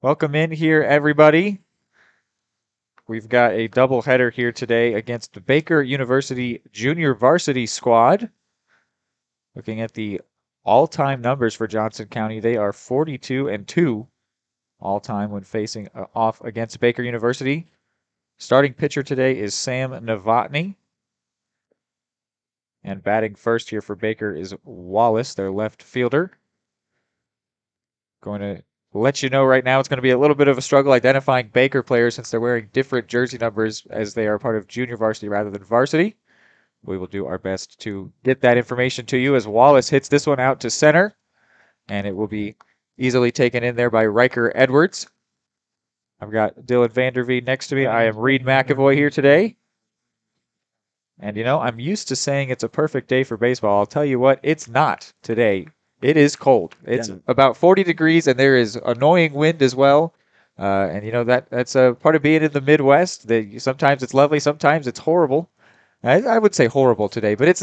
Welcome in here, everybody. We've got a doubleheader here today against the Baker University Junior Varsity squad. Looking at the all-time numbers for Johnson County, they are 42-2 all-time when facing off against Baker University. Starting pitcher today is Sam Novotny. And batting first here for Baker is Wallace, their left fielder. Going to let you know right now it's going to be a little bit of a struggle identifying Baker players since they're wearing different jersey numbers as they are part of junior varsity rather than varsity. We will do our best to get that information to you as Wallace hits this one out to center, and it will be easily taken in there by Riker Edwards. I've got Dylan Vanderveen next to me. I am Reed McAvoy here today. And I'm used to saying it's a perfect day for baseball. I'll tell you what, it's not today. It is cold. It's about 40 degrees, and there is annoying wind as well. And that's a part of being in the Midwest. Sometimes it's lovely, sometimes it's horrible. I would say horrible today, but it's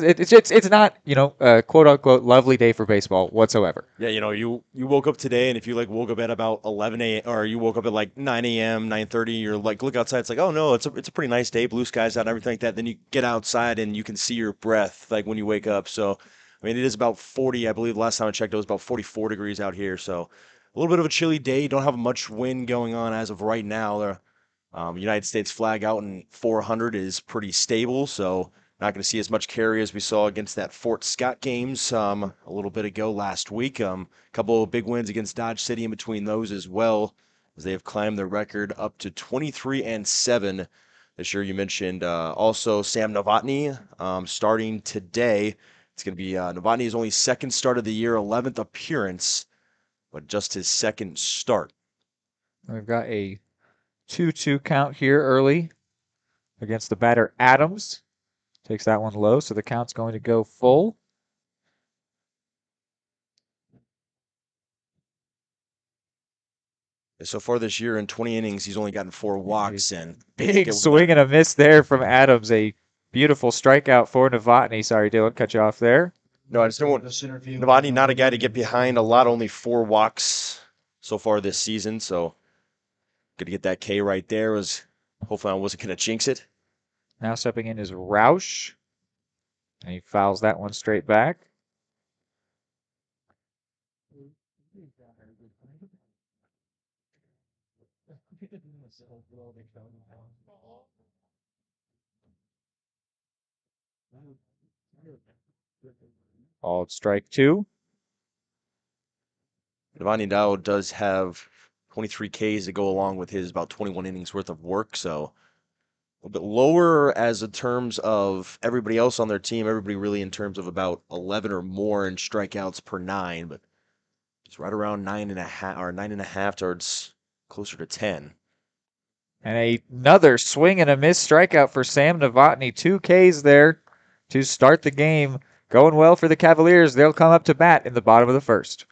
not a quote unquote lovely day for baseball whatsoever. Yeah, you woke up today, and if you woke up at about 11 a.m. or you woke up at 9 a.m., 9:30, you're look outside. It's oh no, it's a pretty nice day, blue skies out, and everything like that. Then you get outside and you can see your breath when you wake up. So it is about 40. I believe last time I checked, it was about 44 degrees out here. So a little bit of a chilly day. Don't have much wind going on as of right now. United States flag out in 400 is pretty stable, so not going to see as much carry as we saw against that Fort Scott games a little bit ago last week. A couple of big wins against Dodge City in between those as well, as they have climbed their record up to 23-7 this year. You mentioned also Sam Novotny starting today. It's going to be Novotny's only second start of the year, 11th appearance, but just his second start. We've got a 2-2 count here early against the batter Adams. Takes that one low, so the count's going to go full. So far this year in 20 innings, he's only gotten 4 walks in. Big swing and a miss there from Adams. A beautiful strikeout for Novotny. Sorry, Dylan, cut you off there. No, I just don't want Novotny, not a guy to get behind a lot, only 4 walks so far this season, so good to get that K right there. Hopefully I wasn't going to jinx it. Now stepping in is Roush. And he fouls that one straight back. Called strike 2. Novotny now does have 23 Ks to go along with his about 21 innings worth of work, so a little bit lower as in terms of everybody else on their team. Everybody really in terms of about 11 or more in strikeouts per 9, but just right around 9.5 towards closer to 10. And another swing and a miss strikeout for Sam Novotny. 2 Ks there to start the game. Going well for the Cavaliers. They'll come up to bat in the bottom of the first.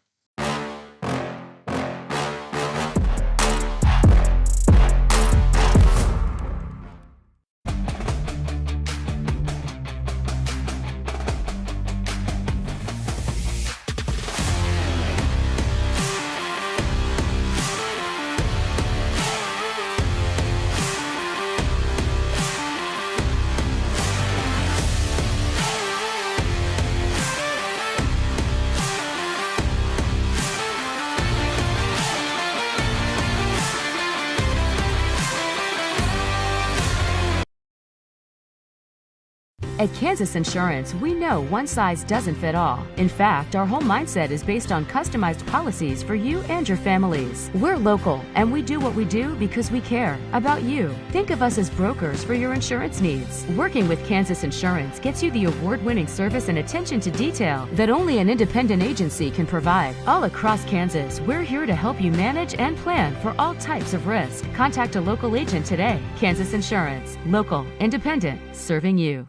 At Kansas Insurance, we know one size doesn't fit all. In fact, our whole mindset is based on customized policies for you and your families. We're local, and we do what we do because we care about you. Think of us as brokers for your insurance needs. Working with Kansas Insurance gets you the award-winning service and attention to detail that only an independent agency can provide. All across Kansas, we're here to help you manage and plan for all types of risk. Contact a local agent today. Kansas Insurance. Local, independent, serving you.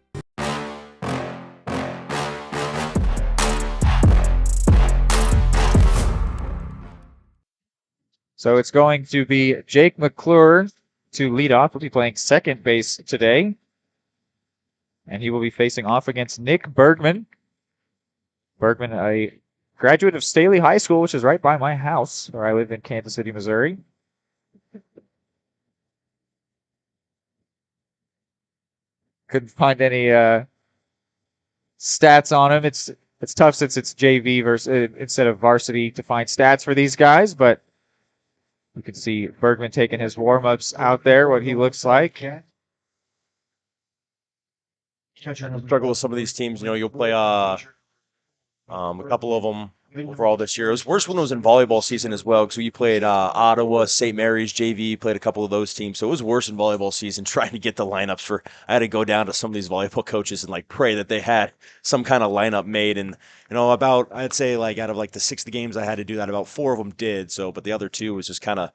So it's going to be Jake McClure to lead off. He'll be playing second base today. And he will be facing off against Nick Bergman. Bergman, a graduate of Staley High School, which is right by my house, where I live in Kansas City, Missouri. couldn't find any stats on him. It's tough since it's JV versus instead of varsity to find stats for these guys, but you can see Bergman taking his warm-ups out there, what he looks like. Struggle with some of these teams. You'll play a couple of them overall this year. It was worse when it was in volleyball season as well, because we played Ottawa, St. Mary's JV, played a couple of those teams. So it was worse in volleyball season trying to get the lineups for. I had to go down to some of these volleyball coaches and pray that they had some kind of lineup made. And about I'd say out of the 60 games I had to do that, about 4 of them did. So, but the other 2 was just kind of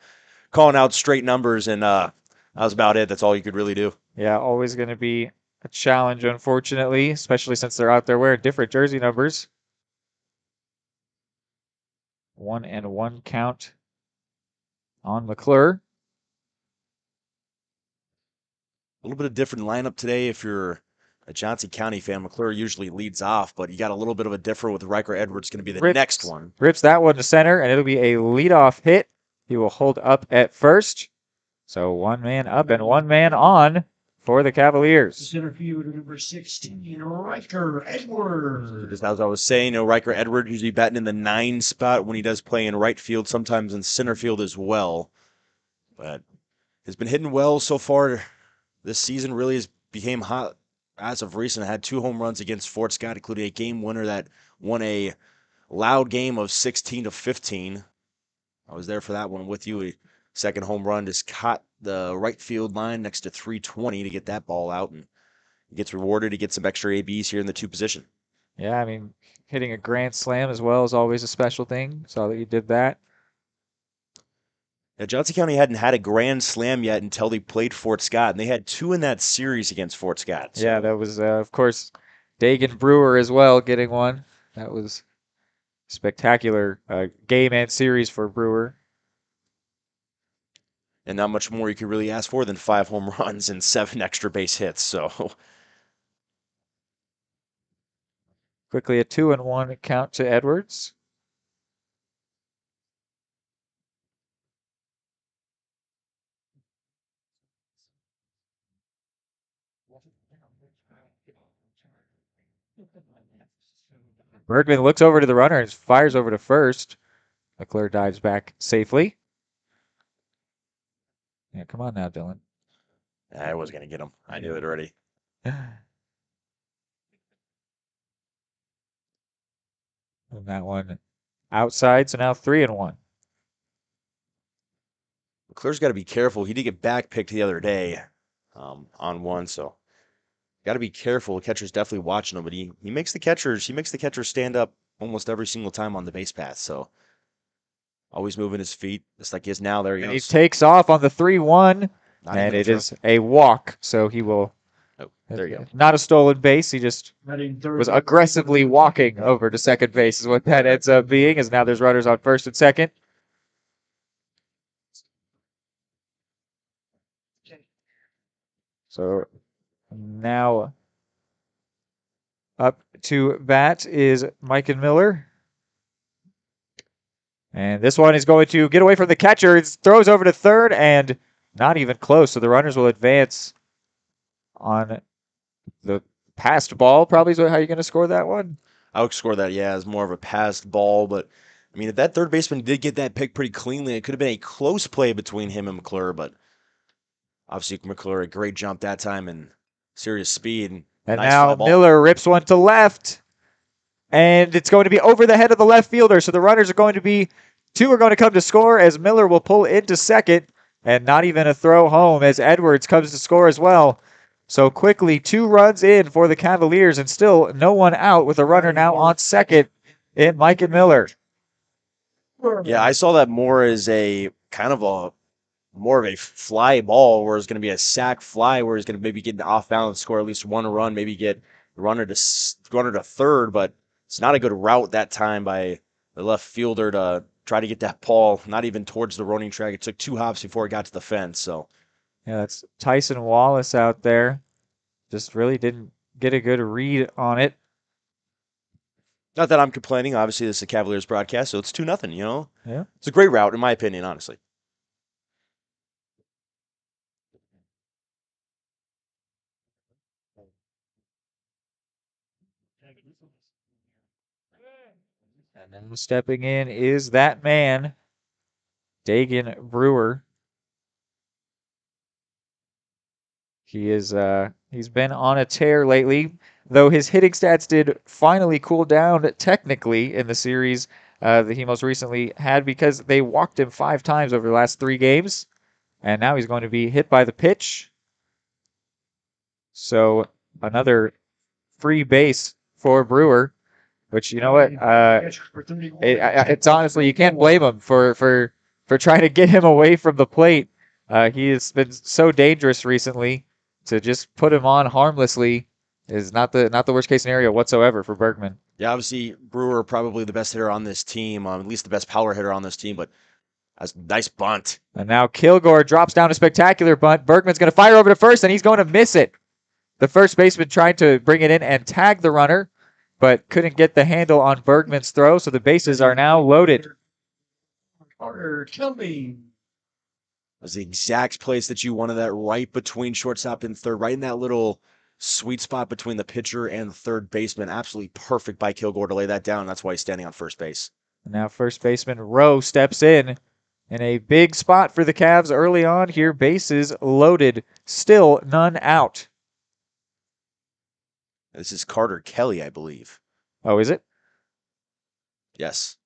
calling out straight numbers, and that was about it. That's all you could really do. Yeah, always going to be a challenge, unfortunately, especially since they're out there wearing different jersey numbers. 1-1 count on McClure. A little bit of different lineup today. If you're a Johnson County fan, McClure usually leads off, but you got a little bit of a different with Riker Edwards going to be the next one. Rips that one to center, and it'll be a leadoff hit. He will hold up at first. So 1 man up and 1 man on for the Cavaliers. Center fielder number 16, Riker Edwards. Just as I was saying, Riker Edwards usually batting in the 9 spot when he does play in right field, sometimes in center field as well. But has been hitting well so far this season. Really has became hot as of recent. Had 2 home runs against Fort Scott, including a game winner that won a loud game of 16-15. I was there for that one with you. A second home run just caught the right field line next to 320 to get that ball out, and he gets rewarded. He gets some extra ABs here in the 2 position. Yeah, I mean, hitting a grand slam as well is always a special thing. Saw that you did that. Now, Johnson County hadn't had a grand slam yet until they played Fort Scott, and they had 2 in that series against Fort Scott. So. Yeah, that was, of course, Dagan Brewer as well getting one. That was spectacular game and series for Brewer. And not much more you could really ask for than 5 home runs and 7 extra base hits. So quickly a 2-1 count to Edwards. Bergman looks over to the runner and fires over to first. McClure dives back safely. Yeah, come on now, Dylan. I was going to get him. I knew it already. And that one outside, so now 3-1. McClure's got to be careful. He did get back picked the other day on one, so got to be careful. The catcher's definitely watching him, but he makes the catchers stand up almost every single time on the base path. So always moving his feet, just like he is now. There he goes. He takes off on the 3-1, and it is a walk. So he will. Oh, there you go. Not a stolen base. He just was aggressively walking over to second base. Is what that ends up being. As now there's runners on first and second. So now up to bat is Mike and Miller. And this one is going to get away from the catcher. It throws over to third and not even close. So the runners will advance on the passed ball. Probably is how you're going to score that one. I would score that, yeah, as more of a passed ball. But, I mean, if that third baseman did get that pick pretty cleanly, it could have been a close play between him and McClure. But obviously McClure, a great jump that time and serious speed. And nice now Miller rips one to left. And it's going to be over the head of the left fielder. So the runners are going to be, 2 are going to come to score as Miller will pull into second. And not even a throw home as Edwards comes to score as well. So quickly 2 runs in for the Cavaliers and still no one out with a runner now on second in Mike and Miller. Yeah, I saw that more as a kind of a more of a fly ball where it's going to be a sac fly where he's going to maybe get an off balance, score at least 1 run, maybe get the runner to third, but it's not a good route that time by the left fielder to try to get that ball, not even towards the running track. It took 2 hops before it got to the fence. So, yeah, that's Tyson Wallace out there. Just really didn't get a good read on it. Not that I'm complaining. Obviously, this is a Cavaliers broadcast, so it's 2-0, you know? Yeah. It's a great route, in my opinion, honestly. And then stepping in is that man, Dagan Brewer. He's been on a tear lately, though his hitting stats did finally cool down technically in the series that he most recently had because they walked him 5 times over the last 3 games, and now he's going to be hit by the pitch. So another free base for Brewer, which you know what, it's honestly you can't blame him for trying to get him away from the plate. He has been so dangerous recently. To just put him on harmlessly is not the worst case scenario whatsoever for Bergman. Yeah, obviously Brewer probably the best hitter on this team, at least the best power hitter on this team. But that's a nice bunt. And now Kilgore drops down a spectacular bunt. Bergman's going to fire over to first, and he's going to miss it. The first baseman tried to bring it in and tag the runner, but couldn't get the handle on Bergman's throw, so the bases are now loaded. Carter Kelly. Was the exact place that you wanted that, right between shortstop and third, right in that little sweet spot between the pitcher and the third baseman. Absolutely perfect by Kilgore to lay that down. That's why he's standing on first base. Now first baseman Rowe steps in a big spot for the Cavs early on here. Bases loaded, still none out. This is Carter Kelly, I believe. Oh, is it? Yes.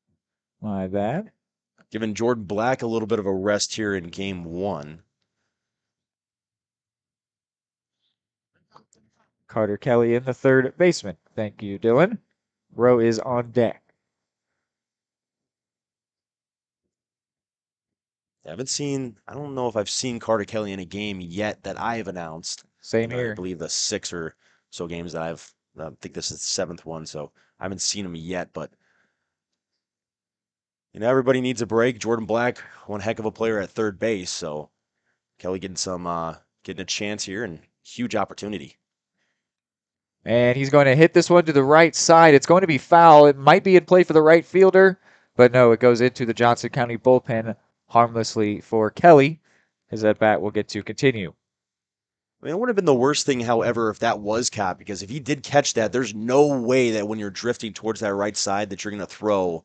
My bad. Giving Jordan Black a little bit of a rest here in game 1. Carter Kelly in the third baseman. Thank you, Dylan. Rowe is on deck. I don't know if I've seen Carter Kelly in a game yet that I have announced. Same I here. believe the 6 or so games that I think this is the 7th one, so I haven't seen him yet, but everybody needs a break. Jordan Black, one heck of a player at third base, so Kelly getting a chance here and huge opportunity. And he's going to hit this one to the right side. It's going to be foul. It might be in play for the right fielder, but no, it goes into the Johnson County bullpen harmlessly for Kelly. His at-bat will get to continue. I mean, it wouldn't have been the worst thing, however, if that was capped, because if he did catch that, there's no way that when you're drifting towards that right side that you're going to throw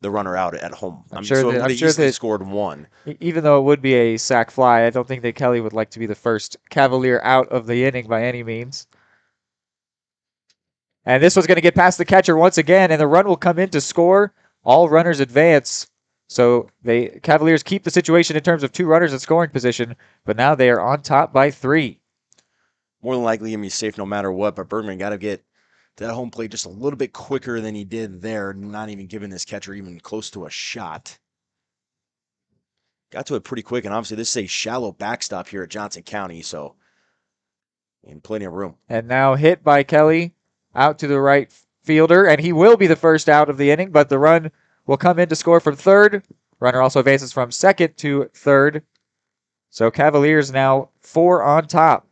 the runner out at home. I'm sure sure it would have that easily scored 1. even though it would be a sac fly, I don't think that Kelly would like to be the first Cavalier out of the inning by any means. And this was going to get past the catcher once again, and the run will come in to score. All runners advance. So the Cavaliers keep the situation in terms of 2 runners in scoring position, but now they are on top by 3. More than likely going to be safe no matter what, but Bergman got to get to that home plate just a little bit quicker than he did there, not even giving his catcher even close to a shot. Got to it pretty quick, and obviously this is a shallow backstop here at Johnson County, so in plenty of room. And now hit by Kelly out to the right fielder, and he will be the first out of the inning, but the run will come in to score from third. Runner also advances from second to third. So Cavaliers now 4 on top.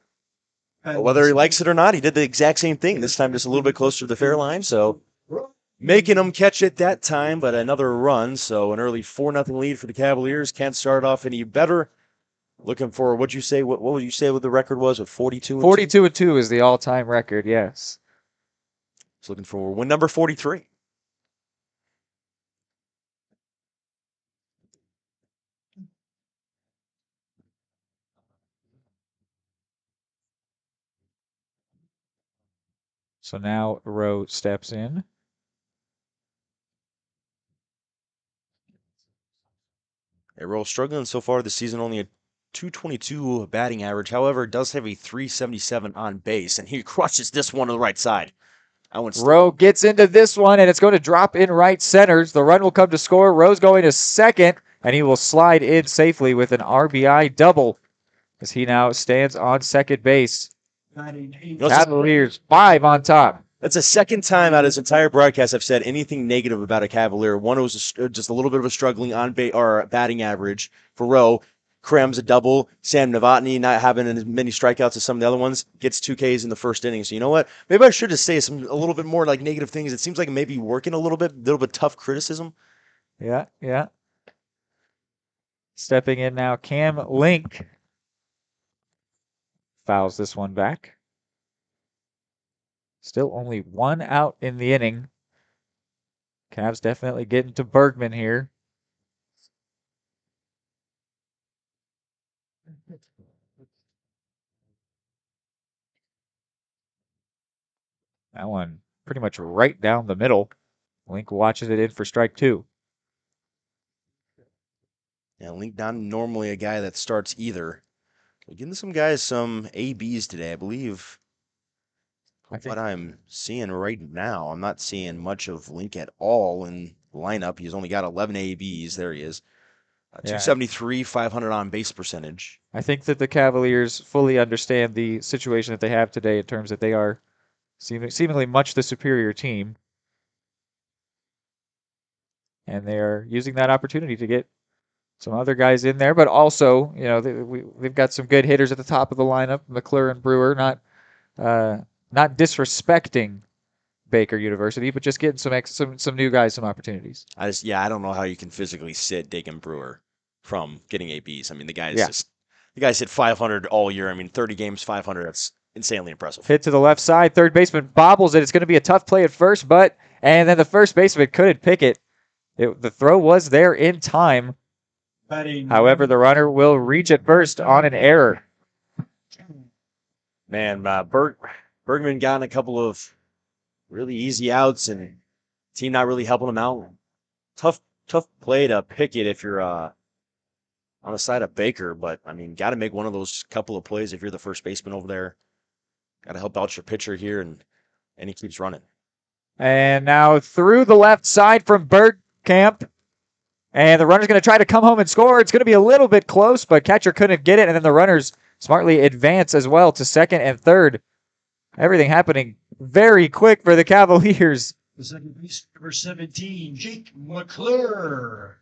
But whether he likes it or not, he did the exact same thing, this time just a little bit closer to the fair line, so making them catch it that time, but another run, so an early 4-0 lead for the Cavaliers. Can't start off any better. Looking for, what'd you say, what would you say what the record was, with 42 and 42 and 2 is the all-time record, yes. So looking for win number 43. So now Rowe steps in. Rowe struggling so far this season, only a 222 batting average. However, does have a 377 on base, and he crushes this one to the right side. Rowe gets into this one, and it's going to drop in right center. The run will come to score. Rowe's going to second, and he will slide in safely with an RBI double as he now stands on second base. Cavaliers 5 on top. That's the second time out of his entire broadcast I've said anything negative about a Cavalier. One, it was just a little bit of a struggling or batting average for Rowe. Krem's a double. Sam Novotny not having as many strikeouts as some of the other ones. Gets 2 Ks in the first inning. So you know what? Maybe I should just say a little bit more like negative things. It seems like it may be working a little bit tough criticism. Yeah. Stepping in now, Cam Link fouls this one back. Still only 1 out in the inning. Cavs definitely getting to Bergman here. That one pretty much right down the middle. Link watches it in for strike 2. Yeah, Link not normally a guy that starts either. We're getting some guys some ABs today, I believe. I From think what I'm seeing right now, I'm not seeing much of Link at all in the lineup. He's only got 11 ABs. There he is. yeah, 273, 500 on base percentage. I think that the Cavaliers fully understand the situation that they have today in terms that they are seemingly much the superior team. And they are using that opportunity to get some other guys in there, but also, they've got some good hitters at the top of the lineup. McClure and Brewer, not disrespecting Baker University, but just getting some new guys some opportunities. I don't know how you can physically sit Dagan Brewer from getting ABs. I mean, the guy's Yeah. the guy's hit 500 all year. I mean, 30 games, 500. That's insanely impressive. Hit to the left side, third baseman bobbles it. It's going to be a tough play at first, and then the first baseman couldn't pick it. The throw was there in time. However, the runner will reach at first on an error. Man, Bergman got in a couple of really easy outs, and team not really helping him out. Tough play to pick it if you're on the side of Baker, but I mean, got to make one of those couple of plays if you're the first baseman over there. Got to help out your pitcher here, and he keeps running. And now through the left side from Bergkamp. And the runner's going to try to come home and score. It's going to be a little bit close, but catcher couldn't get it. And then the runners smartly advance as well to second and third. Everything happening very quick for the Cavaliers. The second base, number 17, Jake McClure.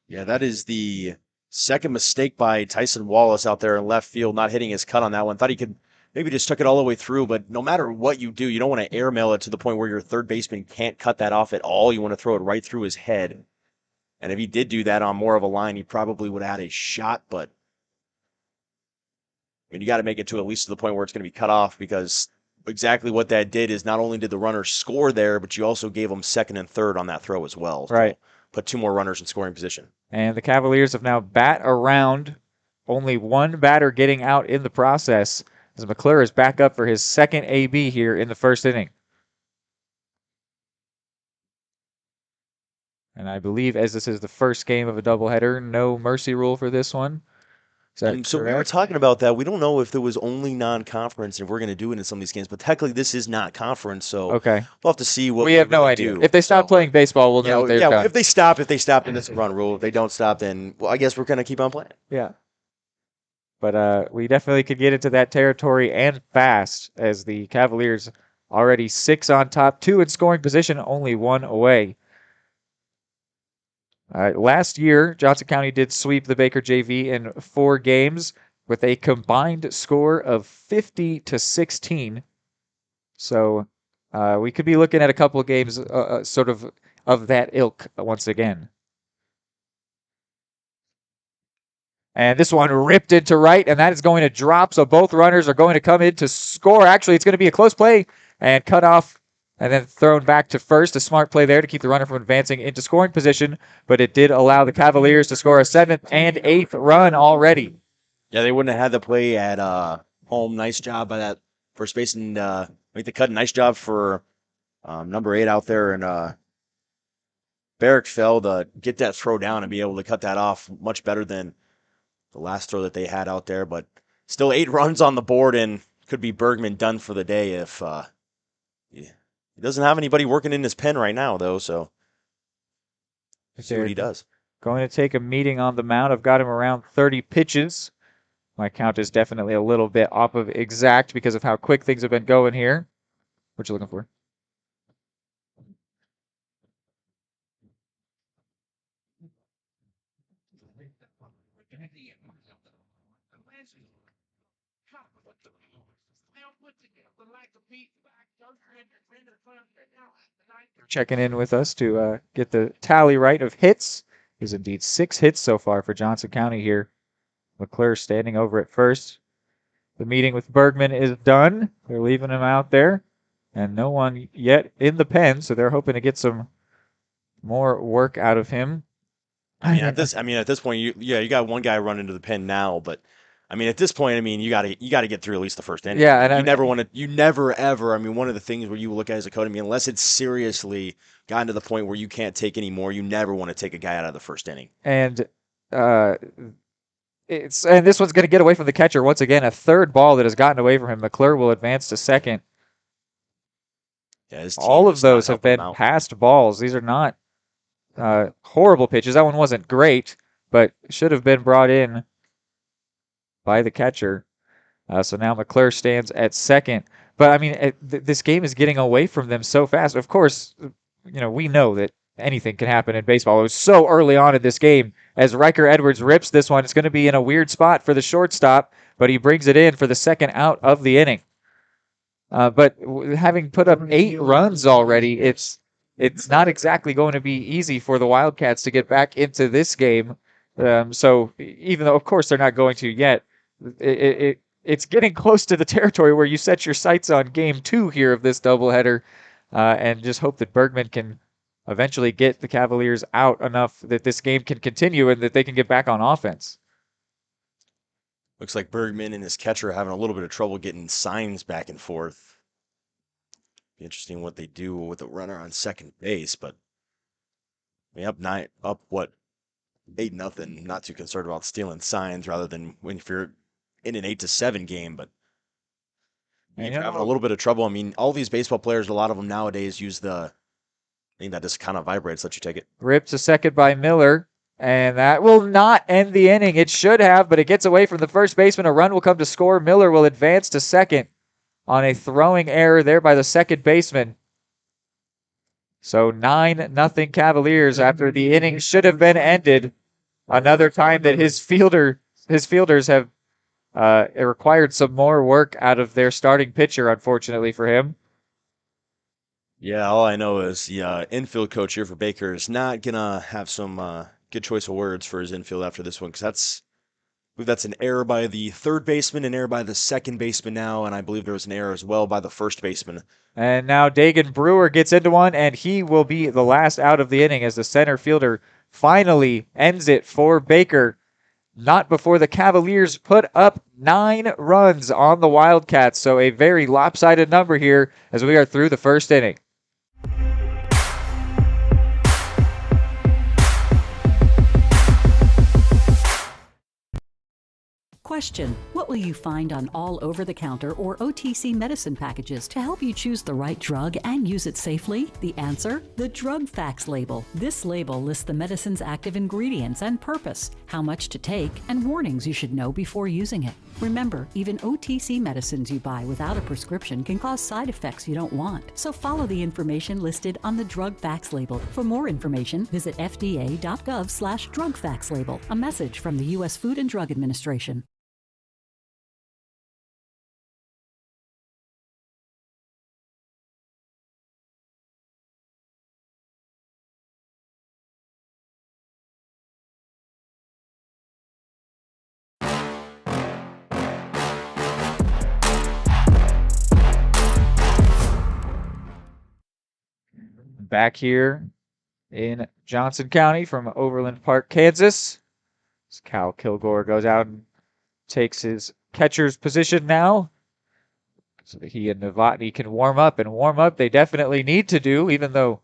Yeah, that is the second mistake by Tyson Wallace out there in left field, not hitting his cut on that one. Thought he could maybe just took it all the way through, but no matter what you do, you don't want to airmail it to the point where your third baseman can't cut that off at all. You want to throw it right through his head. And if he did do that on more of a line, he probably would have had a shot, but I mean, you got to make it to at least to the point where it's going to be cut off, because exactly what that did is not only did the runner score there, but you also gave them second and third on that throw as well. Right. So put 2 more runners in scoring position. And the Cavaliers have now bat around, only one batter getting out in the process, as McClure is back up for his second AB here in the first inning. And I believe, as this is the first game of a doubleheader, no mercy rule for this one. And so we were talking about that. We don't know if there was only non-conference and if we're going to do it in some of these games, but technically this is not conference, so okay, we'll have to see what we have no idea. do. If they stop playing baseball, we'll know what they've done. If they stop, then it's a run rule. If they don't stop, then I guess we're going to keep on playing. Yeah. But we definitely could get into that territory and fast, as the Cavaliers already 6 on top, 2 in scoring position, only 1 away. Last year, Johnson County did sweep the Baker JV in 4 games with a combined score of 50-16. So we could be looking at a couple of games sort of that ilk once again. And this one ripped into right, and that is going to drop, so both runners are going to come in to score. Actually, it's going to be a close play and cut off and then thrown back to first. A smart play there to keep the runner from advancing into scoring position, but it did allow the Cavaliers to score a 7th and 8th run already. Yeah, they wouldn't have had the play at home. Nice job by that first baseman. Make the cut. Nice job for number 8 out there, and Barrick fell to get that throw down and be able to cut that off much better than the last throw that they had out there. But still 8 runs on the board, and could be Bergman done for the day if he doesn't have anybody working in his pen right now, though, so see what he does. Going to take a meeting on the mound. I've got him around 30 pitches. My count is definitely a little bit off of exact because of how quick things have been going here. What you looking for? Checking in with us to get the tally right of hits. There's indeed 6 hits so far for Johnson County here. McClure standing over at first. The meeting with Bergman is done. They're leaving him out there. And no one yet in the pen, so they're hoping to get some more work out of him. I mean, at this point, you got one guy running to the pen now, but I mean, at this point, I mean, you got to get through at least the first inning. Yeah, I and mean, I you never mean, want to, you never ever. I mean, one of the things where you look at as a coach, I mean, unless it's seriously gotten to the point where you can't take any more, you never want to take a guy out of the first inning. and uh, and this one's going to get away from the catcher once again. A third ball that has gotten away from him. McClure will advance to second. Yeah, his team All of just not those have helping him been out. passed balls. These are not horrible pitches. That one wasn't great, but should have been brought in by the catcher. So now McClure stands at second. But I mean, this game is getting away from them so fast. Of course, we know that anything can happen in baseball. It was so early on in this game. As Riker Edwards rips this one, it's going to be in a weird spot for the shortstop, but he brings it in for the second out of the inning. But having put up 8 runs already, it's not exactly going to be easy for the Wildcats to get back into this game. So even though, of course, they're not going to yet, it's getting close to the territory where you set your sights on game 2 here of this doubleheader, and just hope that Bergman can eventually get the Cavaliers out enough that this game can continue and that they can get back on offense. Looks like Bergman and his catcher are having a little bit of trouble getting signs back and forth. Be interesting what they do with the runner on second base, but I mean, up what 8-0. Not too concerned about stealing signs rather than when if you're in an 8-7 game, but And, if you're having a little bit of trouble, I mean, all these baseball players, a lot of them nowadays use the thing that just kind of vibrates, let you take it. ripped to second by Miller, and that will not end the inning. It should have, but it gets away from the first baseman. A run will come to score. Miller will advance to second on a throwing error there by the second baseman. So 9-0 Cavaliers after the inning should have been ended. Another time that his fielders have required some more work out of their starting pitcher, unfortunately for him. Yeah, all I know is the infield coach here for Baker is not gonna have some good choice of words for his infield after this one, because I believe that's an error by the third baseman, an error by the second baseman now, and I believe there was an error as well by the first baseman. And now Dagan Brewer gets into one, and he will be the last out of the inning as the center fielder finally ends it for Baker. Not before the Cavaliers put up 9 runs on the Wildcats. So a very lopsided number here as we are through the first inning. Question: what will you find on all over-the-counter or OTC medicine packages to help you choose the right drug and use it safely? The answer: the drug facts label. This label lists the medicine's active ingredients and purpose, how much to take, and warnings you should know before using it. Remember, even OTC medicines you buy without a prescription can cause side effects you don't want. So follow the information listed on the drug facts label. For more information, visit fda.gov/drug facts label. A message from the U.S. Food and Drug Administration. Back here in Johnson County from Overland Park, Kansas. As Cal Kilgore goes out and takes his catcher's position now, so that he and Novotny can warm up. And warm up they definitely need to do, even though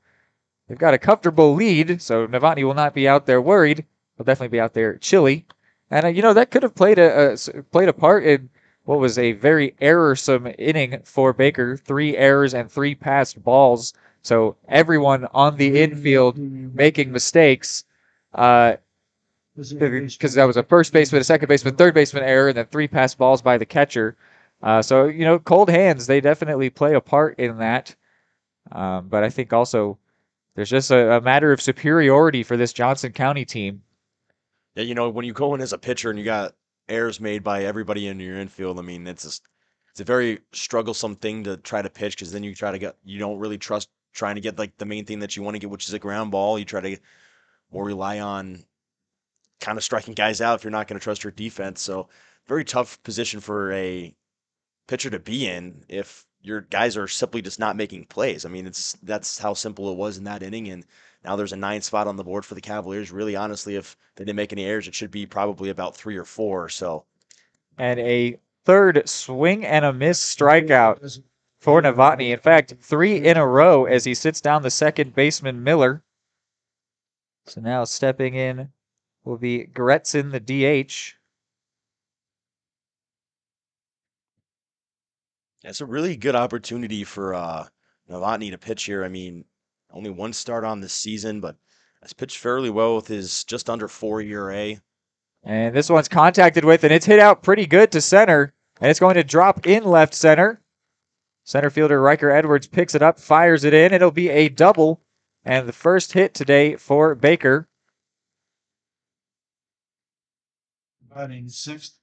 they've got a comfortable lead. So Novotny will not be out there worried. He'll definitely be out there chilly. And, that could have played a part in what was a very errorsome inning for Baker. 3 errors and 3 passed balls. So everyone on the infield making mistakes, because that was a first baseman, a second baseman, third baseman error, and then 3 passed balls by the catcher. So cold hands, they definitely play a part in that. But I think also there's just a matter of superiority for this Johnson County team. Yeah, when you go in as a pitcher and you got errors made by everybody in your infield, I mean, it's a very strugglesome thing to try to pitch, because then you don't really trust trying to get like the main thing that you want to get, which is a ground ball. You try to more rely on kind of striking guys out if you're not going to trust your defense. So very tough position for a pitcher to be in if your guys are simply just not making plays. I mean, that's how simple it was in that inning, and Now there's a 9 spot on the board for the Cavaliers. Really, honestly, if they didn't make any errors, it should be probably about 3 or 4. So And a third swing and a miss strikeout for Novotny. In fact, 3 in a row as he sits down the second baseman, Miller. So now stepping in will be Gretzin, the DH. it's a really good opportunity for Novotny to pitch here. I mean, only 1 start on this season, but has pitched fairly well with his just under 4 ERA. And this one's contacted with, and it's hit out pretty good to center. And it's going to drop in left center. Center fielder Riker Edwards picks it up, fires it in. It'll be a double. And the first hit today for Baker. Batting sixth,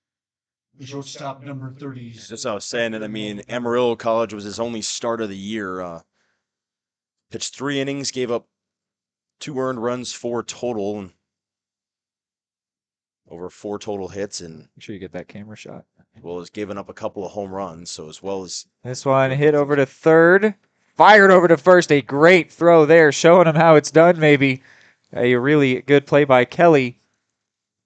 the shortstop number 30. Just as I was saying, and I mean, Amarillo College was his only start of the year. Pitched 3 innings, gave up 2 earned runs, 4 total, and over 4 total hits, and Make sure you get that camera shot. as well as giving up a couple of home runs. So as well as This one hit over to third, fired over to first. A great throw there, showing him how it's done, maybe. A really good play by Kelly.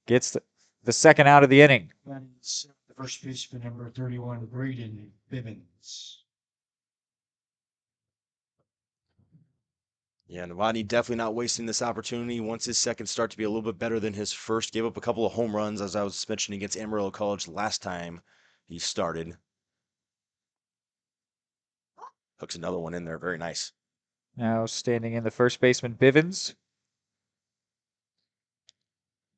Gets the second out of the inning. Batting seventh, the first baseman number 31, Braden Bivens. yeah, Novotny definitely not wasting this opportunity. Wants his second start to be a little bit better than his first. Gave up a couple of home runs, as I was mentioning, against Amarillo College last time he started. Hooks another one in there. Very nice. Now standing in the first baseman, Bivens.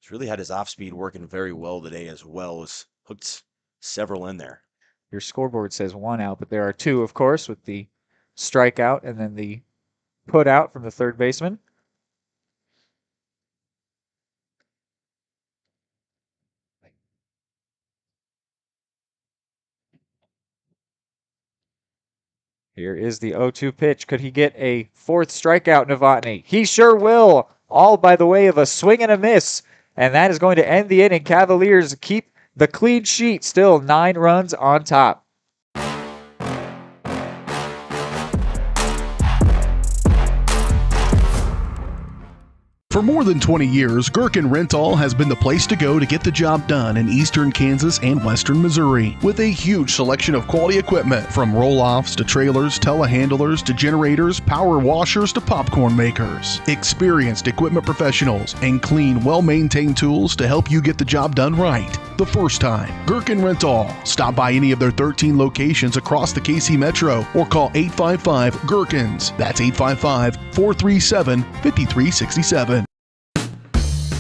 He's really had his off speed working very well today, as well as hooked several in there. Your scoreboard says 1 out, but there are 2, of course, with the strikeout and then the put out from the third baseman. Here is the 0-2 pitch. Could he get a 4th strikeout, Novotny? He sure will. All by the way of a swing and a miss. And that is going to end the inning. Cavaliers keep the clean sheet. Still 9 runs on top. For more than 20 years, Gherkin Rental has been the place to go to get the job done in eastern Kansas and western Missouri. With a huge selection of quality equipment, from roll-offs to trailers, telehandlers to generators, power washers to popcorn makers. Experienced equipment professionals and clean, well-maintained tools to help you get the job done right the first time. Gherkin Rental. Stop by any of their 13 locations across the KC Metro or call 855-GHERKINS. That's 855-437-5367.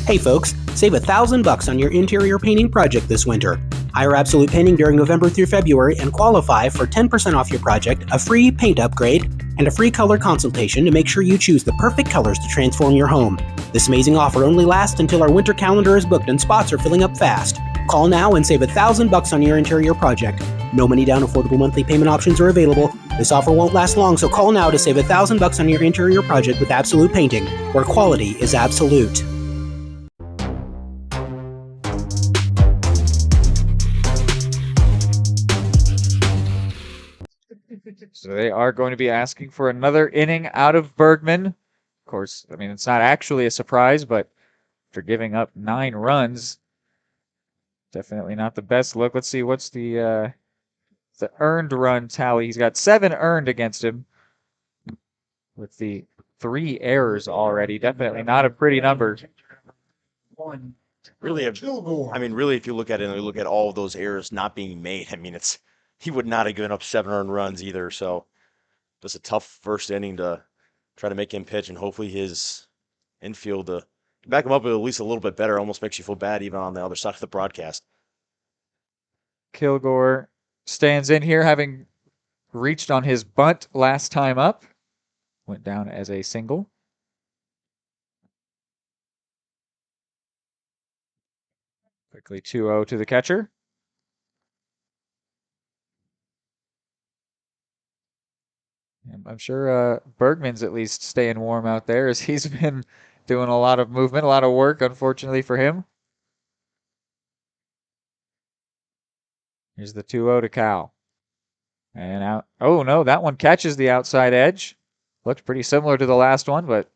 Hey folks, save $1,000 on your interior painting project this winter. Hire Absolute Painting during November through February and qualify for 10% off your project, a free paint upgrade, and a free color consultation to make sure you choose the perfect colors to transform your home. This amazing offer only lasts until our winter calendar is booked and spots are filling up fast. Call now and save $1,000 on your interior project. No money down, affordable monthly payment options are available. This offer won't last long, so call now to save $1,000 on your interior project with Absolute Painting, where quality is absolute. So they are going to be asking for another inning out of Bergman. Of course, I mean, it's not actually a surprise, but after giving up 9 runs, definitely not the best look. Let's see, what's the earned run tally? He's got 7 earned against him with the 3 errors already. Definitely not a pretty number. One. Really, Kilgore. I mean, really, if you look at it and you look at all of those errors not being made, I mean, he would not have given up 7 earned runs either. So just a tough first inning to try to make him pitch, and hopefully his infield to back him up at least a little bit better. Almost makes you feel bad even on the other side of the broadcast. Kilgore stands in here, having reached on his bunt last time up. Went down as a single. Quickly 2-0 to the catcher. And I'm sure Bergman's at least staying warm out there, as he's been doing a lot of movement, a lot of work, unfortunately for him. Here's the 2-0 to Cal. And out. Oh, no, that one catches the outside edge. Looked pretty similar to the last one, but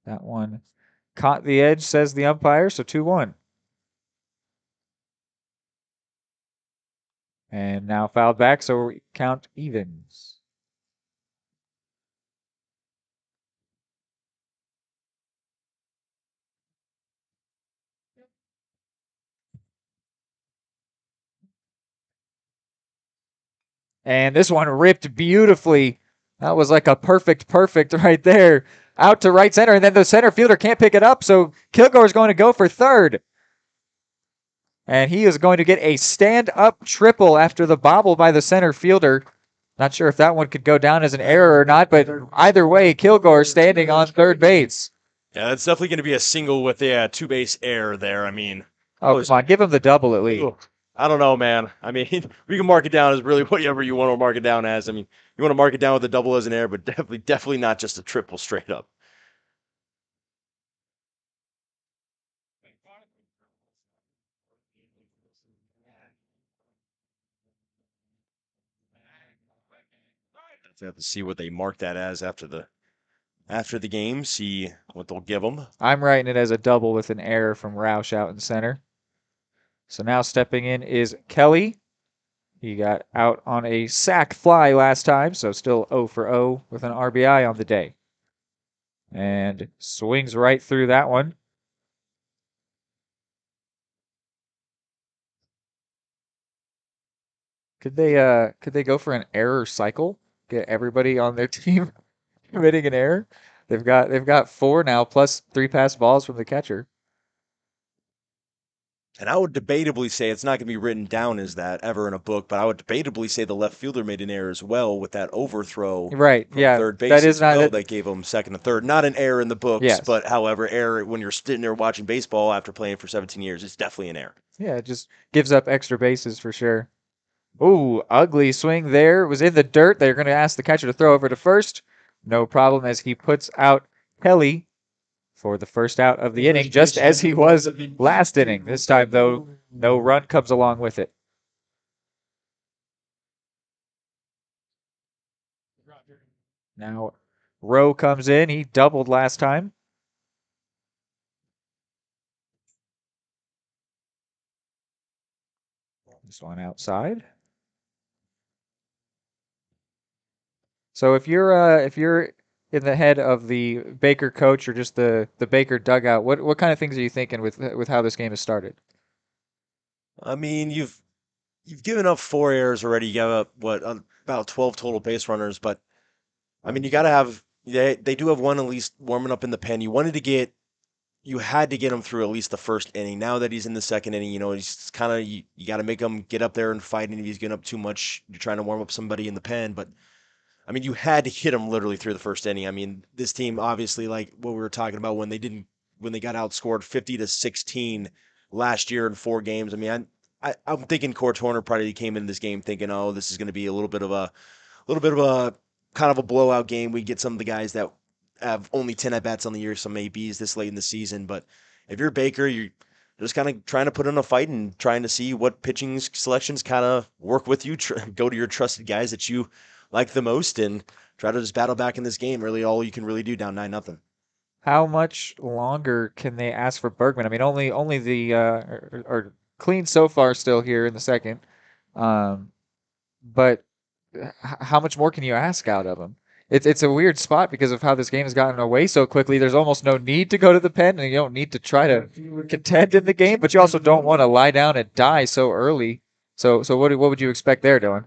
That one caught the edge, says the umpire, so 2-1. And now fouled back, so we count evens. And this one ripped beautifully. That was like a perfect right there. Out to right center, and then the center fielder can't pick it up, so Kilgore's going to go for third. And he is going to get a stand-up triple after the bobble by the center fielder. Not sure if that one could go down as an error or not, but either way, Kilgore standing on third base. Yeah, that's definitely going to be a single with a two-base error there. I mean, Oh, come on, give him the double at least. I don't know, man. I mean, we can mark it down as really whatever you want to mark it down as. I mean, you want to mark it down with a double as an error, but definitely not just a triple straight up. Definitely have to see what they mark that as after the game. See what they'll give them. I'm writing it as a double with an error from Roush out in center. So now stepping in is Kelly. He got out on a sac fly last time, so still 0 for 0 with an RBI on the day. And swings right through that one. Could they go for an error cycle? Get everybody on their team committing an error? They've got 4 now plus 3 pass balls from the catcher. And I would debatably say it's not going to be written down as that ever in a book, but I would debatably say the left fielder made an error as well with that overthrow Right, from yeah. third base That is as not well. That gave him second and third. Not an error in the books, Yes. but however, error when you're sitting there watching baseball after playing for 17 years, it's definitely an error. Yeah, it just gives up extra bases for sure. Ooh, ugly swing there. It was in the dirt. They're going to ask the catcher to throw over to first. No problem as he puts out Kelly for the first out of the inning, just as he was last inning. This time, though, no run comes along with it. Now, Rowe comes in. He doubled last time. This one outside. So if you're in the head of the Baker coach or just the Baker dugout, what kind of things are you thinking with how this game has started? I mean, you've given up 4 errors already. You gave up about 12 total base runners, but I mean, you got to have they do have one at least warming up in the pen. You had to get him through at least the first inning. Now that he's in the second inning, he's kind of you got to make him get up there and fight. And if he's getting up too much, you're trying to warm up somebody in the pen. But I mean, you had to hit him literally through the first inning. I mean, this team obviously, like what we were talking about when they got outscored 50-16 last year in 4 games. I mean, I'm thinking Court Horner probably came in this game thinking, oh, this is going to be a little bit of a kind of a blowout game. We get some of the guys that have only 10 at bats on the year, some ABs this late in the season. But if you're Baker, you're just kind of trying to put in a fight and trying to see what pitching selections kind of work with you. Go to your trusted guys that you like the most and try to just battle back in this game. Really, all you can really do down 9-0. How much longer can they ask for Bergman? I mean, only the are clean so far still here in the second, but how much more can you ask out of him? It's a weird spot because of how this game has gotten away so quickly. There's almost no need to go to the pen, and you don't need to try to contend in the game, but you also don't want to lie down and die so early. So what would you expect there, Dylan?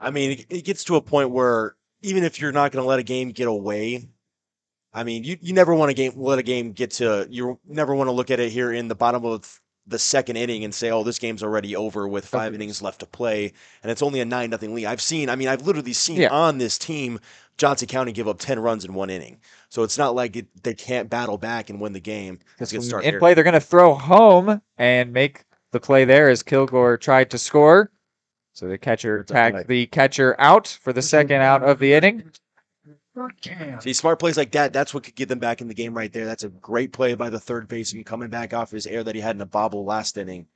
I mean, it gets to a point where even if you're not going to let a game get away, I mean, you never want to let a game get to. You never want to look at it here in the bottom of the second inning and say, "Oh, this game's already over with 5 innings left to play, and it's only a 9-0 lead." I've literally seen on this team Johnson County give up 10 runs in 1 inning. So it's not like they can't battle back and win the game. In play, they're going to throw home and make the play there as Kilgore tried to score. So the catcher tagged the catcher out for the second out of the inning. See, smart plays like that, that's what could get them back in the game right there. That's a great play by the third baseman coming back off his air that he had in a bobble last inning.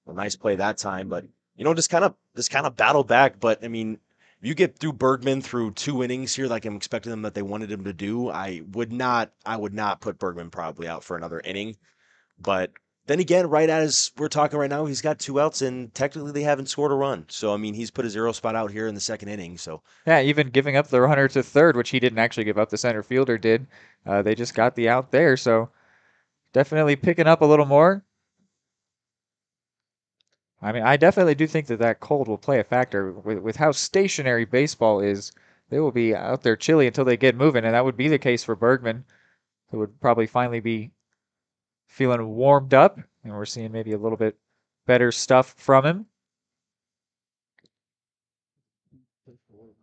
A nice play that time, but just kind of battle back. But I mean, if you get through Bergman through 2 innings here, like I'm expecting them that they wanted him to do, I would not put Bergman probably out for another inning. But then again, right as we're talking right now, he's got 2 outs, and technically they haven't scored a run. So I mean, he's put a 0 spot out here in the 2nd inning. So Yeah, even giving up the runner to third, which he didn't actually give up, the center fielder did. They just got the out there, so definitely picking up a little more. I mean, I definitely do think that cold will play a factor. With how stationary baseball is, they will be out there chilly until they get moving, and that would be the case for Bergman, who would probably finally be feeling warmed up, and we're seeing maybe a little bit better stuff from him.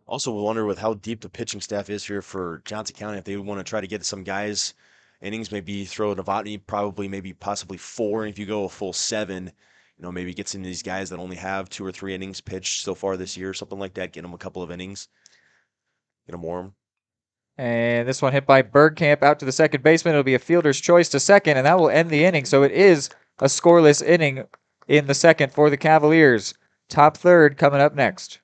also wonder with how deep the pitching staff is here for Johnson County, if they want to try to get some guys innings, maybe throw Novotny probably maybe possibly 4. And if you go a full 7, maybe gets into these guys that only have 2 or 3 innings pitched so far this year, something like that. Get them a couple of innings, get them warm. And this one hit by Bergkamp out to the second baseman. It'll be a fielder's choice to second, and that will end the inning. So it is a scoreless inning in the second for the Cavaliers. Top third coming up next.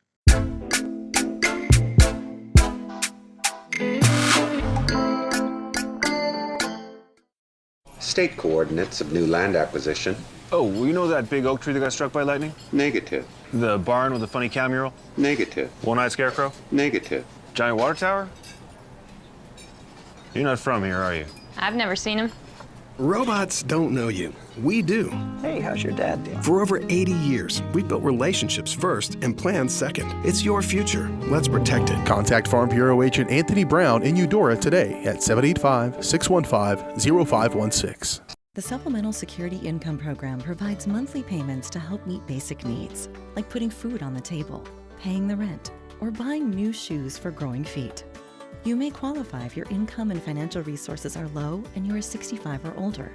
State coordinates of new land acquisition. Oh, well, you know that big oak tree that got struck by lightning? Negative. The barn with the funny cow mural? Negative. One-eyed scarecrow? Negative. Giant water tower? You're not from here, are you? I've never seen him. Robots don't know you. We do. Hey, how's your dad doing? For over 80 years, we've built relationships first and plans second. It's your future. Let's protect it. Contact Farm Bureau Agent Anthony Brown in Eudora today at 785-615-0516. The Supplemental Security Income Program provides monthly payments to help meet basic needs, like putting food on the table, paying the rent, or buying new shoes for growing feet. You may qualify if your income and financial resources are low and you are 65 or older,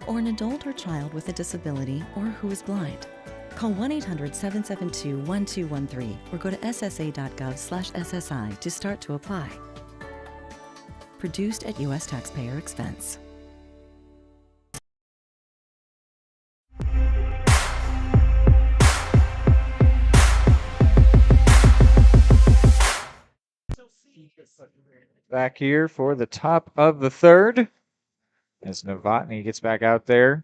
or an adult or child with a disability or who is blind. Call 1-800-772-1213 or go to ssa.gov/SSI to start to apply. Produced at U.S. taxpayer expense. Back here for the top of the third as Novotny gets back out there.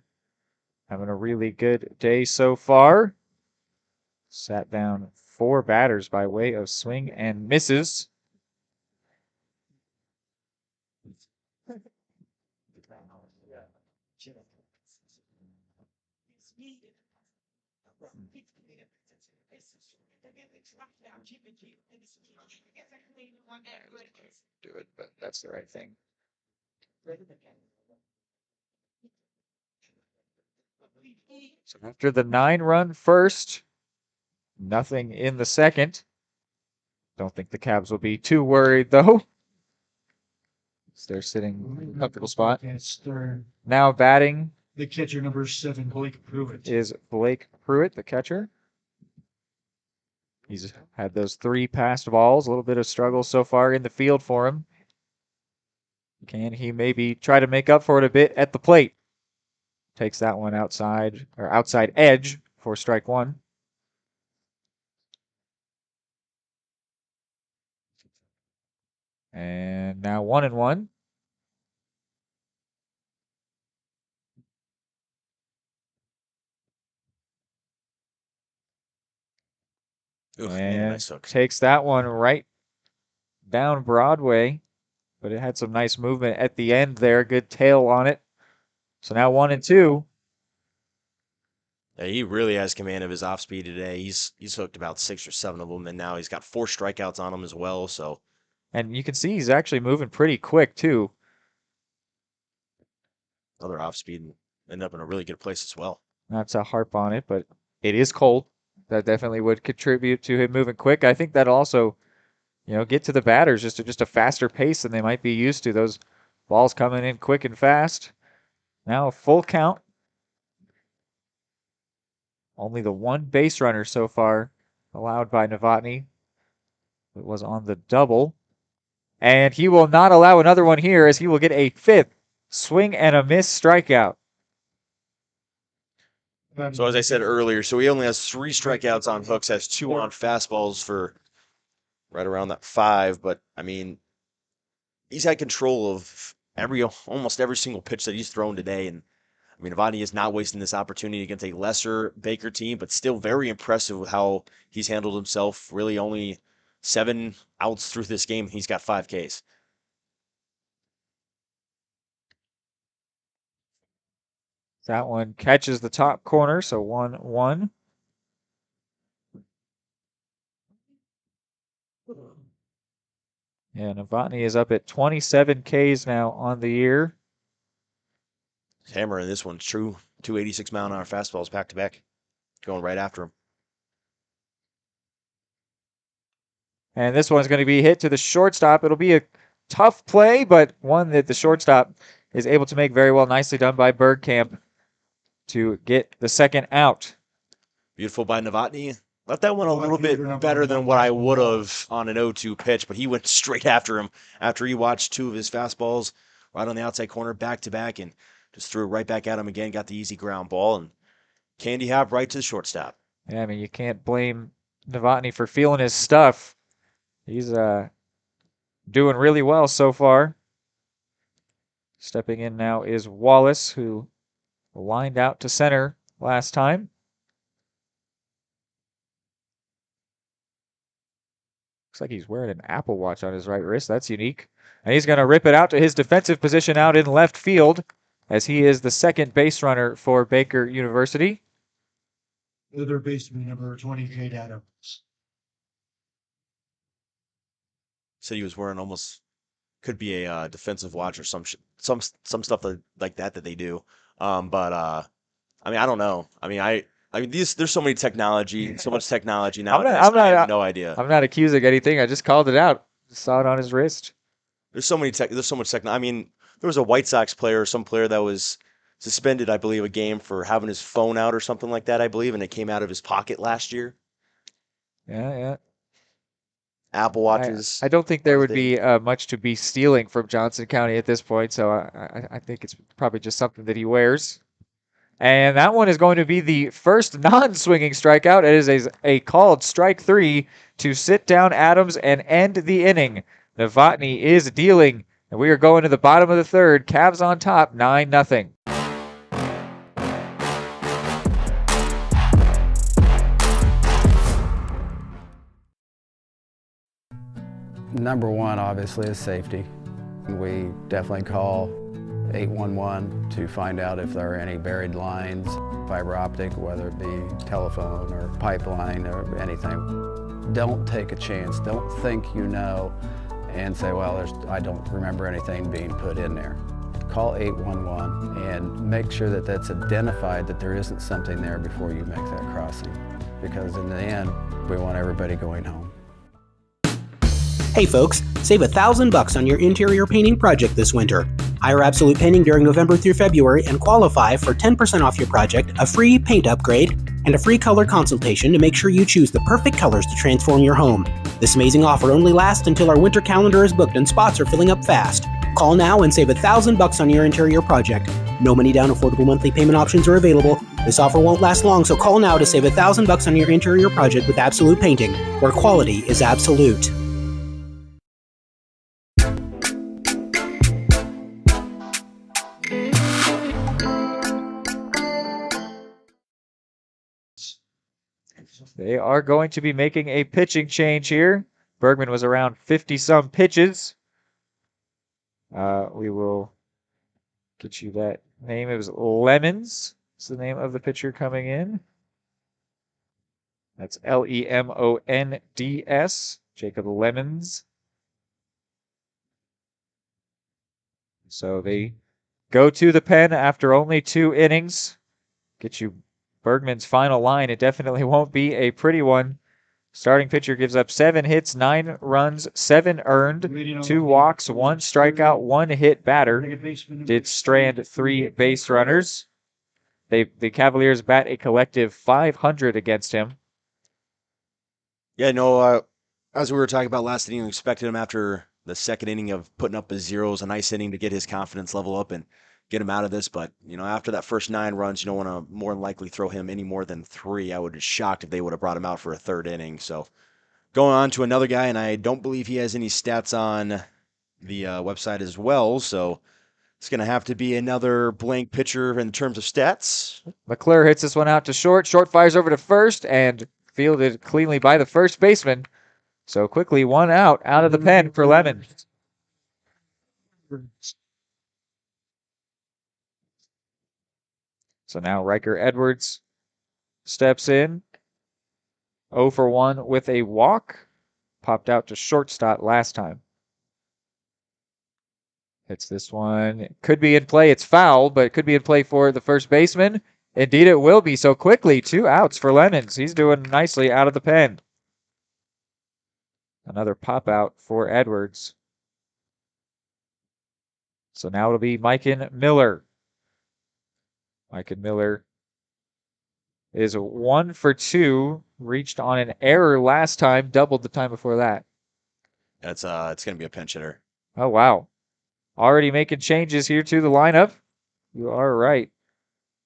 Having a really good day so far. Sat down 4 batters by way of swing and misses. Do it, but that's the right thing. So after the 9-run first, nothing in the second. Don't think the Cavs will be too worried though. So they're sitting in a comfortable spot. It's third. Now batting The catcher number 7, Blake Pruitt. is Blake Pruitt, the catcher. He's had those 3 passed balls, a little bit of struggle so far in the field for him. Can he maybe try to make up for it a bit at the plate? Takes that one outside edge for strike 1. And now 1-1. Ooh, And nice hook. takes that one right down Broadway, but it had some nice movement at the end there. Good tail on it. So now 1-2. Yeah, he really has command of his off speed today. He's hooked about 6 or 7 of them, and now he's got 4 strikeouts on him as well. So, And you can see he's actually moving pretty quick too. another off speed and end up in a really good place as well. Not to harp on it, but it is cold. That definitely would contribute to him moving quick. I think that also, get to the batters just a faster pace than they might be used to. Those balls coming in quick and fast. Now a full count. Only the 1 base runner so far allowed by Novotny. It was on the double. And he will not allow another one here as he will get a 5th swing and a miss strikeout. So as I said earlier, so he only has 3 strikeouts on hooks, has 2 on fastballs for right around that 5. But I mean, he's had control of almost every single pitch that he's thrown today, and I mean, Novotny is not wasting this opportunity against a lesser Baker team, but still very impressive with how he's handled himself. Really, only 7 outs through this game. He's got 5 Ks. That one catches the top corner, so 1-1. Yeah, Novotny is up at 27 Ks now on the year. Hammering this one, true 286 mile an hour fastballs back to back, going right after him. And this one's going to be hit to the shortstop. It'll be a tough play, but one that the shortstop is able to make very well. Nicely done by Bergkamp to get the second out. Beautiful by Novotny. Left that one a little bit better than what I would have on an 0-2 pitch, but he went straight after him after he watched 2 of his fastballs right on the outside corner back to back and just threw it right back at him again, got the easy ground ball, and candy hop right to the shortstop. Yeah, I mean, you can't blame Novotny for feeling his stuff. He's doing really well so far. Stepping in now is Wallace, who lined out to center last time. Looks like he's wearing an Apple Watch on his right wrist. That's unique. And he's going to rip it out to his defensive position out in left field, as he is the second base runner for Baker University. Other baseman number 20, Jade Adams. Said he was wearing almost could be a defensive watch or some stuff like that they do. But I mean, I don't know. I mean, there's so much technology now. I have no idea. I'm not accusing anything. I just called it out. Saw it on his wrist. There's so much technology. I mean, there was a White Sox player, some player that was suspended, I believe, a game for having his phone out or something like that, I believe, and it came out of his pocket last year. Yeah. Apple Watches. I don't think there would be much to be stealing from Johnson County at this point, so I think it's probably just something that he wears. And that one is going to be the first non-swinging strikeout. It is a called strike 3 to sit down Adams and end the inning. Novotny is dealing, and we are going to the bottom of the third. Cavs on top, 9-0. Number one, obviously, is safety. We definitely call 811 to find out if there are any buried lines, fiber optic, whether it be telephone or pipeline or anything. Don't take a chance. Don't think you know and say, well, I don't remember anything being put in there. Call 811 and make sure that that's identified, that there isn't something there before you make that crossing. Because in the end, we want everybody going home. Hey folks, save $1,000 on your interior painting project this winter. Hire Absolute Painting during November through February and qualify for 10% off your project, a free paint upgrade, and a free color consultation to make sure you choose the perfect colors to transform your home. This amazing offer only lasts until our winter calendar is booked and spots are filling up fast. Call now and save $1,000 on your interior project. No money down, affordable monthly payment options are available. This offer won't last long, so call now to save $1,000 on your interior project with Absolute Painting, where quality is absolute. They are going to be making a pitching change here. Bergman was around 50-some pitches. We will get you that name. It was Lemons. It's the name of the pitcher coming in. That's Lemonds. Jacob Lemons. So they go to the pen after only 2 innings. Get you Bergman's final line. It definitely won't be a pretty one. Starting pitcher gives up 7 hits, 9 runs, 7 earned, 2 walks, 1 strikeout, 1 hit batter. Did strand 3 base runners. The Cavaliers bat a collective 500 against him. Yeah, no, as we were talking about last inning, we expected him after the second inning of putting up his zeros, a nice inning to get his confidence level up and get him out of this. But, after that first 9 runs, you don't want to more than likely throw him any more than 3. I would be shocked if they would have brought him out for a third inning. So Going on to another guy, and I don't believe he has any stats on the website as well, so it's going to have to be another blank pitcher in terms of stats. McClure hits this one out to short. Short fires over to first and fielded cleanly by the first baseman. So quickly, one out of the pen for Lemons. So now Riker Edwards steps in. 0 for 1 with a walk. Popped out to shortstop last time. Hits this one. Could be in play. It's foul, but it could be in play for the first baseman. Indeed, it will be. So quickly, 2 outs for Lemons. He's doing nicely out of the pen. Another pop out for Edwards. So now it'll be Mikan Miller. Mikan Miller is 1 for 2. Reached on an error last time, doubled the time before that. It's going to be a pinch hitter. Oh, wow. Already making changes here to the lineup. You are right.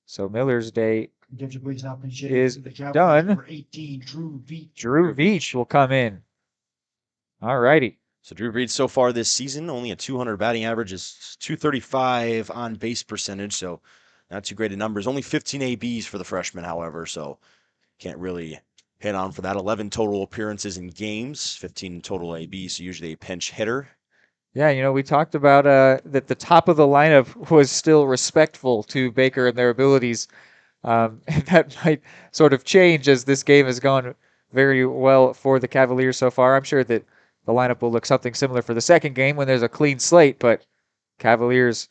So Miller's day is done. 18, Drew Veach. Drew Veach will come in. All righty. So Drew Veach so far this season, only a 200 batting average, is 235 on base percentage, so not too great of numbers. Only 15 ABs for the freshman, however, so can't really hit on for that. 11 total appearances in games, 15 total ABs, so usually a pinch hitter. Yeah, we talked about that the top of the lineup was still respectful to Baker and their abilities. And that might sort of change as this game has gone very well for the Cavaliers so far. I'm sure that the lineup will look something similar for the second game when there's a clean slate, but Cavaliers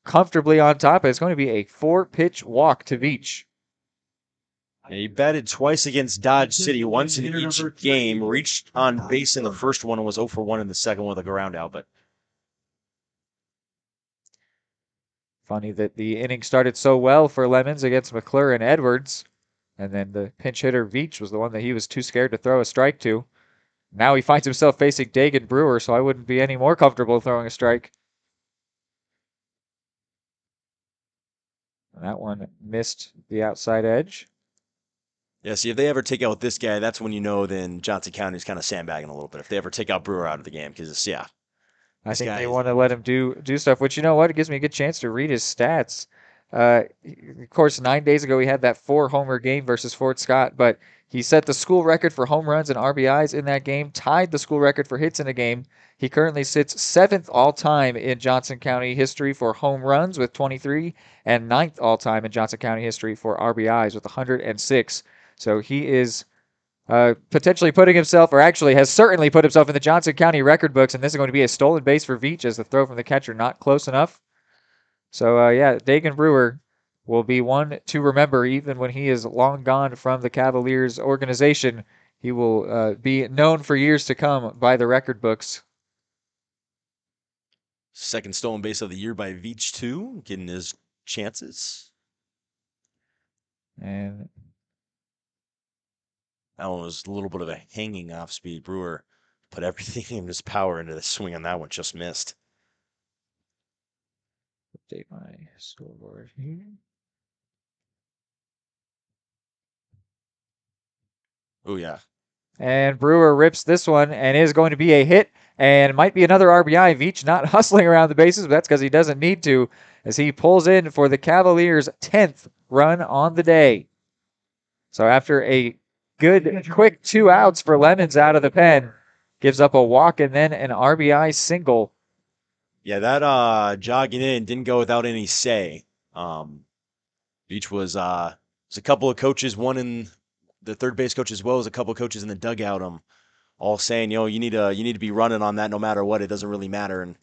comfortably on top. It's going to be a 4-pitch walk to Veach. Yeah, he batted twice against Dodge City, once in each game. Reached on base in the first one and was 0 for 1 in the second one with a ground out. But funny that the inning started so well for Lemons against McClure and Edwards, and then the pinch hitter Veach was the one that he was too scared to throw a strike to. Now he finds himself facing Dagan Brewer, so I wouldn't be any more comfortable throwing a strike. And that one missed the outside edge. yeah, see, if they ever take out this guy, that's when you know then Johnson County's kind of sandbagging a little bit. If they ever take out Brewer out of the game, because, yeah. I think they want to let him do stuff, which, you know what? It gives me a good chance to read his stats. Of course, 9 days ago, he had that 4-homer game versus Fort Scott, but he set the school record for home runs and RBIs in that game, tied the school record for hits in a game. He currently sits 7th all-time in Johnson County history for home runs with 23, and 9th all-time in Johnson County history for RBIs with 106. So he is potentially putting himself, or actually has certainly put himself in the Johnson County record books, and this is going to be a stolen base for Veach as the throw from the catcher not close enough. So, yeah, Dagan Brewer will be one to remember even when he is long gone from the Cavaliers organization. He will be known for years to come by the record books. Second stolen base of the year by Veach, too, getting his chances. And that one was a little bit of a hanging off-speed. Brewer put everything in his power into the swing on that one, just missed. Update my scoreboard here. Oh, yeah. And Brewer rips this one and is going to be a hit and might be another RBI. Veach not hustling around the bases, but that's because he doesn't need to as he pulls in for the Cavaliers' 10th run on the day. So after a good, quick 2 outs for Lemons out of the pen, gives up a walk and then an RBI single. Yeah, that jogging in didn't go without any say. Veach was a couple of coaches, one in the third base coach as well as a couple of coaches in the dugout, all saying, you need to be running on that no matter what. It doesn't really matter, and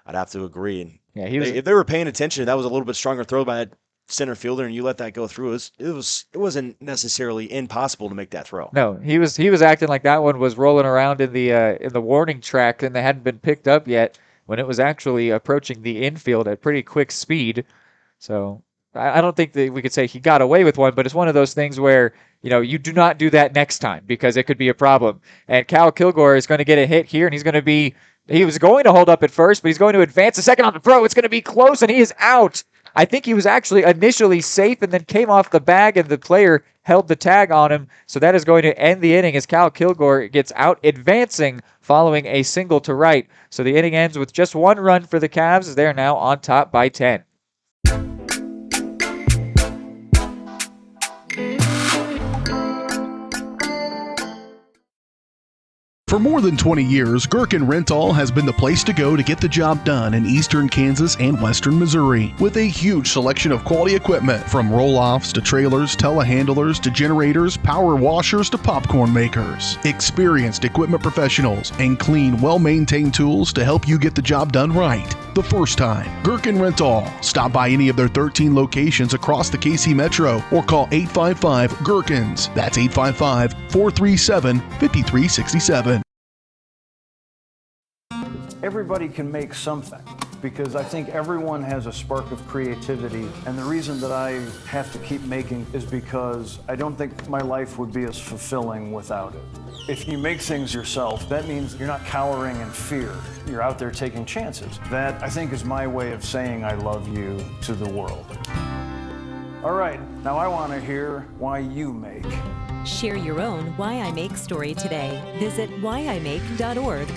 I'd have to agree. And yeah, if they were paying attention, that was a little bit stronger throw by that center fielder, and you let that go through. It wasn't necessarily impossible to make that throw. No, he was acting like that one was rolling around in the warning track and they hadn't been picked up yet, when it was actually approaching the infield at pretty quick speed. So I don't think that we could say he got away with one, but it's one of those things where, you do not do that next time because it could be a problem. And Cal Kilgore is going to get a hit here, and he was going to hold up at first, but he's going to advance a second on the throw. It's going to be close, and he is out. I think he was actually initially safe and then came off the bag, and the player held the tag on him. So that is going to end the inning as Cal Kilgore gets out advancing following a single to right. So the inning ends with just 1 run for the Cavs as they're now on top by 10. For more than 20 years, Gherkin Rental has been the place to go to get the job done in eastern Kansas and western Missouri. With a huge selection of quality equipment, from roll-offs to trailers, telehandlers to generators, power washers to popcorn makers. Experienced equipment professionals and clean, well-maintained tools to help you get the job done right the first time. Gherkin Rental. Stop by any of their 13 locations across the KC Metro or call 855-GHERKINS. That's 855-437-5367. Everybody can make something, because I think everyone has a spark of creativity, and the reason that I have to keep making is because I don't think my life would be as fulfilling without it. If you make things yourself, that means you're not cowering in fear. You're out there taking chances. That, I think, is my way of saying I love you to the world. All right, now I want to hear why you make. Share your own Why I Make story today. Visit whyimake.org.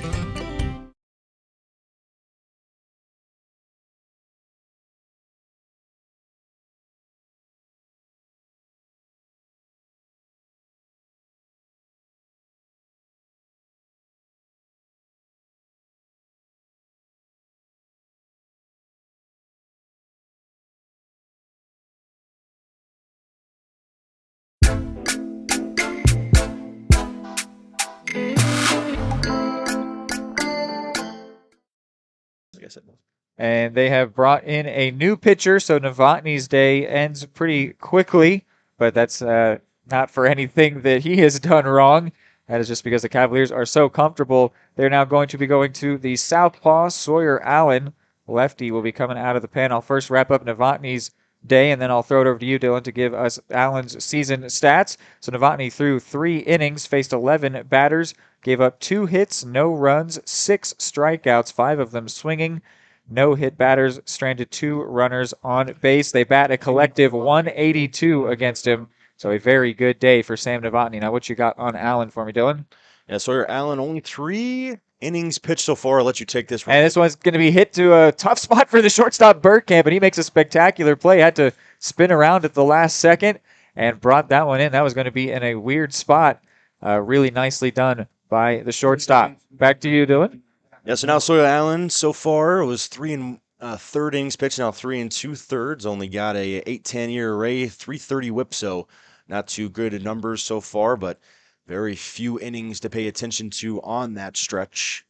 And they have brought in a new pitcher, so Novotny's day ends pretty quickly, but that's not for anything that he has done wrong. That is just because the Cavaliers are so comfortable. They're now going to be going to the southpaw, Sawyer Allen. Lefty will be coming out of the pen. I'll first wrap up Novotny's day, and then I'll throw it over to you, Dylan, to give us Allen's season stats. So Novotny threw 3 innings, faced 11 batters, gave up 2 hits, no runs, 6 strikeouts, 5 of them swinging. No hit batters, stranded 2 runners on base. They bat a collective 182 against him. So a very good day for Sam Novotny. Now, what you got on Allen for me, Dylan? Yeah, Sawyer Allen, only 3 innings pitched so far. I'll let you take this one. And this one's going to be hit to a tough spot for the shortstop Bergkamp, and he makes a spectacular play. Had to spin around at the last second and brought that one in. That was going to be in a weird spot. Really nicely done by the shortstop. Back to you, Dylan. Yeah, so now Sawyer Allen so far was 3 1/3 innings pitched, now 3 2/3. Only got a 8.10 ERA, 3.30 WHIP, so not too good numbers so far, but very few innings to pay attention to on that stretch.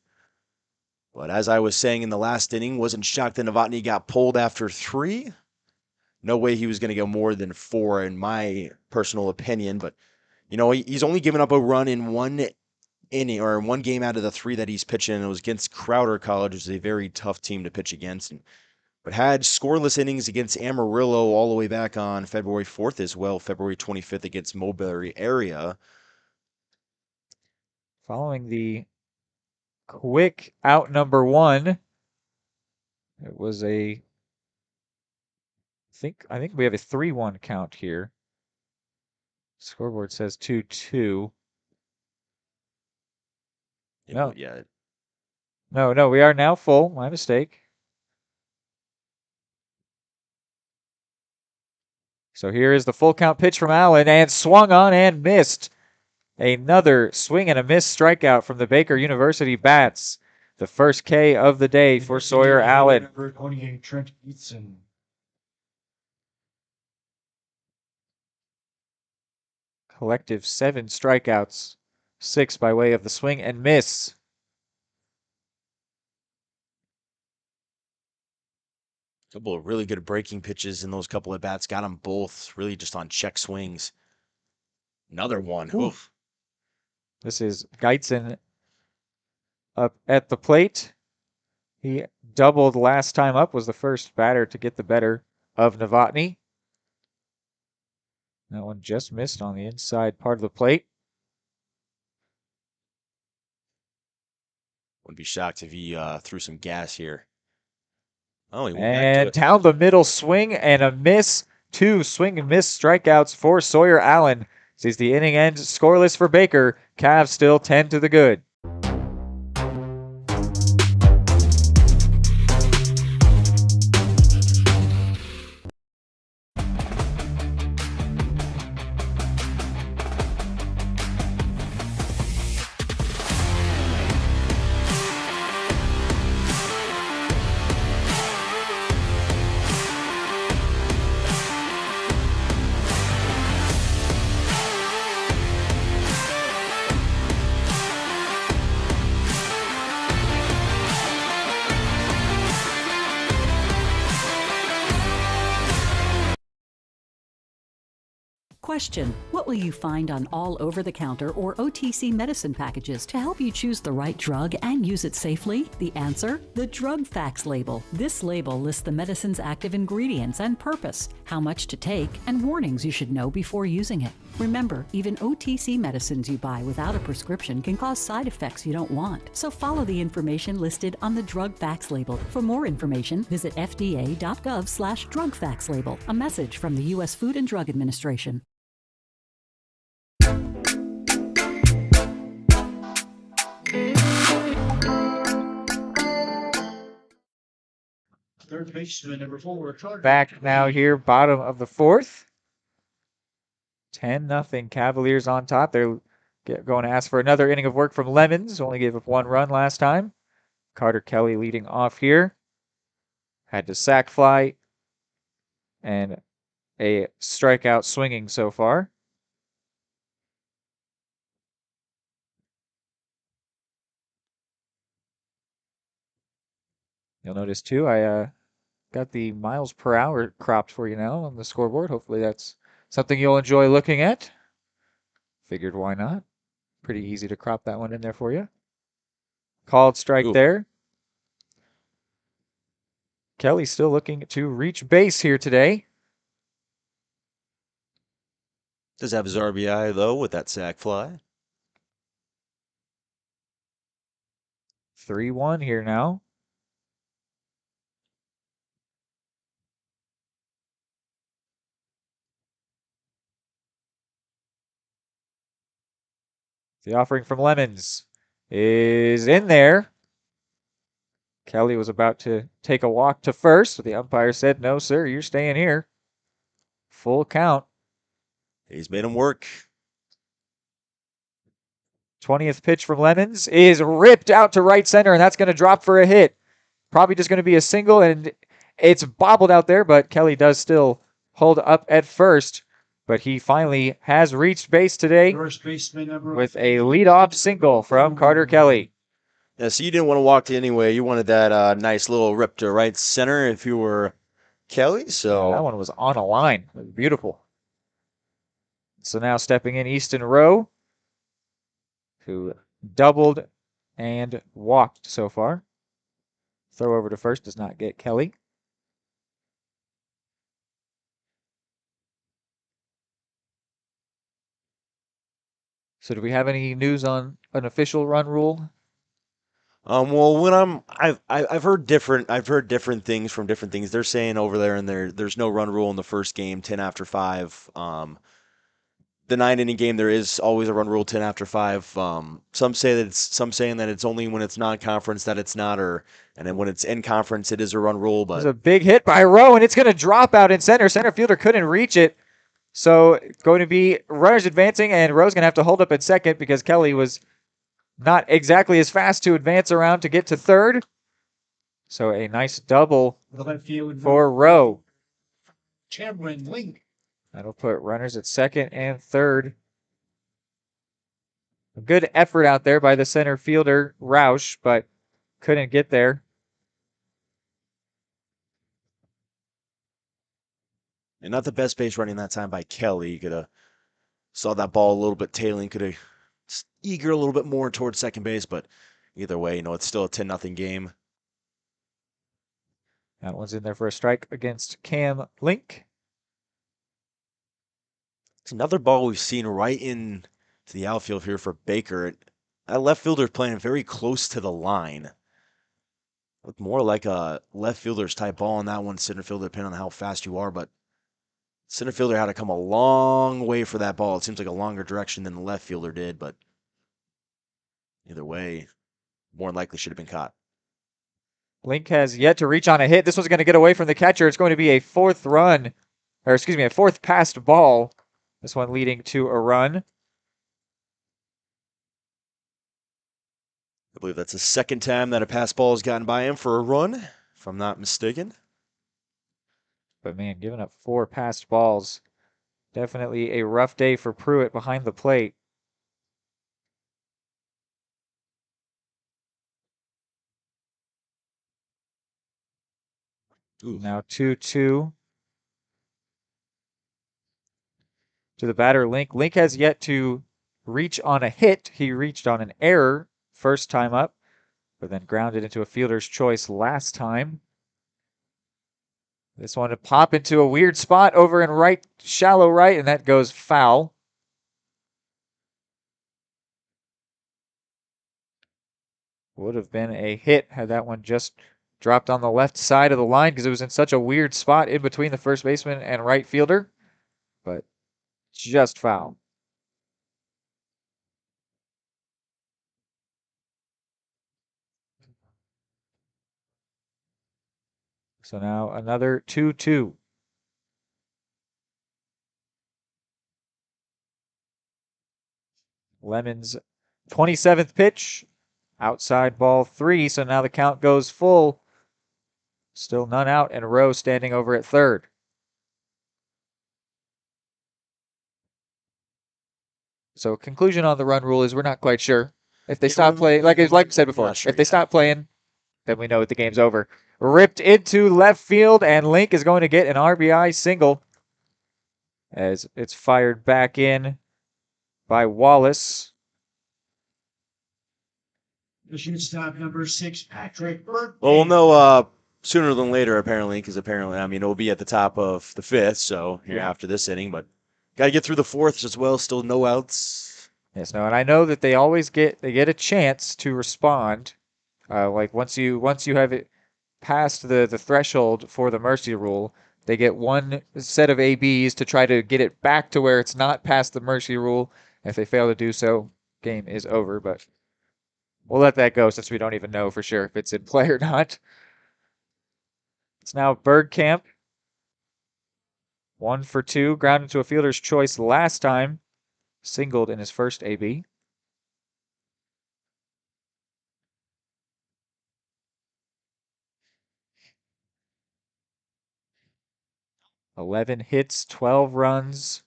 But as I was saying in the last inning, wasn't shocked that Novotny got pulled after 3. No way he was going to go more than 4 in my personal opinion, but you know, he's only given up a run in 1 inning or in 1 game out of the 3 that he's pitching. It was against Crowder College, which is a very tough team to pitch against, but had scoreless innings against Amarillo all the way back on February 4th as well, February 25th against Mulberry area. Following the quick out number 1, it was I think we have a 3-1 count here. Scoreboard says 2-2. No. Yeah. No, we are now full. My mistake. So here is the full count pitch from Allen, and swung on and missed. Another swing and a miss strikeout from the Baker University bats. The first K of the day for Sawyer Allen. Number 28, Trent Eatson. Collective 7 strikeouts, 6 by way of the swing and miss. Couple of really good breaking pitches in those couple of bats. Got them both really just on check swings. Another one. Oof. This is Geitzen up at the plate. He doubled last time up, was the first batter to get the better of Novotny. That one just missed on the inside part of the plate. Wouldn't be shocked if he threw some gas here. Oh, he went and back to it. down the middle, swing and a miss. 2 swing and miss strikeouts for Sawyer Allen. Sees the inning end scoreless for Baker. Cavs still 10 to the good. Question: what will you find on all over-the-counter or OTC medicine packages to help you choose the right drug and use it safely? The answer: the drug facts label. This label lists the medicine's active ingredients and purpose, how much to take, and warnings you should know before using it. Remember, even OTC medicines you buy without a prescription can cause side effects you don't want. So follow the information listed on the drug facts label. For more information, visit fda.gov/drug facts label. A message from the U.S. Food and Drug Administration. Third baseman, number 4, Carter. Back now here, bottom of the fourth. 10-0 Cavaliers on top. They're going to ask for another inning of work from Lemons. Only gave up 1 run last time. Carter Kelly leading off here. Had to sac fly and a strikeout swinging so far. You'll notice too, I got the miles per hour cropped for you now on the scoreboard. Hopefully that's something you'll enjoy looking at. Figured why not? Pretty easy to crop that one in there for you. Called strike there. Kelly still looking to reach base here today. Does have his RBI, though, with that sac fly. 3-1 here now. The offering from Lemons is in there. Kelly was about to take a walk to first, but the umpire said, no, sir, you're staying here. Full count. He's made him work. 20th pitch from Lemons is ripped out to right center, and that's going to drop for a hit. Probably just going to be a single, and it's bobbled out there, but Kelly does still hold up at first. But he finally has reached base today First baseman, number with a leadoff single from Carter Kelly. Yeah, so you didn't want to walk to anyway. You wanted that nice little rip to right center if you were Kelly. So that one was on a line. It was beautiful. So now stepping in Easton Rowe, who doubled and walked so far. Throw over to first does not get Kelly. So do we have any news on an official run rule? Well, when I've heard different things from different things. They're saying over there, and there's no run rule in the first game, 10 after 5. The 9-inning game, there is always a run rule, 10 after 5. Some saying that it's only when it's non-conference that it's not, and then when it's in conference, it is a run rule. But there's a big hit by Rowe, and it's going to drop out in center. Center fielder couldn't reach it. So it's going to be runners advancing, and Rowe's going to have to hold up at second because Kelly was not exactly as fast to advance around to get to third. So a nice double for Rowe. Cameron Link. That'll put runners at second and third. A good effort out there by the center fielder, Roush, but couldn't get there. And not the best base running that time by Kelly. You could have saw that ball a little bit tailing. Could have eager a little bit more towards second base, but either way, it's still a 10-0 game. That one's in there for a strike against Cam Link. It's another ball we've seen right into the outfield here for Baker. That left fielder's playing very close to the line. Looked more like a left fielder's type ball on that one, center fielder, depending on how fast you are, but Center fielder had to come a long way for that ball. It seems like a longer direction than the left fielder did, but either way, more than likely should have been caught. Link has yet to reach on a hit. This one's going to get away from the catcher. It's going to be a fourth passed ball. This one leading to a run. I believe that's the second time that a pass ball has gotten by him for a run, if I'm not mistaken. But man, giving up 4 passed balls. Definitely a rough day for Pruitt behind the plate. Ooh. Now 2-2. To the batter, Link. Link has yet to reach on a hit. He reached on an error first time up, but then grounded into a fielder's choice last time. This one to pop into a weird spot over in right, shallow right, and that goes foul. Would have been a hit had that one just dropped on the left side of the line because it was in such a weird spot in between the first baseman and right fielder, but just foul. So now another 2-2. Lemon's 27th pitch, outside ball 3, so now the count goes full. Still none out, and Rowe standing over at third. So conclusion on the run rule is we're not quite sure. If they stop playing, like I said before, if they stop playing, then we know that the game's over. Ripped into left field, and Link is going to get an RBI single as it's fired back in by Wallace. The shortstop number 6, Patrick Burke. Well, we'll know sooner than later, apparently, because apparently, I mean, it'll be at the top of the 5th, so here after this inning, but got to get through the 4th as well. Still no outs. Yes, no, and I know that they always get a chance to respond. Like once you have it past the threshold for the mercy rule, they get one set of ABs to try to get it back to where it's not past the mercy rule. If they fail to do so, game is over. But we'll let that go since we don't even know for sure if it's in play or not. It's now Bergkamp. 1 for 2, grounded to a fielder's choice last time. Singled in his first AB. "11 hits, 12 runs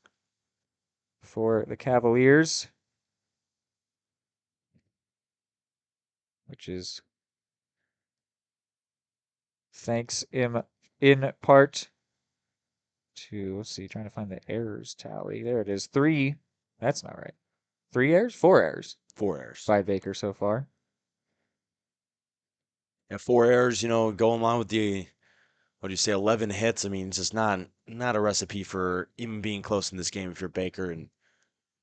for the Cavaliers," which is thanks in part to, let's see, trying to find the errors tally. There it is. 3. That's not right. 3 errors? 4 errors. 4 errors. By Baker so far. Yeah, 4 errors, going along with the, 11 hits. I mean, it's just not a recipe for even being close in this game if you're Baker and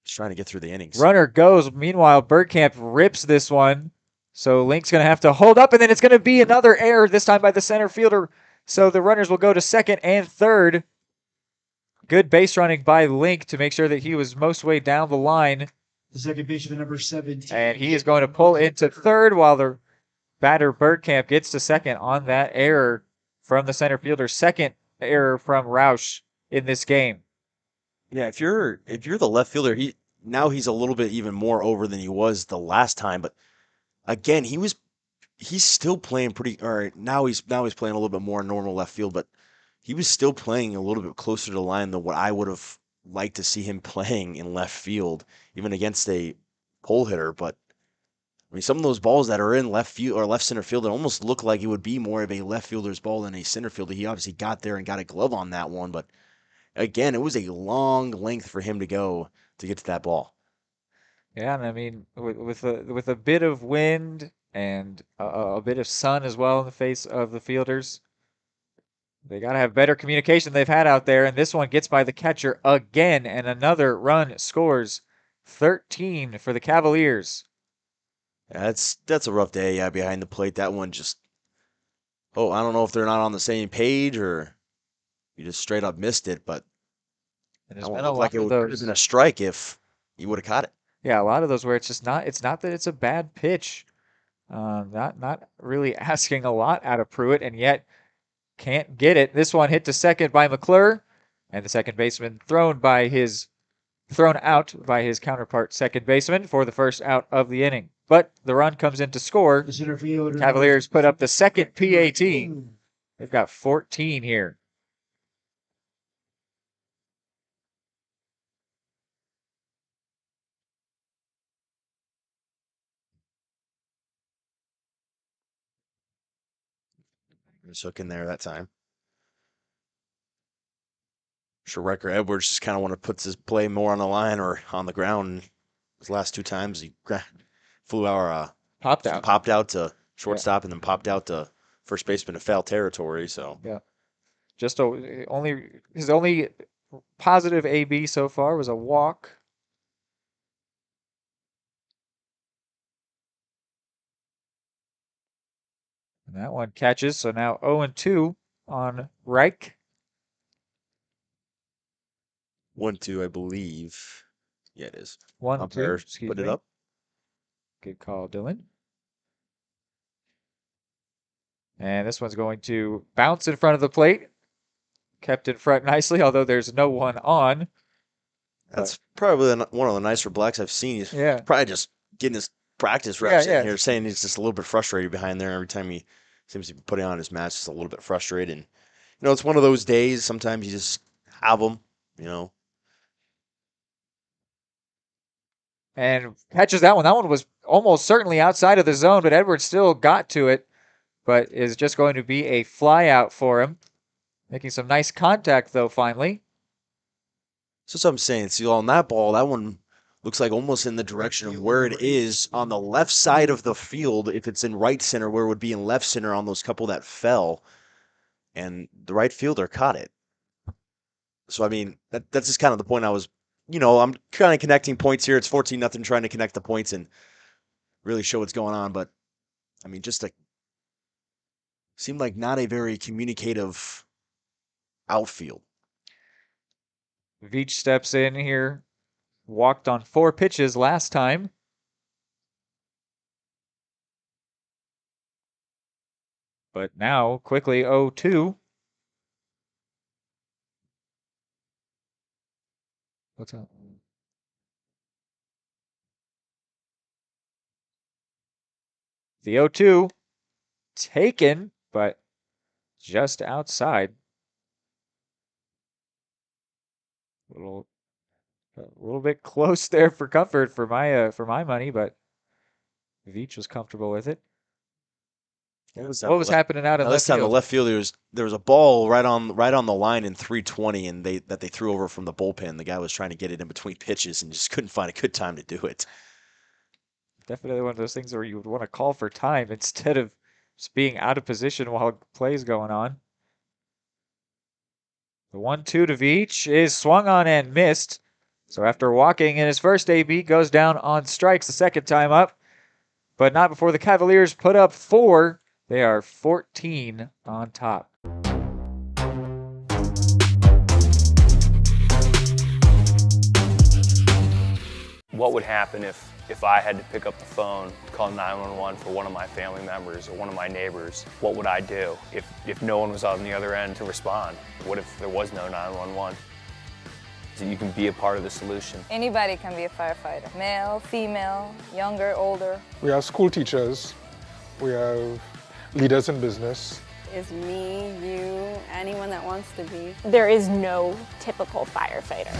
just trying to get through the innings. Runner goes. Meanwhile, Bergkamp rips this one. So Link's going to have to hold up, and then it's going to be another error, this time by the center fielder. So the runners will go to second and third. Good base running by Link to make sure that he was most way down the line. The second baseman, number 17. And he is going to pull into third while the batter Bergkamp gets to second on that error from the center fielder. Second error from Roush in this game. Yeah, if you're the left fielder, he's a little bit even more over than he was the last time. But again, he's still playing pretty. Or now he's playing a little bit more normal left field, but he was still playing a little bit closer to the line than what I would have liked to see him playing in left field, even against a pole hitter. But I mean, some of those balls that are in left field or left center field, it almost look like it would be more of a left fielder's ball than a center fielder. He obviously got there and got a glove on that one, but again, it was a long length for him to go to get to that ball. Yeah, and I mean, with a bit of wind and a bit of sun as well in the face of the fielders, they got to have better communication than they've had out there. And this one gets by the catcher again, and another run scores. 13 for the Cavaliers. Yeah, that's a rough day. Yeah, behind the plate, that one just. Oh, I don't know if they're not on the same page or you just straight up missed it, but And That there's one been a looked like lot it of could have those. been a strike if you would have caught it. Yeah, a lot of those where it's not that it's a bad pitch. Not really asking a lot out of Pruitt, and yet can't get it. This one hit to second by McClure, and the second baseman thrown out by his counterpart second baseman for the first out of the inning. But the run comes in to score. The center fielder. Cavaliers put up the second PAT. They've got 14 here. Just hook in there that time. Sure, Riker Edwards just kind of want to put his play more on the line or on the ground. His last 2 times he flew out, popped out to shortstop, and then popped out to first baseman in foul territory. So yeah, just his only positive AB so far was a walk. And that one catches, so now 0-2 on Reich. 1-2, I believe. Yeah, it is. 1-2. Umpire Excuse put me. it up. Good call, Dylan. And this one's going to bounce in front of the plate. Kept in front nicely, although there's no one on. That's probably one of the nicer blacks I've seen. He's probably just getting his practice reps in here, saying he's just a little bit frustrated behind there. Every time he seems to be putting on his match, just a little bit frustrated. And, it's one of those days. Sometimes you just have them, And catches that one. That one was almost certainly outside of the zone, but Edwards still got to it, but is just going to be a fly out for him. Making some nice contact, though, finally. So I'm saying, see, on that ball, that one looks like almost in the direction of where it is on the left side of the field. If it's in right center, where it would be in left center on those couple that fell. And the right fielder caught it. So, I mean, that's just kind of the point I was, I'm kind of connecting points here. It's 14-0, trying to connect the points and really show what's going on. But, I mean, seemed like not a very communicative outfield. Veach steps in here. Walked on 4 pitches last time. But now, quickly 0-2. What's up? The 0-2 taken, but just outside. A little bit close there for comfort for my money, but Veach was comfortable with it. What was happening out in left this time field? the left field, there was a ball right on the line in 320, and that they threw over from the bullpen. The guy was trying to get it in between pitches and just couldn't find a good time to do it. Definitely one of those things where you would want to call for time instead of just being out of position while play's going on. The 1-2 to Veach is swung on and missed. So after walking in his first AB, goes down on strikes the second time up, but not before the Cavaliers put up 4. They are 14 on top. What would happen if I had to pick up the phone, call 911 for one of my family members or one of my neighbors? What would I do if no one was on the other end to respond? What if there was no 911? So you can be a part of the solution. Anybody can be a firefighter. Male, female, younger, older. We have school teachers. We have leaders in business. Is me, you, anyone that wants to be. There is no typical firefighter.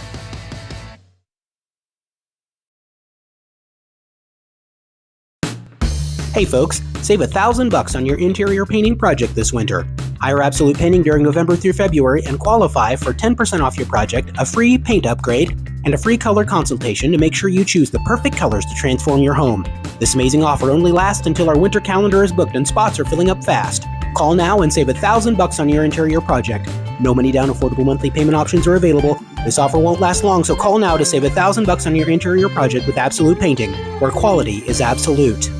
Hey folks, save $1,000 on your interior painting project this winter. Hire Absolute Painting during November through February and qualify for 10% off your project, a free paint upgrade, and a free color consultation to make sure you choose the perfect colors to transform your home. This amazing offer only lasts until our winter calendar is booked and spots are filling up fast. Call now and save $1,000 on your interior project. No money down, affordable monthly payment options are available. This offer won't last long, so call now to save $1,000 on your interior project with Absolute Painting, where quality is absolute.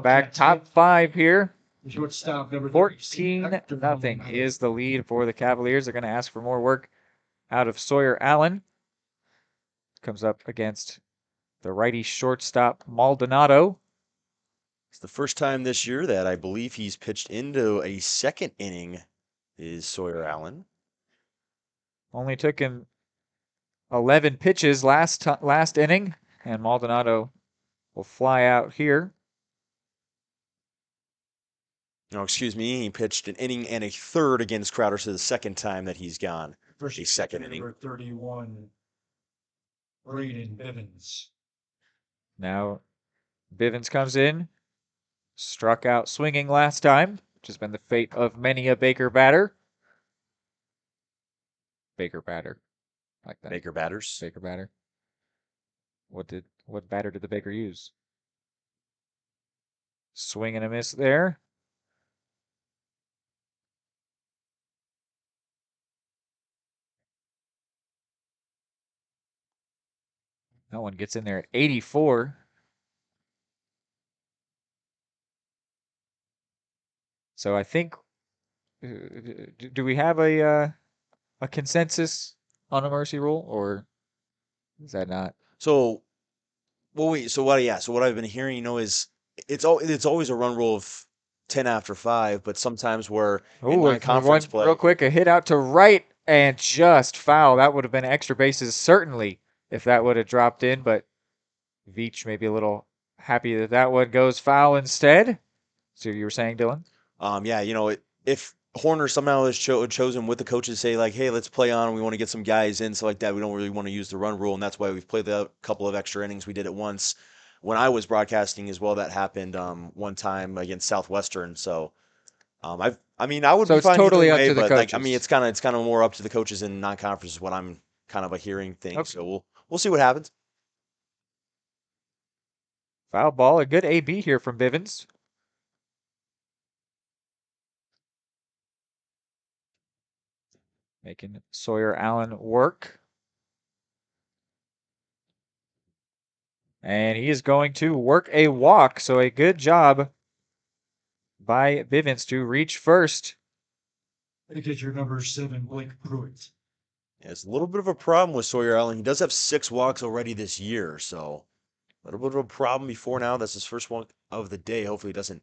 back top 5 here. The shortstop, number 14-0 is the lead for the Cavaliers. They're going to ask for more work out of Sawyer Allen. Comes up against the righty shortstop, Maldonado. It's the first time this year that I believe he's pitched into a second inning, is Sawyer Allen. Only took him 11 pitches last inning, and Maldonado will fly out here. No, excuse me. He pitched an inning and a third against Crowder, so the second time that he's gone. First a second inning. Number 31, Braden Bivens. Now, Bivens comes in, struck out swinging last time, which has been the fate of many a Baker batter. Baker batter, like that. Baker batters. Baker batter. What batter did the Baker use? Swing and a miss there. That one gets in there at 84. So I think, do we have a consensus on a mercy rule, or is that not? So, well, wait. So what? Yeah. So what I've been hearing, is it's always a run rule of 10 after 5, but sometimes we're in non-conference play. Real quick, a hit out to right and just foul. That would have been extra bases certainly if that would have dropped in, but Veach may be a little happy that that one goes foul instead. So you were saying, Dylan? Yeah, if Horner somehow has chosen with the coaches to say, like, hey, let's play on, we want to get some guys in, so like that, we don't really want to use the run rule, and that's why we've played the couple of extra innings. We did it once when I was broadcasting as well. That happened one time against Southwestern. So I would so be it's fine totally either up way, to the but coaches. it's kind of more up to the coaches in non-conference is what I'm kind of a hearing thing. Okay. So we'll see what happens. Foul ball, a good AB here from Bivens. Making Sawyer Allen work. And he is going to work a walk. So a good job by Bivens to reach first. I get your number 7, Blake Pruitt. Yeah, it's a little bit of a problem with Sawyer Allen. He does have 6 walks already this year, so a little bit of a problem before now. That's his first one of the day. Hopefully, it doesn't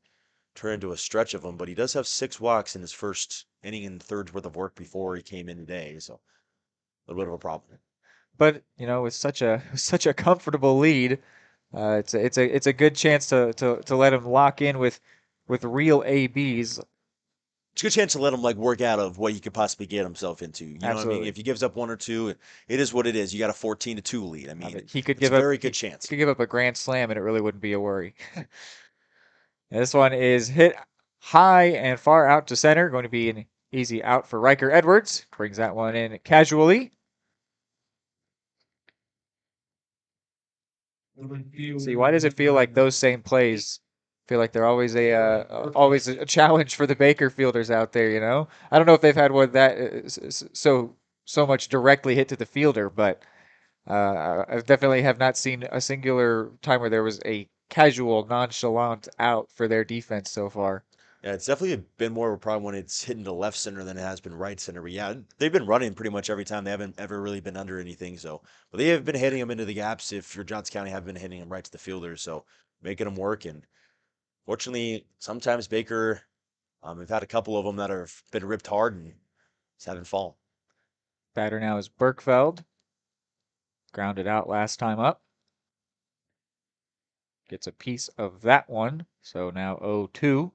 turn into a stretch of them, but he does have 6 walks in his first inning and thirds worth of work before he came in today, so a little bit of a problem. But with such a comfortable lead, it's a good chance to let him lock in with real ABs. It's a good chance to let him work out of what he could possibly get himself into. You know what I mean? If he gives up 1 or 2, it is what it is. You got a 14-2 lead. I mean, he could give a very good chance. He could give up a grand slam, and it really wouldn't be a worry. This one is hit high and far out to center. Going to be an easy out for Riker Edwards. Brings that one in casually. See, why does it feel like those same plays feel like they're always a challenge for the Baker fielders out there? I don't know if they've had one that so much directly hit to the fielder, but I definitely have not seen a singular time where there was a casual, nonchalant out for their defense so far. Yeah, it's definitely been more of a problem when it's hitting to left center than it has been right center. But yeah, they've been running pretty much every time. They haven't ever really been under anything. So, but they have been hitting them into the gaps. If your Johns County have been hitting them right to the fielders, so making them work. And fortunately, sometimes Baker, we've had a couple of them that have been ripped hard and just haven't fallen. Batter now is Berkfeld. Grounded out last time up. Gets a piece of that one. So now 0-2.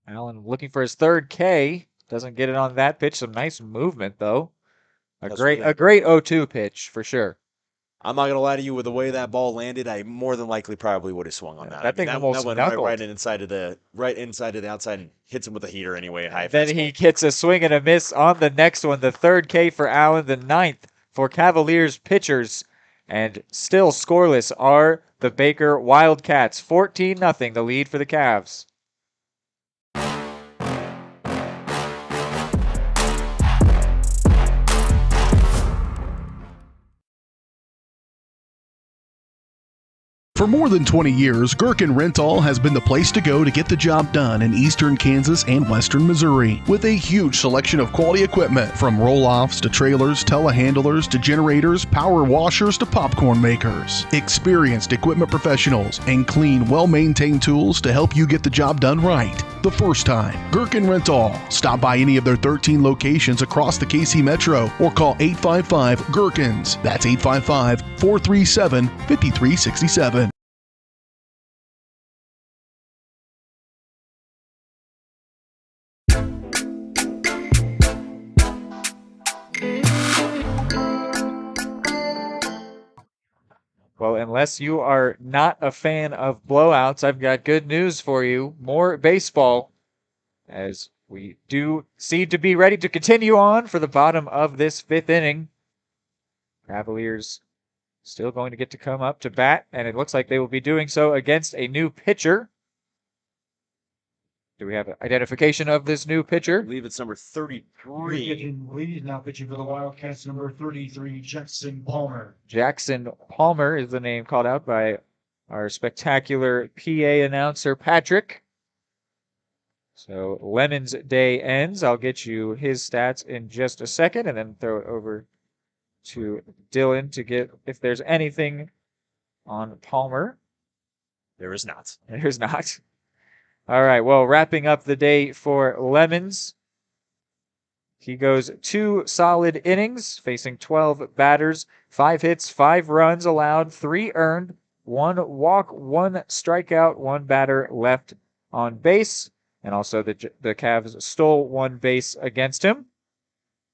Allen looking for his third K. Doesn't get it on that pitch. Some nice movement, though. A great 0-2 pitch for sure. I'm not gonna lie to you. With the way that ball landed, I more than likely probably would have swung on that. That thing almost went knuckled. right inside of the outside and hits him with a heater anyway. High then he gets a swing and a miss on the next one. The third K for Allen, the 9th for Cavaliers pitchers. And still scoreless are the Baker Wildcats. 14-0, the lead for the Cavs. For more than 20 years, Gherkin Rental has been the place to go to get the job done in eastern Kansas and western Missouri. With a huge selection of quality equipment, from roll-offs to trailers, telehandlers to generators, power washers to popcorn makers. Experienced equipment professionals and clean, well-maintained tools to help you get the job done right the first time. Gherkin Rental. Stop by any of their 13 locations across the KC Metro or call 855-GHERKINS. That's 855-437-5367. Well, unless you are not a fan of blowouts, I've got good news for you. More baseball, as we do seem to be ready to continue on for the bottom of this 5th inning. Cavaliers still going to get to come up to bat, and it looks like they will be doing so against a new pitcher. Do we have an identification of this new pitcher? I believe it's number 33. Lead now pitching for the Wildcats, number 33, Jackson Palmer. Jackson Palmer is the name called out by our spectacular PA announcer, Patrick. So Lemon's day ends. I'll get you his stats in just a second and then throw it over to Dylan to get if there's anything on Palmer. There is not. There's not. All right, well, wrapping up the day for Lemons. He goes 2 solid innings, facing 12 batters, 5 hits, 5 runs allowed, 3 earned, 1 walk, 1 strikeout, 1 batter left on base, and also the Cavs stole 1 base against him.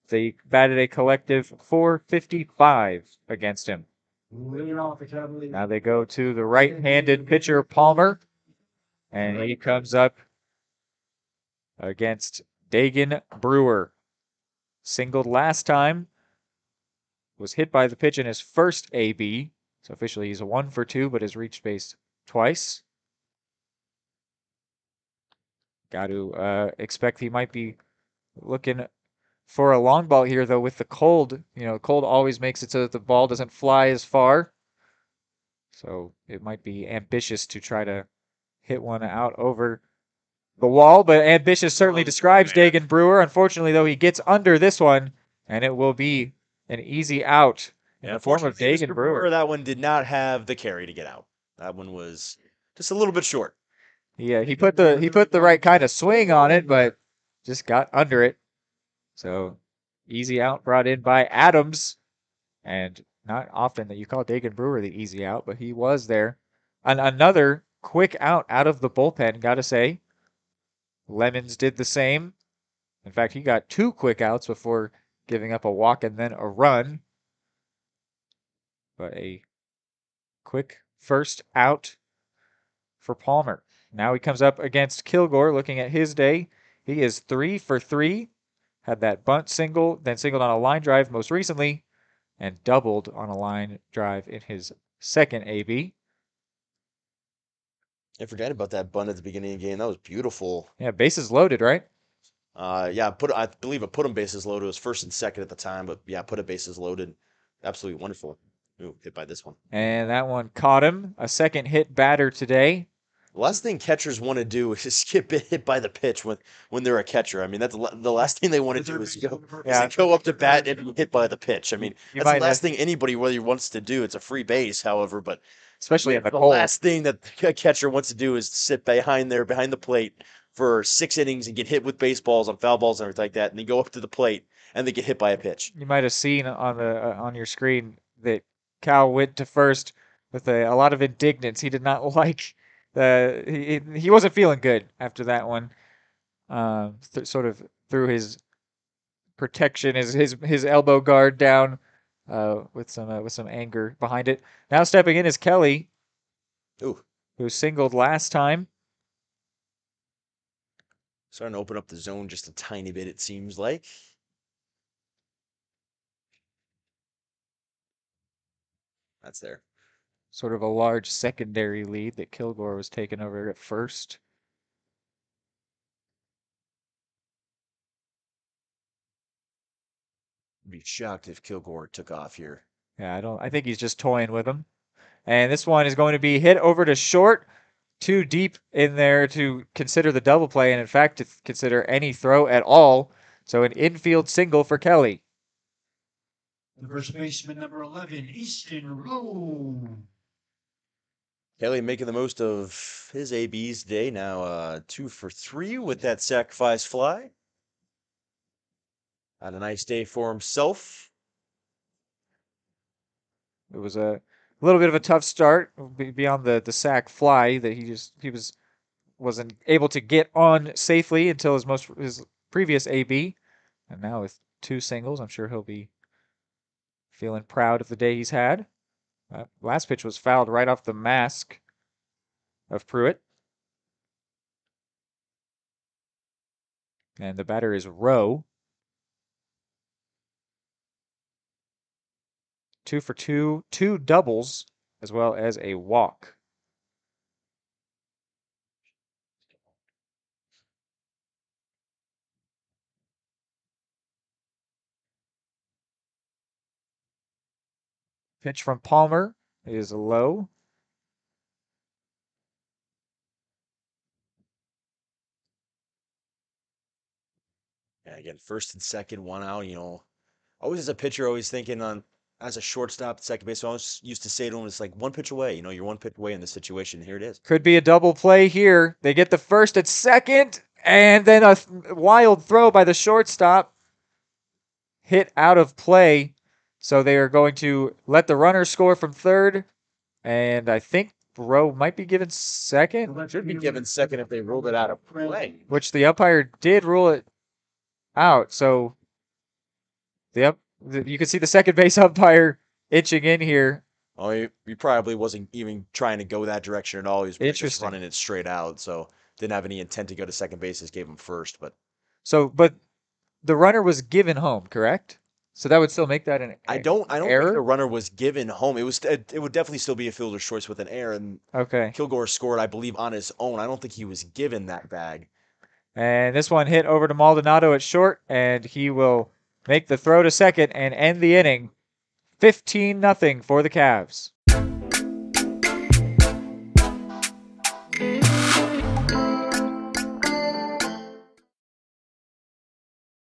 They batted a collective 455 against him. Leading off the Cavaliers. Now they go to the right-handed pitcher, Palmer. And he comes up against Dagan Brewer. Singled last time. Was hit by the pitch in his first AB. So officially he's a 1 for 2, but has reached base twice. Got to expect he might be looking for a long ball here, though, with the cold. You know, cold always makes it so that the ball doesn't fly as far. So it might be ambitious to try to hit one out over the wall, but ambitious certainly describes Dagan Brewer. Unfortunately, though, he gets under this one, and it will be an easy out in the form of Dagan Brewer. That one did not have the carry to get out. That one was just a little bit short. Yeah, he put the right kind of swing on it, but just got under it. So easy out brought in by Adams, and not often that you call Dagan Brewer the easy out, but he was there. And another quick out of the bullpen, gotta say. Lemons did the same. In fact, he got 2 quick outs before giving up a walk and then a run. But a quick first out for Palmer. Now he comes up against Kilgore, looking at his day. He is 3 for 3. Had that bunt single, then singled on a line drive most recently, and doubled on a line drive in his second AB. I forgot about that bunt at the beginning of the game. That was beautiful. Yeah, bases loaded, right? Yeah, I believe I put him bases loaded. It was first and second at the time, but yeah, put it bases loaded. Absolutely wonderful. Ooh, hit by this one. And that one caught him. A second hit batter today. The last thing catchers want to do is get hit by the pitch when they're a catcher. I mean, that's the last thing they want to do is go up to bat and be hit by the pitch. I mean, that's the last thing anybody really wants to do. It's a free base, however, but especially in the cold. Last thing that a catcher wants to do is sit behind the plate for 6 innings and get hit with baseballs on foul balls and everything like that, and then go up to the plate and they get hit by a pitch. You might have seen on the on your screen that Cal went to first with a lot of indignance. He did not like he wasn't feeling good after that one. Sort of threw his protection, his elbow guard down with some anger behind it. Now stepping in is Kelly, who singled last time. Starting to open up the zone just a tiny bit, it seems like. That's there. Sort of a large secondary lead that Kilgore was taking over at first. I'd be shocked if Kilgore took off here. Yeah, I think he's just toying with him. And this one is going to be hit over to short, too deep in there to consider the double play, and in fact, to consider any throw at all. So an infield single for Kelly. The first baseman, number 11, Easton Rowe. Kelly making the most of his ABs today. Now 2 for 3 with that sacrifice fly. Had a nice day for himself. It was a little bit of a tough start beyond the sac fly that he wasn't able to get on safely until his previous AB, and now with 2 singles, I'm sure he'll be feeling proud of the day he's had. Last pitch was fouled right off the mask of Pruitt. And the batter is Rowe. 2 for 2, 2 doubles, as well as a walk. Pitch from Palmer is low. Yeah, again, first and second, 1 out. Always as a pitcher, always thinking on as a shortstop, second base. I always used to say to him, it's like 1 pitch away. You're 1 pitch away in this situation. Here it is. Could be a double play here. They get the first at second, and then a wild throw by the shortstop. Hit out of play. So they are going to let the runner score from third. And I think Rowe might be given second. Should be given second if they ruled it out of play. Which the umpire did rule it out. So you can see the second base umpire itching in here. Oh, he probably wasn't even trying to go that direction at all. He was just running it straight out. So didn't have any intent to go to second base. Just gave him first. But the runner was given home, correct? So that would still make that an I don't error? think the runner was given home. It would definitely still be a fielder's choice with an error. And okay. Kilgore scored, I believe, on his own. I don't think he was given that bag. And this one hit over to Maldonado at short, and he will make the throw to second and end the inning. 15-0 for the Cavs.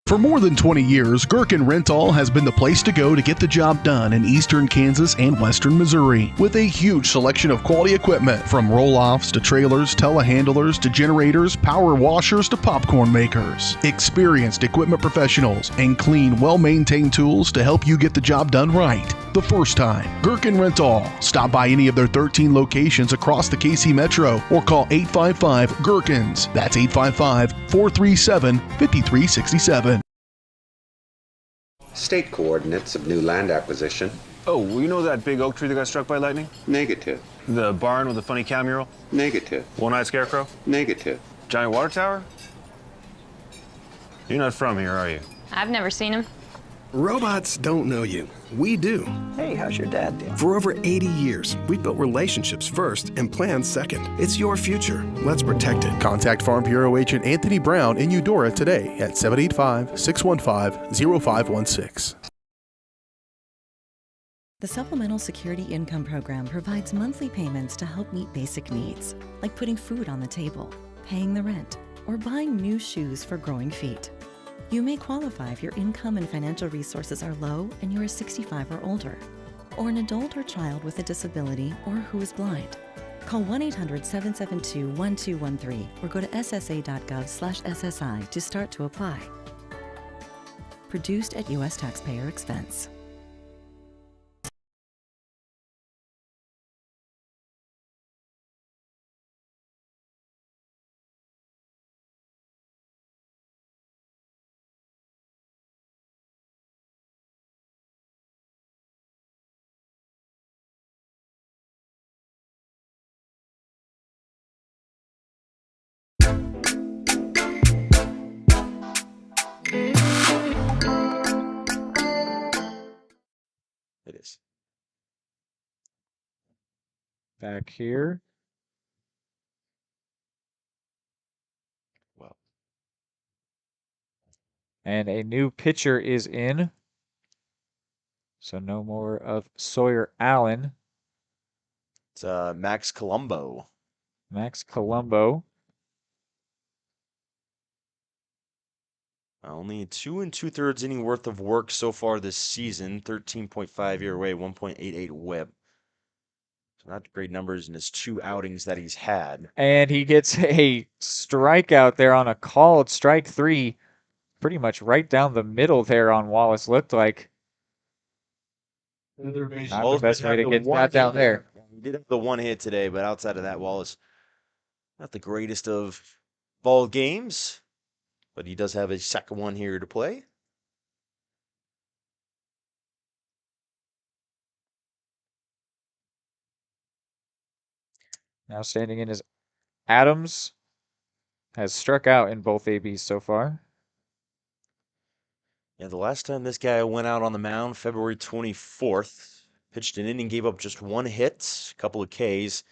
For more than 20 years, Gherkin Rental has been the place to go to get the job done in eastern Kansas and western Missouri. With a huge selection of quality equipment, from roll-offs to trailers, telehandlers to generators, power washers to popcorn makers. Experienced equipment professionals and clean, well-maintained tools to help you get the job done right the first time. Gherkin Rental. Stop by any of their 13 locations across the KC Metro or call 855-GHERKINS. That's 855-437-5367. State coordinates of new land acquisition. Oh, well, you know that big oak tree that got struck by lightning? Negative. The barn with the funny cow mural? Negative. One-eyed scarecrow? Negative. Giant water tower? You're not from here, are you? I've never seen him. Robots don't know you. We do. Hey, how's your dad doing? For over 80 years, we've built relationships first and plans second. It's your future. Let's protect it. Contact Farm Bureau Agent Anthony Brown in Eudora today at 785-615-0516. The Supplemental Security Income Program provides monthly payments to help meet basic needs, like putting food on the table, paying the rent, or buying new shoes for growing feet. You may qualify if your income and financial resources are low and you are 65 or older, or an adult or child with a disability or who is blind. Call 1-800-772-1213 or go to ssa.gov/SSI to start to apply. Produced at U.S. taxpayer expense. It is. Back here. Well. And a new pitcher is in. So no more of Sawyer Allen. It's Max Colombo. Max Colombo. Only 2 2/3 inning worth of work so far this season. 13.5 ERA, 1.88 WHIP. So not great numbers in his 2 outings that he's had. And he gets a strikeout there on a called strike 3. Pretty much right down the middle there on Wallace, looked like. Not the best way to get that down there. He did have the 1 hit today, but outside of that, Wallace, not the greatest of ball games. But he does have a second one here to play. Now standing in is Adams. Has struck out in both ABs so far. Yeah, the last time this guy went out on the mound, February 24th, pitched an inning, gave up just 1 hit, a couple of Ks.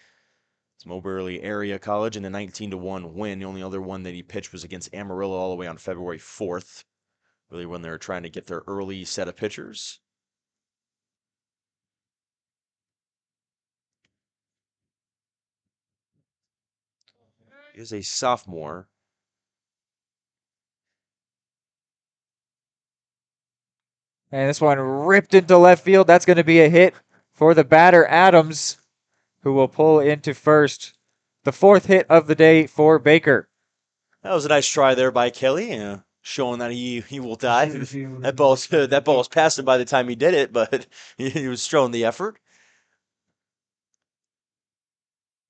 It's Moberly Area College in a 19-1 win. The only other one that he pitched was against Amarillo all the way on February 4th, really when they were trying to get their early set of pitchers. He is a sophomore. And this one ripped into left field. That's going to be a hit for the batter, Adams, who will pull into first. The 4th hit of the day for Baker. That was a nice try there by Kelly, showing that he will dive. That ball was past him by the time he did it, but he was showing the effort.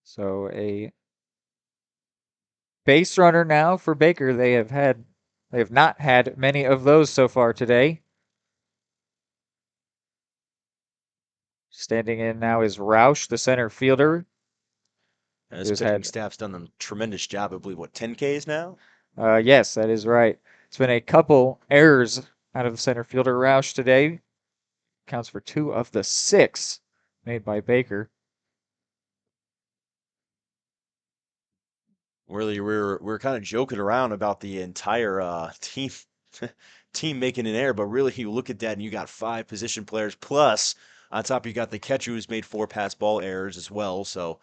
So a base runner now for Baker. They have not had many of those so far today. Standing in now is Roush, the center fielder. His pitching staff's done a tremendous job. I believe, 10 Ks now? Yes, that is right. It's been a couple errors out of the center fielder Roush today. Counts for 2 of the 6 made by Baker. Really, we're kind of joking around about the entire team making an error, but really, you look at that and you got 5 position players plus on top you got the catcher who's made 4 pass ball errors as well. So,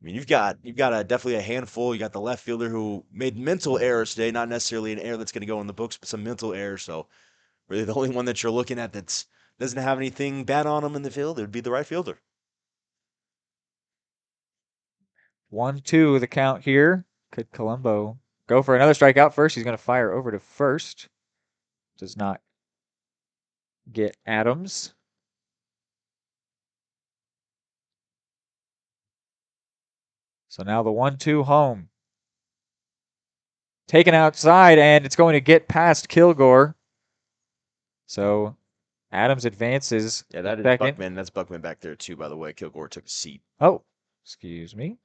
I mean, you've got definitely a handful. You got the left fielder who made mental errors today, not necessarily an error that's going to go in the books, but some mental errors. So, really, the only one that you're looking at that doesn't have anything bad on him in the field, it would be the right fielder. 1-2 the count here. Could Colombo go for another strikeout first? He's going to fire over to first. Does not get Adams. So now the 1-2 home. Taken outside, and it's going to get past Kilgore. So Adams advances. Yeah, that is second. Buckman. That's Buckman back there, too, by the way. Kilgore took a seat. Oh, excuse me.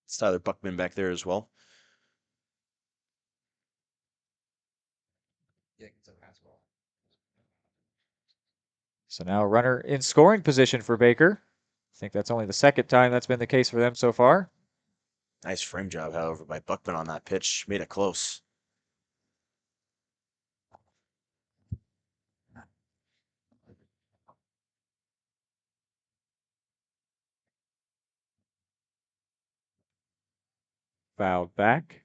It's Tyler Buckman back there as well. So now a runner in scoring position for Baker. I think that's only the second time that's been the case for them so far. Nice frame job, however, by Buckman on that pitch. Made it close. Fouled back.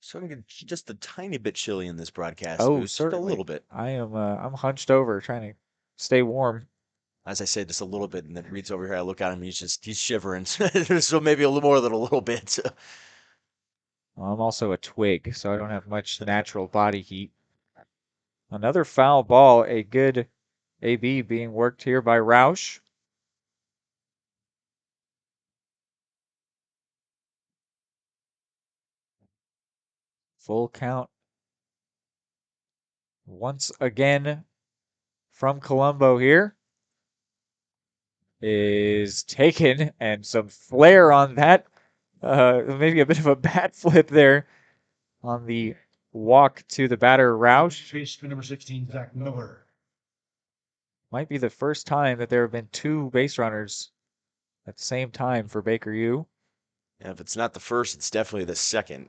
So I'm getting just a tiny bit chilly in this broadcast. Oh, booth, certainly. just a little bit. I'm hunched over trying to stay warm. As I said, just a little bit, and then Reed's over here. I look at him, he's shivering. So maybe a little more than a little bit. Well, I'm also a twig, so I don't have much natural body heat. Another foul ball, a good AB being worked here by Roush. Full count. Once again from Colombo here. Is taken, and some flair on that. Maybe a bit of a bat flip there on the walk to the batter, Roush. Baseman number 16, Zach Miller. Might be the first time that there have been 2 base runners at the same time for Baker U. Yeah, if it's not the first, it's definitely the second.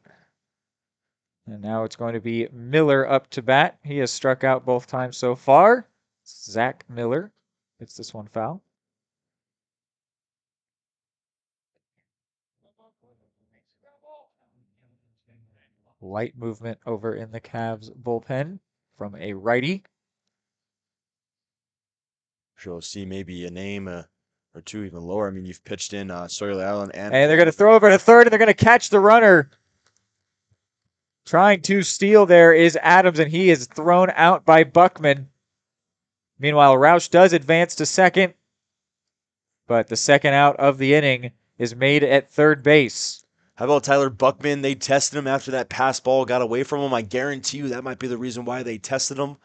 And now it's going to be Miller up to bat. He has struck out both times so far. Zach Miller gets this one foul. Light movement over in the Cavs bullpen from a righty. Sure, we'll see maybe a name or two even lower. I mean, you've pitched in Sawyer Allen and they're going to throw over to third, and they're going to catch the runner. Trying to steal there is Adams, and he is thrown out by Buckman. Meanwhile, Roush does advance to second, but the second out of the inning is made at third base. How about Tyler Buckman? They tested him after that pass ball got away from him. I guarantee you that might be the reason why they tested him.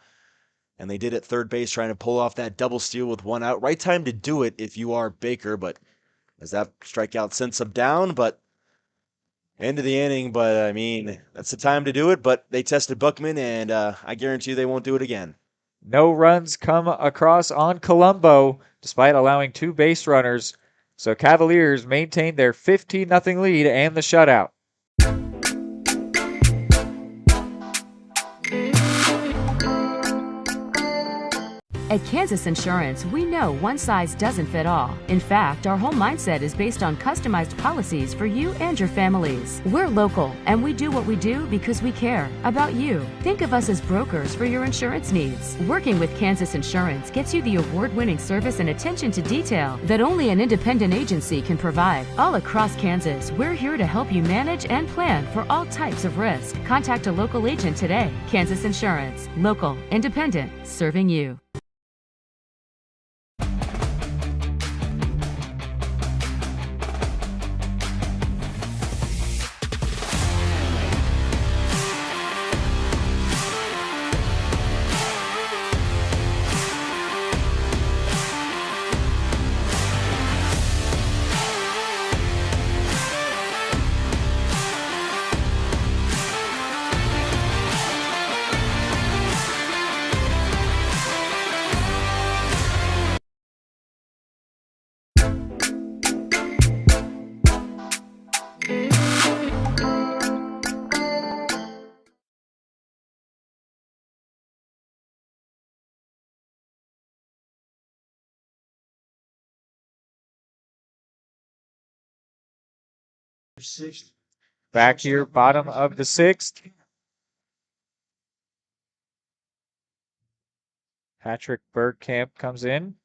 And they did at third base, trying to pull off that double steal with one out. Right time to do it if you are Baker, but as that strikeout sends him down, but end of the inning. But I mean, that's the time to do it. But they tested Buckman, and I guarantee you they won't do it again. No runs come across on Colombo, despite allowing 2 base runners. So Cavaliers maintain their 15-0 lead and the shutout. At Kansas Insurance, we know one size doesn't fit all. In fact, our whole mindset is based on customized policies for you and your families. We're local, and we do what we do because we care about you. Think of us as brokers for your insurance needs. Working with Kansas Insurance gets you the award-winning service and attention to detail that only an independent agency can provide. All across Kansas, we're here to help you manage and plan for all types of risk. Contact a local agent today. Kansas Insurance. Local, independent, serving you. Sixth. Back here, bottom of the 6th. Patrick Bergkamp comes in.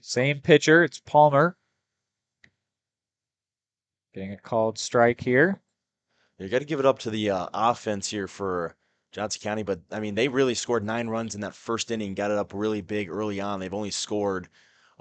Same pitcher, it's Palmer. Getting a called strike here. You got to give it up to the offense here for Johnson County, but I mean, they really scored 9 runs in that first inning, got it up really big early on. They've only scored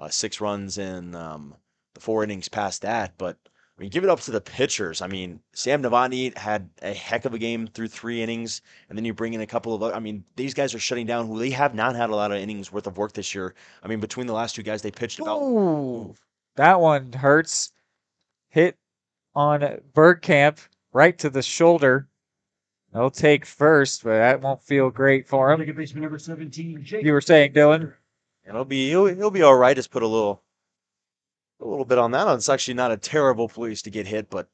6 runs in the 4 innings past that, but I mean, give it up to the pitchers. I mean, Sam Novotny had a heck of a game through 3 innings, and then you bring in a couple of, I mean, these guys are shutting down who they have not had a lot of innings worth of work this year. I mean, between the last 2 guys, they pitched about. Ooh, that one hurts. Hit on Bergkamp right to the shoulder. They'll take first, but that won't feel great for him. Second baseman number 17, Jake. You were saying, Dylan? And he'll be all right. Just put a little bit on that. It's actually not a terrible place to get hit, but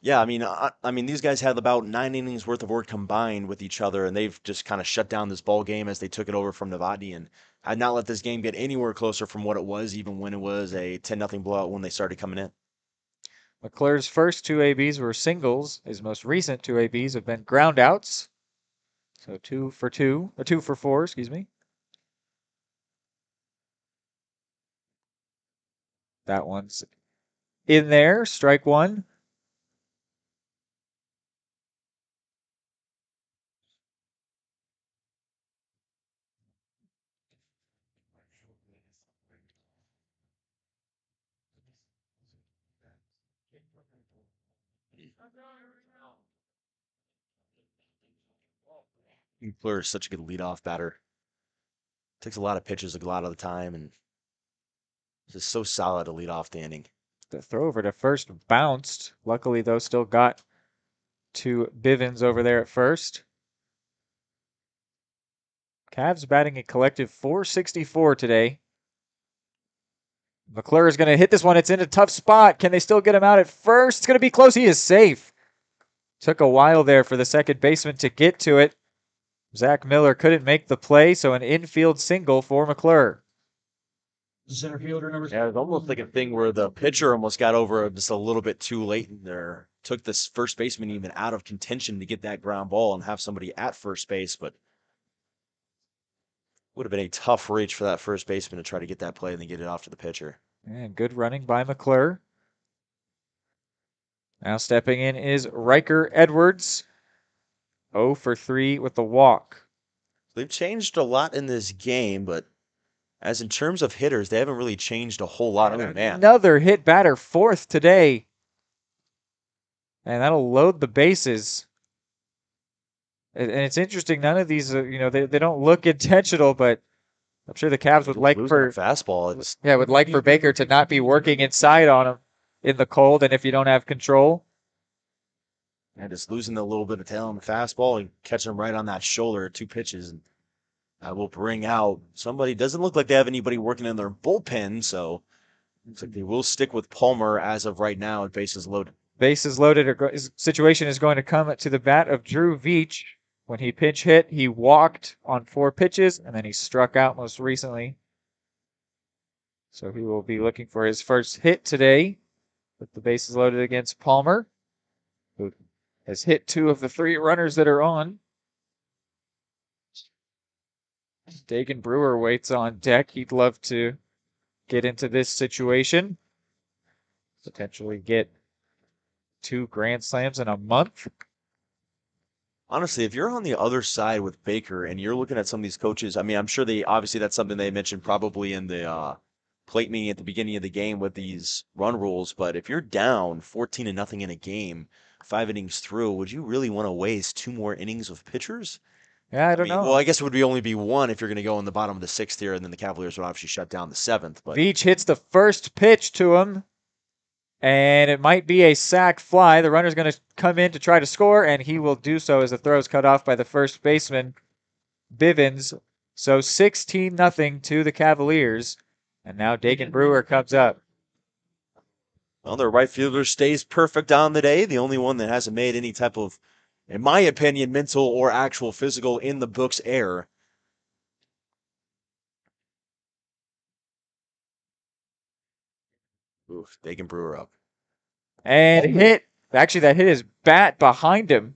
yeah, I mean, these guys had about 9 innings worth of work combined with each other, and they've just kind of shut down this ball game as they took it over from Novotny and had not let this game get anywhere closer from what it was, even when it was a 10-0 blowout when they started coming in. McClure's first 2 ABs were singles. His most recent 2 ABs have been groundouts. So 2 for 4, excuse me. That one's in there, strike 1. McClure is such a good leadoff batter. Takes a lot of pitches a lot of the time, and just so solid to lead off the inning. The throw over to first bounced. Luckily, though, still got to Bivens over there at first. Cavs batting a collective .464 today. McClure is going to hit this one. It's in a tough spot. Can they still get him out at first? It's going to be close. He is safe. Took a while there for the second baseman to get to it. Zach Miller couldn't make the play, so an infield single for McClure. Center fielder number. Yeah, it's almost like a thing where the pitcher almost got over just a little bit too late in there. Took this first baseman even out of contention to get that ground ball and have somebody at first base, but would have been a tough reach for that first baseman to try to get that play and then get it off to the pitcher. And good running by McClure. Now stepping in is Riker Edwards. 0 for 3 with the walk. They've changed a lot in this game, but as in terms of hitters, they haven't really changed a whole lot. Oh, man. Another hit batter, 4th today. And that'll load the bases. And it's interesting, none of these, they don't look intentional, but I'm sure the Cavs would like for fastball. Would like for Baker to not be working inside on him in the cold, and if you don't have control. And just losing a little bit of tail on the fastball and catching him right on that shoulder, 2 pitches. And that will bring out somebody. Doesn't look like they have anybody working in their bullpen, so looks like they will stick with Palmer as of right now at bases loaded. Bases loaded. His situation is going to come to the bat of Drew Veach. When he pinch hit, he walked on 4 pitches, and then he struck out most recently. So he will be looking for his first hit today with the bases loaded against Palmer, who has hit 2 of the 3 runners that are on. Dagan Brewer waits on deck. He'd love to get into this situation. Potentially get 2 grand slams in a month. Honestly, if you're on the other side with Baker and you're looking at some of these coaches, I mean, I'm sure obviously that's something they mentioned probably in the plate meeting at the beginning of the game with these run rules. But if you're down 14-0 in a game, 5 innings through, would you really want to waste 2 more innings of pitchers? Yeah, I don't know. Well, I guess it would only be 1 if you're going to go in the bottom of the 6th here, and then the Cavaliers would obviously shut down the 7th. But Veach hits the first pitch to him, and it might be a sac fly. The runner's going to come in to try to score, and he will do so as the throw is cut off by the first baseman, Bivens. So 16-0 to the Cavaliers, and now Dagan Brewer comes up. Well, their right fielder stays perfect on the day. The only one that hasn't made any type of, in my opinion, mental or actual physical in the books error. Oof, Dagan Brewer up. And hit. Actually, that hit his bat behind him.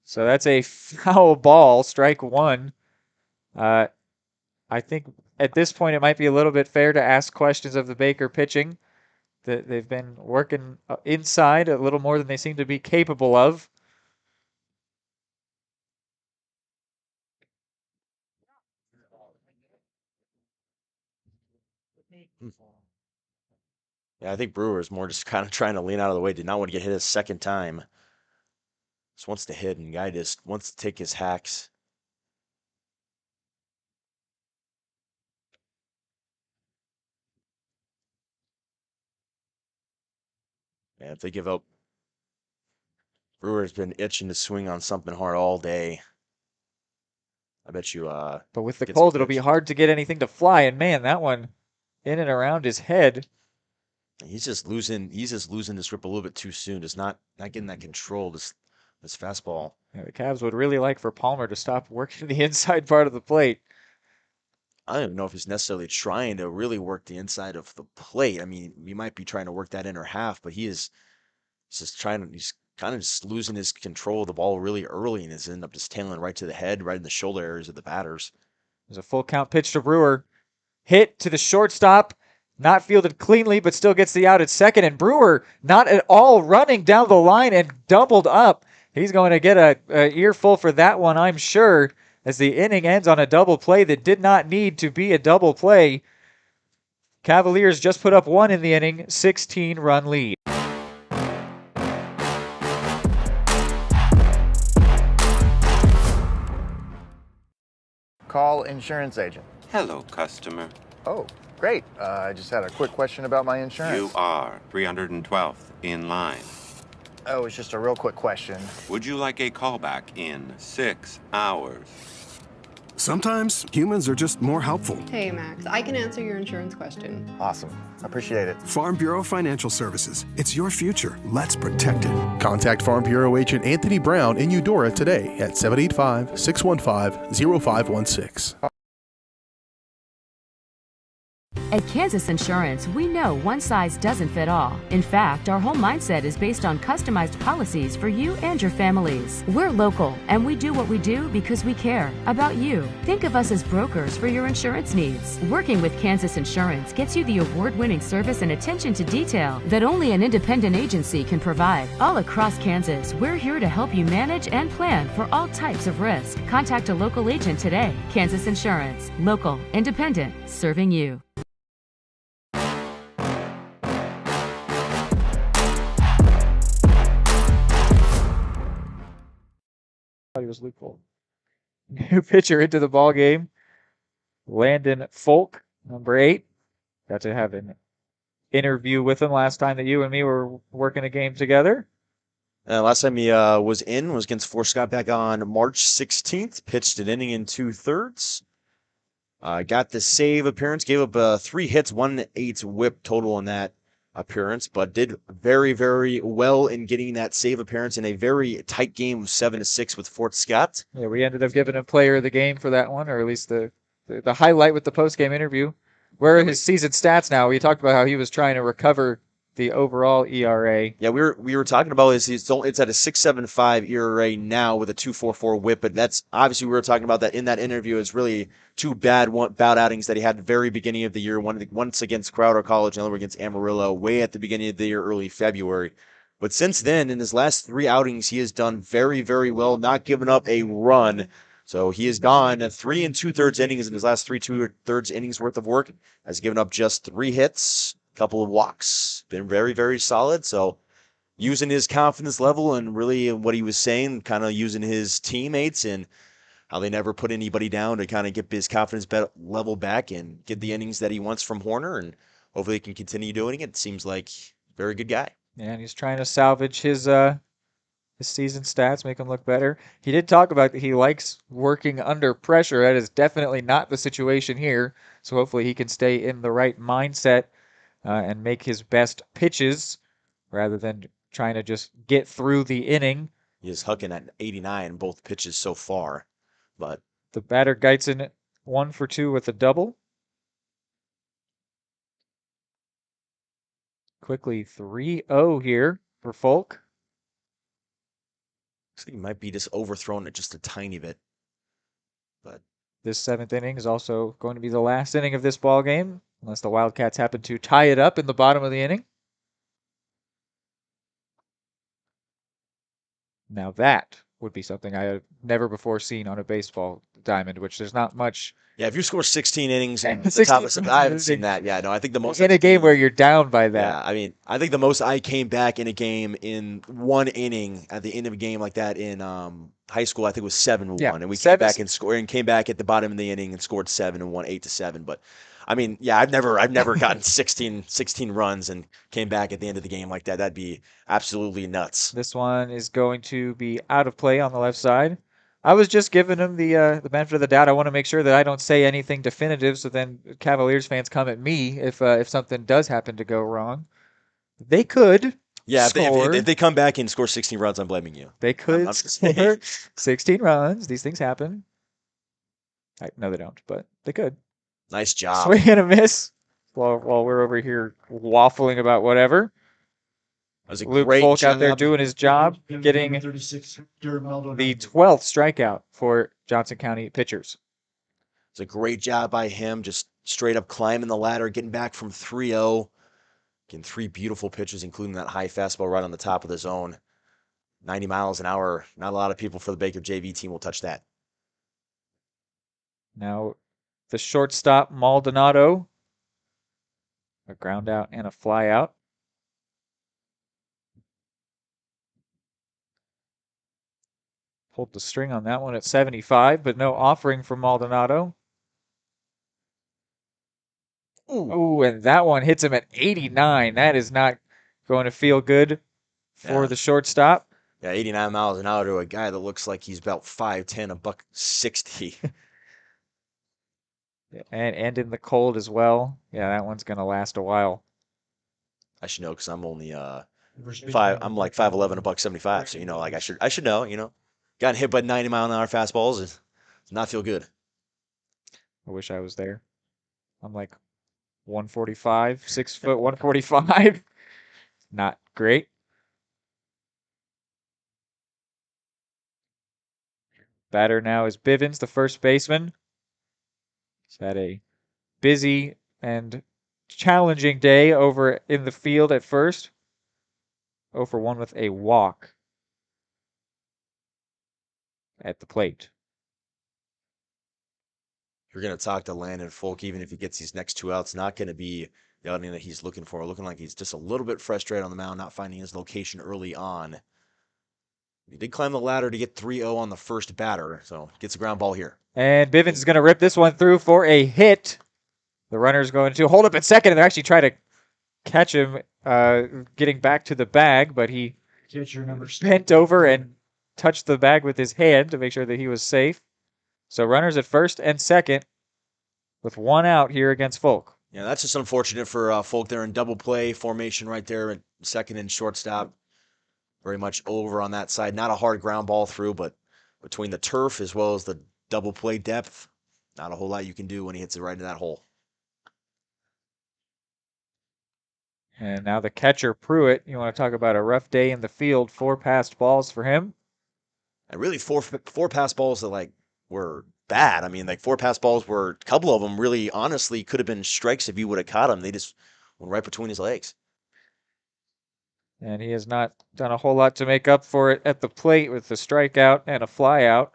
So that's a foul ball, strike 1. I think at this point it might be a little bit fair to ask questions of the Baker pitching. They've been working inside a little more than they seem to be capable of. Yeah, I think Brewer is more just kind of trying to lean out of the way. Did not want to get hit a second time. Just wants to hit, and guy just wants to take his hacks. Yeah, if they give up, Brewer's been itching to swing on something hard all day. I bet you. But with the cold, it'll be hard to get anything to fly. And man, that one in and around his head. He's just losing this grip a little bit too soon. Just not getting that control. This fastball. Yeah, the Cavs would really like for Palmer to stop working the inside part of the plate. I don't even know if he's necessarily trying to really work the inside of the plate. I mean, he might be trying to work that inner half, but he's kind of just losing his control of the ball really early and is end up just tailing right to the head, right in the shoulder areas of the batters. There's a full count pitch to Brewer. Hit to the shortstop. Not fielded cleanly, but still gets the out at second. And Brewer not at all running down the line and doubled up. He's going to get a earful for that one, I'm sure, as the inning ends on a double play that did not need to be a double play. Cavaliers just put up 1 in the inning, 16-run lead. Call insurance agent. Hello, customer. Oh, great. I just had a quick question about my insurance. You are 312th in line. Oh, it's just a real quick question. Would you like a callback in 6 hours? Sometimes humans are just more helpful. Hey, Max, I can answer your insurance question. Awesome. Appreciate it. Farm Bureau Financial Services. It's your future. Let's protect it. Contact Farm Bureau agent Anthony Brown in Eudora today at 785-615-0516. At Kansas Insurance, we know one size doesn't fit all. In fact, our whole mindset is based on customized policies for you and your families. We're local, and we do what we do because we care about you. Think of us as brokers for your insurance needs. Working with Kansas Insurance gets you the award-winning service and attention to detail that only an independent agency can provide. All across Kansas, we're here to help you manage and plan for all types of risk. Contact a local agent today. Kansas Insurance. Local, independent, serving you. He was loophole. New pitcher into the ball game. Landon Folk, number 8. Got to have an interview with him last time that you and me were working a game together. Last time he was against Fort Scott back on March 16th. Pitched an inning in 2/3. Got the save appearance. Gave up 3 hits, 1-8 whip total in that appearance, but did very, very well in getting that save appearance in a very tight game of 7-6 with Fort Scott. Yeah, we ended up giving him player of the game for that one, or at least the highlight with the post-game interview. Where are his season stats now? We talked about how he was trying to recover the overall ERA. Yeah, we were talking about it's at a 6.75 ERA now with a 2.44 WHIP, but that's obviously we were talking about that in that interview. Is really 2 bad outings that he had at the very beginning of the year. Once against Crowder College, another against Amarillo, way at the beginning of the year, early February. But since then, in his last 3 outings, he has done very, very well, not giving up a run. So he has gone 3 2/3 innings in his last 3 2/3 innings worth of work. Has given up just 3 hits, a couple of walks. Been very, very solid. So using his confidence level and really what he was saying, kind of using his teammates and how they never put anybody down to kind of get his confidence level back and get the innings that he wants from Horner. And hopefully he can continue doing it. Seems like a very good guy. Yeah, and he's trying to salvage his season stats, make him look better. He did talk about that he likes working under pressure. That is definitely not the situation here. So hopefully he can stay in the right mindset and make his best pitches rather than trying to just get through the inning. He is hucking at 89 both pitches so far. But the batter Geitzen 1 for 2 with a double. Quickly 3-0 here for Folk. Looks like he might be just overthrown it just a tiny bit. But this 7th inning is also going to be the last inning of this ball game, unless the Wildcats happen to tie it up in the bottom of the inning. Now that would be something I have never before seen on a baseball diamond, which there's not much. Yeah, if you score 16 innings at the top of I haven't seen that. Yeah, no, I think the most in a game where you're down by that. Yeah, I mean, I think the most I came back in a game in 1 inning at the end of a game like that in high school, I think it was 7-1, and we came back and came back at the bottom of the inning and scored 7 and won 8-7. But I mean, yeah, I've never gotten 16 runs and came back at the end of the game like that. That'd be absolutely nuts. This one is going to be out of play on the left side. I was just giving him the benefit of the doubt. I want to make sure that I don't say anything definitive, so then Cavaliers fans come at me if something does happen to go wrong. They could. Yeah, score. If they come back and score 16 runs, I'm blaming you. They could score 16 runs. These things happen. No, they don't, but they could. Nice job. Swing and a miss while we're over here waffling about whatever. That was a Luke great Folk job. out there doing his job, getting the 12th strikeout for Johnson County pitchers. It's a great job by him, just straight up climbing the ladder, getting back from 3-0. Getting 3 beautiful pitches, including that high fastball right on the top of the zone. 90 miles an hour. Not a lot of people for the Baker JV team will touch that. Now the shortstop, Maldonado. A ground out and a fly out. Pulled the string on that one at 75, but no offering from Maldonado. Ooh, and that one hits him at 89. That is not going to feel good for the shortstop. Yeah, 89 miles an hour to a guy that looks like he's about 5'10", $160. And in the cold as well. Yeah, that one's gonna last a while. I should know because I'm only First pitch five. number I'm like 31, 5'11", $175. So Brandon like I Bivens. should know. Gotten hit by 90-mile-an-hour fastballs does not feel good. I wish I was there. I'm like 145, 6 foot 145. Not great. Batter now is Bivens, the first baseman. He's had a busy and challenging day over in the field at first. 0 for 1 with a walk at the plate. You're going to talk to Landon Folk, even if he gets these next 2 outs, not going to be the outing that he's looking for. Looking like he's just a little bit frustrated on the mound, not finding his location early on. He did climb the ladder to get 3-0 on the first batter, so gets a ground ball here. And Bivens is going to rip this one through for a hit. The runner's going to hold up at second, and they're actually trying to catch him getting back to the bag, but he Catcher number bent over and touched the bag with his hand to make sure that he was safe. So runners at first and second with 1 out here against Folk. Yeah, that's just unfortunate for Folk. They're in double play formation right there at second and shortstop. Very much over on that side. Not a hard ground ball through, but between the turf as well as the double play depth, not a whole lot you can do when he hits it right into that hole. And now the catcher, Pruitt. You want to talk about a rough day in the field. 4 passed balls for him. And really four pass balls that were bad. I mean, 4 pass balls were, a couple of them really honestly could have been strikes if you would have caught them. They just went right between his legs. And he has not done a whole lot to make up for it at the plate with the strikeout and a flyout.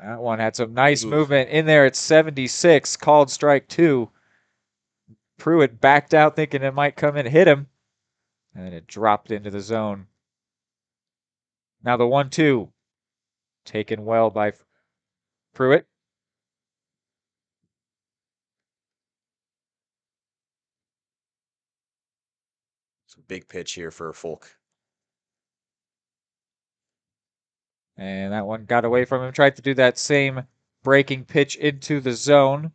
That one had some nice movement in there at 76, called strike 2. Pruitt backed out thinking it might come and hit him, and it dropped into the zone. Now the 1-2, taken well by Pruitt. It's a big pitch here for Folk. And that one got away from him. Tried to do that same breaking pitch into the zone.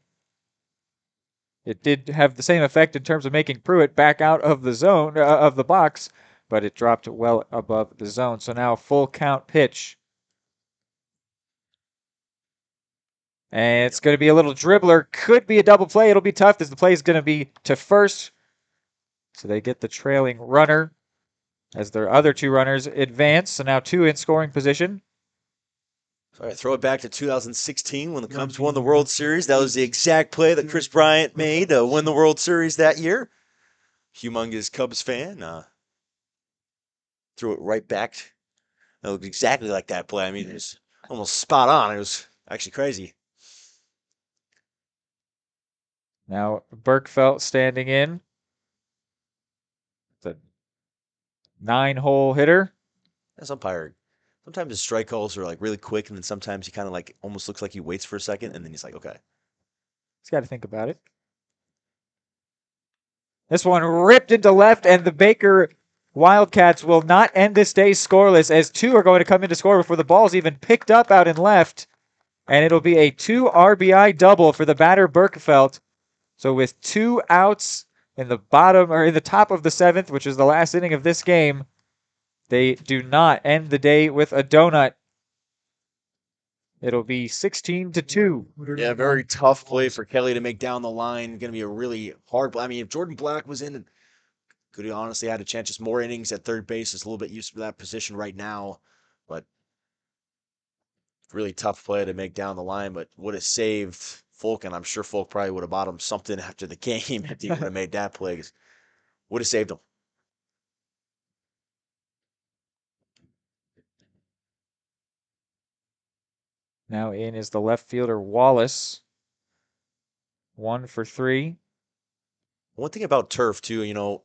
It did have the same effect in terms of making Pruitt back out of the zone, of the box, but it dropped well above the zone. So now full count pitch. And it's going to be a little dribbler. Could be a double play. It'll be tough as the play is going to be to first. So they get the trailing runner as their other 2 runners advance. So now 2 in scoring position. All right, throw it back to 2016 when the Cubs won the World Series. That was the exact play that Chris Bryant made to win the World Series that year. Humongous Cubs fan. Threw it right back. It looked exactly like that play. I mean, it was almost spot on. It was actually crazy. Now Berkfeldt standing in. It's a 9-hole hitter. As umpire, sometimes his strike calls are really quick, and then sometimes he kind of almost looks like he waits for a second, and then he's like, okay. He's got to think about it. This one ripped into left, and the Baker Wildcats will not end this day scoreless as 2 are going to come in to score before the ball's even picked up out in left. And it'll be a 2 RBI double for the batter Berkfeldt. So with 2 outs in the top of the 7th, which is the last inning of this game, they do not end the day with a donut. It'll be 16-2. Yeah, very tough play for Kelly to make down the line. Going to be a really hard play. I mean, if Jordan Black was in, could he honestly had a chance? Just more innings at third base. Is a little bit used to that position right now, but really tough play to make down the line. But would have saved Folk, and I'm sure Folk probably would have bought him something after the game if he would have made that play. Would have saved him. Now in is the left fielder Wallace. 1 for 3. One thing about turf too, and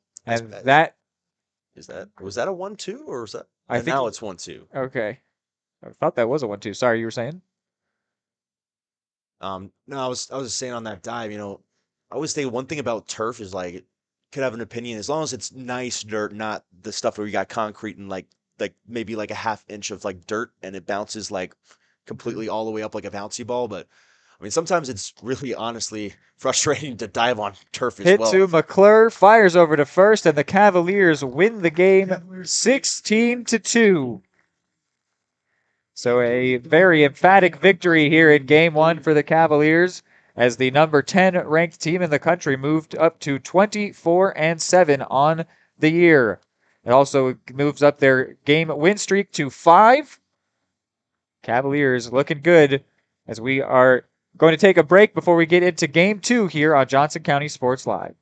that was that a 1-2 or was that? I think now it's 1-2. Okay, I thought that was a 1-2. Sorry, you were saying? No, I was just saying on that dive. I always say one thing about turf is could have an opinion as long as it's nice dirt, not the stuff where you got concrete and like maybe like a half inch of like dirt and it bounces like completely all the way up like a bouncy ball. But I mean, sometimes it's really honestly frustrating to dive on turf as Hit well. to McClure, fires over to first, and the Cavaliers win the game 16-2. So a very emphatic victory here in game one for the Cavaliers as the number 10 ranked team in the country moved up to 24-7 on the year. It also moves up their game win streak to 5. Cavaliers looking good as we are going to take a break before we get into game 2 here on Johnson County Sports Live.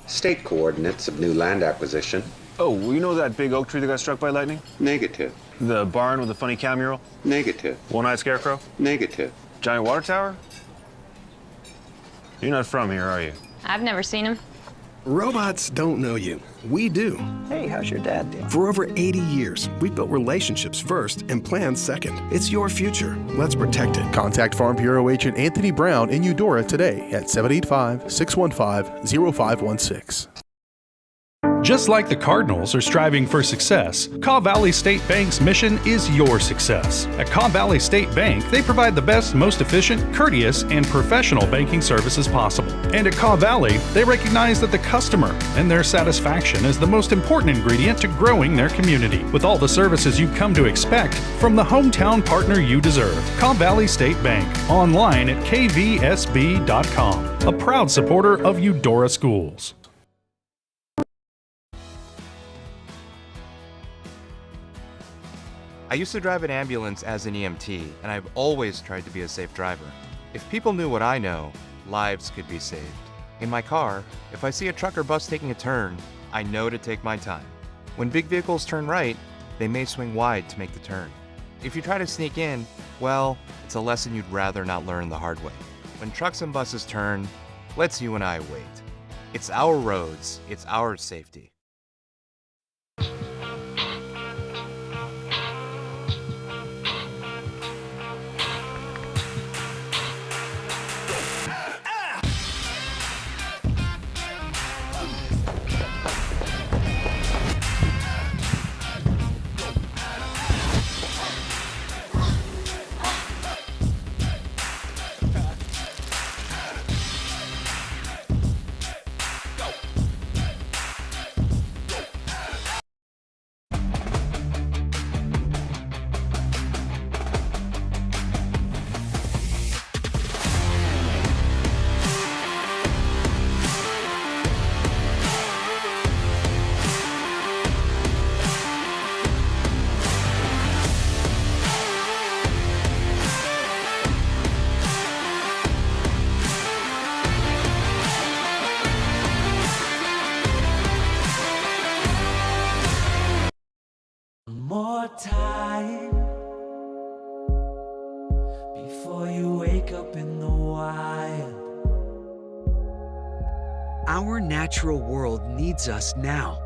State coordinates of new land acquisition. Oh, well, you know that big oak tree that got struck by lightning? Negative. The barn with the funny cow mural? Negative. One-eyed scarecrow? Negative. Giant water tower? You're not from here, are you? I've never seen him. Robots don't know you. We do. Hey, how's your dad doing? For over 80 years, we've built relationships first and plans second. It's your future. Let's protect it. Contact Farm Bureau Agent Anthony Brown in Eudora today at 785-615-0516. Just like the Cardinals are striving for success, Caw Valley State Bank's mission is your success. At Caw Valley State Bank, they provide the best, most efficient, courteous, and professional banking services possible. And at Caw Valley, they recognize that the customer and their satisfaction is the most important ingredient to growing their community. With all the services you've come to expect from the hometown partner you deserve, Caw Valley State Bank, online at kvsb.com, a proud supporter of Eudora Schools. I used to drive an ambulance as an EMT, and I've always tried to be a safe driver. If people knew what I know, lives could be saved. In my car, if I see a truck or bus taking a turn, I know to take my time. When big vehicles turn right, they may swing wide to make the turn. If you try to sneak in, well, it's a lesson you'd rather not learn the hard way. When trucks and buses turn, let's you and I wait. It's our roads, it's our safety. More time before you wake up in the wild. Our natural world needs us now.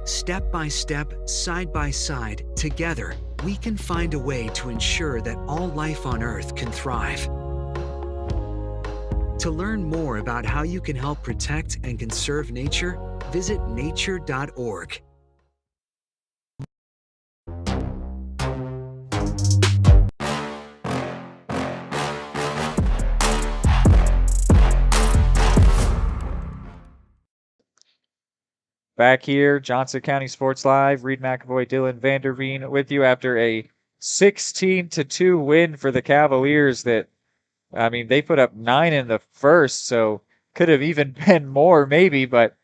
Step by step, side by side, together, we can find a way to ensure that all life on Earth can thrive. To learn more about how you can help protect and conserve nature, visit nature.org. Back here, Johnson County Sports Live, Reed McAvoy, Dylan Vanderveen with you after a 16-2 win for the Cavaliers that, I mean, they put up 9 in the first, so could have even been more maybe, but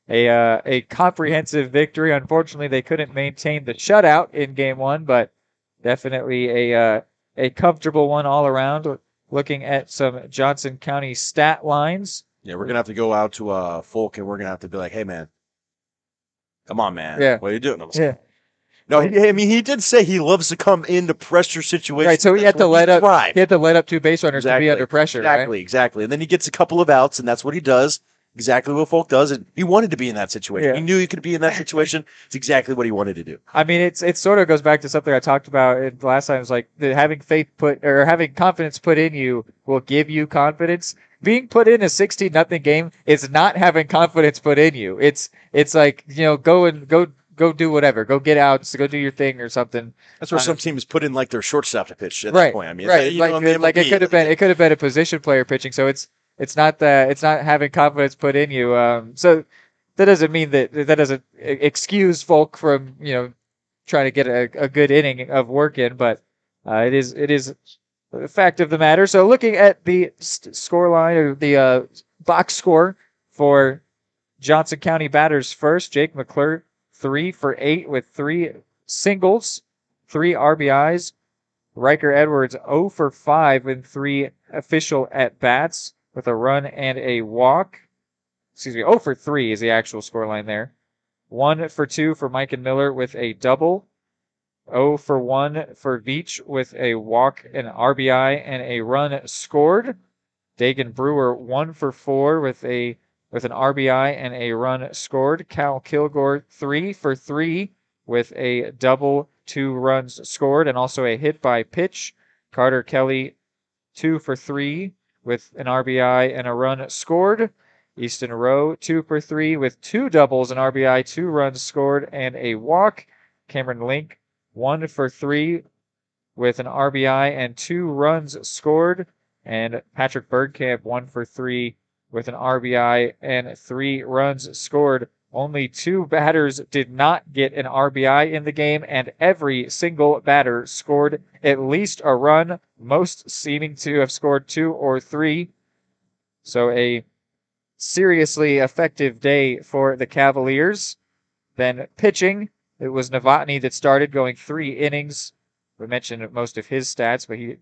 a comprehensive victory. Unfortunately, they couldn't maintain the shutout in game one, but definitely a comfortable one all around. Looking at some Johnson County stat lines. Yeah, we're going to have to go out to Folk and we're going to have to be like, hey, man. Come on, man. Yeah. What are you doing? Yeah. No, he did say he loves to come into pressure situations. Right, so he had to let up. He had to let up 2 base runners to be under pressure. Exactly, right? exactly. And then he gets a couple of outs, and that's what he does. exactly what Folk does, and he wanted to be in that situation. Yeah. He knew he could be in that situation. It's exactly what he wanted to do. I mean, it sort of goes back to something I talked about the last time. It's like having having confidence put in you will give you confidence. Being put in a 16-0 game is not having confidence put in you. It's like, go do whatever, go get out, go do your thing or something. That's where some teams put in like their shortstop to pitch at Right, that point. I mean, right. you know, in the Like it MLB. could have been a position player pitching. So it's not having confidence put in you. So that doesn't mean that doesn't excuse Folk from trying to get a good inning of work in, but it is a fact of the matter. So looking at the score line or the box score for Johnson County batters first, Jake McClure 3 for 8 with 3 singles, 3 RBIs. Riker Edwards 0 for 5 in 3 official at bats with a run and a walk. Excuse me, 0 for 3 is the actual scoreline there. 1 for 2 for Mike and Miller with a double. 0 for 1 for Veach with a walk, an RBI, and a run scored. Dagan Brewer 1 for 4 with an RBI and a run scored. Cal Kilgore 3 for 3 with a double, 2 runs scored, and also a hit by pitch. Carter Kelly 2 for 3 with an RBI and a run scored. Easton Rowe 2 for 3 with 2 doubles, an RBI, 2 runs scored, and a walk. Cameron Link 1 for 3 with an RBI and 2 runs scored. And Patrick Bergkamp 1 for 3 with an RBI and 3 runs scored. Only 2 batters did not get an RBI in the game, and every single batter scored at least a run, most seeming to have scored 2 or 3. So a seriously effective day for the Cavaliers. Then pitching, it was Novotny that started, going 3 innings. We mentioned most of his stats, but he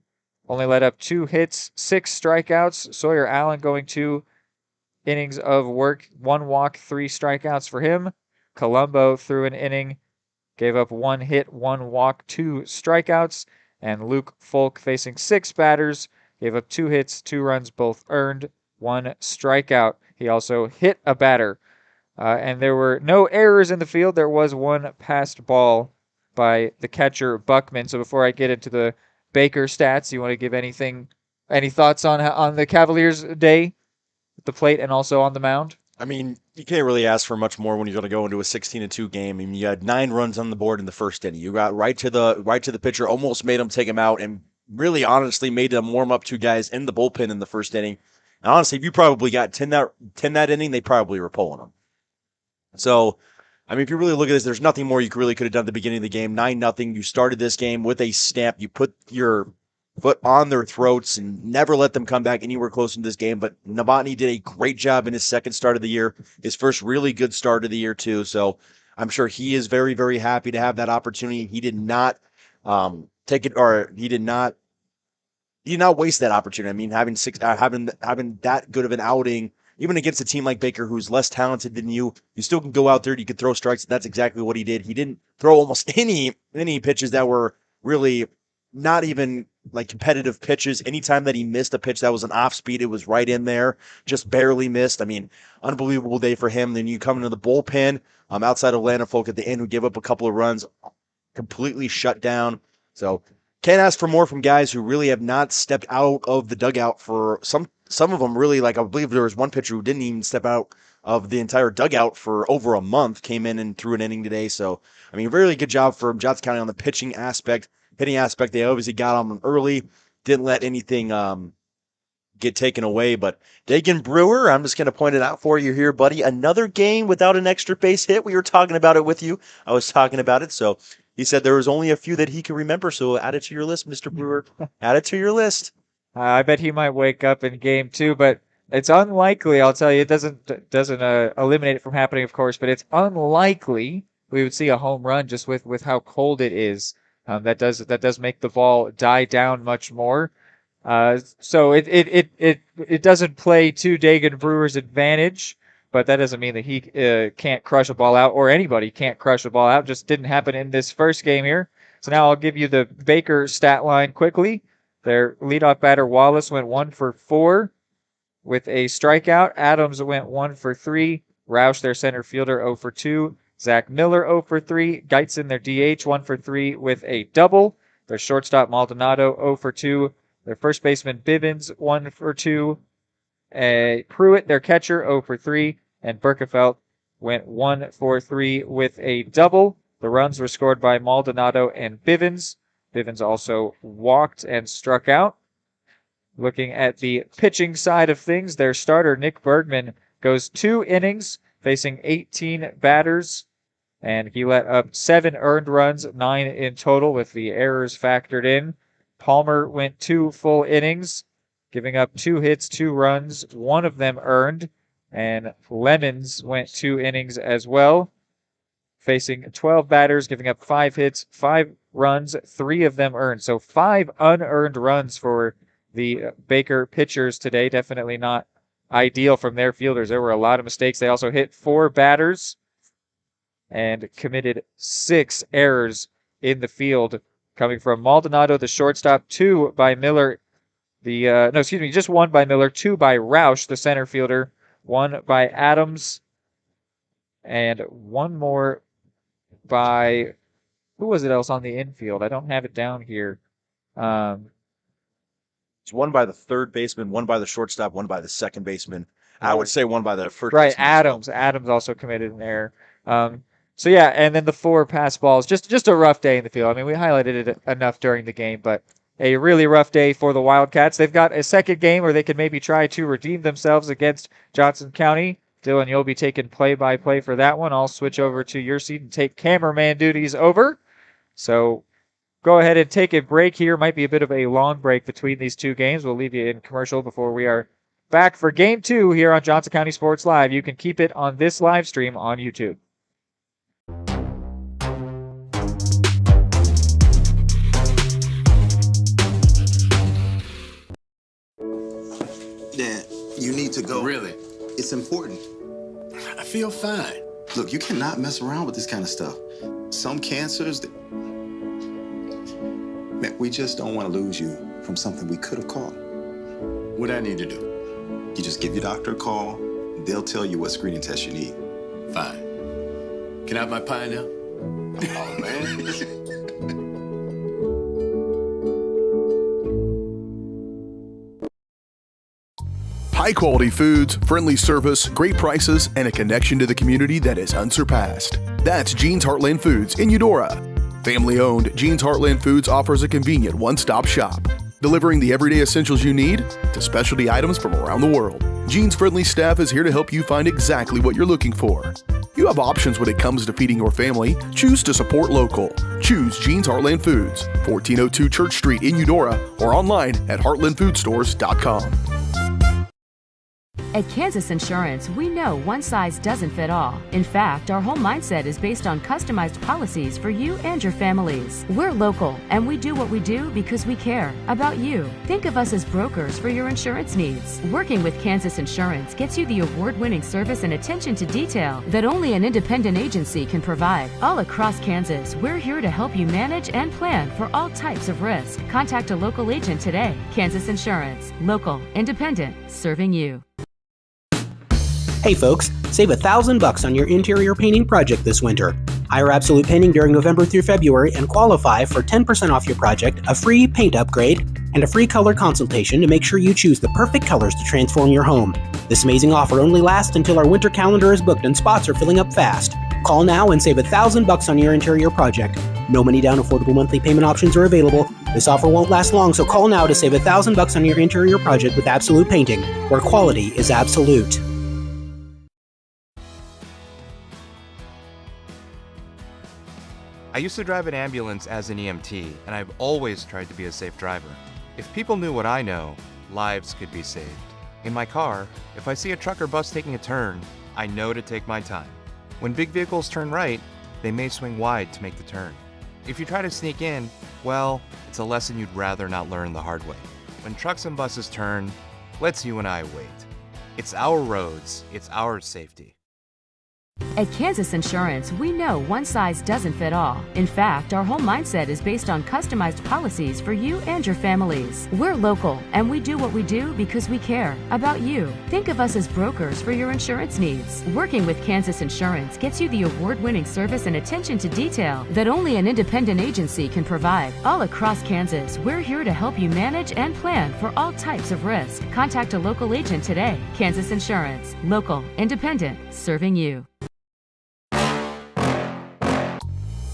only let up 2 hits, 6 strikeouts. Sawyer Allen going 2 innings of work, 1 walk, 3 strikeouts for him. Colombo threw an inning, gave up 1 hit, 1 walk, 2 strikeouts. And Luke Folk facing 6 batters, gave up 2 hits, 2 runs, both earned, 1 strikeout. He also hit a batter. And there were no errors in the field. There was 1 passed ball by the catcher, Buckman. So before I get into the Baker stats, you want to give any thoughts on the Cavaliers' day at the plate and also on the mound? I mean, you can't really ask for much more when you're going to go into a 16-2 game. I mean, you had 9 runs on the board in the first inning. You got right to the pitcher, almost made him take him out, and really honestly made them warm up 2 guys in the bullpen in the first inning. And honestly, if you probably got 10 that inning, they probably were pulling them. So, I mean, if you really look at this, there's nothing more you really could have done at the beginning of the game. 9-0. You started this game with a stamp. You put your foot on their throats and never let them come back anywhere close in this game. But Novotny did a great job in his second start of the year, his first really good start of the year too. So I'm sure he is very, very happy to have that opportunity. He did not take it, or he did not waste that opportunity. I mean, having that good of an outing, even against a team like Baker, who's less talented than you still can go out there. You can throw strikes. That's exactly what he did. He didn't throw almost any pitches that were really not even like competitive pitches. Anytime that he missed a pitch that was an off speed, it was right in there, just barely missed. I mean, unbelievable day for him. Then you come into the bullpen, outside of Atlanta Folk at the end, who gave up a couple of runs, completely shut down. So can't ask for more from guys who really have not stepped out of the dugout for some of them. Really, like I believe there was one pitcher who didn't even step out of the entire dugout for over a month, came in and threw an inning today. So, I mean, really good job for Johnson County on the pitching aspect. Hitting aspect, they obviously got on them early, didn't let anything get taken away. But Dagan Brewer, I'm just going to point it out for you here, buddy. Another game without an extra base hit. We were talking about it with you. I was talking about it. So he said there was only a few that he could remember. So add it to your list, Mr. Brewer. Add it to your list. I bet he might wake up in game 2, but it's unlikely. I'll tell you, it doesn't eliminate it from happening, of course, but it's unlikely we would see a home run just with how cold it is. That does make the ball die down much more. So it doesn't play to Dagan Brewer's advantage, but that doesn't mean that he can't crush a ball out, or anybody can't crush a ball out. Just didn't happen in this first game here. So now I'll give you the Baker stat line quickly. Their leadoff batter Wallace went 1 for 4 with a strikeout. Adams went 1 for 3. Roush, their center fielder, 0 for 2. Zach Miller, 0 for 3. Geitzen, their DH, 1 for 3 with a double. Their shortstop, Maldonado, 0 for 2. Their first baseman, Bivens, 1 for 2. Pruitt, their catcher, 0 for 3. And Berkefelt went 1 for 3 with a double. The runs were scored by Maldonado and Bivens. Bivens also walked and struck out. Looking at the pitching side of things, their starter, Nick Bergman, goes 2 innings, facing 18 batters, and he let up 7 earned runs, 9 in total with the errors factored in. Palmer went 2 full innings, giving up 2 hits, 2 runs, 1 of them earned, and Lemons went 2 innings as well, facing 12 batters, giving up 5 hits, 5 runs, 3 of them earned. So 5 unearned runs for the Baker pitchers today. Definitely not ideal from their fielders. There were a lot of mistakes. They also hit 4 batters and committed 6 errors in the field, coming from Maldonado, the shortstop, 2 by Miller. Just 1 by Miller, 2 by Roush, the center fielder, 1 by Adams, and 1 more by, who was it else on the infield? I don't have it down here. It's 1 by the third baseman, 1 by the shortstop, 1 by the second baseman. I would say 1 by the first Right, baseman. Adams. Adams also committed an error. So yeah, and then the 4 pass balls. Just a rough day in the field. I mean, we highlighted it enough during the game, but a really rough day for the Wildcats. They've got a second game where they could maybe try to redeem themselves against Johnson County. Dylan, you'll be taking play-by-play for that one. I'll switch over to your seat and take cameraman duties over. So go ahead and take a break here. Might be a bit of a long break between these 2 games. We'll leave you in commercial before we are back for Game 2 here on Johnson County Sports Live. You can keep it on this live stream on YouTube. Dad, you need to go. Really? It's important. I feel fine. Look, you cannot mess around with this kind of stuff. Some cancers, man, we just don't want to lose you from something we could have caught. What I need to do? You just give your doctor a call. They'll tell you what screening test you need. Fine. Can I have my pie now? Oh, man. High-quality foods, friendly service, great prices, and a connection to the community that is unsurpassed. That's Gene's Heartland Foods in Eudora. Family-owned, Gene's Heartland Foods offers a convenient one-stop shop, delivering the everyday essentials you need to specialty items from around the world. Gene's friendly staff is here to help you find exactly what you're looking for. You have options when it comes to feeding your family. Choose to support local. Choose Gene's Heartland Foods, 1402 Church Street in Eudora, or online at heartlandfoodstores.com. At Kansas Insurance, we know one size doesn't fit all. In fact, our whole mindset is based on customized policies for you and your families. We're local, and we do what we do because we care about you. Think of us as brokers for your insurance needs. Working with Kansas Insurance gets you the award-winning service and attention to detail that only an independent agency can provide. All across Kansas, we're here to help you manage and plan for all types of risk. Contact a local agent today. Kansas Insurance. Local, independent, serving you. Hey folks, save $1,000 on your interior painting project this winter. Hire Absolute Painting during November through February and qualify for 10% off your project, a free paint upgrade, and a free color consultation to make sure you choose the perfect colors to transform your home. This amazing offer only lasts until our winter calendar is booked and spots are filling up fast. Call now and save $1,000 on your interior project. No money down, affordable monthly payment options are available. This offer won't last long, so call now to save $1,000 on your interior project with Absolute Painting, where quality is absolute. I used to drive an ambulance as an EMT, and I've always tried to be a safe driver. If people knew what I know, lives could be saved. In my car, if I see a truck or bus taking a turn, I know to take my time. When big vehicles turn right, they may swing wide to make the turn. If you try to sneak in, well, it's a lesson you'd rather not learn the hard way. When trucks and buses turn, let's you and I wait. It's our roads, it's our safety. At Kansas Insurance, we know one size doesn't fit all. In fact, our whole mindset is based on customized policies for you and your families. We're local, and we do what we do because we care about you. Think of us as brokers for your insurance needs. Working with Kansas Insurance gets you the award-winning service and attention to detail that only an independent agency can provide. All across Kansas, we're here to help you manage and plan for all types of risk. Contact a local agent today. Kansas Insurance. Local, independent, serving you.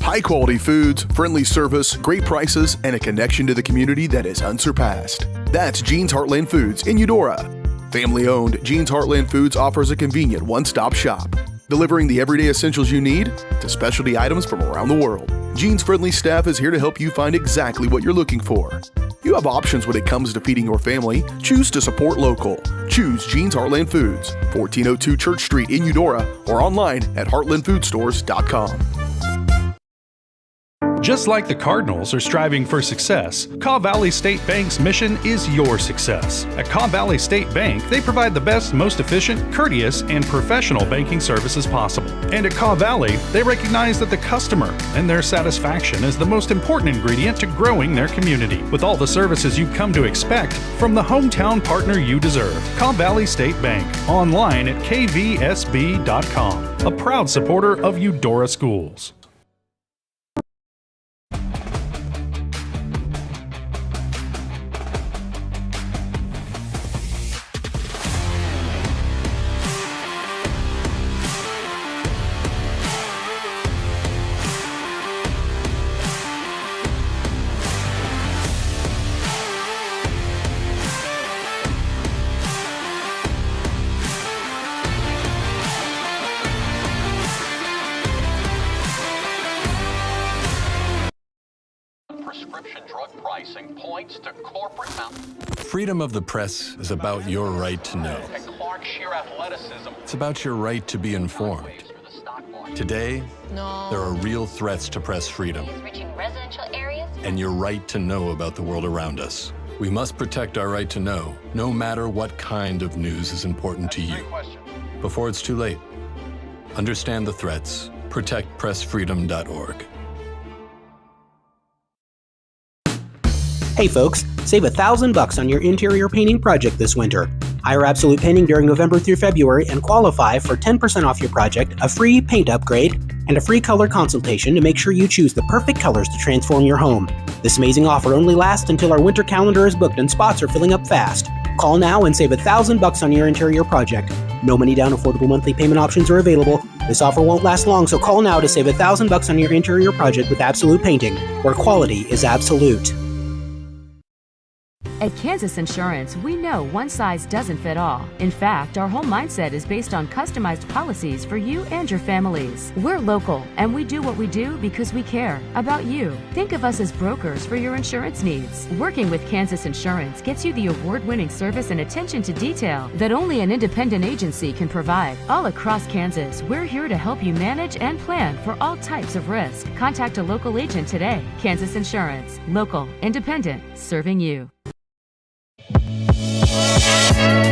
High-quality foods, friendly service, great prices, and a connection to the community that is unsurpassed. That's Gene's Heartland Foods in Eudora. Family-owned, Gene's Heartland Foods offers a convenient one-stop shop, delivering the everyday essentials you need to specialty items from around the world. Gene's friendly staff is here to help you find exactly what you're looking for. You have options when it comes to feeding your family. Choose to support local. Choose Gene's Heartland Foods, 1402 Church Street in Eudora, or online at heartlandfoodstores.com. Just like the Cardinals are striving for success, Cavaliers State Bank's mission is your success. At Cavaliers State Bank, they provide the best, most efficient, courteous, and professional banking services possible. And at Cavaliers, they recognize that the customer and their satisfaction is the most important ingredient to growing their community. With all the services you've come to expect from the hometown partner you deserve, Cavaliers State Bank, online at kvsb.com, a proud supporter of Eudora Schools. Prescription drug pricing points to corporate Freedom of the press is about your right to know. and Clark sheer athleticism. It's about your right to be informed. Today, there are real threats to press freedom Reaching residential areas? and your right to know about the world around us. We must protect our right to know, no matter what kind of news is important to you. Before it's too late, understand the threats. ProtectPressFreedom.org. Hey folks, save $1,000 on your interior painting project this winter. Hire Absolute Painting during November through February and qualify for 10% off your project, a free paint upgrade, and a free color consultation to make sure you choose the perfect colors to transform your home. This amazing offer only lasts until our winter calendar is booked and spots are filling up fast. Call now and save $1,000 on your interior project. No money down, affordable monthly payment options are available. This offer won't last long, so call now to save $1,000 on your interior project with Absolute Painting, where quality is absolute. At Kansas Insurance, we know one size doesn't fit all. In fact, our whole mindset is based on customized policies for you and your families. We're local, and we do what we do because we care about you. Think of us as brokers for your insurance needs. Working with Kansas Insurance gets you the award-winning service and attention to detail that only an independent agency can provide. All across Kansas, we're here to help you manage and plan for all types of risk. Contact a local agent today. Kansas Insurance. Local, independent, serving you.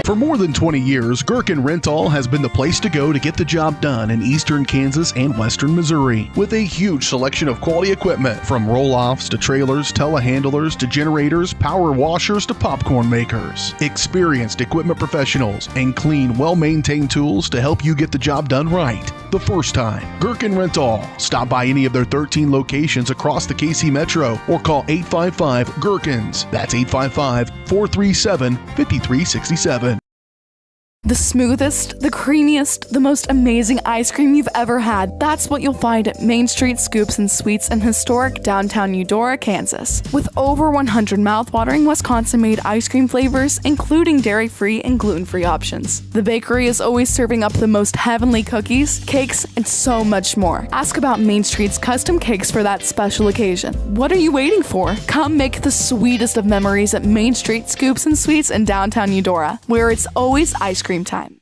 For more than 20 years, Gherkin Rental has been the place to go to get the job done in eastern Kansas and western Missouri. With a huge selection of quality equipment, from roll-offs to trailers, telehandlers to generators, power washers to popcorn makers. Experienced equipment professionals and clean, well-maintained tools to help you get the job done right the first time. Gherkin Rental. Stop by any of their 13 locations across the KC Metro or call 855-GHERKINS. That's 855-437-5367. The smoothest, the creamiest, the most amazing ice cream you've ever had. That's what you'll find at Main Street Scoops and Sweets in historic downtown Eudora, Kansas. With over 100 mouthwatering Wisconsin-made ice cream flavors, including dairy-free and gluten-free options. The bakery is always serving up the most heavenly cookies, cakes, and so much more. Ask about Main Street's custom cakes for that special occasion. What are you waiting for? Come make the sweetest of memories at Main Street Scoops and Sweets in downtown Eudora, where it's always ice cream time.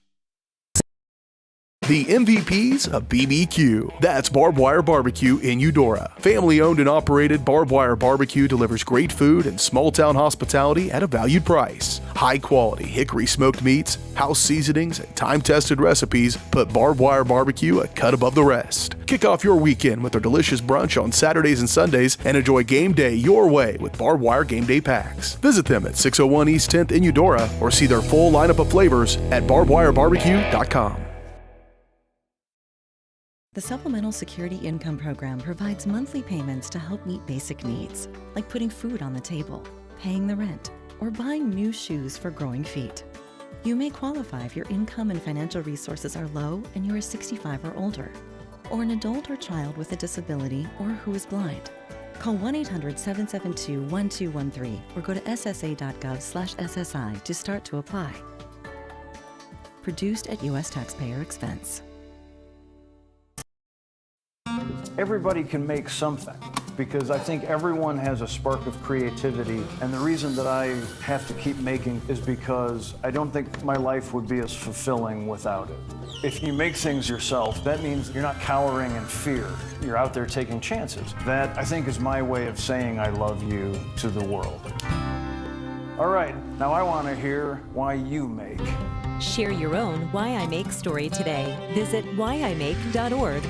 the MVPs of BBQ. That's Barbed Wire Barbecue in Eudora. Family owned and operated, Barbed Wire Barbecue delivers great food and small town hospitality at a valued price. High quality hickory smoked meats, house seasonings, and time tested recipes put Barbed Wire Barbecue a cut above the rest. Kick off your weekend with their delicious brunch on Saturdays and Sundays and enjoy game day your way with Barbed Wire Game Day Packs. Visit them at 601 East 10th in Eudora or see their full lineup of flavors at barbedwirebarbecue.com. The Supplemental Security Income Program provides monthly payments to help meet basic needs, like putting food on the table, paying the rent, or buying new shoes for growing feet. You may qualify if your income and financial resources are low and you are 65 or older, or an adult or child with a disability or who is blind. Call 1-800-772-1213 or go to ssa.gov/SSI to start to apply. Produced at U.S. taxpayer expense. Everybody can make something, because I think everyone has a spark of creativity, and the reason that I have to keep making is because I don't think my life would be as fulfilling without it. If you make things yourself, that means you're not cowering in fear. You're out there taking chances. That, I think, is my way of saying I love you to the world. All right, now I want to hear why you make. Share your own Why I Make story today. Visit whyimake.org.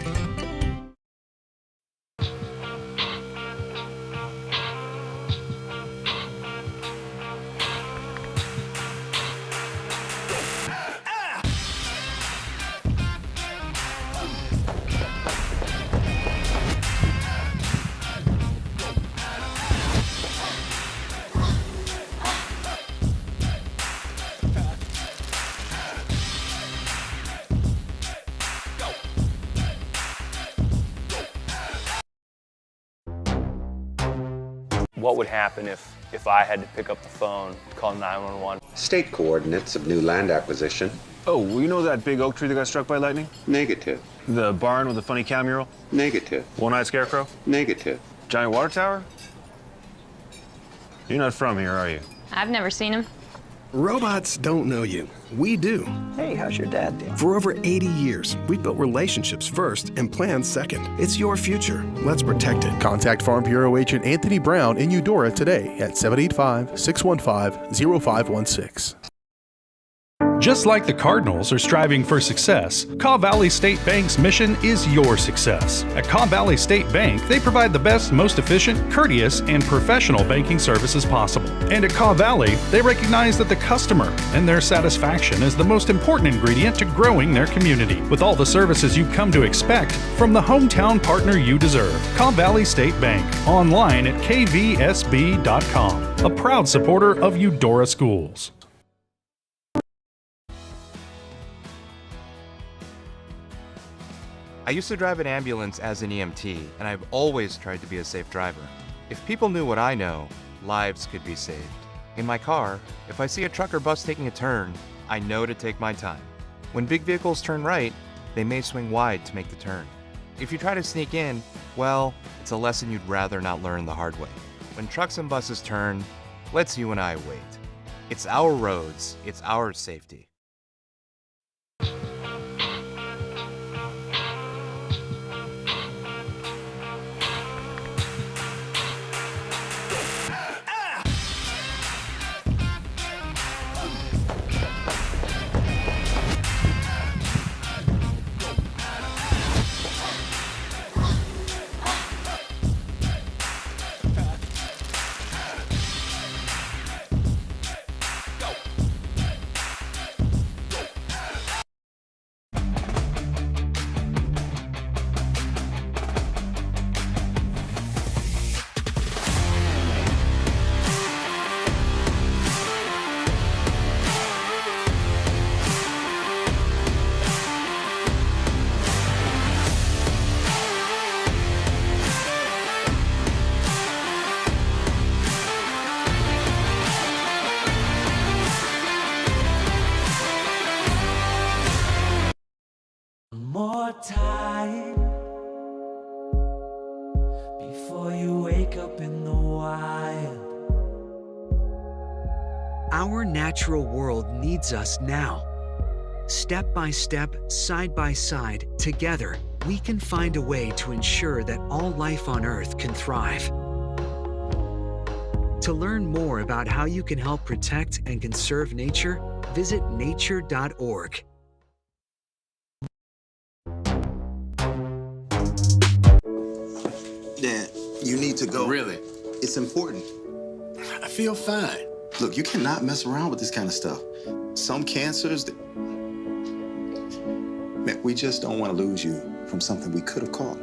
What would happen if I had to pick up the phone, call 911? State coordinates of new land acquisition. Oh, well, you know that big oak tree that got struck by lightning? Negative. The barn with the funny cow mural? Negative. One-eyed scarecrow? Negative. Giant water tower? You're not from here, are you? I've never seen him. Robots don't know you. We do. Hey, how's your dad doing? For over 80 years, we've built relationships first and plans second. It's your future. Let's protect it. Contact Farm Bureau Agent Anthony Brown in Eudora today at 785-615-0516. Just like the Cardinals are striving for success, Caw Valley State Bank's mission is your success. At Caw Valley State Bank, they provide the best, most efficient, courteous, and professional banking services possible. And at Caw Valley, they recognize that the customer and their satisfaction is the most important ingredient to growing their community, with all the services you've come to expect from the hometown partner you deserve. Caw Valley State Bank, online at kvsb.com, a proud supporter of Eudora Schools. I used to drive an ambulance as an EMT, and I've always tried to be a safe driver. If people knew what I know, lives could be saved. In my car, if I see a truck or bus taking a turn, I know to take my time. When big vehicles turn right, they may swing wide to make the turn. If you try to sneak in, well, it's a lesson you'd rather not learn the hard way. When trucks and buses turn, let's you and I wait. It's our roads, it's our safety. More time before you wake up in the wild. Our natural world needs us now. Step by step, side by side, together, we can find a way to ensure that all life on Earth can thrive. To learn more about how you can help protect and conserve nature, visit nature.org. Dad, you need to go. Really? It's important. I feel fine. Look, you cannot mess around with this kind of stuff. Some cancers, man, we just don't want to lose you from something we could have caught.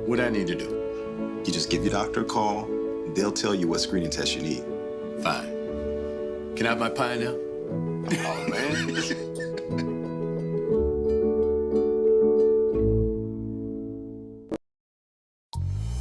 What I need to do? You just give your doctor a call. They'll tell you what screening test you need. Fine. Can I have my pie now? Oh, man.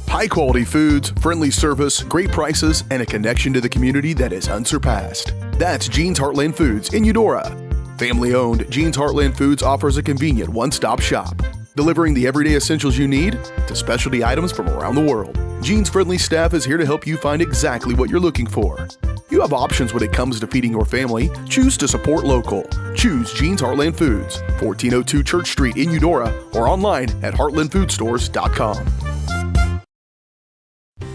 High-quality foods, friendly service, great prices, and a connection to the community that is unsurpassed. That's Jean's Heartland Foods in Eudora. Family-owned, Jean's Heartland Foods offers a convenient one-stop shop, delivering the everyday essentials you need to specialty items from around the world. Jean's friendly staff is here to help you find exactly what you're looking for. You have options when it comes to feeding your family. Choose to support local. Choose Jean's Heartland Foods, 1402 Church Street in Eudora, or online at heartlandfoodstores.com.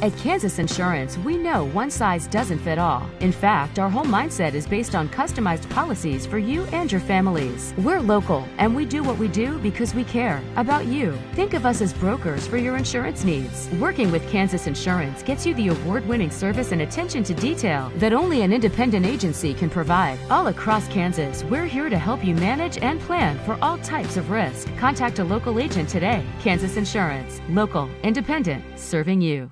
At Kansas Insurance, we know one size doesn't fit all. In fact, our whole mindset is based on customized policies for you and your families. We're local, and we do what we do because we care about you. Think of us as brokers for your insurance needs. Working with Kansas Insurance gets you the award-winning service and attention to detail that only an independent agency can provide. All across Kansas, we're here to help you manage and plan for all types of risk. Contact a local agent today. Kansas Insurance. Local, independent, serving you.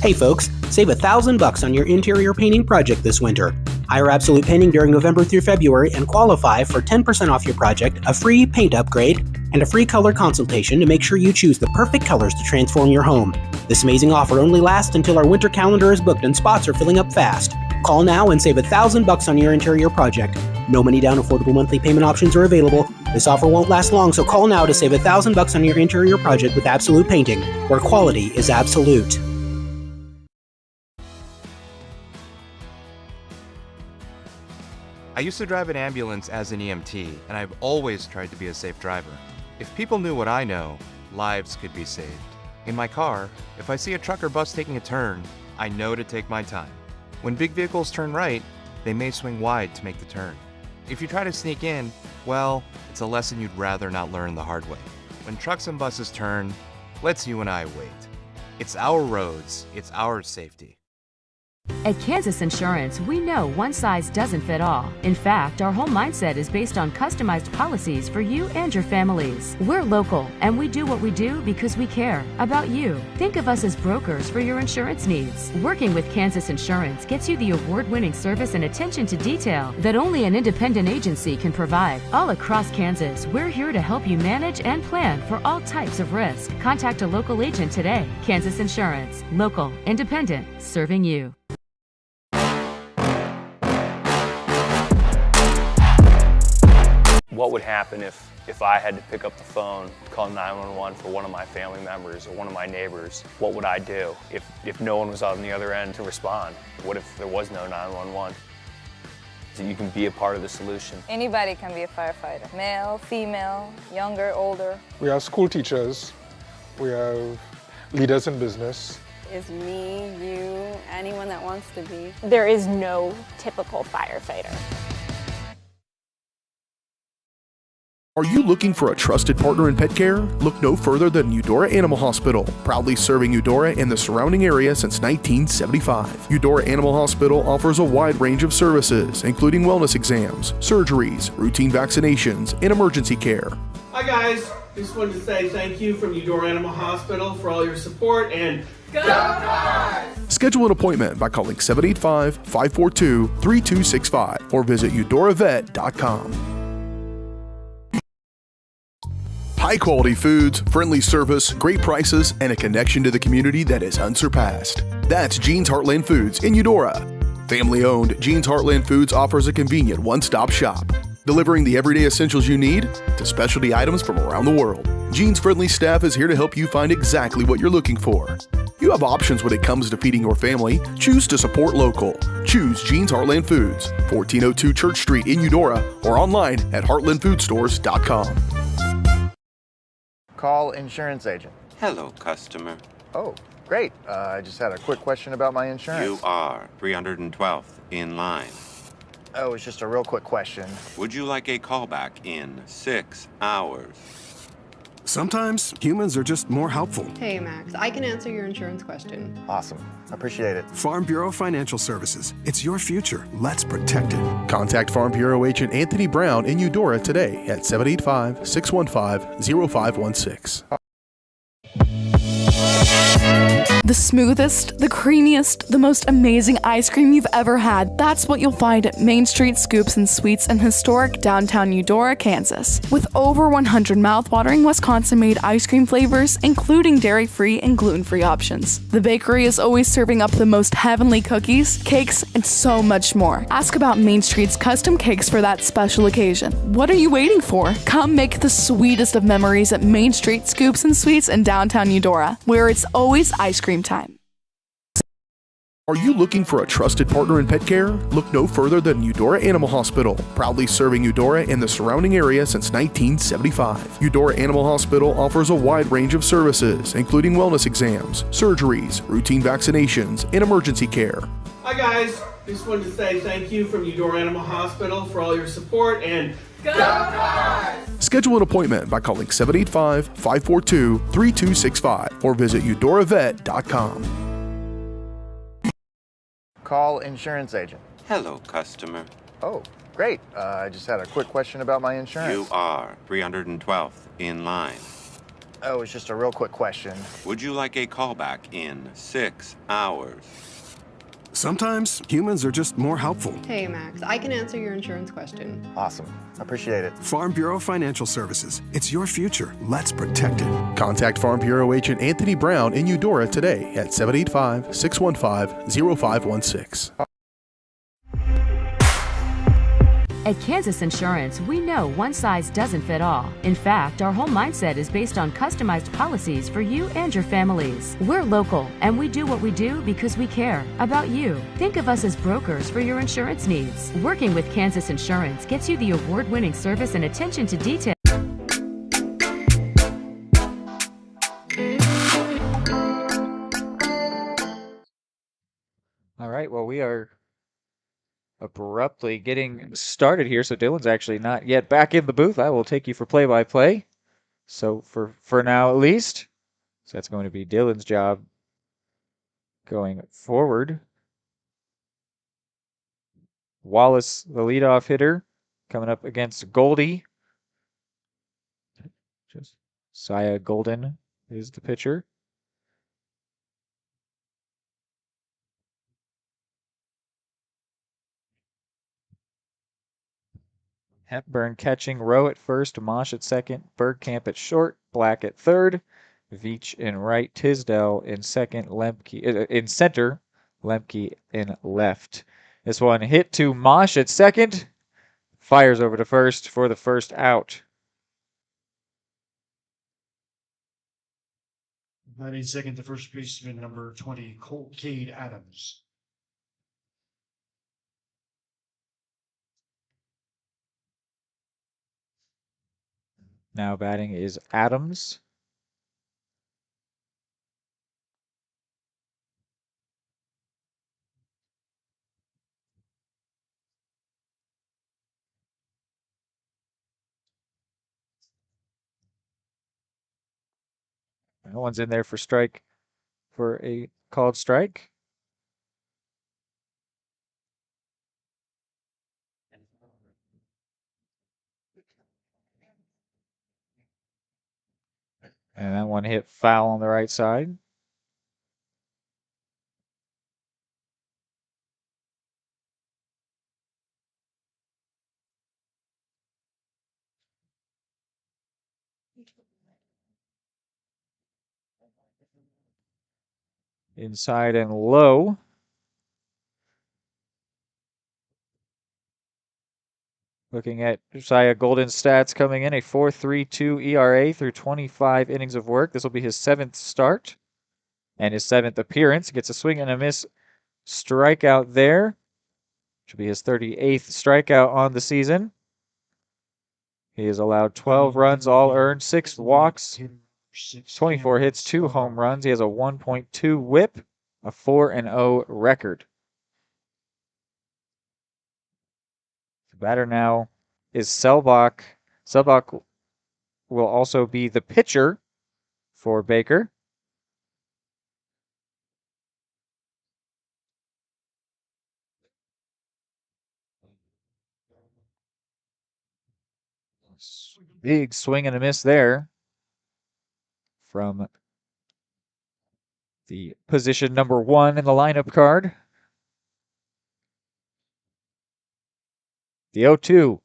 Hey folks, save $1,000 on your interior painting project this winter. Hire Absolute Painting during November through February and qualify for 10% off your project, a free paint upgrade, and a free color consultation to make sure you choose the perfect colors to transform your home. This amazing offer only lasts until our winter calendar is booked and spots are filling up fast. Call now and save $1,000 on your interior project. No money down, affordable monthly payment options are available. This offer won't last long, so call now to save $1,000 on your interior project with Absolute Painting, where quality is absolute. I used to drive an ambulance as an EMT, and I've always tried to be a safe driver. If people knew what I know, lives could be saved. In my car, if I see a truck or bus taking a turn, I know to take my time. When big vehicles turn right, they may swing wide to make the turn. If you try to sneak in, well, it's a lesson you'd rather not learn the hard way. When trucks and buses turn, let's you and I wait. It's our roads, it's our safety. At Kansas Insurance, we know one size doesn't fit all. In fact, our whole mindset is based on customized policies for you and your families. We're local, and we do what we do because we care about you. Think of us as brokers for your insurance needs. Working with Kansas Insurance gets you the award-winning service and attention to detail that only an independent agency can provide. All across Kansas, we're here to help you manage and plan for all types of risk. Contact a local agent today. Kansas Insurance. Local, independent, serving you. What would happen if I had to pick up the phone, call 911 for one of my family members or one of my neighbors? What would I do if no one was on the other end to respond? What if there was no 911? So you can be a part of the solution. Anybody can be a firefighter. Male, female, younger, older. We have school teachers. We have leaders in business. Is me, you, anyone that wants to be. There is no typical firefighter. Are you looking for a trusted partner in pet care? Look no further than Eudora Animal Hospital, proudly serving Eudora and the surrounding area since 1975. Eudora Animal Hospital offers a wide range of services, including wellness exams, surgeries, routine vaccinations, and emergency care. Hi guys, just wanted to say thank you from Eudora Animal Hospital for all your support and go Dogs! Schedule an appointment by calling 785-542-3265 or visit eudoravet.com. High-quality foods, friendly service, great prices, and a connection to the community that is unsurpassed. That's Jean's Heartland Foods in Eudora. Family-owned, Jean's Heartland Foods offers a convenient one-stop shop, delivering the everyday essentials you need to specialty items from around the world. Gene's friendly staff is here to help you find exactly what you're looking for. You have options when it comes to feeding your family. Choose to support local. Choose Gene's Heartland Foods, 1402 Church Street in Eudora, or online at heartlandfoodstores.com. Call insurance agent. Hello, customer. Oh, great. I just had a quick question about my insurance. You are 312th in line. Oh, it's just a real quick question. Would you like a callback in 6 hours? Sometimes humans are just more helpful. Hey, Max, I can answer your insurance question. Awesome. Appreciate it. Farm Bureau Financial Services. It's your future. Let's protect it. Contact Farm Bureau agent Anthony Brown in Eudora today at 785-615-0516. The smoothest, the creamiest, the most amazing ice cream you've ever had. That's what you'll find at Main Street Scoops and Sweets in historic downtown Eudora, Kansas. With over 100 mouthwatering Wisconsin-made ice cream flavors, including dairy-free and gluten-free options. The bakery is always serving up the most heavenly cookies, cakes, and so much more. Ask about Main Street's custom cakes for that special occasion. What are you waiting for? Come make the sweetest of memories at Main Street Scoops and Sweets in downtown Eudora, where it's always ice cream time. Are you looking for a trusted partner in pet care? Look no further than Eudora Animal Hospital, proudly serving Eudora and the surrounding area since 1975. Eudora Animal Hospital offers a wide range of services, including wellness exams, surgeries, routine vaccinations, and emergency care. Hi guys, just wanted to say thank you from Eudora Animal Hospital for all your support and go Cavaliers! Schedule an appointment by calling 785-542-3265 or visit eudoravet.com. Call insurance agent. Hello, customer. Oh, great. I just had a quick question about my insurance. You are 312th in line. Oh, it's just a real quick question. Would you like a callback in 6 hours? Sometimes humans are just more helpful. Hey, Max, I can answer your insurance question. Awesome. Appreciate it. Farm Bureau Financial Services. It's your future. Let's protect it. Contact Farm Bureau agent Anthony Brown in Eudora today at 785-615-0516. At Kansas Insurance, we know one size doesn't fit all. In fact, our whole mindset is based on customized policies for you and your families. We're local, and we do what we do because we care about you. Think of us as brokers for your insurance needs. Working with Kansas Insurance gets you the award-winning service and attention to detail. All right, well, we are abruptly getting started here, so Dylan's actually not yet back in the booth. I will take you for play-by-play. So for now at least. So that's going to be Dylan's job going forward. Wallace, the leadoff hitter, coming up against Goldie. Saya Golden is the pitcher. Hepburn catching, Rowe at first, Mosh at second, Bergkamp at short, Black at third, Veach in right, Tisdale in second, Lemke in center, Lemke in left. This one hit to Mosh at second, fires over to first for the first out. Batting second, the first baseman, number 20, Cade Adams. Now batting is Adams. No one's in there for a called strike. And that one hit foul on the right side. Inside and low. Looking at Josiah Golden's stats coming in, a 4.32 ERA through 25 innings of work. This will be his 7th start and his 7th appearance. Gets a swing and a miss strikeout there. Should be his 38th strikeout on the season. He has allowed 12 runs, all earned, 6 walks, 24 hits, 2 home runs. He has a 1.2 whip, a 4-0 record. The batter now is Selbach. Selbach will also be the pitcher for Baker. Big swing and a miss there from the position number 1 in the lineup card. The 0-2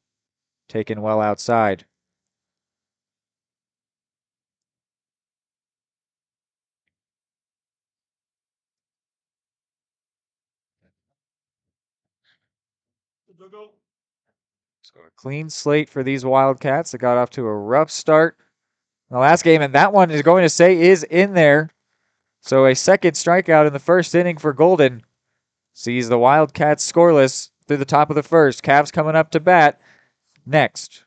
taken well outside. So a clean slate for these Wildcats that got off to a rough start in the last game, and that one is going to say is in there. So a second strikeout in the first inning for Golden sees the Wildcats scoreless through the top of the first. Cavs coming up to bat next.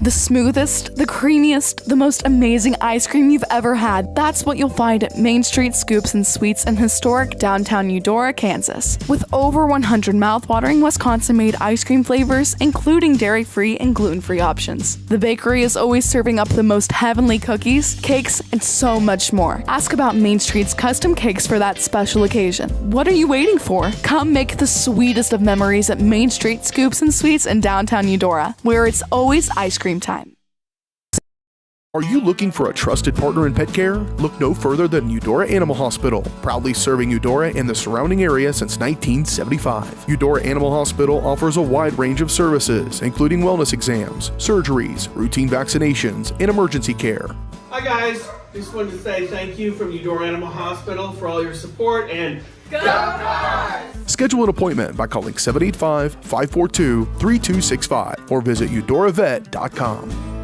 The smoothest, the creamiest, the most amazing ice cream you've ever had. That's what you'll find at Main Street Scoops and Sweets in historic downtown Eudora, Kansas. With over 100 mouthwatering Wisconsin-made ice cream flavors, including dairy-free and gluten-free options. The bakery is always serving up the most heavenly cookies, cakes, and so much more. Ask about Main Street's custom cakes for that special occasion. What are you waiting for? Come make the sweetest of memories at Main Street Scoops and Sweets in downtown Eudora, where it's always ice cream time. Are you looking for a trusted partner in pet care? Look no further than Eudora Animal Hospital, proudly serving Eudora and the surrounding area since 1975. Eudora Animal Hospital offers a wide range of services, including wellness exams, surgeries, routine vaccinations, and emergency care. Hi guys, just wanted to say thank you from Eudora Animal Hospital for all your support and go Cavs! Schedule an appointment by calling 785-542-3265 or visit eudoravet.com.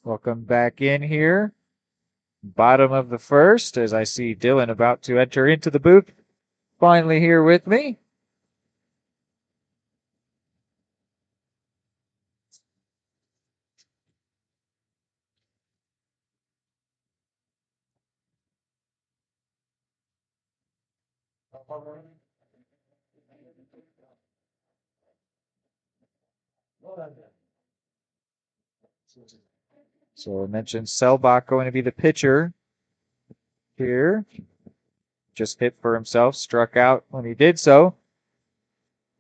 Welcome back in here. Bottom of the first, as I see Dylan about to enter into the booth. Finally here with me. So I mentioned Selbach going to be the pitcher here. Just hit for himself, struck out when he did so.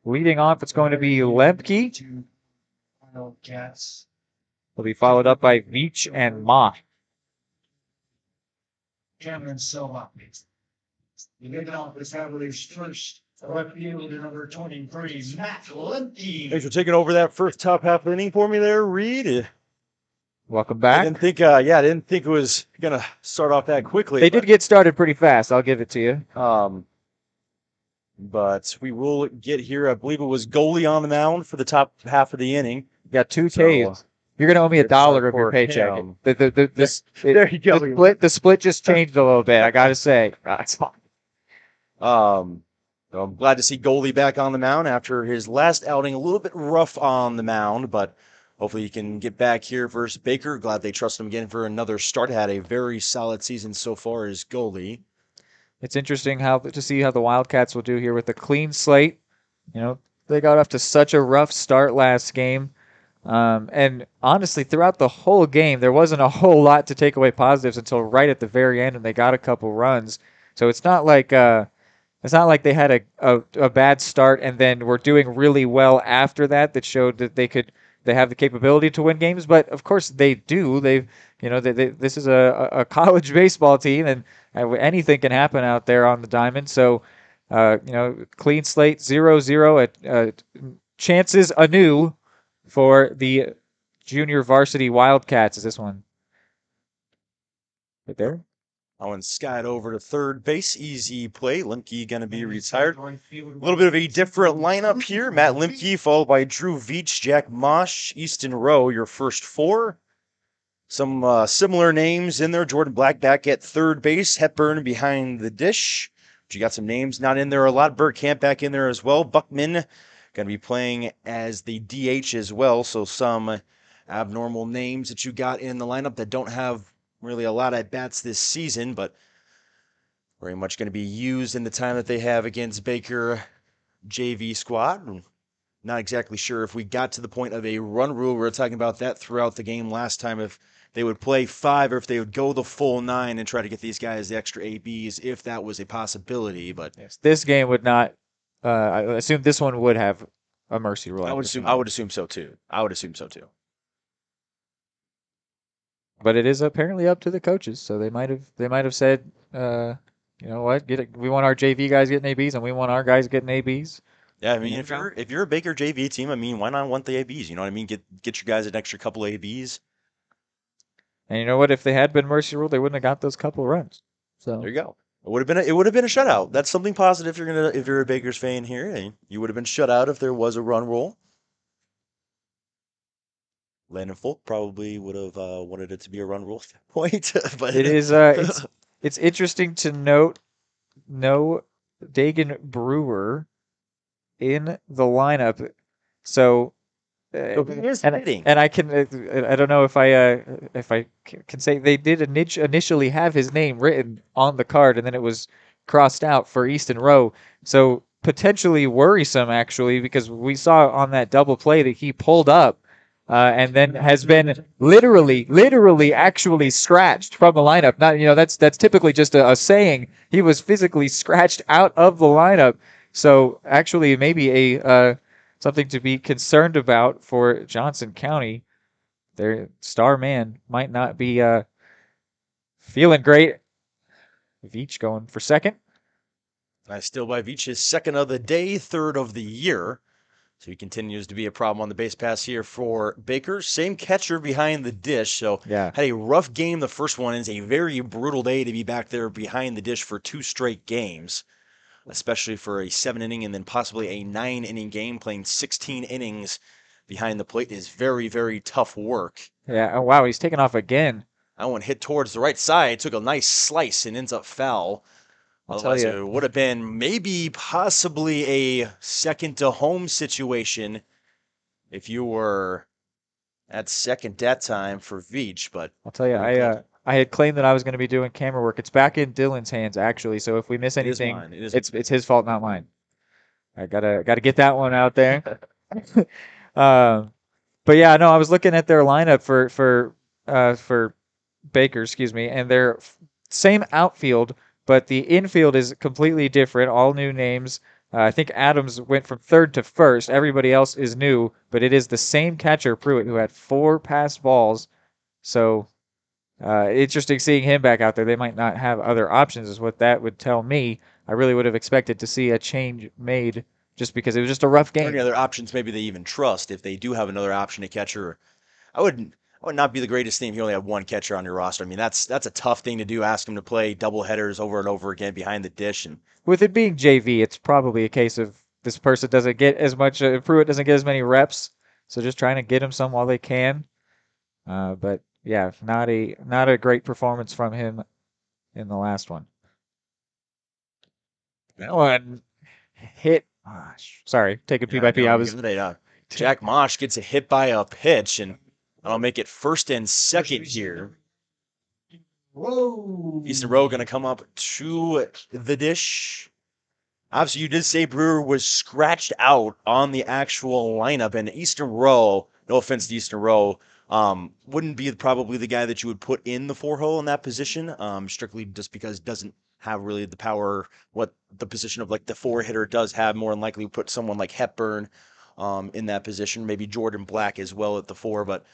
Leading off, it's going to be Lemke. Will be followed up by Veach and Ma. Cameron Selvach. The leadoff is Cavaliers first. Left fielder number 23, Matt Lemke. Thanks for taking over that first top half of the inning for me there, Reed. Welcome back. I didn't think it was gonna start off that quickly. They did get started pretty fast. I'll give it to you. But we will get here. I believe it was goalie on the mound for the top half of the inning. Got 2 Ks. You're gonna owe me $1 of your paycheck. There you go. The split just changed a little bit. I gotta say, that's fine. So I'm glad to see goalie back on the mound after his last outing. A little bit rough on the mound, but hopefully he can get back here versus Baker. Glad they trust him again for another start. Had a very solid season so far as goalie. It's interesting to see how the Wildcats will do here with a clean slate. You know, they got off to such a rough start last game. And honestly, throughout the whole game, there wasn't a whole lot to take away positives until right at the very end, and they got a couple runs. So it's not like they had a bad start and then were doing really well after that. That showed that they have the capability to win games. But of course they do. This is a college baseball team, and anything can happen out there on the diamond. So Clean slate, 0-0. Chances anew for the junior varsity Wildcats. Is this one right there? That one skied over to third base. Easy play. Limke going to be retired. A little bit of a different lineup here. Matt Limke followed by Drew Veach, Jack Mosh, Easton Rowe, your first four. Some similar names in there. Jordan Black back at third base. Hepburn behind the dish. But you got some names not in there a lot. Bergkamp back in there as well. Buckman going to be playing as the DH as well. So some abnormal names that you got in the lineup that don't have really a lot at bats this season, but very much going to be used in the time that they have against Baker JV squad. Not exactly sure if we got to the point of a run rule. We were talking about that throughout the game last time, if they would play 5 or if they would go the full 9 and try to get these guys the extra ABs, if that was a possibility. But yes, this game would not. I assume this one would have a mercy rule. I would assume so too. But it is apparently up to the coaches, so they might have said, you know what, we want our JV guys getting ABs, and we want our guys getting ABs. Yeah, I mean, if you're a Baker JV team, I mean, why not want the ABs? You know what I mean? Get your guys an extra couple ABs. And you know what? If they had been mercy ruled, they wouldn't have got those couple runs. So there you go. It would have been a shutout. That's something positive. If you're a Bakers fan here, you would have been shut out if there was a run rule. Landon Folk probably would have wanted it to be a run rule at that point. But it is. It's interesting to note no Dagan Brewer in the lineup. So. And I can. I don't know if I can say they did initially have his name written on the card, and then it was crossed out for Easton Rowe. So potentially worrisome, actually, because we saw on that double play that he pulled up, and then has been literally actually scratched from the lineup. Not that's typically just a saying. He was physically scratched out of the lineup. So actually, maybe a something to be concerned about for Johnson County. Their star man might not be feeling great. Veach going for second. Nice steal by Veach, his second of the day, third of the year. So he continues to be a problem on the base pass here for Baker. Same catcher behind the dish. So had a rough game the first one. It's a very brutal day to be back there behind the dish for 2 straight games, especially for a 7-inning and then possibly a 9-inning game. Playing 16 innings behind the plate is very, very tough work. Yeah, oh wow, he's taken off again. That one hit towards the right side, took a nice slice and ends up foul. Otherwise, it would have been maybe possibly a second to home situation if you were at second that time for Veach. But I'll tell you, I had claimed that I was going to be doing camera work. It's back in Dylan's hands, actually. So if we miss anything, it's his fault, not mine. I gotta get that one out there. But yeah, no, I was looking at their lineup for Baker, excuse me, and their same outfield, but the infield is completely different. All new names. I think Adams went from third to first. Everybody else is new, but it is the same catcher, Pruitt, who had 4 passed balls. So interesting seeing him back out there. They might not have other options, is what that would tell me. I really would have expected to see a change made just because it was just a rough game. Any other options maybe they even trust if they do have another option at catcher. I would not be the greatest thing if you only have one catcher on your roster. I mean, that's a tough thing to do. Ask him to play double headers over and over again behind the dish. And with it being JV, it's probably a case of this person doesn't get as much. Pruitt doesn't get as many reps, so just trying to get him some while they can. But yeah, not a great performance from him in the last one. That one hit. Sorry, taking P by P. Jack Mosh gets a hit by a pitch, and I'll make it first and second here. Whoa! Easton Rowe going to come up to the dish. Obviously, you did say Brewer was scratched out on the actual lineup, and Easton Rowe, no offense to Easton Rowe, wouldn't be probably the guy that you would put in the 4-hole in that position, strictly just because it doesn't have really the power what the position of like the 4-hitter does have. More than likely put someone like Hepburn in that position, maybe Jordan Black as well at the 4, but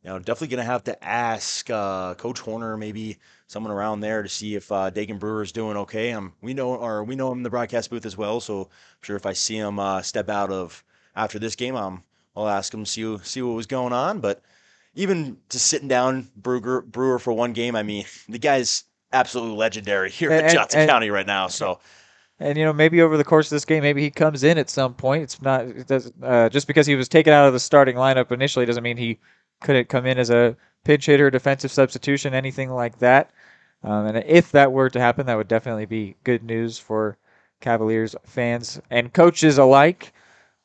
definitely going to have to ask Coach Horner maybe someone around there to see if Dagan Brewer is doing okay. We know him in the broadcast booth as well, so I'm sure if I see him step out of after this game, I'll ask him see what was going on. But even just sitting down Brewer for one game, I mean, the guy's absolutely legendary here at Johnson County right now. So. And maybe over the course of this game, maybe he comes in at some point. It doesn't just because he was taken out of the starting lineup initially doesn't mean he couldn't come in as a pinch hitter, defensive substitution, anything like that. And if that were to happen, that would definitely be good news for Cavaliers fans and coaches alike.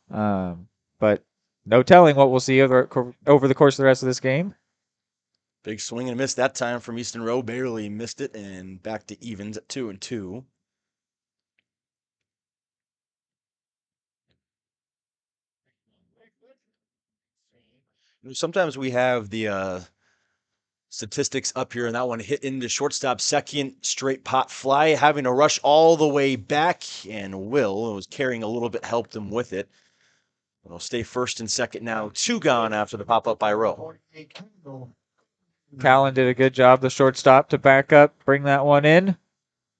But no telling what we'll see over the course of the rest of this game. Big swing and miss that time from Easton Rowe. Barely missed it, and back to evens at 2-2. Sometimes we have the statistics up here, and that one hit into shortstop, second straight pop fly, having to rush all the way back, and Will was carrying a little bit, helped him with it. It'll stay first and second now, 2 gone after the pop up by Rowe. Callan did a good job, the shortstop, to back up, bring that one in,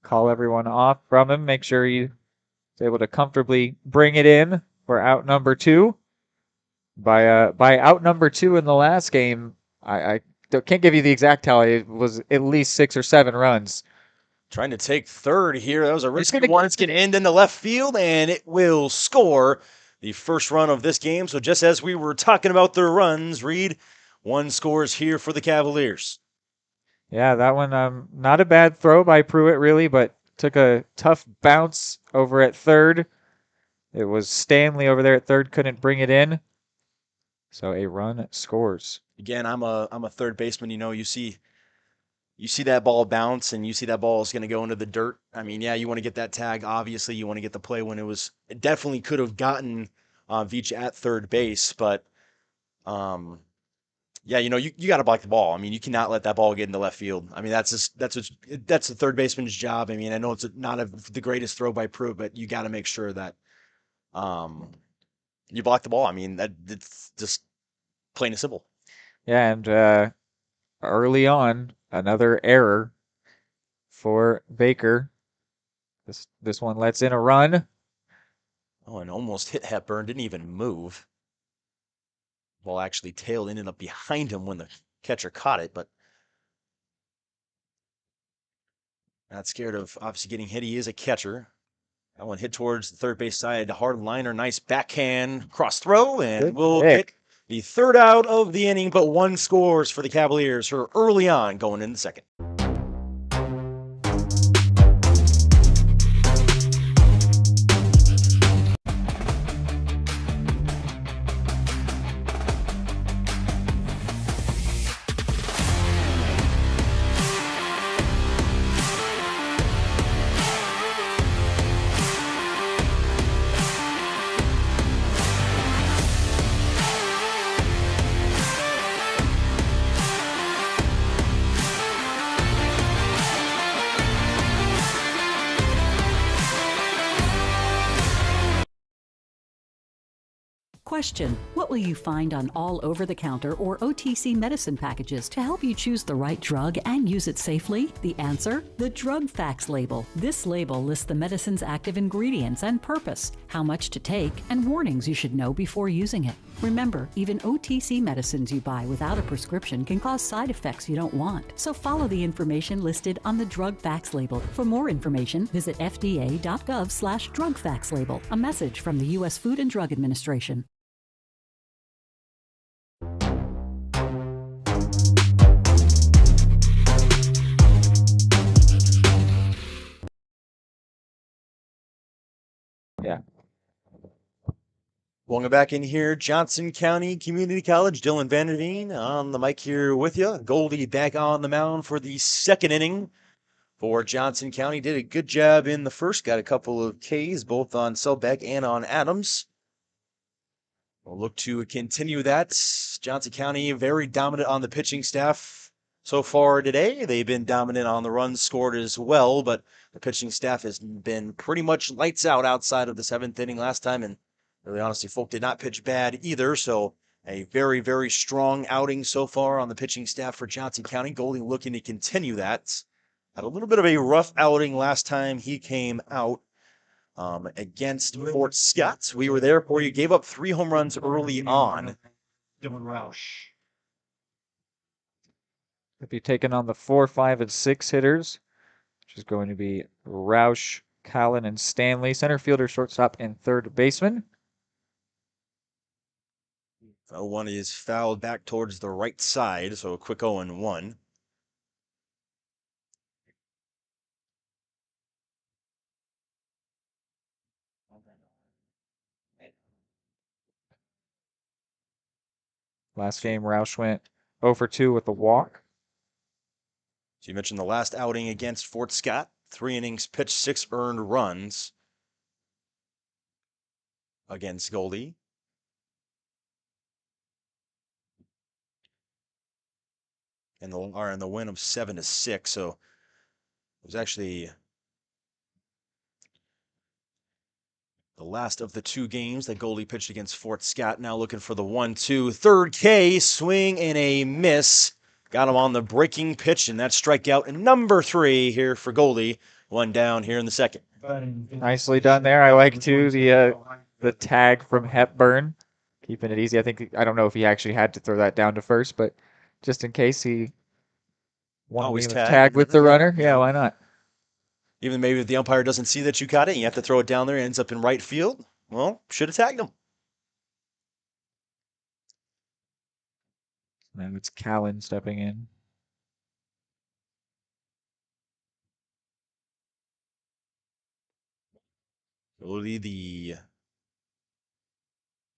call everyone off from him, make sure he's able to comfortably bring it in for out number 2. By out number 2 in the last game, I can't give you the exact tally. It was at least 6 or 7 runs. Trying to take third here. That was a risky one. It's going to end in the left field, and it will score the first run of this game. So just as we were talking about the runs, Reed, 1 scores here for the Cavaliers. Yeah, that one, not a bad throw by Pruitt, really, but took a tough bounce over at third. It was Stanley over there at third, couldn't bring it in. So a run scores. Again, I'm a third baseman. You see that ball bounce, and you see that ball is going to go into the dirt. I mean, yeah, you want to get that tag. Obviously, you want to get the play when it definitely could have gotten Veach at third base, but yeah, you got to block the ball. I mean, you cannot let that ball get into left field. I mean, that's the third baseman's job. I mean, I know it's not the greatest throw by Pruitt, but you got to make sure that you block the ball. I mean, it's just plain and simple. Yeah, and early on, another error for Baker. This one lets in a run. Oh, and almost hit Hepburn. Didn't even move. Ball actually tailed, ended up behind him when the catcher caught it, but not scared of obviously getting hit. He is a catcher. That one hit towards the third base side. Hard liner, nice backhand cross throw, and we'll get the third out of the inning, but 1 scores for the Cavaliers who are early on going in the second. Question: what will you find on all over-the-counter or OTC medicine packages to help you choose the right drug and use it safely? The answer: the drug facts label. This label lists the medicine's active ingredients and purpose, how much to take, and warnings you should know before using it. Remember, even OTC medicines you buy without a prescription can cause side effects you don't want. So follow the information listed on the drug facts label. For more information, visit fda.gov/drug facts label. A message from the U.S. Food and Drug Administration. Yeah. Welcome back in here, Johnson County Community College. Dylan Vanderveen on the mic here with you. Goldie back on the mound for the second inning for Johnson County. Did a good job in the first. Got a couple of Ks, both on Selbeck and on Adams. We'll look to continue that. Johnson County very dominant on the pitching staff so far today. They've been dominant on the runs scored as well, but the pitching staff has been pretty much lights out outside of the 7th inning last time, and really honestly, folk did not pitch bad either, so a very, very strong outing so far on the pitching staff for Johnson County. Goldie looking to continue that. Had a little bit of a rough outing last time he came out against Fort Scott. We were there for you. Gave up 3 home runs early on. Dylan Roush. If you're taking on the 4, 5, and 6 hitters, which is going to be Roush, Callan, and Stanley. Center fielder, shortstop, and third baseman. 0-1 is fouled back towards the right side, so a quick 0-1. Last game, Roush went 0 for 2 with a walk. So you mentioned the last outing against Fort Scott. 3 innings pitched, 6 earned runs against Goldie. And the win of 7-6. So it was actually the last of the 2 games that Goldie pitched against Fort Scott. Now looking for the 1-2. Third K, swing and a miss. Got him on the breaking pitch, and that's strikeout number 3 here for Goldie. 1 down here in the second. Nicely done there. I like, too, the tag from Hepburn. Keeping it easy. I don't know if he actually had to throw that down to first, but just in case he always tag with the runner. Yeah, why not? Even maybe if the umpire doesn't see that you caught it, and you have to throw it down there, it ends up in right field. Well, should have tagged him. Now it's Callan stepping in. Goldie, the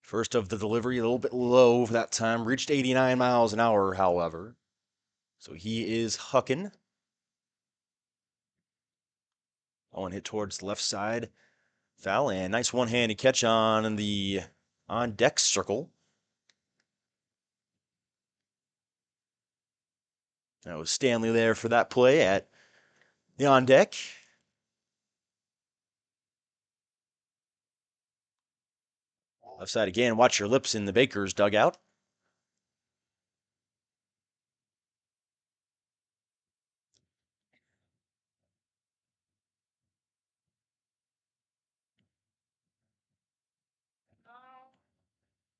first of the delivery, a little bit low for that time. Reached 89 miles an hour, however. So he is hucking. One hit towards the left side. Foul, and nice one-handed catch on the on-deck circle. That was Stanley there for that play at the on-deck. Left side again. Watch your lips in the Baker's dugout.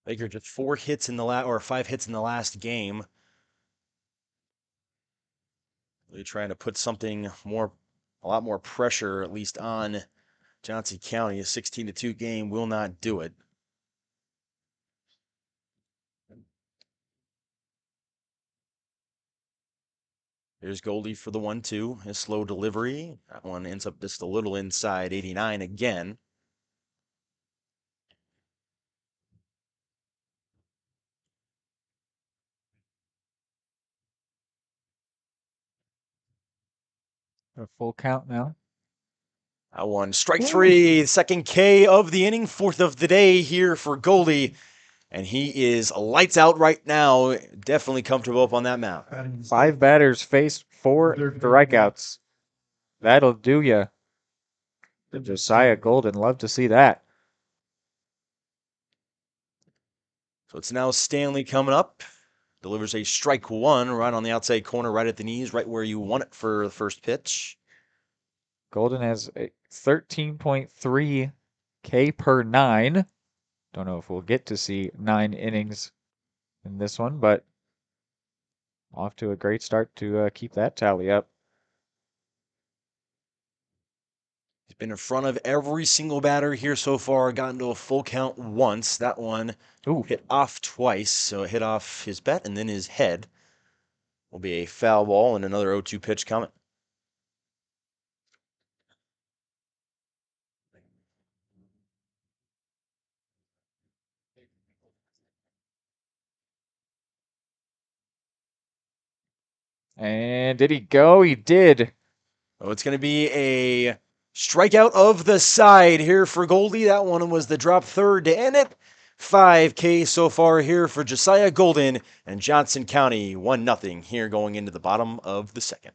Baker just 4 hits in the 5 hits in the last game. Really trying to put a lot more pressure, at least on Johnson County. A 16-2 game will not do it. Here's Goldie for the 1-2. His slow delivery. That one ends up just a little inside 89 again. A full count now. That one, strike 3, second K of the inning, 4th of the day here for Goldie. And he is lights out right now. Definitely comfortable up on that mound. 5 batters faced 4 strikeouts. That'll do ya. Josiah Golden, love to see that. So it's now Stanley coming up. Delivers a strike 1 right on the outside corner, right at the knees, right where you want it for the first pitch. Golden has a 13.3 K per 9. Don't know if we'll get to see 9 innings in this one, but off to a great start to keep that tally up. He's been in front of every single batter here so far, gotten to a full count once. That one hit off twice, so it hit off his bat and then his head. Will be a foul ball and another 0-2 pitch coming. And did he go? He did. Oh, it's going to be a strikeout of the side here for Goldie. That one was the drop third to end it. 5K so far here for Josiah Golden and Johnson County. 1-0 here going into the bottom of the second.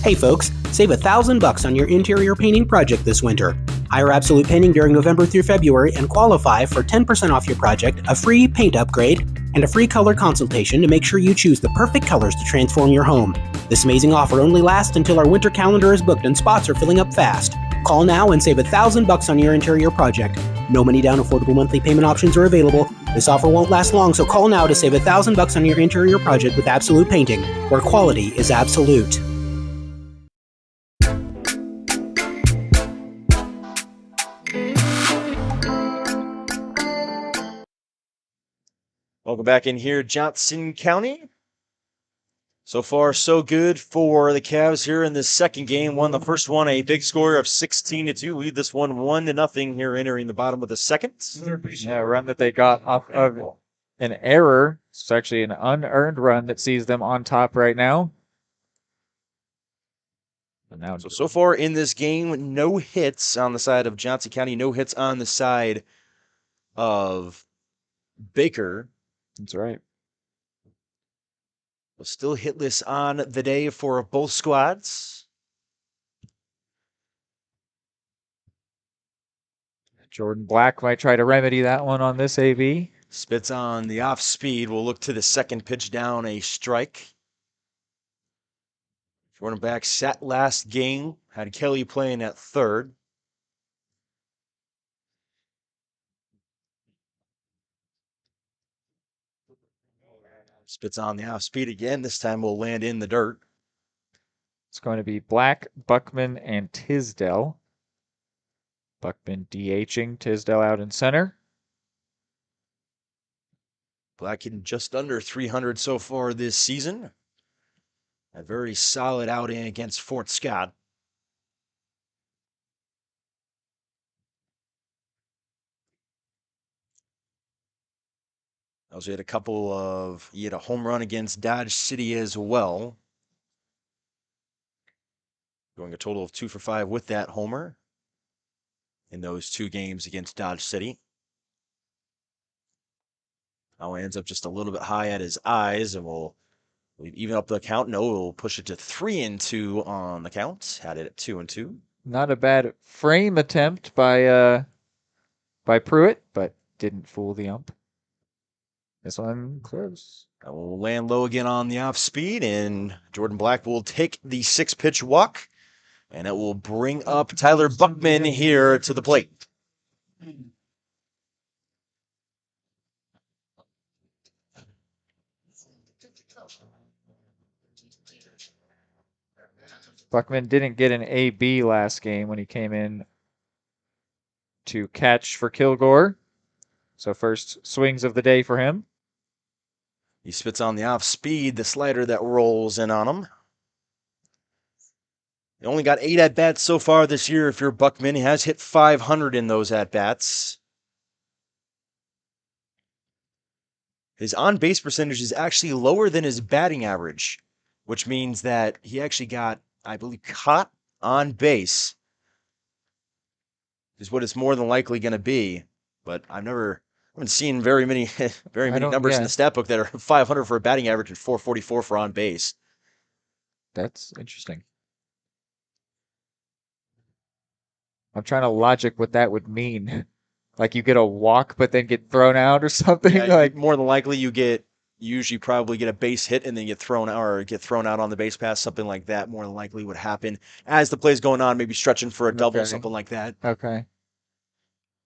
Hey folks, save $1,000 on your interior painting project this winter. Hire Absolute Painting during November through February and qualify for 10% off your project, a free paint upgrade, and a free color consultation to make sure you choose the perfect colors to transform your home. This amazing offer only lasts until our winter calendar is booked and spots are filling up fast. Call now and save $1,000 on your interior project. No money down, affordable monthly payment options are available. This offer won't last long, so call now to save $1,000 on your interior project with Absolute Painting, where quality is absolute. Welcome back in here, Johnson County. So far, so good for the Cavs here in this second game. Won the first one, a big score of 16-2. Lead this one 1-0 here entering the bottom of the second. Yeah, a run that they got off of an error. It's actually an unearned run that sees them on top right now. But now, so far in this game, no hits on the side of Johnson County, no hits on the side of Baker. That's right. Still hitless on the day for both squads. Jordan Black might try to remedy that one on this AB. Spits on the off speed. We'll look to the second pitch down, a strike. Jordan Black sat last game, had Kelly playing at third. Spits on the off speed again. This time will land in the dirt. It's going to be Black, Buckman, and Tisdale. Buckman DHing, Tisdale out in center. Black hitting just under 300 so far this season. A very solid outing against Fort Scott. Also had he had a home run against Dodge City as well. Going a total of 2 for 5 with that homer in those 2 games against Dodge City. Now ends up just a little bit high at his eyes, and we'll even up the count. No, we'll push it to 3-2 on the count. Had it at 2-2. Not a bad frame attempt by Pruitt, but didn't fool the ump. This one close. And we'll land low again on the off speed, and Jordan Black will take the 6-pitch walk, and it will bring up Tyler Buckman here to the plate. Buckman didn't get an AB last game when he came in to catch for Kilgore. So first swings of the day for him. He spits on the off speed, the slider that rolls in on him. He only got 8 at-bats so far this year if you're Buckman. He has hit 500 in those at-bats. His on-base percentage is actually lower than his batting average, which means that he actually got, I believe, caught on base is what it's more than likely going to be. But I haven't seen very many numbers in the stat book that are 500 for a batting average and 444 for on base. That's interesting. I'm trying to logic what that would mean. Like you get a walk but then get thrown out or something? Yeah, like more than likely you usually probably get a base hit and then get thrown out on the base pass, something like that more than likely would happen as the play's going on, maybe stretching for a double, something like that. Okay.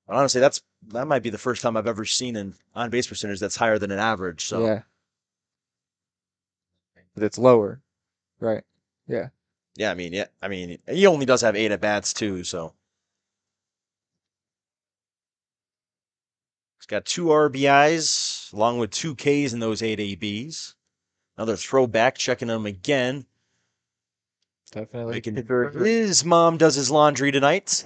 But honestly, that might be the first time I've ever seen an on-base percentage that's higher than an average. So yeah. But it's lower. Right. Yeah. Yeah, I mean, he only does have 8 at-bats too, so. He's got 2 RBIs, along with 2 Ks in those 8 ABs. Another throwback, checking him again. Definitely. Making sure his mom does his laundry tonight.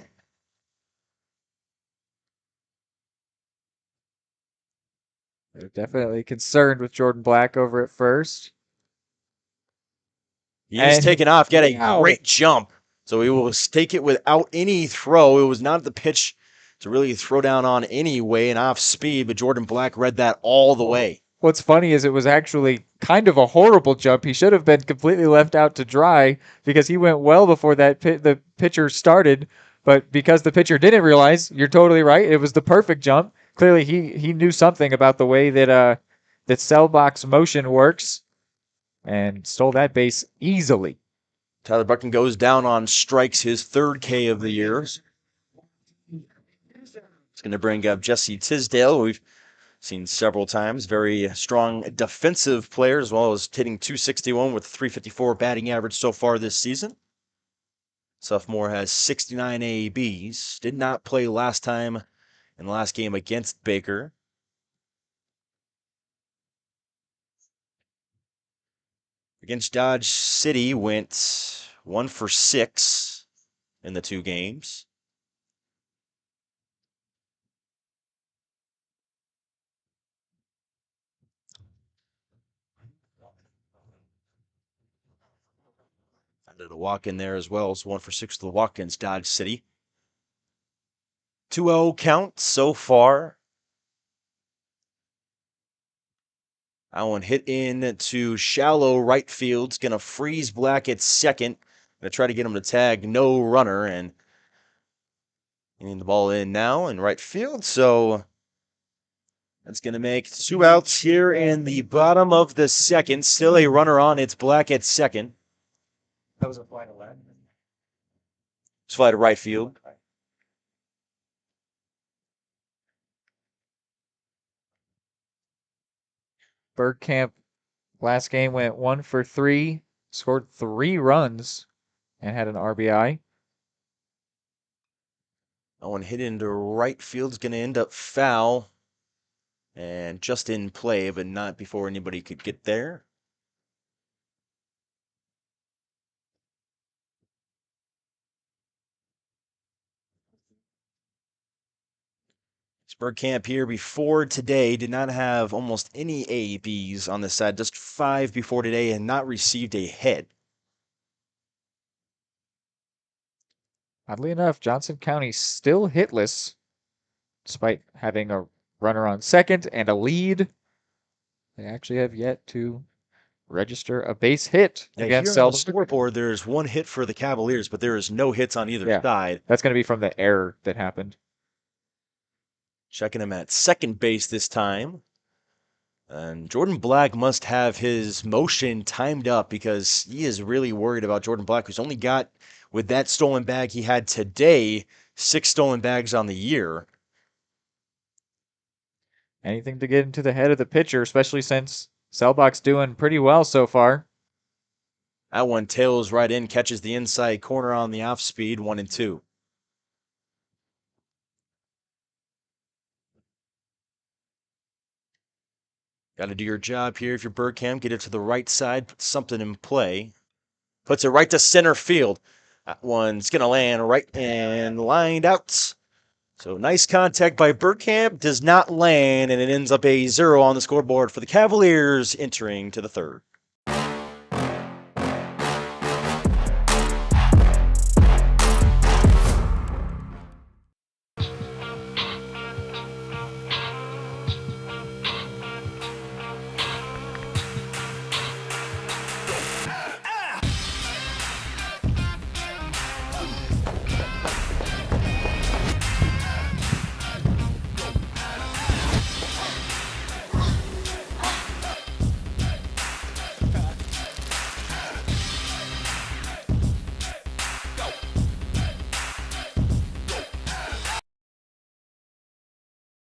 They're definitely concerned with Jordan Black over at first. He is taking off, get a great jump. So he will take it without any throw. It was not the pitch to really throw down on anyway and off speed, but Jordan Black read that all the way. what's funny is it was actually kind of a horrible jump. He should have been completely left out to dry because he went well before the pitcher started. But because the pitcher didn't realize, you're totally right. It was the perfect jump. Clearly, he knew something about the way that that cell box motion works, and stole that base easily. Tyler Buchan goes down on strikes, his third K of the year. It's going to bring up Jesse Tisdale, who we've seen several times. Very strong defensive player, as well as hitting .261 with .354 batting average so far this season. Sophomore has 69 ABs. Did not play last time in the last game against Baker. Against Dodge City, went 1 for 6 in the 2 games. Did a walk in there as well, so 1 for 6 to the walk against Dodge City. 2-0 count so far. That one hit into shallow right field. It's going to freeze Black at second. Going to try to get him to tag no runner, and getting the ball in now in right field. So that's going to make 2 outs here in the bottom of the second. Still a runner on. It's Black at second. That was a fly to left. It's fly to right field. Bergkamp last game went 1 for 3, scored 3 runs, and had an RBI. That one hit into right field's going to end up foul. And just in play, but not before anybody could get there. Bergkamp here before today did not have almost any ABs on this side, just 5 before today, and not received a hit. Oddly enough, Johnson County still hitless, despite having a runner on second and a lead. They actually have yet to register a base hit against Here on the Selden. scoreboard, there's 1 hit for the Cavaliers, but there is no hits on either side. That's going to be from the error that happened. Checking him at second base this time. And Jordan Black must have his motion timed up because he is really worried about Jordan Black, who's only got, with that stolen bag he had today, 6 stolen bags on the year. Anything to get into the head of the pitcher, especially since Selbach's doing pretty well so far. That one tails right in, catches the inside corner on the off speed, 1-2. Got to do your job here if you're Bergkamp. Get it to the right side, put something in play. Puts it right to center field. That one's going to land right and lined out. So nice contact by Bergkamp. Does not land, and it ends up a 0 on the scoreboard for the Cavaliers entering to the third.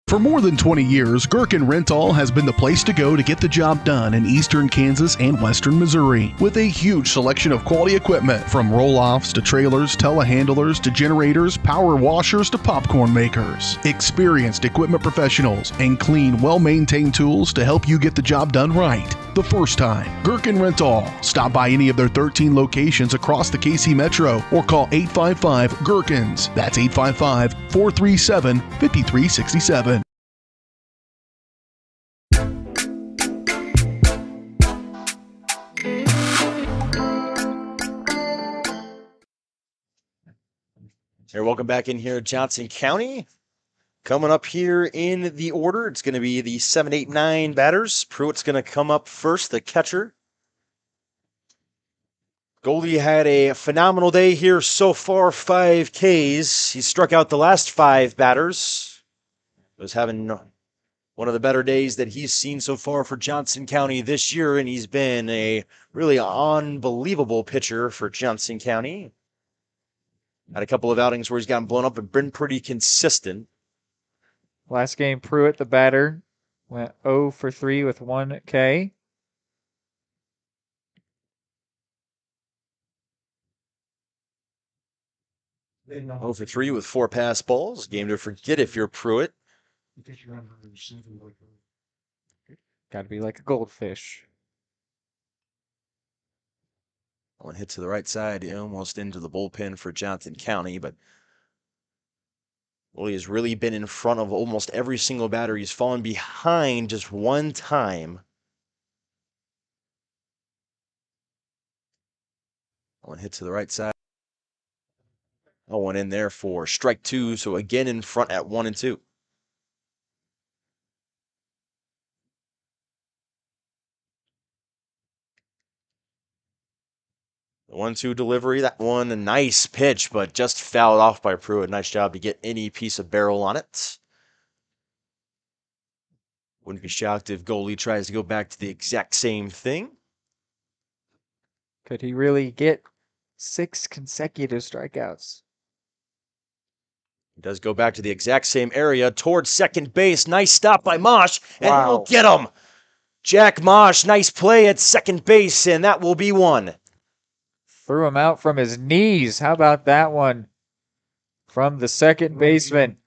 For more than 20 years, Gherkin Rental has been the place to go to get the job done in eastern Kansas and western Missouri. With a huge selection of quality equipment, from roll-offs to trailers, telehandlers to generators, power washers to popcorn makers. Experienced equipment professionals and clean, well-maintained tools to help you get the job done right the first time. Gherkin Rental. Stop by any of their 13 locations across the KC Metro or call 855-GHERKINS. That's 855-437-5367. Hey, welcome back in here at Johnson County. Coming up here in the order, it's going to be the 7, 8, 9 batters. Pruitt's going to come up first, the catcher. Goldie had a phenomenal day here so far, 5 Ks. He struck out the last 5 batters. Was having one of the better days that he's seen so far for Johnson County this year, and he's been a really unbelievable pitcher for Johnson County. Had a couple of outings where he's gotten blown up and been pretty consistent. Last game, Pruitt, the batter, went 0 for 3 with 1 K. Over 3 with 4 pass balls. Game to forget if you're Pruitt. Got to be like a goldfish. One hit to the right side, almost into the bullpen for Johnson County, but well, he's really been in front of almost every single batter. He's fallen behind just one time. One hit to the right side. Oh, one in there for strike 2, so again in front at 1 and 2. The 1-2 delivery, that one a nice pitch, but just fouled off by Pruitt. Nice job to get any piece of barrel on it. Wouldn't be shocked if Goldie tries to go back to the exact same thing. Could he really get 6 consecutive strikeouts? He does go back to the exact same area towards second base. Nice stop by Mosh, and Wow. he'll get him. Jack Mosh, nice play at second base, and that will be 1. Threw him out from his knees. How about that one from the second baseman?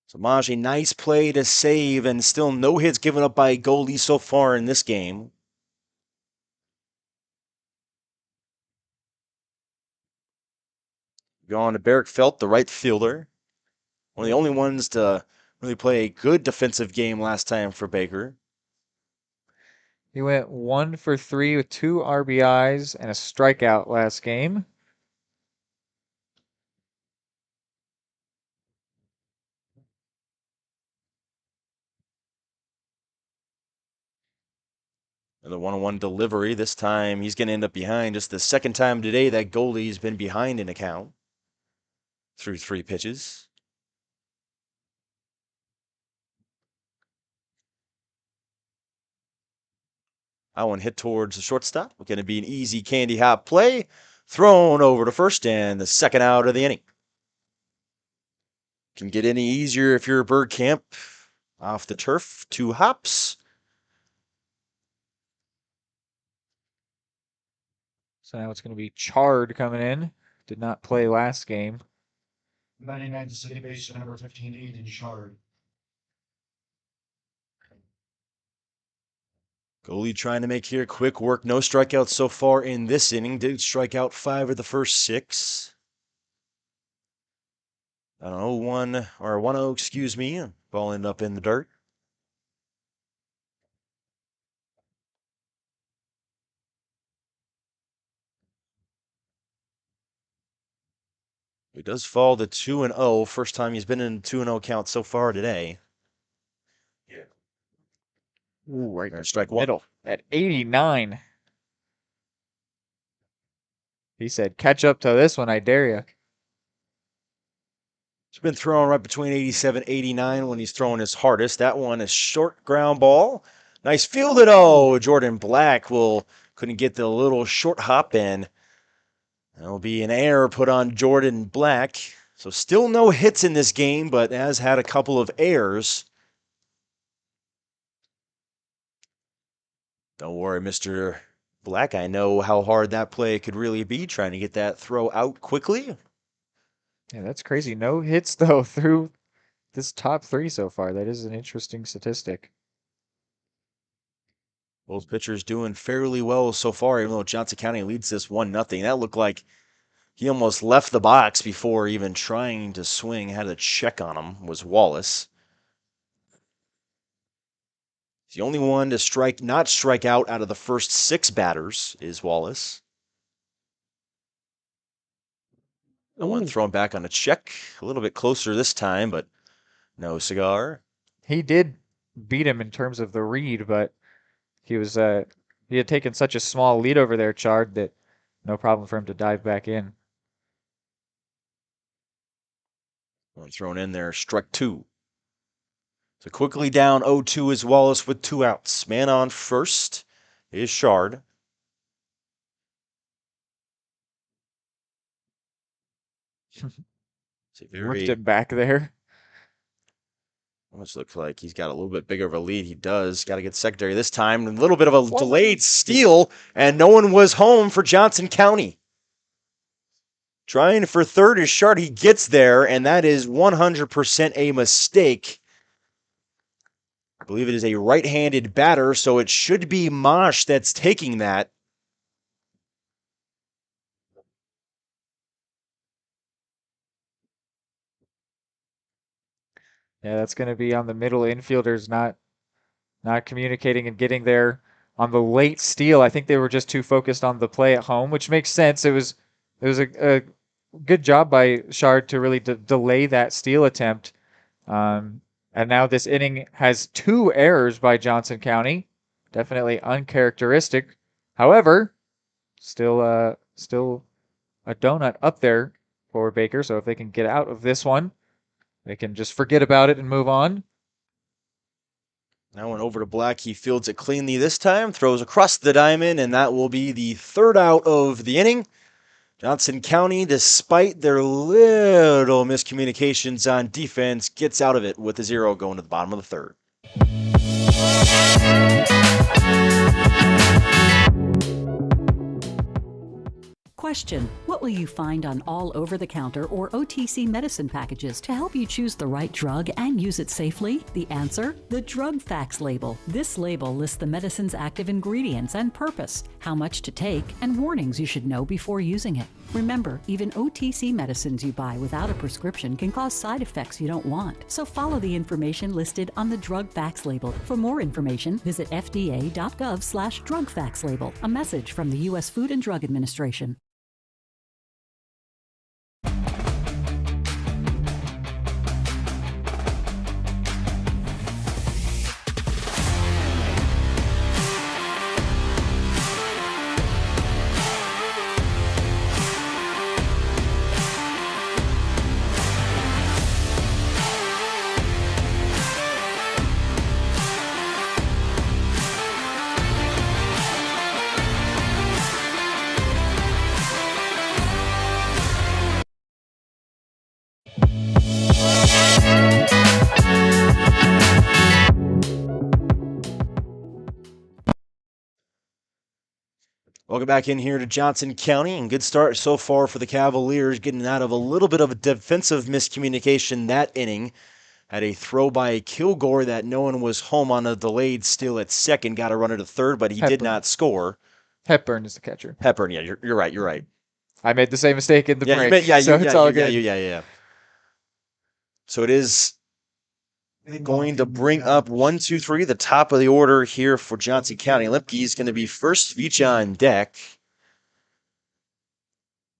So Mosh, a nice play to save, and still no hits given up by Goldie so far in this game. Going to Barrick Felt, the right fielder. One of the only ones to really play a good defensive game last time for Baker. He went 1 for 3 with 2 RBIs and a strikeout last game. The 1-1 delivery. This time he's going to end up behind. Just the second time today that Goldie's been behind in a count through 3 pitches. That one hit towards the shortstop. Going to be an easy candy hop play. Thrown over to first, and the second out of the inning. Can get any easier if you're Bergkamp. Off the turf, 2 hops. So now it's going to be Chard coming in. Did not play last game. 99 to city base, number 15, Eden Shard. Goalie trying to make here quick work. No strikeouts so far in this inning. Did strike out 5 of the first 6. An 0-1 or 1-0, excuse me. Ball ended up in the dirt. He does fall to 2-0. First time he's been in a 2-0 count so far today. Ooh, right there, strike 1. Middle at 89. He said, catch up to this one, I dare you. He's been throwing right between 87, 89 when he's throwing his hardest. That one is short ground ball. Nice fielded. Oh, Jordan Black couldn't get the little short hop in. There'll be an error put on Jordan Black. So still no hits in this game, but has had a couple of errors. Don't worry, Mr. Black. I know how hard that play could really be, trying to get that throw out quickly. Yeah, that's crazy. No hits, though, through this top 3 so far. That is an interesting statistic. Both pitchers doing fairly well so far, even though Johnson County leads this 1-0. That looked like he almost left the box before even trying to swing. Had a check on him, was Wallace. The only one to not strike out of the first 6 batters is Wallace. I want to throw him back on a check. A little bit closer this time, but no cigar. He did beat him in terms of the read, but he was he had taken such a small lead over there, Chard, that no problem for him to dive back in. One thrown in there, struck 2. So quickly down 0-2 is Wallace with 2 outs. Man on first is Shard. Worked it back there. Almost looks like he's got a little bit bigger of a lead. He does. Got to get secondary this time. A little bit of a delayed steal, and no one was home for Johnson County. Trying for third is Shard. He gets there, and that is 100% a mistake. I believe it is a right-handed batter, so it should be Mosh that's taking that. Yeah, that's going to be on the middle infielders not communicating and getting there on the late steal. I think they were just too focused on the play at home, which makes sense. It was a good job by Shard to really delay that steal attempt. And now this inning has 2 errors by Johnson County. Definitely uncharacteristic. However, still a donut up there for Baker. So if they can get out of this one, they can just forget about it and move on. Now went over to Black. He fields it cleanly this time, throws across the diamond, and that will be the 3rd out of the inning. Johnson County, despite their little miscommunications on defense, gets out of it with a 0 going to the bottom of the 3rd. Question: what will you find on all over-the-counter or OTC medicine packages to help you choose the right drug and use it safely? The answer: the drug facts label. This label lists the medicine's active ingredients and purpose, how much to take, and warnings you should know before using it. Remember, even OTC medicines you buy without a prescription can cause side effects you don't want. So follow the information listed on the drug facts label. For more information, visit fda.gov/drug facts label. A message from the U.S. Food and Drug Administration. Welcome back in here to Johnson County, and good start so far for the Cavaliers, getting out of a little bit of a defensive miscommunication that inning. Had a throw by Kilgore that no one was home on a delayed steal at second. Got a runner to third, but he did not score. Hepburn is the catcher. Hepburn, yeah, you're right. You're right. I made the same mistake in the break. So it's all good. Yeah. So it is going to bring up 1, 2, 3, the top of the order here for Johnson County. Lemke is going to be first. Veach on deck.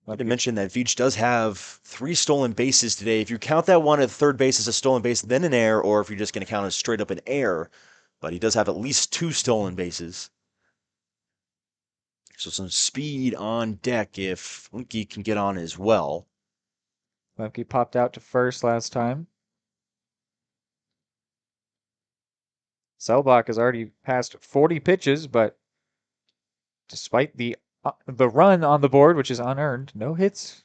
I wanted to mention that Veach does have 3 stolen bases today. If you count that one at third base as a stolen base, then an error, or if you're just going to count it straight up an error. But he does have at least 2 stolen bases. So some speed on deck if Lemke can get on as well. Lemke popped out to first last time. Selbach has already passed 40 pitches, but despite the run on the board, which is unearned, no hits.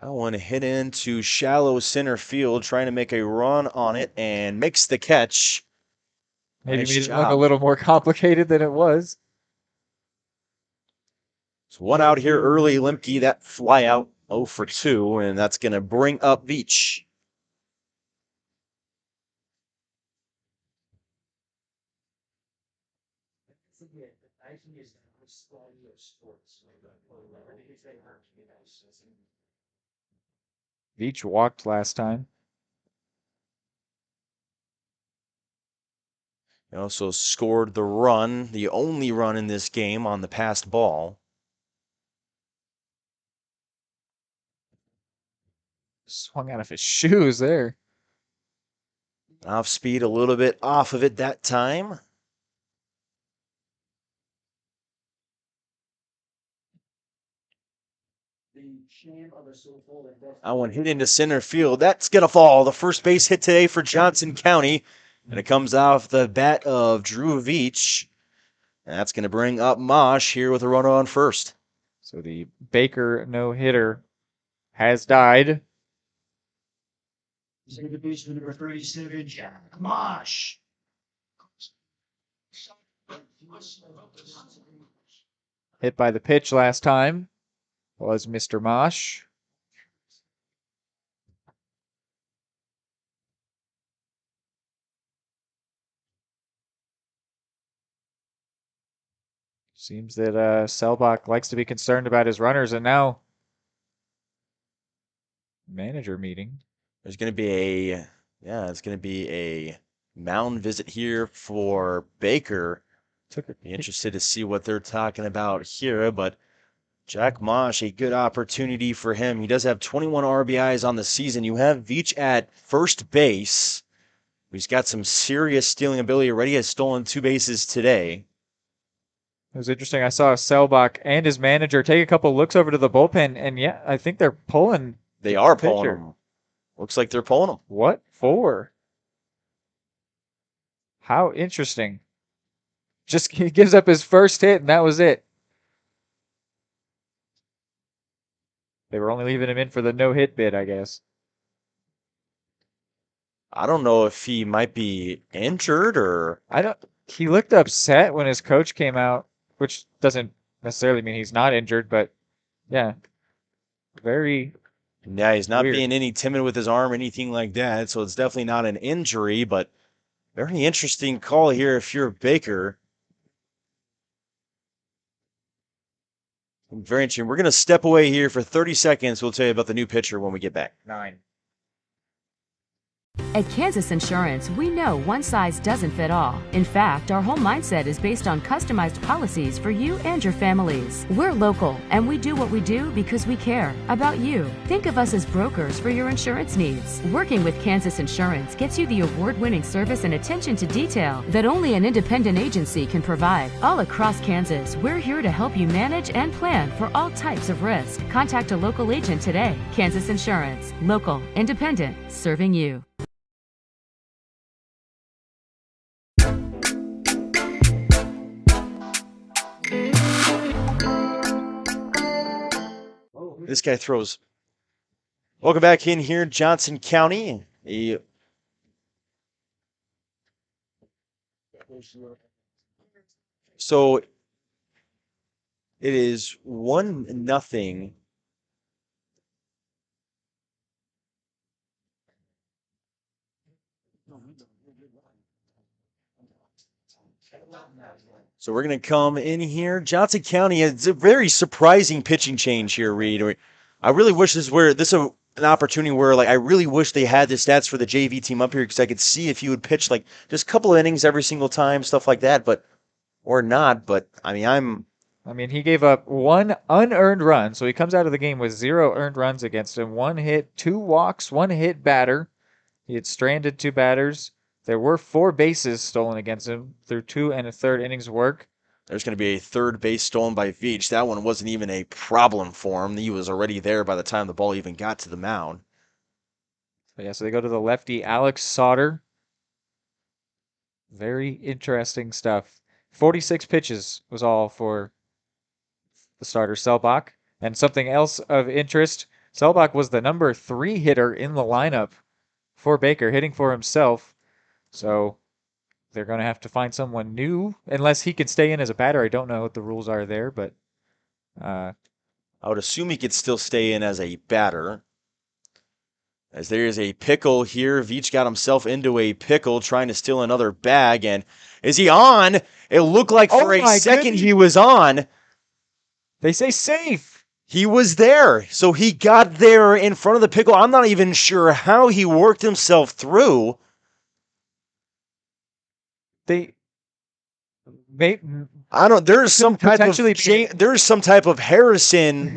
I want to hit into shallow center field, trying to make a run on it, and makes the catch. Maybe made it look a little more complicated than it was. So 1 out here early. Lemke, that fly out 0 for 2, and that's going to bring up Veach. Veach walked last time. He also scored the run, the only run in this game on the passed ball. Swung out of his shoes there. Off speed, a little bit off of it that time. That one hit into center field. That's going to fall. The first base hit today for Johnson County. And it comes off the bat of Drew Veach. And that's going to bring up Mosh here with a runner on first. So the Baker no-hitter has died. Second baseman number 37, Jack Mosh. Hit by the pitch last time was Mr. Mosh. Seems that Selbach likes to be concerned about his runners, and now manager meeting. There's going to be it's going to be a mound visit here for Baker. Be interested to see what they're talking about here, but Jack Mosh, a good opportunity for him. He does have 21 RBIs on the season. You have Veach at first base. He's got some serious stealing ability already. He has stolen 2 bases today. It was interesting. I saw Selbach and his manager take a couple looks over to the bullpen, and yeah, I think they're pulling. They are pulling him. Looks like they're pulling him. What for? How interesting. Just he gives up his first hit, and that was it. They were only leaving him in for the no-hit bid, I guess. I don't know if he might be injured or... He looked upset when his coach came out, which doesn't necessarily mean he's not injured, but yeah. Very Yeah, he's not weird. being any timid with his arm or anything like that, so it's definitely not an injury, but very interesting call here if you're Baker. Very interesting. We're going to step away here for 30 seconds. We'll tell you about the new pitcher when we get back. 9. At Kansas Insurance, we know one size doesn't fit all. In fact, our whole mindset is based on customized policies for you and your families. We're local, and we do what we do because we care about you. Think of us as brokers for your insurance needs. Working with Kansas Insurance gets you the award-winning service and attention to detail that only an independent agency can provide. All across Kansas, we're here to help you manage and plan for all types of risk. Contact a local agent today. Kansas Insurance. Local, independent, serving you. This guy throws. Welcome back in here, Johnson County. So it is 1-0. So we're going to come in here. Johnson County, it's a very surprising pitching change here, Reed. I really wish this is an opportunity where, like, I really wish they had the stats for the JV team up here because I could see if you would pitch, like, just a couple of innings every single time, stuff like that, or not. But, I mean, he gave up 1 unearned run, so he comes out of the game with 0 earned runs against him. 1 hit, 2 walks, 1 hit batter. He had stranded 2 batters. There were 4 bases stolen against him through 2 1/3 innings of work. There's going to be a third base stolen by Veach. That one wasn't even a problem for him. He was already there by the time the ball even got to the mound. So they go to the lefty, Alex Sauter. Very interesting stuff. 46 pitches was all for the starter, Selbach. And something else of interest, Selbach was the number 3 hitter in the lineup for Baker, hitting for himself. So they're going to have to find someone new, unless he can stay in as a batter. I don't know what the rules are there, but I would assume he could still stay in as a batter. As there is a pickle here. Veach got himself into a pickle, trying to steal another bag. And is he on? It looked like for a second he was on. They say safe. He was there. So he got there in front of the pickle. I'm not even sure how he worked himself through. I don't. There's some type of Harrison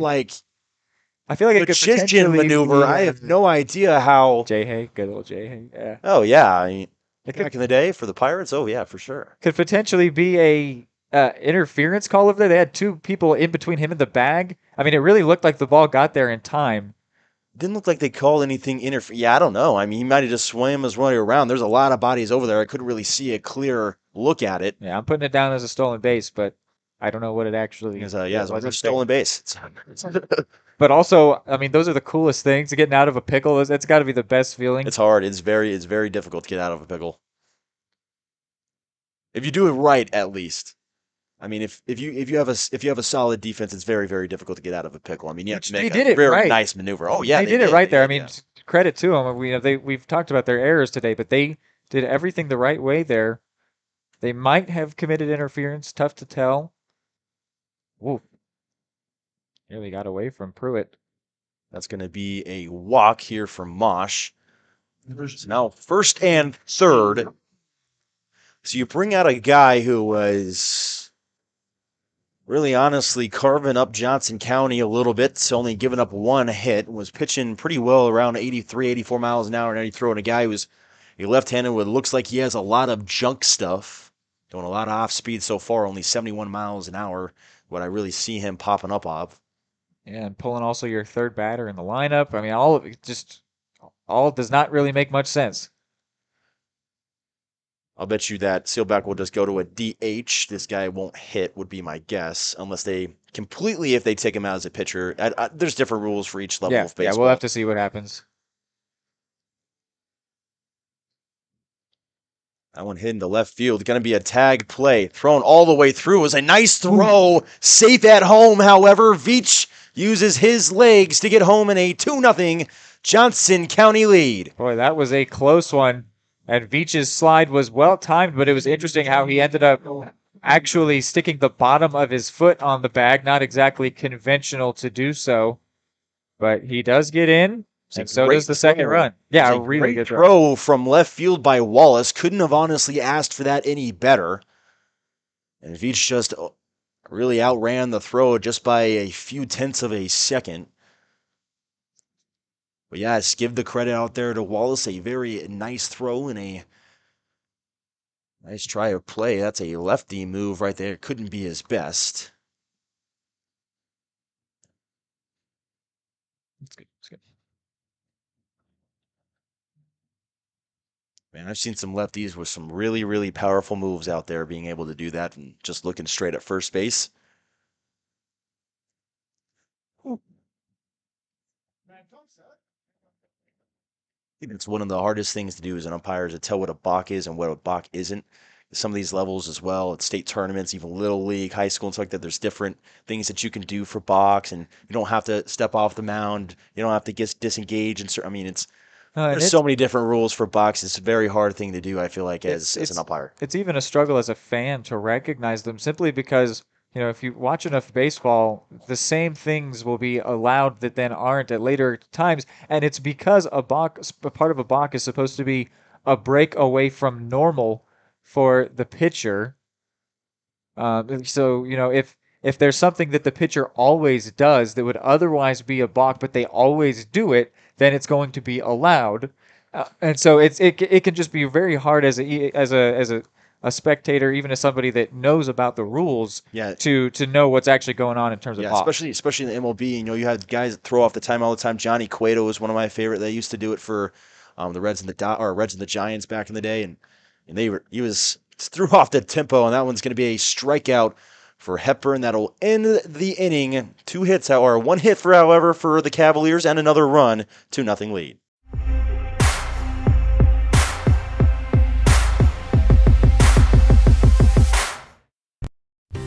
I feel like it could magician potentially maneuver. be, I have no idea how. Jay Hay, good old Jay Hay. Yeah. Oh yeah, I mean, It back in the day for the Pirates. Oh yeah, for sure. could potentially be a interference call over there. They had two people in between him and the bag. I mean, it really looked like the ball got there in time. Didn't look like they called anything Yeah, I don't know. I mean, he might have just swam his way around. There's a lot of bodies over there. I couldn't really see a clear look at it. Yeah, I'm putting it down as a stolen base, but I don't know what it actually is. Yeah, it's a stolen base. But also, I mean, those are the coolest things. Getting out of a pickle, that's got to be the best feeling. It's hard. It's very difficult to get out of a pickle. If you do it right, at least. I mean, if you have a solid defense, it's very difficult to get out of a pickle. I mean, you have to make a very nice maneuver. Oh yeah, they did it right there. I mean, credit to them. We've talked about their errors today, but they did everything the right way there. They might have committed interference. Tough to tell. Woo. Nearly got away from Pruitt. That's going to be a walk here for Mosh. So now 1st and 3rd. So you bring out a guy who was really honestly carving up Johnson County a little bit. It's only given up 1 hit. Was pitching pretty well around 83, 84 miles an hour. And then you throw in a guy who's a left-handed with looks like he has a lot of junk stuff. Doing a lot of off-speed so far, only 71 miles an hour. What I really see him popping up of. Yeah, and pulling also your 3rd batter in the lineup. I mean, all of it all does not really make much sense. I'll bet you that Seelbach will just go to a DH. This guy won't hit, would be my guess, unless they completely, if they take him out as a pitcher. There's different rules for each level of baseball. Yeah, we'll have to see what happens. That one hit into left field. Going to be a tag play. Thrown all the way through. It was a nice throw. Safe at home, however. Veach uses his legs to get home in a 2-0 Johnson County lead. Boy, that was a close one. And Veach's slide was well timed, but it was interesting how he ended up actually sticking the bottom of his foot on the bag. Not exactly conventional to do so, but he does get in. And so does the second run. Yeah, a really good throw from left field by Wallace. Couldn't have honestly asked for that any better. And Veach just really outran the throw just by a few tenths of a second. But yeah, let's give the credit out there to Wallace. A very nice throw and a nice try of play. That's a lefty move right there. Couldn't be his best. That's good. That's good. Man, I've seen some lefties with some really powerful moves out there being able to do that and just looking straight at first base. I think it's one of the hardest things to do as an umpire is to tell what a balk is and what a balk isn't. Some of these levels as well, at state tournaments, even Little League, high school, and stuff like that, there's different things that you can do for balks, and you don't have to step off the mound. You don't have to get disengaged. I mean, there's so many different rules for balks. It's a very hard thing to do, I feel like, as an umpire. It's even a struggle as a fan to recognize them simply because, you know, if you watch enough baseball, the same things will be allowed that then aren't at later times. And it's because a part of a balk is supposed to be a break away from normal for the pitcher. So, you know, if there's something that the pitcher always does that would otherwise be a balk, but they always do it, then it's going to be allowed. And so it can just be very hard as a spectator, even as somebody that knows about the rules, to know what's actually going on in terms of balks. especially in the MLB. You know, you had guys that throw off the time all the time. Johnny Cueto was one of my favorite. They used to do it for the Reds and the Giants back in the day, and he was threw off the tempo, and that one's going to be a strikeout for Hepburn. That'll end the inning. 2 hits, or 1 hit however, for the Cavaliers, and another run. 2-0 lead.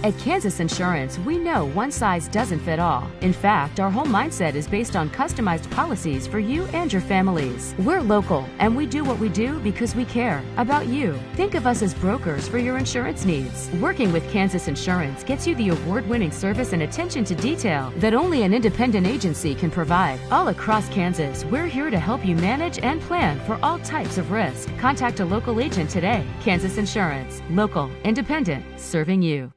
At Kansas Insurance, we know one size doesn't fit all. In fact, our whole mindset is based on customized policies for you and your families. We're local, and we do what we do because we care about you. Think of us as brokers for your insurance needs. Working with Kansas Insurance gets you the award-winning service and attention to detail that only an independent agency can provide. All across Kansas, we're here to help you manage and plan for all types of risk. Contact a local agent today. Kansas Insurance. Local, independent, serving you.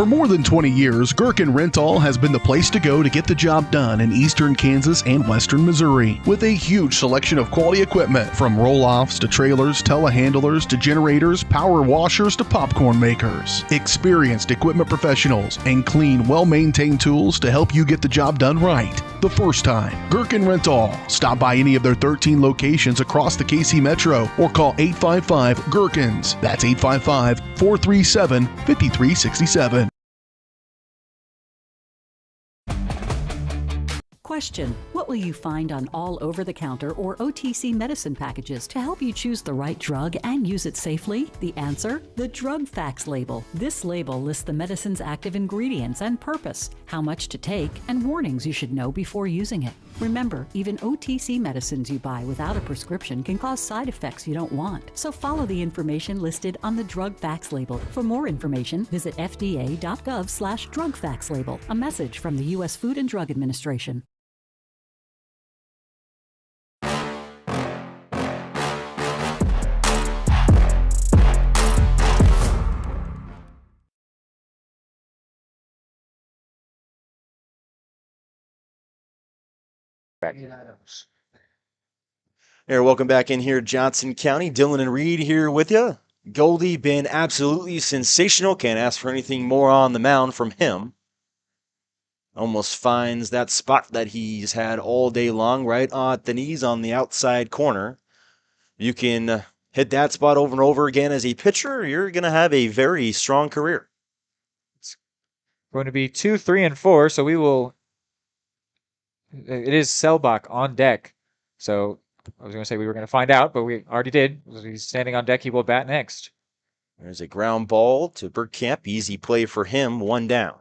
For more than 20 years, Gherkin Rental has been the place to go to get the job done in eastern Kansas and western Missouri. With a huge selection of quality equipment, from roll-offs to trailers, telehandlers to generators, power washers to popcorn makers. Experienced equipment professionals and clean, well-maintained tools to help you get the job done right the first time. Gherkin Rental. Stop by any of their 13 locations across the KC Metro or call 855-GHERKINS. That's 855-437-5367. Question: what will you find on all over-the-counter or OTC medicine packages to help you choose the right drug and use it safely? The answer: the drug facts label. This label lists the medicine's active ingredients and purpose, how much to take, and warnings you should know before using it. Remember, even OTC medicines you buy without a prescription can cause side effects you don't want. So follow the information listed on the drug facts label. For more information, visit fda.gov/drug facts label. A message from the U.S. Food and Drug Administration. Hey, welcome back in here, Johnson County. Dylan and Reed here with you. Goldie been absolutely sensational. Can't ask for anything more on the mound from him. Almost finds that spot that he's had all day long, right at the knees on the outside corner. You can hit that spot over and over again as a pitcher. You're going to have a very strong career. It's going to be 2, 3, and 4, so we will... It is Selbach on deck. So I was going to say we were going to find out, but we already did. He's standing on deck. He will bat next. There's a ground ball to Bergkamp. Easy play for him. 1 down.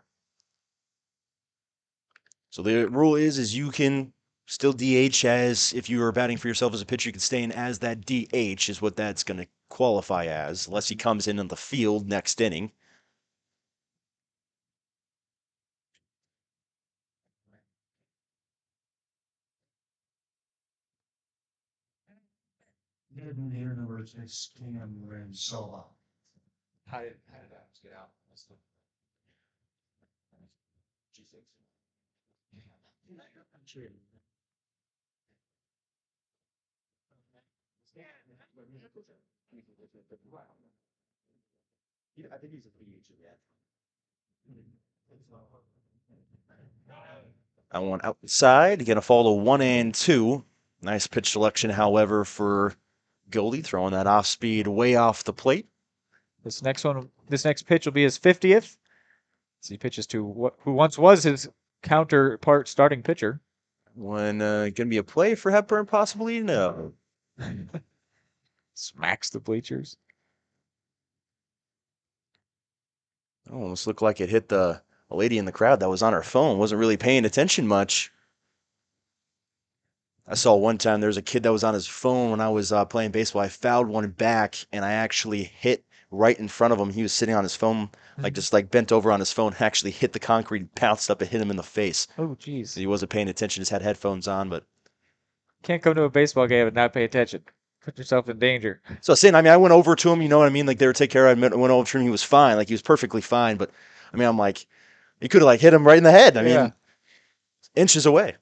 So the rule is you can still DH as if you were batting for yourself as a pitcher. You can stay in as that DH is what that's going to qualify as, unless he comes in on the field next inning. Didn't hear the words they stand and so on. How did that get out? I think he's a PH yet. That one outside. Going to fall to 1 and 2. Nice pitch selection, however, for Goldie, throwing that off speed way off the plate. This next pitch will be his 50th. As he pitches to who once was his counterpart starting pitcher. When going to be a play for Hepburn, possibly? No. Smacks the bleachers. Almost looked like it hit a lady in the crowd that was on her phone. Wasn't really paying attention much. I saw one time there was a kid that was on his phone when I was playing baseball. I fouled one back, and I actually hit right in front of him. He was sitting on his phone, just bent over on his phone, actually hit the concrete, bounced up and hit him in the face. Oh, jeez. He wasn't paying attention, just had headphones on, but... Can't come to a baseball game and not pay attention. Put yourself in danger. So I was saying, I went over to him, you know what I mean? Like, they were taking care of him. I went over to him, he was fine. Like, he was perfectly fine, but, I'm like, you could have, hit him right in the head. I mean, inches away.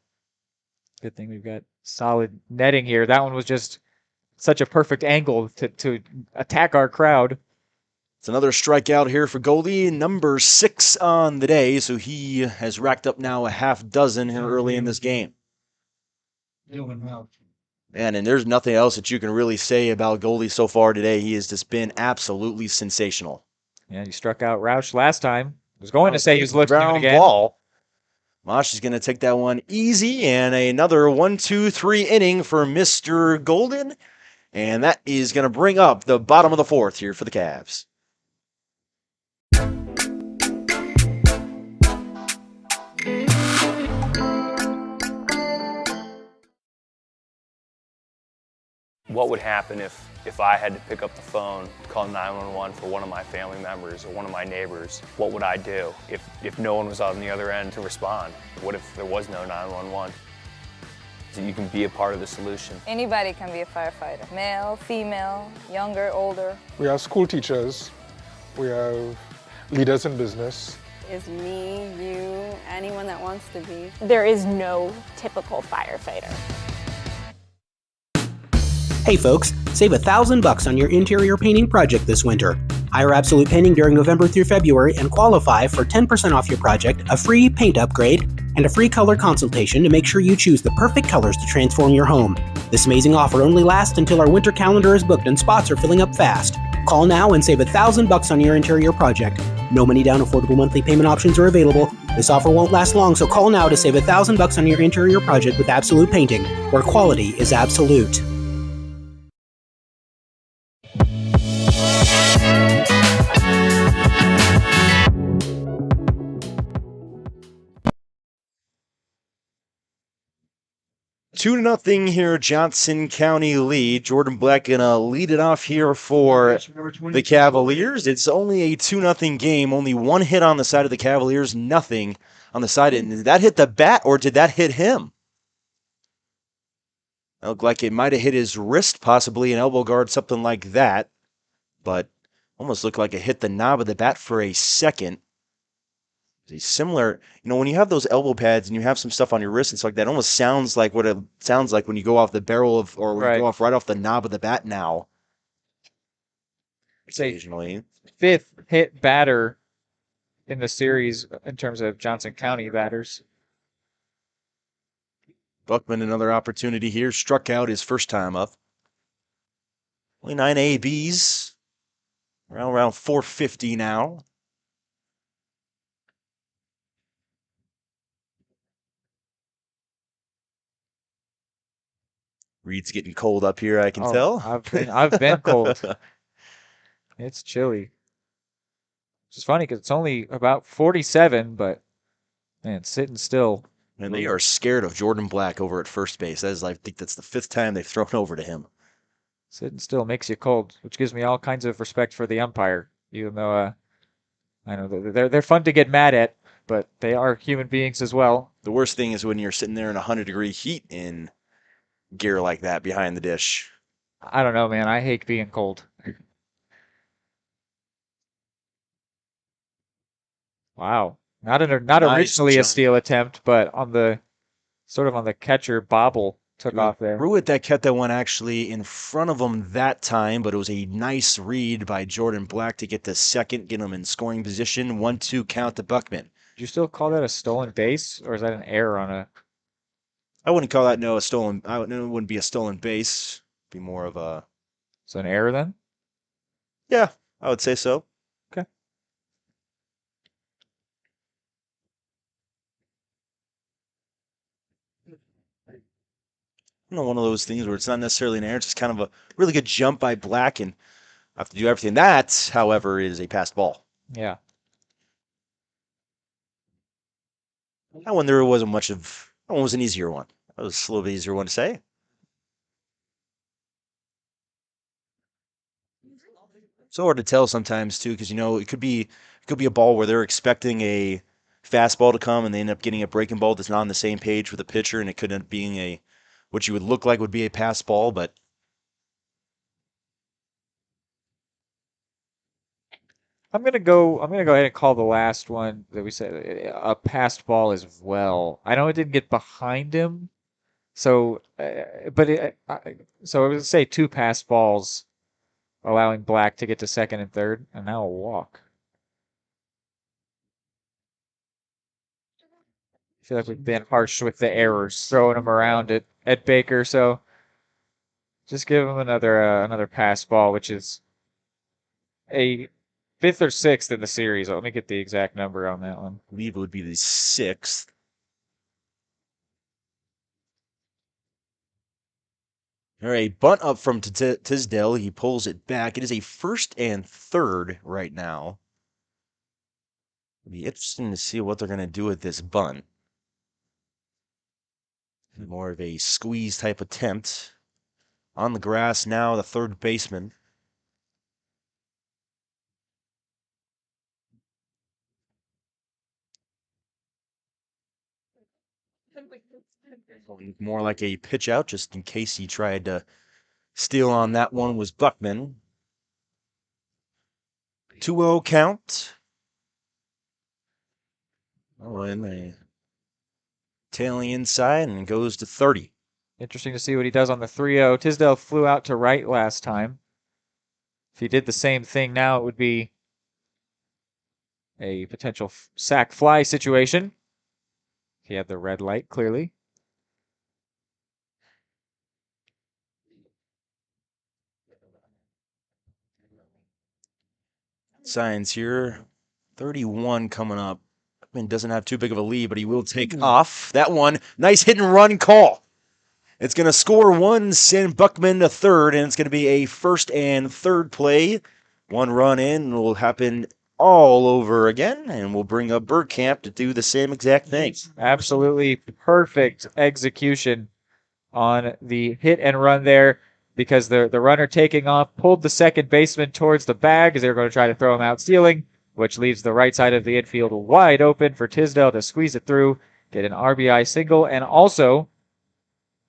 Good thing we've got solid netting here. That one was just such a perfect angle to attack our crowd. It's another strikeout here for Goldie, number 6 on the day, so he has racked up now a half dozen here early in this game. And there's nothing else that you can really say about Goldie so far today. He has just been absolutely sensational. Yeah, he struck out Roush last time. I was going to say he was looking at it again. Ball. Mosh is going to take that one easy, and another 1-2-3 inning for Mr. Golden. And that is going to bring up the bottom of the 4th here for the Cavs. What would happen if I had to pick up the phone, call 911 for one of my family members or one of my neighbors? What would I do if no one was on the other end to respond? What if there was no 911? So you can be a part of the solution. Anybody can be a firefighter. Male, female, younger, older. We have school teachers. We have leaders in business. is me, you, anyone that wants to be. There is no typical firefighter. Hey folks, save $1,000 on your interior painting project this winter. Hire Absolute Painting during November through February and qualify for 10% off your project, a free paint upgrade, and a free color consultation to make sure you choose the perfect colors to transform your home. This amazing offer only lasts until our winter calendar is booked and spots are filling up fast. Call now and save $1,000 on your interior project. No money down, affordable monthly payment options are available. This offer won't last long, so call now to save $1,000 on your interior project with Absolute Painting, where quality is absolute. Two to nothing here, Johnson County lead. Jordan Black gonna lead it off here for the Cavaliers. It's only a 2-0 game. Only one hit on the side of the Cavaliers, nothing on the side. And did that hit the bat or did that hit him? It looked like it might have hit his wrist, possibly an elbow guard, something like that. But almost looked like it hit the knob of the bat for a second. Similar, when you have those elbow pads and you have some stuff on your wrist, it's like that almost sounds like what it sounds like when you go off the barrel of, or when you go off right off the knob of the bat now. Occasionally. Fifth hit batter in the series in terms of Johnson County batters. Buckman, another opportunity here. Struck out his first time up. Only 9 ABs. Around 450 now. Reed's getting cold up here, I can tell. I've been cold. It's chilly. Which is funny because it's only about 47, but man, sitting still. And they are scared of Jordan Black over at first base. I think that's the 5th time they've thrown over to him. Sitting still makes you cold, which gives me all kinds of respect for the umpire. Even though I know they're fun to get mad at, but they are human beings as well. The worst thing is when you're sitting there in 100-degree heat in gear like that behind the dish. I don't know, man. I hate being cold. Wow. Not originally a steal attempt, but on the catcher bobble took off there. Pruitt that kept that one actually in front of him that time, but it was a nice read by Jordan Black to get to second, get him in scoring position. 1-2 count to Buckman. Do you still call that a stolen base, or is that an error on a? I wouldn't call that a stolen. It wouldn't be a stolen base. It'd be more of a. So an error then? Yeah, I would say so. Okay. One of those things where it's not necessarily an error, it's just kind of a really good jump by Black and have to do everything. That, however, is a passed ball. Yeah. That one there wasn't much of. That one was an easier one. That was a little bit easier one to say. So hard to tell sometimes too, because it could be a ball where they're expecting a fastball to come and they end up getting a breaking ball that's not on the same page with the pitcher, and it could end up being what you would look like would be a pass ball, but I'm gonna go ahead and call the last one that we said a passed ball as well. I know it didn't get behind him, so so I would say 2 passed balls, allowing Black to get to second and third, and now a walk. I feel like we've been harsh with the errors, throwing them around at Baker, so just give him another pass ball, which is a 5th or 6th in the series. Let me get the exact number on that one. I believe it would be the 6th. All right, bunt up from Tisdale. He pulls it back. It is a 1st and 3rd right now. It'll be interesting to see what they're going to do with this bunt. More of a squeeze type attempt. On the grass now, the third baseman. More like a pitch out, just in case he tried to steal on that one, was Buckman. 2-0 count. Oh, and the tailing inside and goes to 30. Interesting to see what he does on the 3-0. Tisdale flew out to right last time. If he did the same thing now, it would be a potential sack fly situation. He had the red light, clearly. Signs here. 31 coming up. Doesn't have too big of a lead, but he will take off. That one, nice hit and run call. It's going to score one, send Buckman to third, and it's going to be a first and third play. One run in will happen all over again, and we'll bring up Bergkamp to do the same exact thing. Absolutely perfect execution on the hit and run there, because the runner taking off pulled the second baseman towards the bag as they were going to try to throw him out stealing, which leaves the right side of the infield wide open for Tisdale to squeeze it through, get an RBI single, and also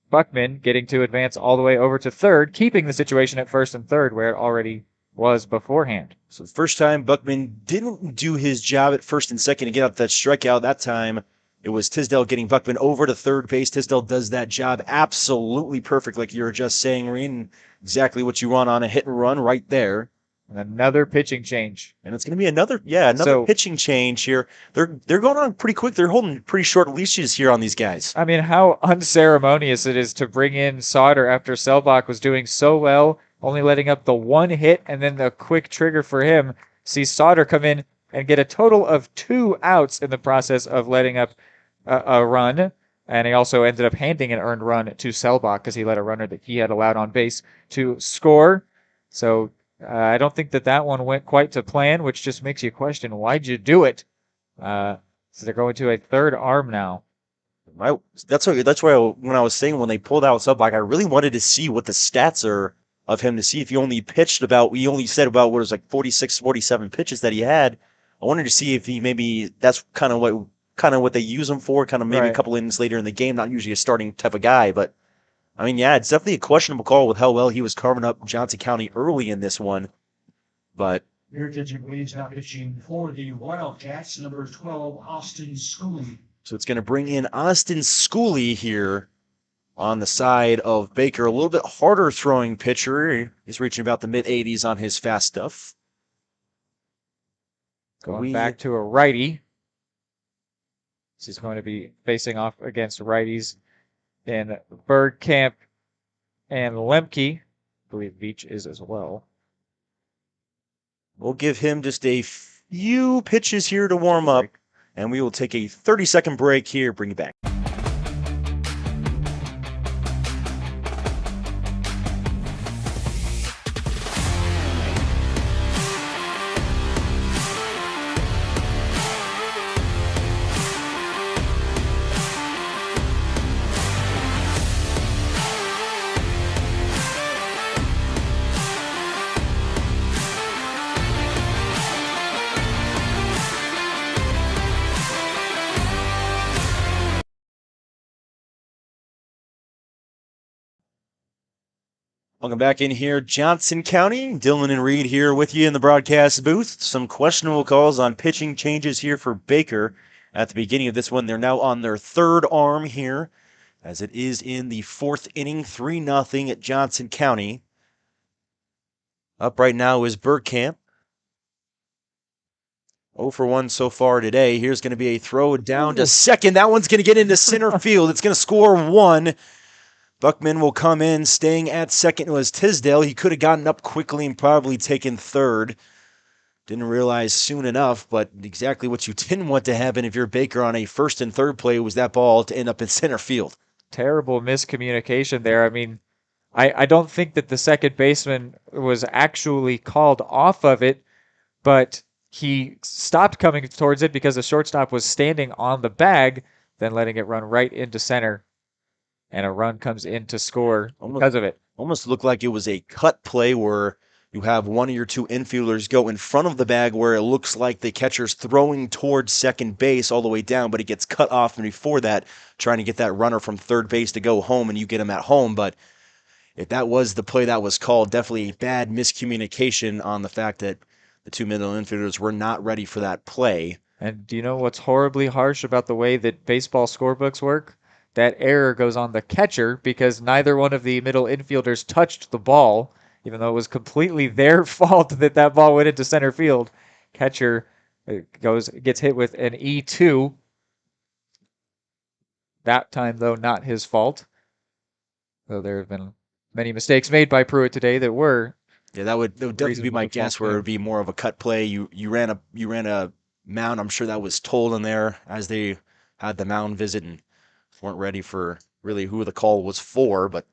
Buckman getting to advance all the way over to third, keeping the situation at first and third where it already was beforehand. So the first time Buckman didn't do his job at first and second to get out that strikeout. That time it was Tisdale getting Buckman over to third base. Tisdale does that job absolutely perfect, like you were just saying, Reen. Exactly what you want on a hit and run right there. And another pitching change. And it's going to be another pitching change here. They're going on pretty quick. They're holding pretty short leashes here on these guys. I mean, how unceremonious it is to bring in Sauter after Selbach was doing so well, only letting up the one hit, and then the quick trigger for him. See Sauter come in and get a total of 2 outs in the process of letting up a run. And he also ended up handing an earned run to Selbach because he let a runner that he had allowed on base to score. So I don't think that one went quite to plan, which just makes you question, why'd you do it? So they're going to a third arm now. That's why when I was saying when they pulled out Selbach, I really wanted to see what the stats are of him, to see if he only said about what was like 46, 47 pitches that he had. I wanted to see if he maybe that's kind of what they use him for, kind of maybe a couple innings later in the game, not usually a starting type of guy, but I mean, yeah, it's definitely a questionable call with how well he was carving up Johnson County early in this one. But Your attention, please. Now pitching for the Wildcats, number 12, Austin Schooley. So it's going to bring in Austin Schooley here on the side of Baker. A little bit harder throwing pitcher. He's reaching about the mid-80s on his fast stuff. Going back to a righty. He's going to be facing off against righties in Bergkamp and Lemke. I believe Veach is as well. We'll give him just a few pitches here to warm up, and we will take a 30-second break here, bring you back. Welcome back in here, Johnson County. Dylan and Reed here with you in the broadcast booth. Some questionable calls on pitching changes here for Baker at the beginning of this one. They're now on their third arm here, as it is in the fourth inning, 3-0 at Johnson County. Up right now is Bergkamp. 0 for 1 so far today. Here's going to be a throw down to second. That one's going to get into center field. It's going to score 1. Buckman will come in, staying at second. It was Tisdale. He could have gotten up quickly and probably taken third. Didn't realize soon enough, but exactly what you didn't want to happen if you're Baker on a first and third play was that ball to end up in center field. Terrible miscommunication there. I mean, I don't think that the second baseman was actually called off of it, but he stopped coming towards it because the shortstop was standing on the bag, then letting it run right into center. And a run comes in to score because of it. Almost looked like it was a cut play where you have one of your two infielders go in front of the bag where it looks like the catcher's throwing towards second base all the way down, but it gets cut off, and before that, trying to get that runner from third base to go home, and you get him at home. But if that was the play that was called, definitely bad miscommunication on the fact that the two middle infielders were not ready for that play. And do you know what's horribly harsh about the way that baseball scorebooks work? That error goes on the catcher because neither one of the middle infielders touched the ball, even though it was completely their fault that that ball went into center field. Catcher gets hit with an E2. That time, though, not his fault. Though there have been many mistakes made by Pruitt today that were. Yeah, that would definitely be my guess, where it would be more of a cut play. You ran a mound. I'm sure that was told in there as they had the mound visit and weren't ready for really who the call was for. But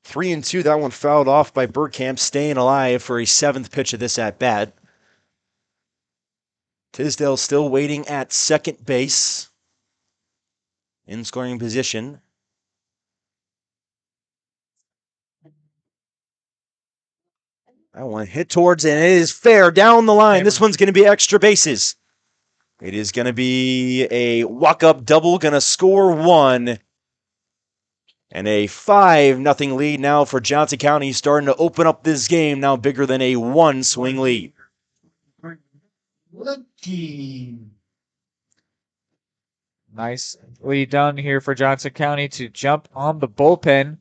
3-2, that one fouled off by Bergkamp, staying alive for a 7th pitch of this at bat. Tisdale still waiting at second base in scoring position. That one hit towards, and it is fair down the line. This one's going to be extra bases. It is going to be a walk-up double, going to score 1. And a 5-0 lead now for Johnson County, starting to open up this game, now bigger than a 1-swing lead. Nicely done here for Johnson County to jump on the bullpen.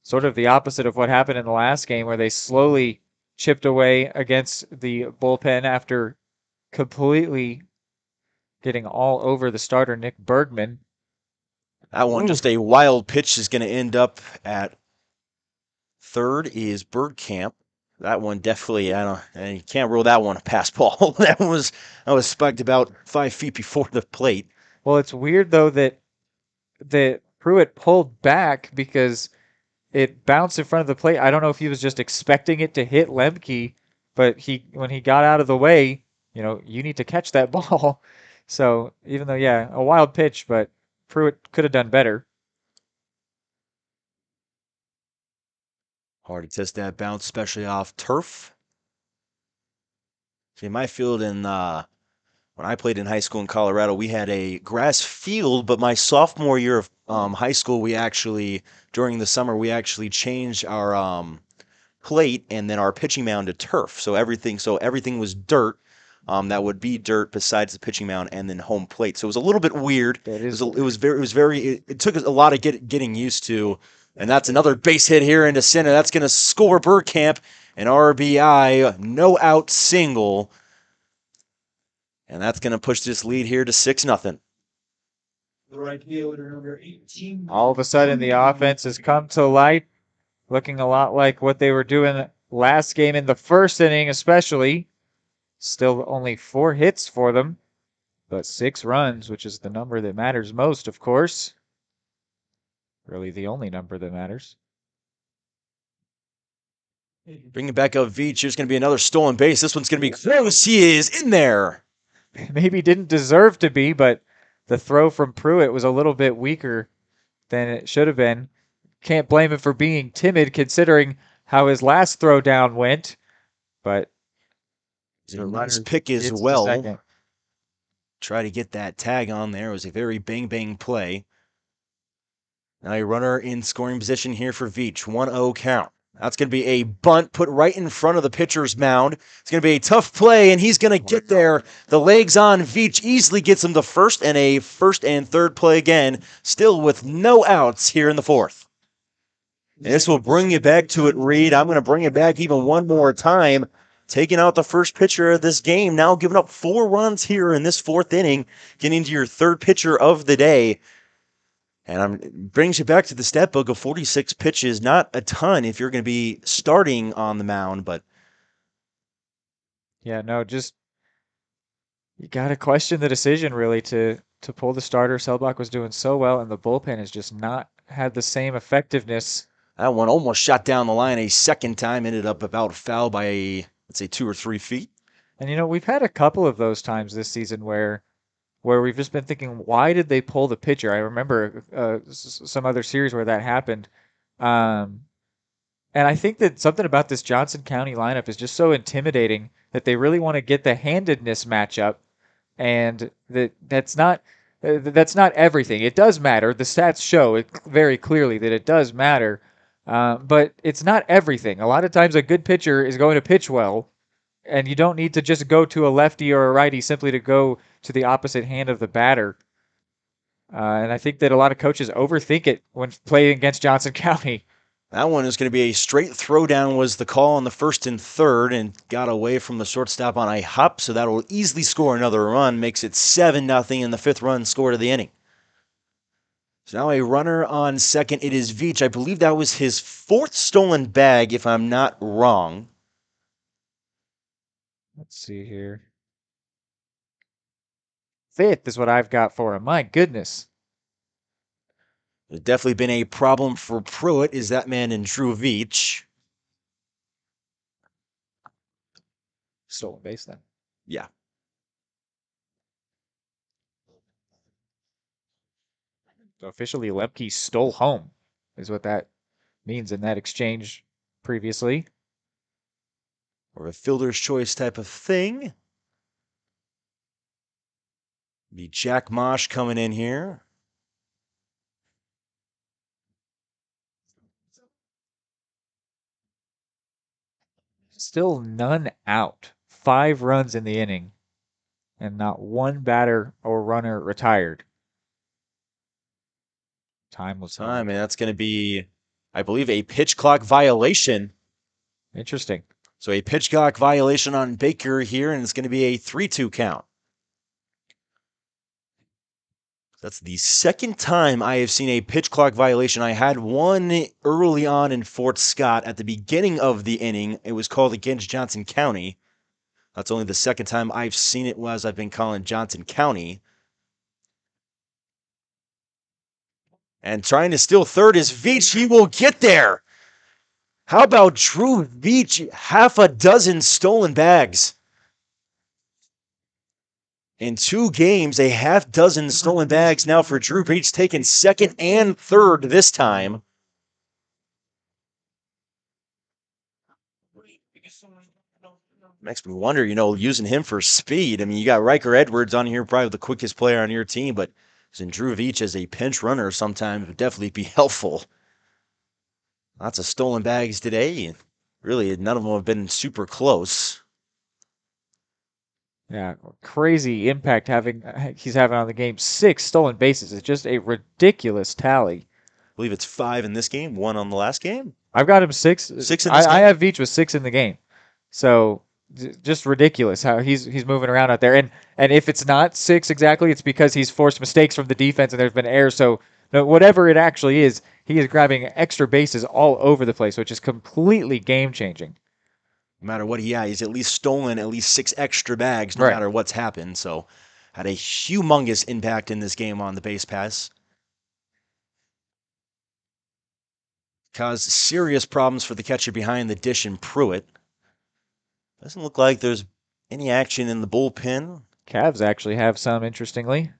Sort of the opposite of what happened in the last game, where they slowly chipped away against the bullpen after completely getting all over the starter, Nick Bergman. That one, just a wild pitch, is going to end up at third is Bergkamp. That one definitely, and you can't rule that one a pass ball. that was spiked about 5 feet before the plate. Well, it's weird though that Pruitt pulled back because it bounced in front of the plate. I don't know if he was just expecting it to hit Lemke, but when he got out of the way, you need to catch that ball. So even though, a wild pitch, but Pruitt could have done better. Hard to test that bounce, especially off turf. See, my field when I played in high school in Colorado, we had a grass field, but my sophomore year of high school, during the summer, we actually changed our plate and then our pitching mound to turf. So everything was dirt. That would be dirt besides the pitching mound and then home plate. So it was a little bit weird. It took a lot of getting used to. And that's another base hit here into center. That's going to score Bergkamp an RBI, no out single. And that's going to push this lead here to 6-0. The right fielder, number 18. All of a sudden, the offense has come to light, looking a lot like what they were doing last game in the first inning, especially. Still only 4 hits for them, but 6 runs, which is the number that matters most, of course. Really the only number that matters. Bringing back up Veach. Here's going to be another stolen base. This one's going to be close. He is in there. Maybe didn't deserve to be, but the throw from Pruitt was a little bit weaker than it should have been. Can't blame him for being timid considering how his last throw down went, but nice pick as well. Try to get that tag on there. It was a very bang play. Now a runner in scoring position here for Veach. 1-0 count. That's going to be a bunt put right in front of the pitcher's mound. It's going to be a tough play, and he's going to get there. The legs on Veach easily gets him to first, and a first and third play again, still with no outs here in the fourth. And this will bring you back to it, Reed. I'm going to bring it back even one more time. Taking out the first pitcher of this game, now giving up 4 runs here in this fourth inning, getting to your third pitcher of the day. And brings you back to the stat book of 46 pitches. Not a ton if you're going to be starting on the mound, but you got to question the decision really to pull the starter. Selbach was doing so well, and the bullpen has just not had the same effectiveness. That one almost shot down the line a second time, ended up about foul by, let's say, 2 or 3 feet. And we've had a couple of those times this season where we've just been thinking, why did they pull the pitcher? I remember some other series where that happened. And I think that something about this Johnson County lineup is just so intimidating that they really want to get the handedness matchup, and that's not everything. It does matter. The stats show it very clearly that it does matter, but it's not everything. A lot of times a good pitcher is going to pitch well, and you don't need to just go to a lefty or a righty simply to go to the opposite hand of the batter. And I think that a lot of coaches overthink it when playing against Johnson County. That one is going to be a straight throwdown was the call on the first and third and got away from the shortstop on a hop, so that will easily score another run, makes it 7-0 and the 5th run scored of the inning. So now a runner on second. It is Veach. I believe that was his 4th stolen bag, if I'm not wrong. Let's see here. 5th is what I've got for him. My goodness. There's definitely been a problem for Pruitt. Is that man in Drew Veach? Stolen base then. Yeah. So officially, Lemke stole home, is what that means in that exchange previously. Or a fielder's choice type of thing. Be Jack Mosh coming in here. Still none out. 5 runs in the inning. And not one batter or runner retired. Time was and that's going to be, I believe, a pitch clock violation. Interesting. So a pitch clock violation on Baker here, and it's going to be a 3-2 count. That's the second time I have seen a pitch clock violation. I had one early on in Fort Scott at the beginning of the inning. It was called against Johnson County. That's only the second time I've seen it as I've been calling Johnson County. And trying to steal third is Veach. He will get there. How about Drew Veach? 6 stolen bags. In 2 games, 6 stolen bags now for Drew Veach, taking second and third this time. Makes me wonder, using him for speed. I mean, you got Riker Edwards on here, probably the quickest player on your team, but using Drew Veach as a pinch runner sometimes would definitely be helpful. Lots of stolen bags today, and really none of them have been super close. Yeah, crazy impact he's having on the game. 6 stolen bases. It's just a ridiculous tally. I believe it's 5 in this game, 1 on the last game. I've got him 6. 6 in this game? I have Veach with 6 in the game. So just ridiculous how he's moving around out there. And if it's not 6 exactly, it's because he's forced mistakes from the defense and there's been errors. So no, whatever it actually is, he is grabbing extra bases all over the place, which is completely game-changing. No matter what he's at least stolen at least 6 extra bags, no matter what's happened. So had a humongous impact in this game on the base pass. Caused serious problems for the catcher behind the dish in Pruitt. Doesn't look like there's any action in the bullpen. Cavs actually have some, interestingly.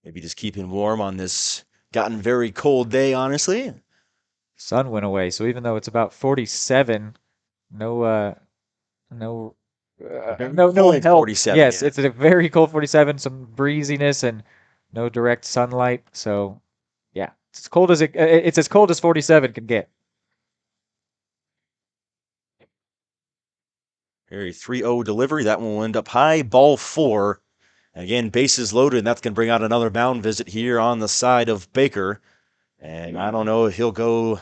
Maybe just keeping warm on this gotten very cold day, honestly. Sun went away, so even though it's about 47, no help. 47. Yes, it's a very cold 47, some breeziness and no direct sunlight. So, yeah, it's as cold as it's as cold as 47 can get. Very 3-0 delivery. That one will end up high. Ball 4. Again, bases loaded, and that's going to bring out another mound visit here on the side of Baker. And I don't know if he'll go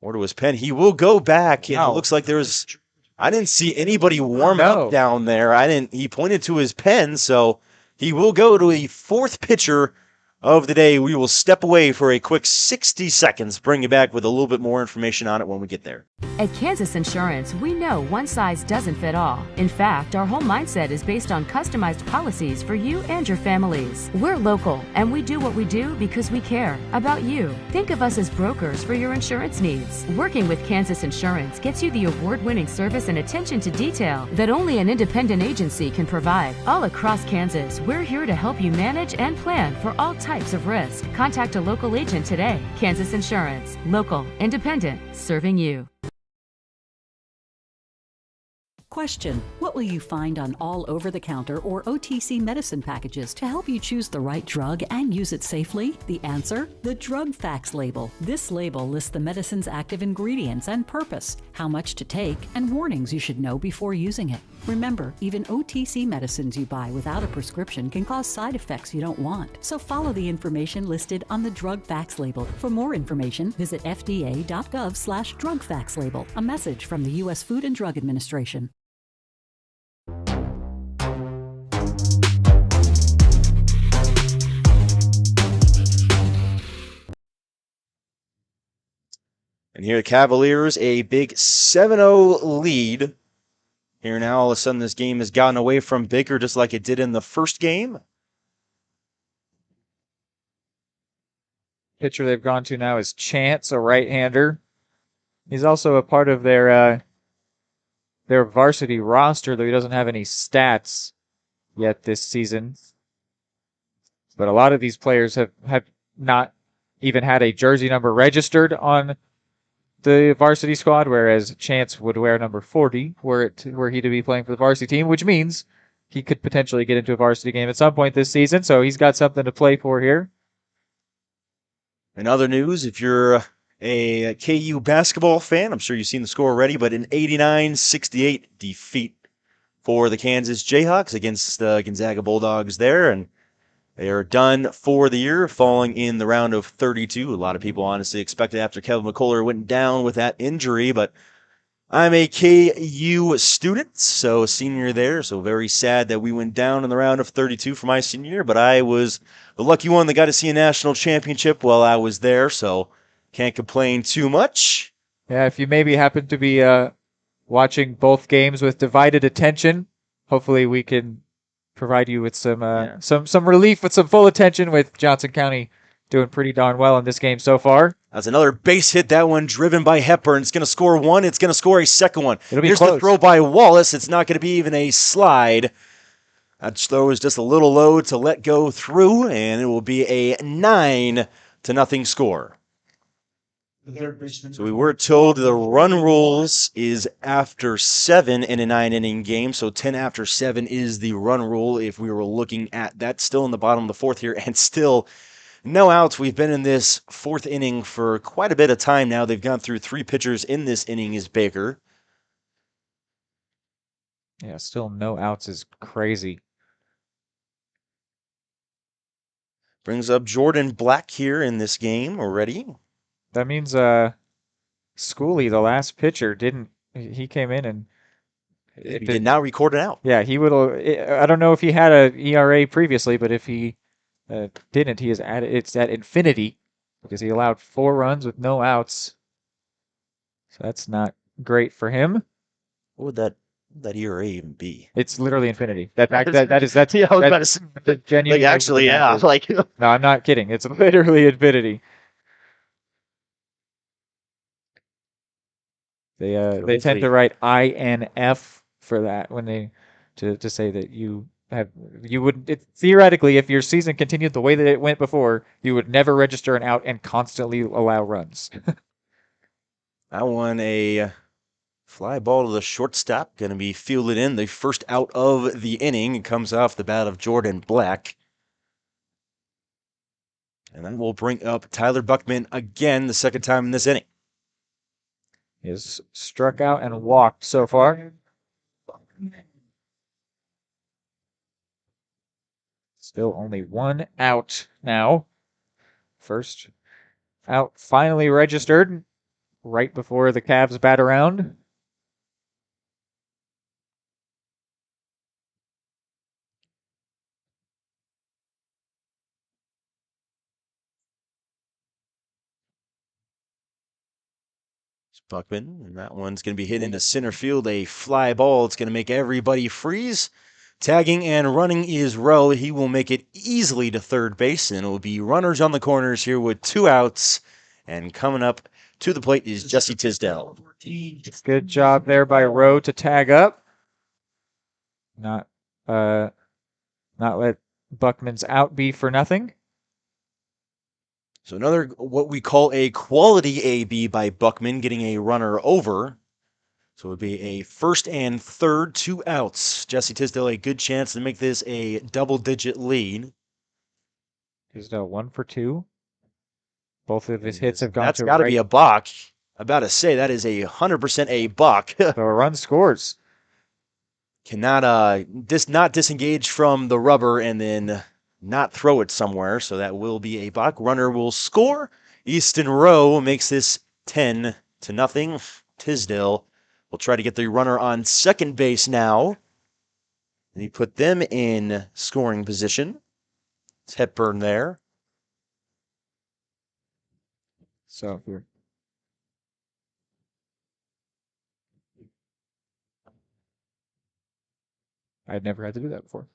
or to his pen. He will go back. It looks like I didn't see anybody warm up down there. He pointed to his pen, so he will go to a 4th pitcher of the day. We will step away for a quick 60 seconds, bring you back with a little bit more information on it when we get there. At Kansas Insurance, we know one size doesn't fit all. In fact, our whole mindset is based on customized policies for you and your families. We're local, and we do what we do because we care about you. Think of us as brokers for your insurance needs. Working with Kansas Insurance gets you the award-winning service and attention to detail that only an independent agency can provide. All across Kansas, we're here to help you manage and plan for all types of risk. Contact a local agent today. Kansas Insurance. Local, independent, serving you. Question: what will you find on all over-the-counter or OTC medicine packages to help you choose the right drug and use it safely? The answer: the drug facts label. This label lists the medicine's active ingredients and purpose, how much to take, and warnings you should know before using it. Remember, even OTC medicines you buy without a prescription can cause side effects you don't want. So follow the information listed on the drug facts label. For more information, visit fda.gov/drug facts label. A message from the U.S. Food and Drug Administration. And here the Cavaliers, a big 7-0 lead. Here now, all of a sudden, this game has gotten away from Baker just like it did in the first game. Pitcher they've gone to now is Chance, a right-hander. He's also a part of their varsity roster, though he doesn't have any stats yet this season. But a lot of these players have not even had a jersey number registered on the varsity squad, whereas Chance would wear number 40 were he to be playing for the varsity team, which means he could potentially get into a varsity game at some point this season, so he's got something to play for here. In other news, if you're a KU basketball fan, I'm sure you've seen the score already, but an 89-68 defeat for the Kansas Jayhawks against the Gonzaga Bulldogs there, and they are done for the year, falling in the round of 32. A lot of people honestly expected after Kevin McCullough went down with that injury, but I'm a KU student, so senior there, so very sad that we went down in the round of 32 for my senior year, but I was the lucky one that got to see a national championship while I was there, so can't complain too much. Yeah, if you maybe happen to be watching both games with divided attention, hopefully we can provide you with some relief with some full attention, with Johnson County doing pretty darn well in this game so far. That's another base hit, that one driven by Hepburn. It's going to score one. It's going to score a second one. Here's the throw by Wallace. It's not going to be even a slide. That throw is just a little low to let go through, and it will be a 9-0 score. So we were told the run rules is after 7 in a 9-inning game, so 10 after 7 is the run rule if we were looking at that. Still in the bottom of the fourth here, and still no outs. We've been in this fourth inning for quite a bit of time now. They've gone through 3 pitchers in this inning is Baker. Yeah, still no outs is crazy. Brings up Jordan Black here in this game already. That means Schooley, the last pitcher, he came in and he did not record it out. Yeah, he would. I don't know if he had a ERA previously, but if he didn't, it's at infinity because he allowed 4 runs with no outs. So that's not great for him. What would that ERA even be? It's literally infinity. That's yeah, I was about to say, genuine. Like, actually, yeah. Like, no, I'm not kidding. It's literally infinity. They tend to write INF for that when they to say that you would theoretically, if your season continued the way that it went before, you would never register an out and constantly allow runs. That one, a fly ball to the shortstop, going to be fielded in. The first out of the inning. It comes off the bat of Jordan Black. And that will bring up Tyler Buckman again, the second time in this inning. He has struck out and walked so far. Still only 1 out now. First out finally registered right before the Cavs bat around. Buckman, and that one's going to be hit into center field, a fly ball. It's going to make everybody freeze. Tagging and running is Rowe. He will make it easily to third base, and it will be runners on the corners here with 2 outs. And coming up to the plate is Jesse Tisdale. Good job there by Rowe to tag up. Not let Buckman's out be for nothing. So another, what we call a quality AB by Buckman, getting a runner over. So it would be a first and third, 2 outs. Jesse Tisdale, a good chance to make this a double-digit lead. Tisdale 1 for 2. Both of his hits have gone That's to got to be a balk. About to say, that is 100% a balk. So a run scores. cannot not disengage from the rubber and then not throw it somewhere. So that will be a balk. Runner will score. Easton Rowe makes this 10-0. Tisdale will try to get the runner on second base now. And he put them in scoring position. It's Hepburn there. So here. I'd never had to do that before.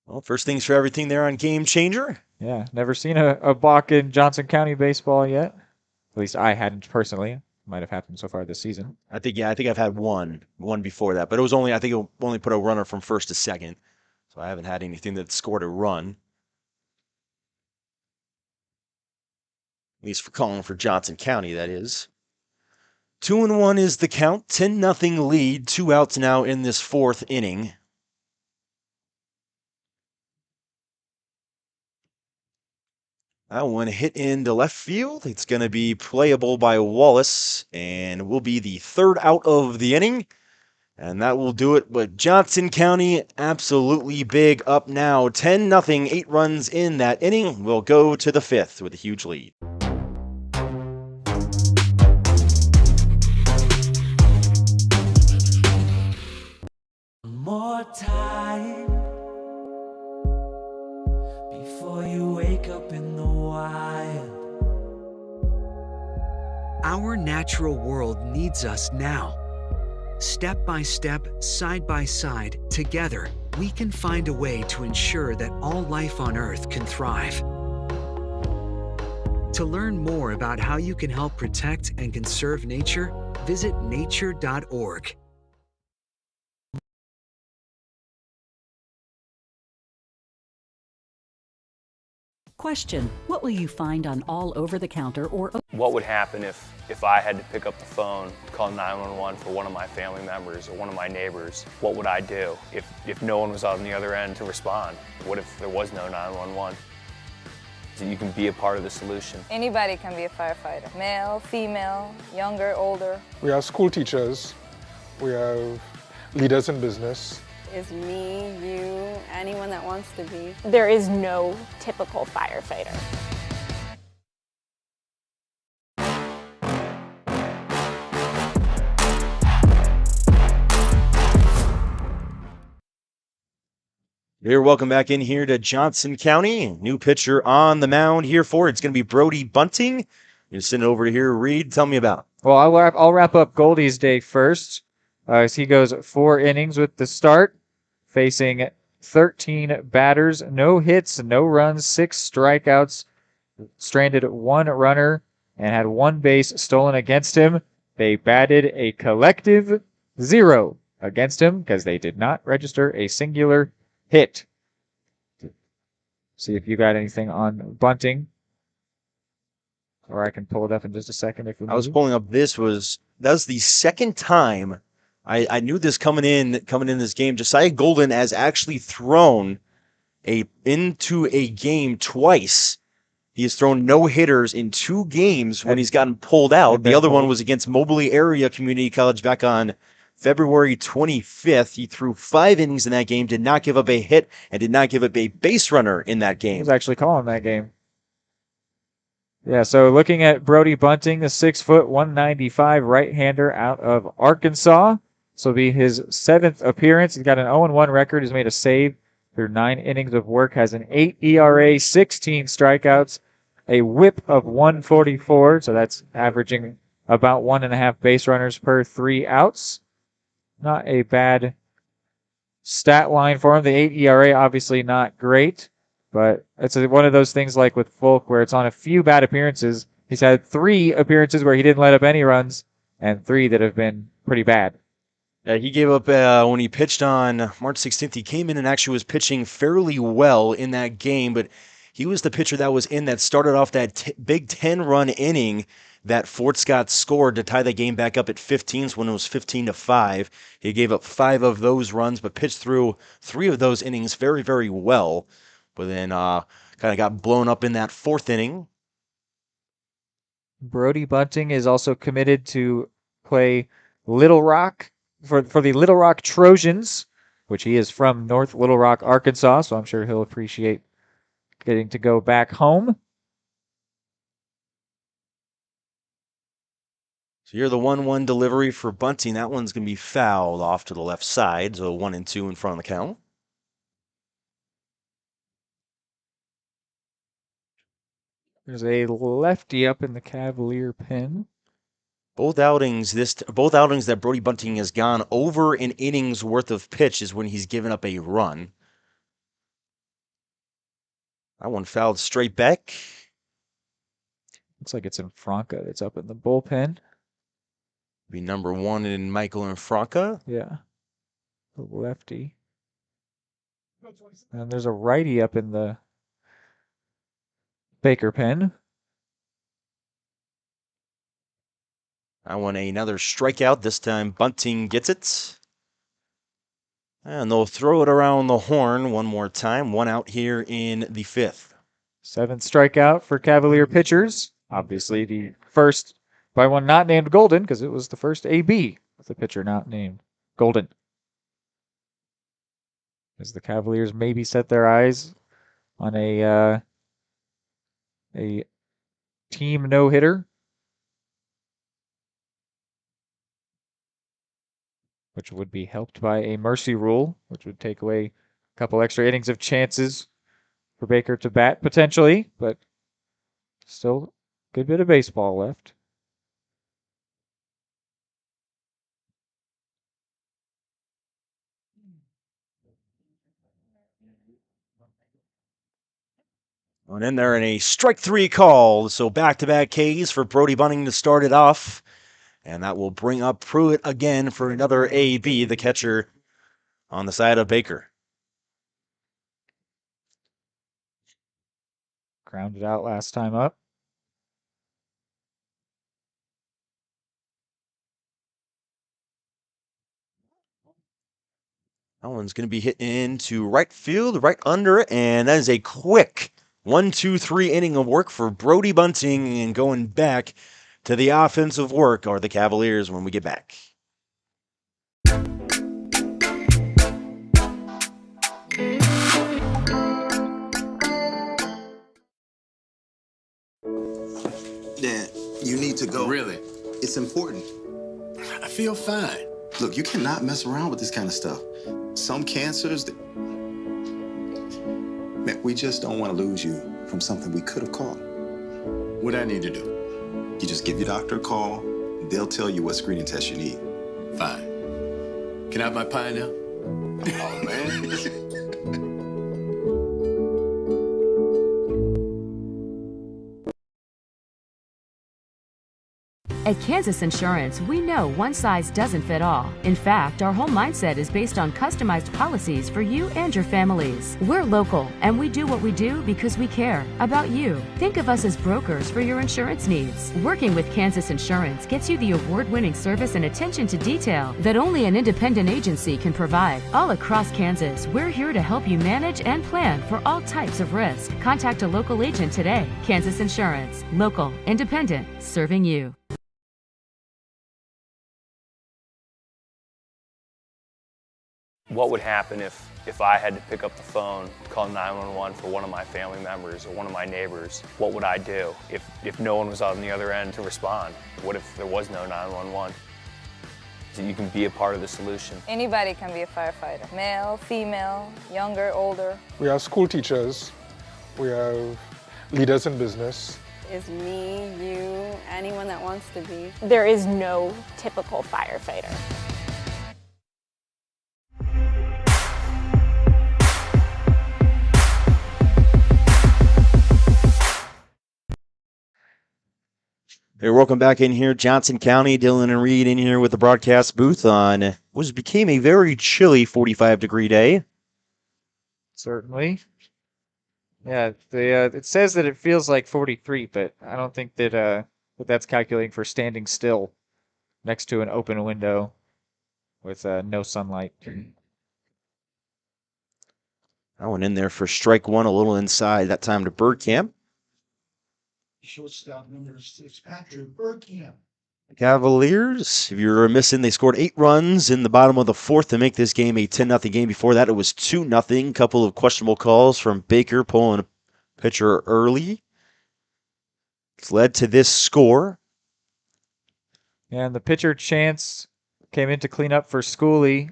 Well, first things for everything there on Game Changer. Yeah, never seen a balk in Johnson County baseball yet. At least I hadn't personally. Might have happened so far this season. I think I've had one before that, but it was only, I think it only put a runner from first to second. So I haven't had anything that scored a run. At least for calling for Johnson County, that is. 2-1 is the count. 10-0 lead. 2 outs now in this fourth inning. That one hit into left field. It's going to be playable by Wallace and will be the third out of the inning. And that will do it. But Johnson County absolutely big up now. 10-0, 8 runs in that inning. Will go to the fifth with a huge lead. More time before you wake up in the wild. Our natural world needs us now. Step by step, side by side, together, we can find a way to ensure that all life on Earth can thrive. To learn more about how you can help protect and conserve nature, visit nature.org. Question: what will you find on all over-the-counter or... What would happen if I had to pick up the phone, call 911 for one of my family members or one of my neighbors? What would I do if no one was on the other end to respond? What if there was no 911? So you can be a part of the solution. Anybody can be a firefighter. Male, female, younger, older. We have school teachers. We have leaders in business. Is me, you, anyone that wants to be. There is no typical firefighter. You're welcome back in here to Johnson County. New pitcher on the mound here for it. It's going to be Brody Bunting. You're sitting over here. Reed, tell me about it. Well, I'll wrap up Goldie's day first. As he goes 4 innings with the start, facing 13 batters, no hits, no runs, 6 strikeouts, stranded 1 runner, and had 1 base stolen against him. They batted a collective 0 against him because they did not register a singular hit. See if you got anything on Bunting. Or I can pull it up in just a second if we I was pulling up that was the second time I knew this coming in this game. Josiah Golden has actually thrown into a game twice. He has thrown no hitters in 2 games when he's gotten pulled out. The other one was against Mobley Area Community College back on February 25th. He threw 5 innings in that game, did not give up a hit, and did not give up a base runner in that game. He was actually calling that game. Yeah, so looking at Brody Bunting, the 6', 195 right-hander out of Arkansas. This will be his 7th appearance. He's got an 0-1 record. He's made a save through 9 innings of work. Has an 8 ERA, 16 strikeouts, a whip of 144. So that's averaging about 1.5 base runners per 3 outs. Not a bad stat line for him. The 8 ERA, obviously not great. But it's one of those things like with Folk where it's on a few bad appearances. He's had 3 appearances where he didn't let up any runs and 3 that have been pretty bad. He gave up when he pitched on March 16th. He came in and actually was pitching fairly well in that game, but he was the pitcher that was in that started off that big 10-run inning that Fort Scott scored to tie the game back up at 15 when it was 15-5. He gave up 5 of those runs, but pitched through 3 of those innings very, very well. But then kind of got blown up in that 4th inning. Brody Bunting is also committed to play Little Rock for the Little Rock Trojans, which he is from North Little Rock, Arkansas, so I'm sure he'll appreciate getting to go back home. So you're the 1-1 delivery for Bunting. That one's going to be fouled off to the left side, so 1-2 in front of the count. There's a lefty up in the Cavalier pen. Both outings that Brody Bunting has gone over an inning's worth of pitch is when he's given up a run. That one fouled straight back. Looks like it's in Franca. It's up in the bullpen. Be number 1 in Michael and Franca. Yeah. The lefty. And there's a righty up in the Baker pen. I want another strikeout. This time Bunting gets it. And they'll throw it around the horn one more time. 1 out here in the 5th. 7th strikeout for Cavalier pitchers. Obviously the first by one not named Golden, because it was the first AB with a pitcher not named Golden. As the Cavaliers maybe set their eyes on a team no-hitter, which would be helped by a mercy rule, which would take away a couple extra innings of chances for Baker to bat potentially, but still a good bit of baseball left. And in there in a strike 3 call. So back-to-back Ks for Brody Bunting to start it off. And that will bring up Pruitt again for another AB, the catcher on the side of Baker. Grounded out last time up. That one's going to be hit into right field, right under it, and that is a quick 1-2-3 inning of work for Brody Bunting, and going back to the offensive work are the Cavaliers when we get back. Dan, you need to go. Really? It's important. I feel fine. Look, you cannot mess around with this kind of stuff. Some cancers, man, we just don't want to lose you from something we could have caught. What I need to do? You just give your doctor a call. They'll tell you what screening test you need. Fine. Can I have my pie now? Oh, man. At Kansas Insurance, we know one size doesn't fit all. In fact, our whole mindset is based on customized policies for you and your families. We're local, and we do what we do because we care about you. Think of us as brokers for your insurance needs. Working with Kansas Insurance gets you the award-winning service and attention to detail that only an independent agency can provide. All across Kansas, we're here to help you manage and plan for all types of risk. Contact a local agent today. Kansas Insurance. Local, independent, serving you. What would happen if I had to pick up the phone, call 911 for one of my family members or one of my neighbors? What would I do if no one was on the other end to respond? What if there was no 911? So you can be a part of the solution. Anybody can be a firefighter. Male, female, younger, older. We have school teachers. We have leaders in business. Is me, you, anyone that wants to be. There is no typical firefighter. Hey, welcome back in here, Johnson County. Dylan and Reed in here with the broadcast booth on what became a very chilly 45-degree day. Certainly. Yeah, it says that it feels like 43, but I don't think that that's calculating for standing still next to an open window with no sunlight. I went in there for strike 1, a little inside, that time to Birdcamp. Shortstop number 6, Patrick Burkamp. Cavaliers, if you're missing, they scored 8 runs in the bottom of the 4th to make this game a 10-0 game. Before that, it was 2-0. Couple of questionable calls from Baker pulling a pitcher early. It's led to this score. And the pitcher Chance came in to clean up for Schooley,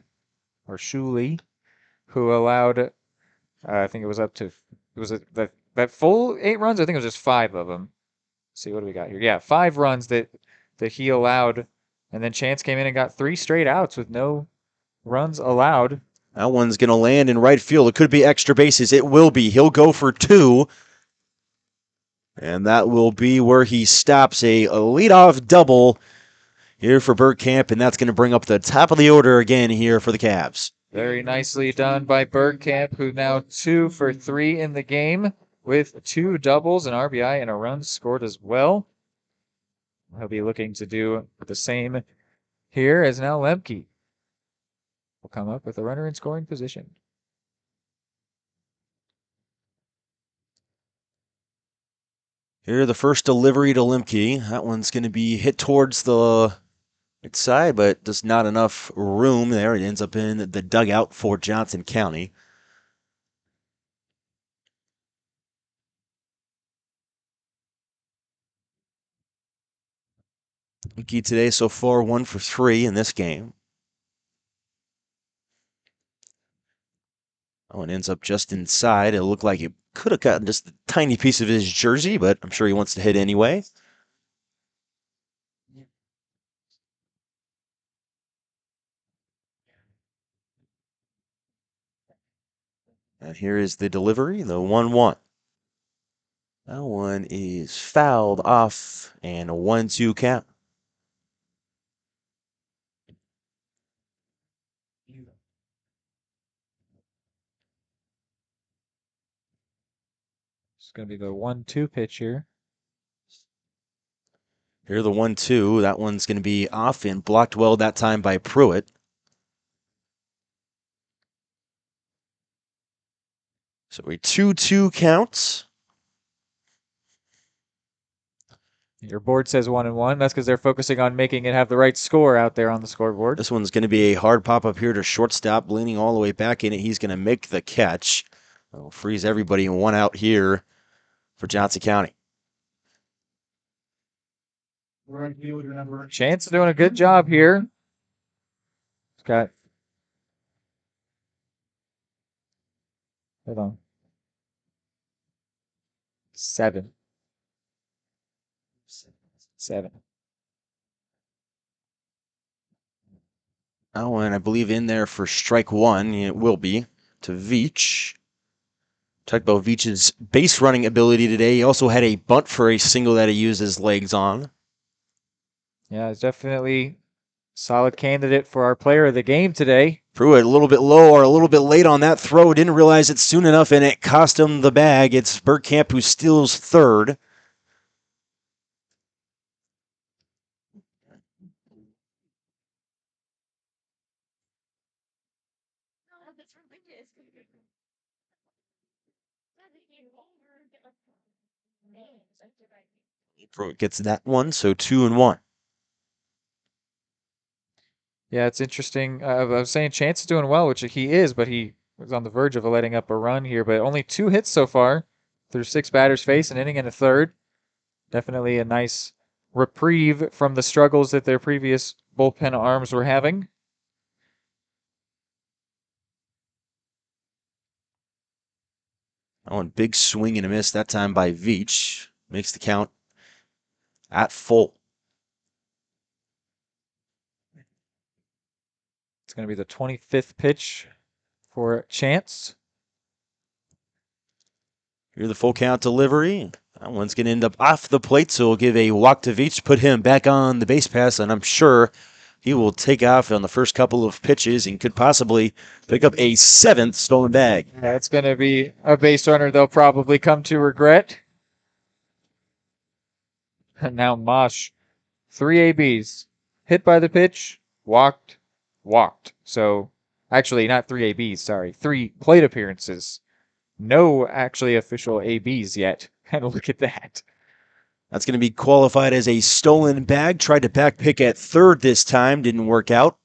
who allowed, I think it was up to, that full 8 runs? I think it was just 5 of them. Let's see, what do we got here? Yeah, 5 runs that he allowed, and then Chance came in and got 3 straight outs with no runs allowed. That one's going to land in right field. It could be extra bases. It will be. He'll go for 2. And that will be where he stops, a leadoff double here for Bergkamp, and that's going to bring up the top of the order again here for the Cavs. Very nicely done by Bergkamp, who now 2 for 3 in the game with 2 doubles, an RBI, and a run scored as well. He'll be looking to do the same here as now Lemke will come up with a runner in scoring position. Here, the first delivery to Lemke. That one's going to be hit towards the right side, but just not enough room there. It ends up in the dugout for Johnson County. Lemke today so far 1 for 3 in this game. Oh, and ends up just inside. It looked like it could have gotten just a tiny piece of his jersey, but I'm sure he wants to hit anyway. And here is the delivery, the 1-1. That one is fouled off, and a 1-2 count. It's going to be the 1-2 pitch here. Here the 1-2. That one's going to be off and blocked well that time by Pruitt. So a 2-2 count. Your board says 1-1. That's because they're focusing on making it have the right score out there on the scoreboard. This one's going to be a hard pop-up here to shortstop, leaning all the way back in it. He's going to make the catch. That'll freeze everybody in 1 out here for Johnson County. Chance doing a good job here. He's got... Hold on. 7. 7. Oh, and I believe in there for strike 1, it will be, to Veach. Talked about Veach's base running ability today. He also had a bunt for a single that he used his legs on. Yeah, it's definitely solid candidate for our player of the game today. Pruitt a little bit low or a little bit late on that throw. Didn't realize it soon enough, and it cost him the bag. It's Bergkamp who steals 3rd. Pruitt gets that one, so 2-1. Yeah, it's interesting. I was saying Chance is doing well, which he is, but he was on the verge of letting up a run here. But only 2 hits so far through 6 batters faced, an inning and a third. Definitely a nice reprieve from the struggles that their previous bullpen arms were having. Oh, and big swing and a miss that time by Veach. Makes the count at full. It's going to be the 25th pitch for Chance. Here's the full count delivery. That one's going to end up off the plate, so we'll give a walk to Veach, put him back on the base pass, and I'm sure he will take off on the first couple of pitches and could possibly pick up a 7th stolen bag. That's going to be a base runner they'll probably come to regret. And now Mosh, 3 ABs. Hit by the pitch, walked. So, actually, not 3 ABs, sorry. 3 plate appearances. No actually official ABs yet. And look at that. That's going to be qualified as a stolen bag. Tried to back pick at third this time. Didn't work out.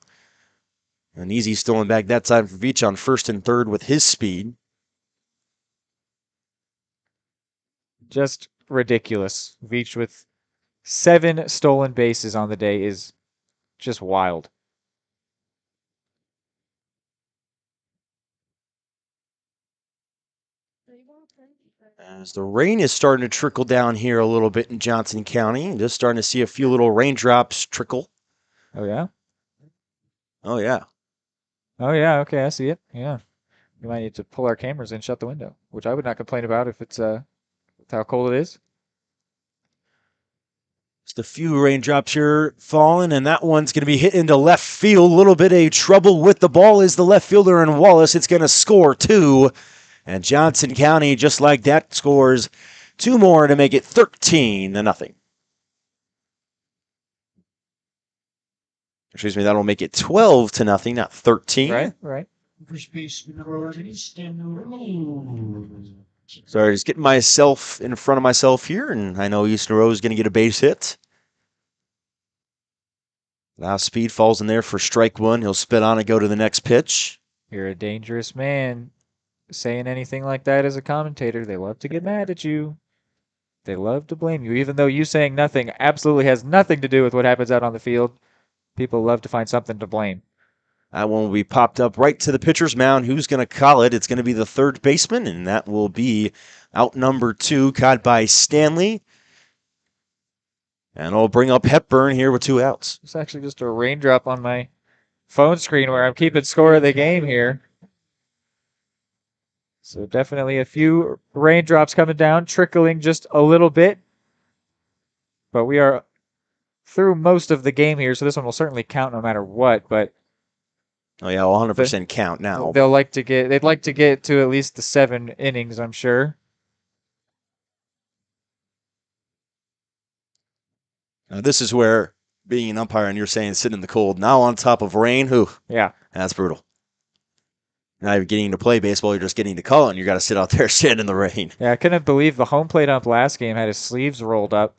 An easy stolen bag that time for Veach on first and third with his speed. Just ridiculous. Veach with 7 stolen bases on the day is just wild. As the rain is starting to trickle down here a little bit in Johnson County. Just starting to see a few little raindrops trickle. Oh, yeah? Oh, yeah. Oh, yeah. Okay, I see it. Yeah. We might need to pull our cameras in, shut the window, which I would not complain about if it's how cold it is. Just a few raindrops here falling, and that one's going to be hit into left field. A little bit of trouble with the ball is the left fielder in Wallace. It's going to score 2. And Johnson County, just like that, scores 2 more to make it 13-0. Excuse me, that'll make it 12-0, not 13. Right. First base number Easton Rose. Sorry, just getting myself in front of myself here, and I know Easton Rose is going to get a base hit. Now speed falls in there for strike 1. He'll spit on and go to the next pitch. You're a dangerous man. Saying anything like that as a commentator, they love to get mad at you. They love to blame you, even though you saying nothing absolutely has nothing to do with what happens out on the field. People love to find something to blame. That one will be popped up right to the pitcher's mound. Who's going to call it? It's going to be the third baseman, and that will be out number 2, caught by Stanley. And I'll bring up Hepburn here with 2 outs. It's actually just a raindrop on my phone screen where I'm keeping score of the game here. So definitely a few raindrops coming down, trickling just a little bit. But we are through most of the game here, so this one will certainly count no matter what. But oh yeah, 100% count now. They'd like to get to at least the 7 innings, I'm sure. Now this is where being an umpire and you're saying sit in the cold. Now on top of rain, yeah, that's brutal. Not even getting to play baseball, you're just getting to call it, and you got to sit out there, stand in the rain. Yeah, I couldn't believe the home plate ump last game had his sleeves rolled up.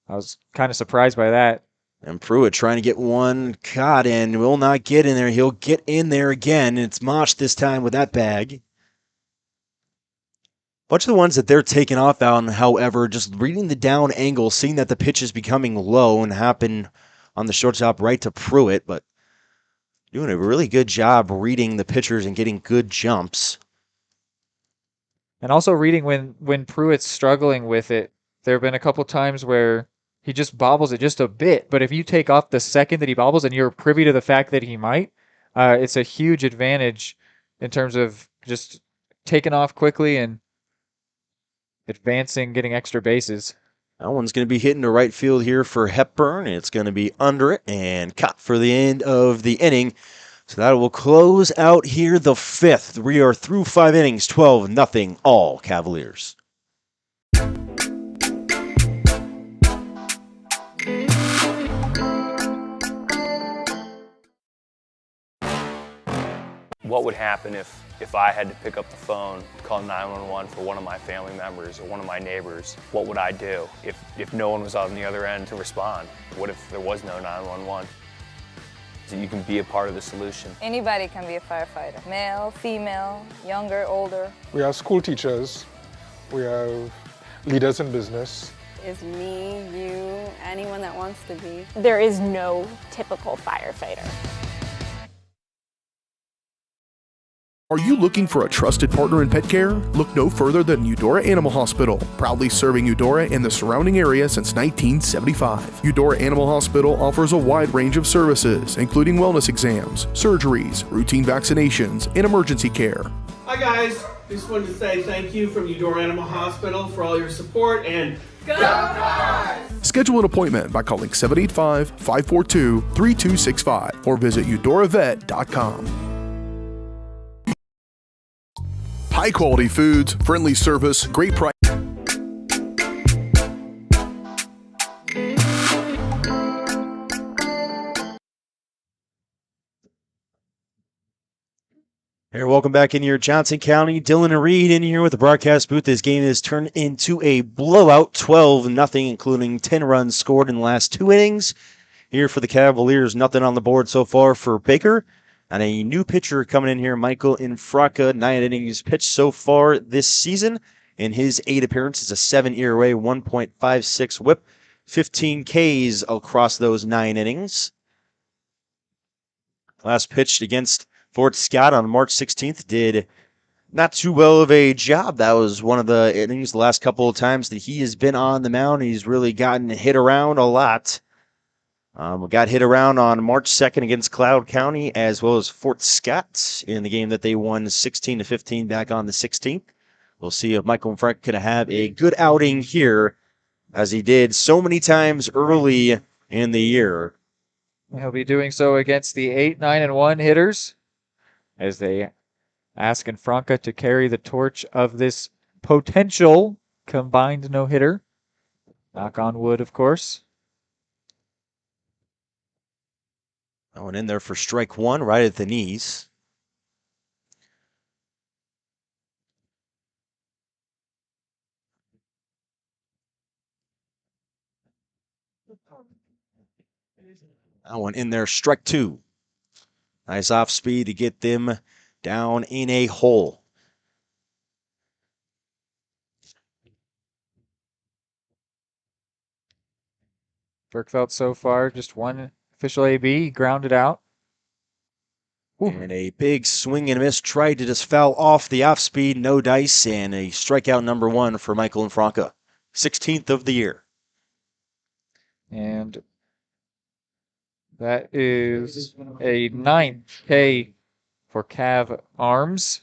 I was kind of surprised by that. And Pruitt trying to get one caught and will not get in there. He'll get in there again, and it's Mosh this time with that bag. Bunch of the ones that they're taking off on, however, just reading the down angle, seeing that the pitch is becoming low and happen on the shortstop right to Pruitt, but doing a really good job reading the pitchers and getting good jumps. And also reading when Pruitt's struggling with it. There have been a couple times where he just bobbles it just a bit, but if you take off the second that he bobbles and you're privy to the fact that he might, it's a huge advantage in terms of just taking off quickly and advancing, getting extra bases. That one's going to be hitting to right field here for Hepburn. It's going to be under it and caught for the end of the inning. So that will close out here the 5th. We are through 5 innings, 12-0, all Cavaliers. What would happen if I had to pick up the phone, call 911 for one of my family members or one of my neighbors? What would I do if no one was on the other end to respond? What if there was no 911? So you can be a part of the solution. Anybody can be a firefighter. Male, female, younger, older. We have school teachers. We have leaders in business. Is me, you, anyone that wants to be. There is no typical firefighter. Are you looking for a trusted partner in pet care? Look no further than Eudora Animal Hospital, proudly serving Eudora and the surrounding area since 1975. Eudora Animal Hospital offers a wide range of services, including wellness exams, surgeries, routine vaccinations, and emergency care. Hi guys, just wanted to say thank you from Eudora Animal Hospital for all your support and go Dogs! Schedule an appointment by calling 785-542-3265 or visit eudoravet.com. High quality foods, friendly service, great price. Hey, welcome back in here, Johnson County. Dylan and Reed in here with the broadcast booth. This game has turned into a blowout, 12-0, including 10 runs scored in the last 2 innings. Here for the Cavaliers, nothing on the board so far for Baker. And a new pitcher coming in here, Michael Infraca, 9 innings pitched so far this season. In his 8 appearances, a 7 ERA, 1.56 whip, 15 Ks across those 9 innings. Last pitched against Fort Scott on March 16th, did not too well of a job. That was one of the innings the last couple of times that he has been on the mound. He's really gotten hit around a lot. Got hit around on March 2nd against Cloud County as well as Fort Scott in the game that they won 16-15 back on the 16th. We'll see if Michael Frank can have a good outing here as he did so many times early in the year. He'll be doing so against the 8, 9, and 1 hitters as they ask Infranca to carry the torch of this potential combined no-hitter. Knock on wood, of course. That one in there for strike 1, right at the knees. That one in there, strike 2. Nice off speed to get them down in a hole. Berkfeld so far, just one official AB, grounded out. And a big swing and a miss, tried to just foul off the off speed, no dice, and a strikeout number 1 for Michael Infranca. 16th of the year. And that is a 9th K for Cav Arms.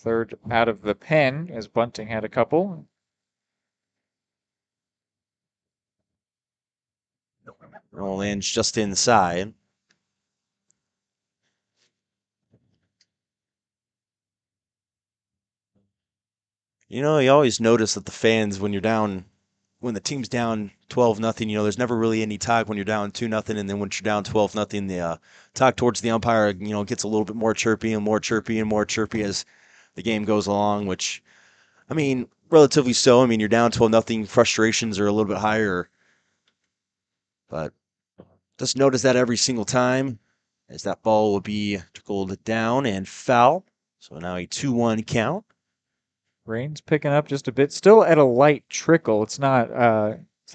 3rd out of the pen, as Bunting had a couple. Roll in just inside. You know, you always notice that the fans, when the team's down 12-0, you know, there's never really any talk when you're down 2-0, and then once you're down 12-0, the talk towards the umpire, you know, gets a little bit more chirpy and more chirpy and more chirpy as the game goes along, which, I mean, relatively so. I mean, you're down 12-0, frustrations are a little bit higher, but just notice that every single time as that ball will be trickled down and foul. So now a 2-1 count. Rain's picking up just a bit, still at a light trickle. It's not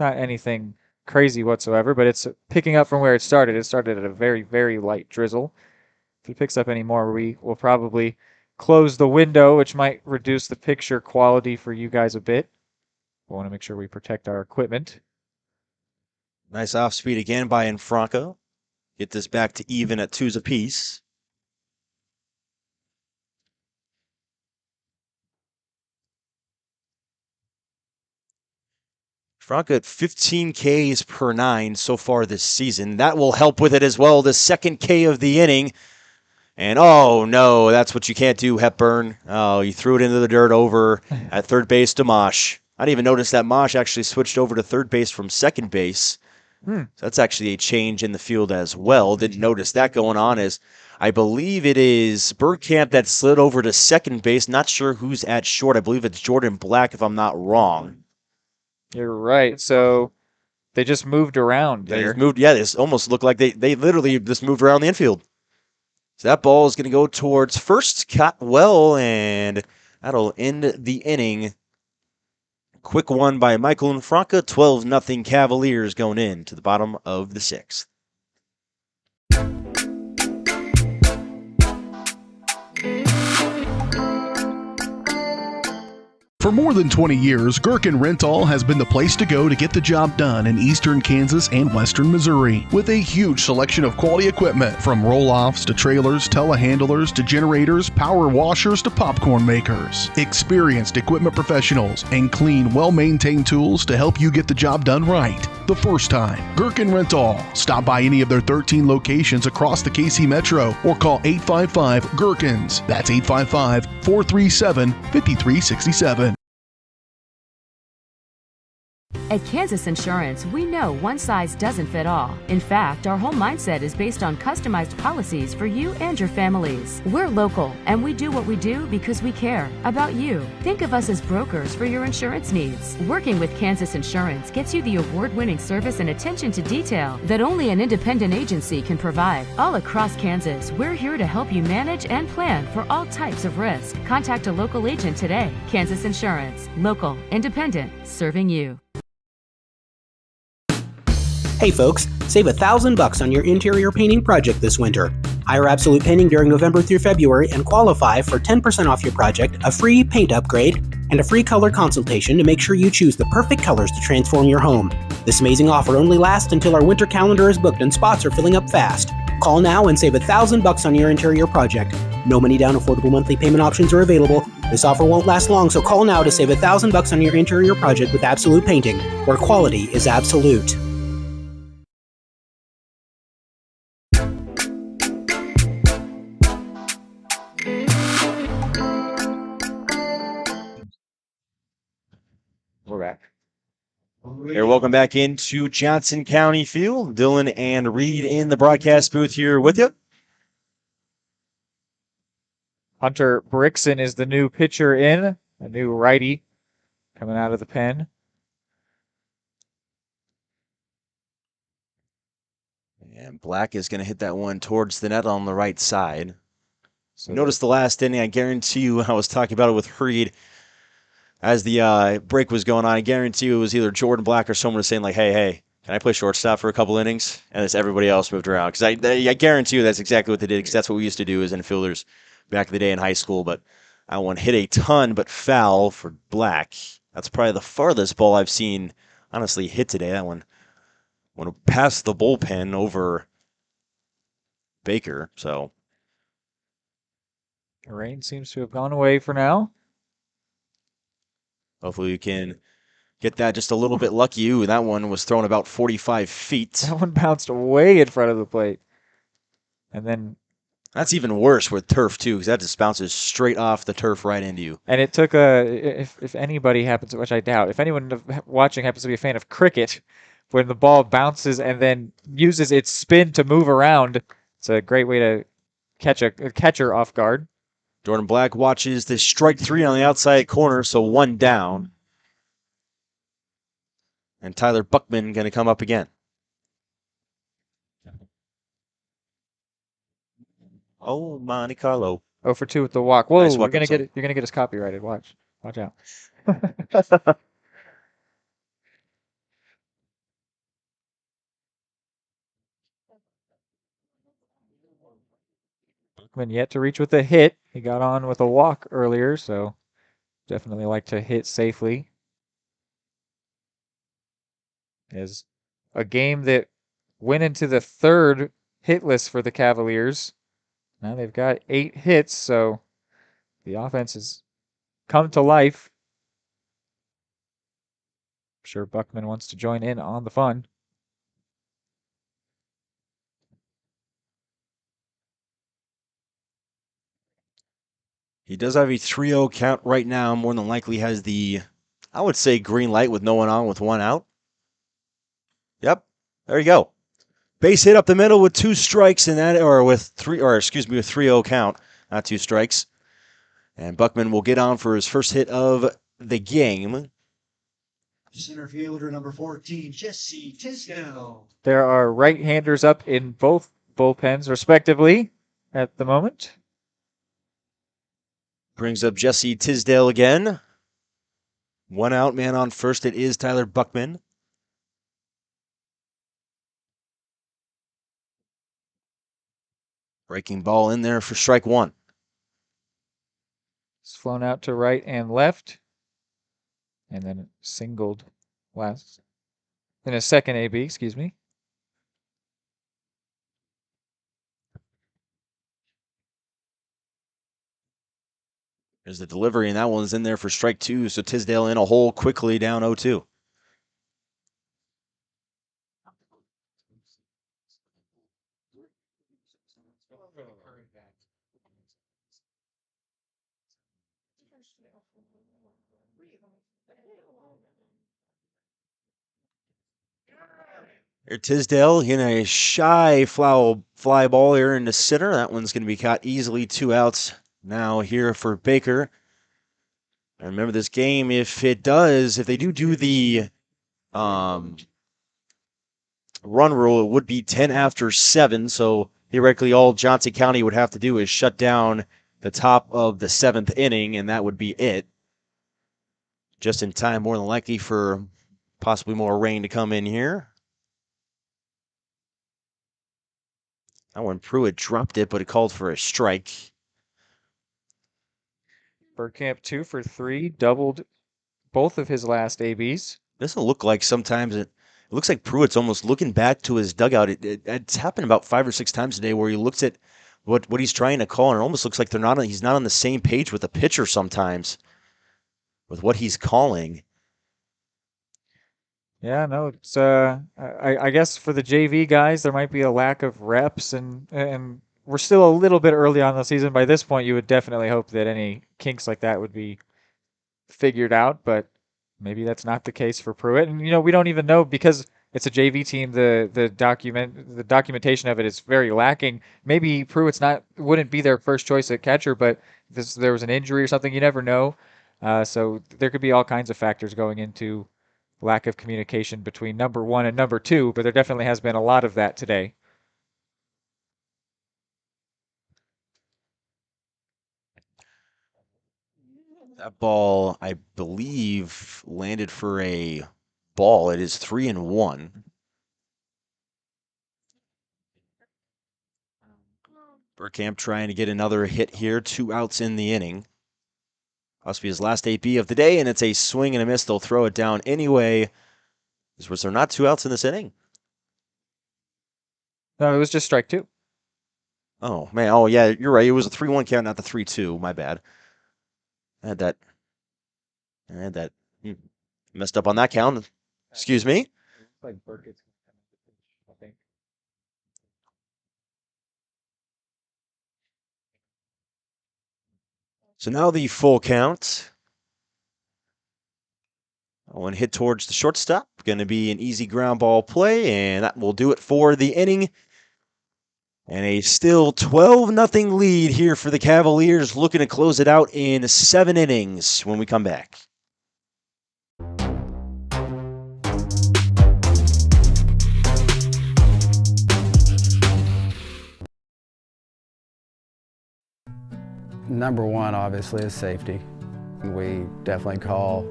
anything crazy whatsoever, but it's picking up from where it started. It started at a very, very light drizzle. If it picks up any more, we will probably close the window, which might reduce the picture quality for you guys a bit. We want to make sure we protect our equipment. Nice off speed again by Infranca. Get this back to even at 2s apiece. Franca at 15 Ks per 9 so far this season. That will help with it as well. The 2nd K of the inning. And oh no, that's what you can't do, Hepburn. Oh, you threw it into the dirt over at third base to Mosh. I didn't even notice that Mosh actually switched over to third base from second base. So that's actually a change in the field as well. Didn't notice that going on, as I believe it is Bergkamp that slid over to second base. Not sure who's at short. I believe it's Jordan Black, if I'm not wrong. You're right. So they just moved around there. This almost looked like they literally just moved around the infield. So that ball is going to go towards first, caught well, and that'll end the inning. Quick one by Michael Infranca, 12-0 Cavaliers going in to the bottom of the 6th. For more than 20 years, Gherkin Rental has been the place to go to get the job done in eastern Kansas and western Missouri. With a huge selection of quality equipment, from roll-offs to trailers, telehandlers to generators, power washers to popcorn makers. Experienced equipment professionals and clean, well-maintained tools to help you get the job done right the first time. Gherkin Rental. Stop by any of their 13 locations across the KC Metro or call 855-GHERKINS. That's 855-437-5367. At Kansas Insurance, we know one size doesn't fit all. In fact, our whole mindset is based on customized policies for you and your families. We're local, and we do what we do because we care about you. Think of us as brokers for your insurance needs. Working with Kansas Insurance gets you the award-winning service and attention to detail that only an independent agency can provide. All across Kansas, we're here to help you manage and plan for all types of risk. Contact a local agent today. Kansas Insurance. Local, independent, serving you. Hey folks, save $1,000 on your interior painting project this winter. Hire Absolute Painting during November through February and qualify for 10% off your project, a free paint upgrade, and a free color consultation to make sure you choose the perfect colors to transform your home. This amazing offer only lasts until our winter calendar is booked and spots are filling up fast. Call now and save $1,000 on your interior project. No money down, affordable monthly payment options are available. This offer won't last long, so call now to save $1,000 on your interior project with Absolute Painting, where quality is absolute. We're back. Hey, welcome back into Johnson County Field. Dylan and Reed in the broadcast booth here with you. Hunter Brixson is the new pitcher in, a new righty coming out of the pen. And Black is going to hit that one towards the net on the right side. So notice the last inning. I guarantee you, I was talking about it with Reed as the break was going on. I guarantee you it was either Jordan Black or someone was saying like, hey, can I play shortstop for a couple innings? And it's everybody else moved around. Because I guarantee you that's exactly what they did, because that's what we used to do as infielders back in the day in high school. But that one hit a ton, but foul for Black. That's probably the farthest ball I've seen, honestly, hit today. That one went past the bullpen over Baker. So The rain seems to have gone away for now. hopefully we can get that just a little bit lucky. Ooh, that one was thrown about 45 feet. That one bounced way in front of the plate. And then that's even worse with turf, too, because that just bounces straight off the turf right into you. And it took if anybody happens, which I doubt, if anyone watching happens to be a fan of cricket, when the ball bounces and then uses its spin to move around, it's a great way to catch a catcher off guard. Jordan Black watches the strike three on the outside corner, so one down. And Tyler Buckman going to come up again. Oh, Monte Carlo. 0 for 2 with the walk. Whoa, Nice you're gonna get us copyrighted. Watch out. Buckman yet to reach with a hit. He got on with a walk earlier, so definitely like to hit safely. Is a game that went into the third hit list for the Cavaliers. Now they've got 8 hits, so the offense has come to life. I'm sure Buckman wants to join in on the fun. He does have a 3-0 count right now. More than likely has the, I would say, green light with no one on with one out. Yep, there you go. Base hit up the middle with 2 strikes in that, with 3-0 count, not 2 strikes. And Buckman will get on for his first hit of the game. Center fielder number 14, Jesse Tisdale. There are right-handers up in both bullpens, respectively, at the moment. Brings up Jesse Tisdale again. 1 out, man on first. It is Tyler Buckman. Breaking ball in there for strike 1. It's flown out to right and left. And then singled last. In a second AB, excuse me. There's the delivery, and that one's in there for strike 2. So Tisdale in a hole quickly, down 0-2. Here, Tisdale in a shy fly ball here into center. That one's going to be caught easily. 2 outs now here for Baker. And remember this game, if they do the run rule, it would be 10 after 7. So theoretically, all Johnson County would have to do is shut down the top of the 7th inning, and that would be it. Just in time, more than likely, for possibly more rain to come in here. That one, Pruitt dropped it, but it called for a strike. Bergkamp 2 for 3, doubled both of his last ABs. Doesn't look like sometimes it looks like Pruitt's almost looking back to his dugout. It's happened about 5 or 6 times today where he looks at what he's trying to call, and it almost looks like he's not on the same page with the pitcher sometimes with what he's calling. Yeah, no, it's I guess for the JV guys there might be a lack of reps, and we're still a little bit early on in the season. By this point, you would definitely hope that any kinks like that would be figured out, but maybe that's not the case for Pruitt. And we don't even know, because it's a JV team. The documentation of it is very lacking. Maybe Pruitt's wouldn't be their first choice at catcher, but if there was an injury or something, you never know. So there could be all kinds of factors going into lack of communication between number 1 and number 2, but there definitely has been a lot of that today. That ball, I believe, landed for a ball. It is 3-1. Bergkamp trying to get another hit here. 2 outs in the inning. Must be his last AB of the day, and it's a swing and a miss. They'll throw it down anyway. Was there not 2 outs in this inning? No, it was just strike 2. Oh, man. Oh, yeah, you're right. It was a 3-1 count, not the 3-2. My bad. I had that messed up on that count. Excuse me. Like Burkett's, I think. So now the full count. One hit towards the shortstop. Going to be an easy ground ball play, and that will do it for the inning. And a still 12-0 lead here for the Cavaliers, looking to close it out in 7 innings when we come back. Number 1, obviously, is safety. We definitely call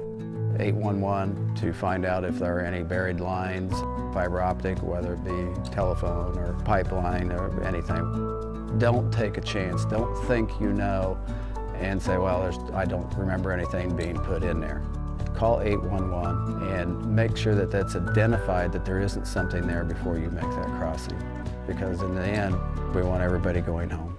811 to find out if there are any buried lines, fiber optic, whether it be telephone or pipeline or anything. Don't take a chance. Don't think you know and say, well, I don't remember anything being put in there. Call 811 and make sure that that's identified, that there isn't something there before you make that crossing. Because in the end, we want everybody going home.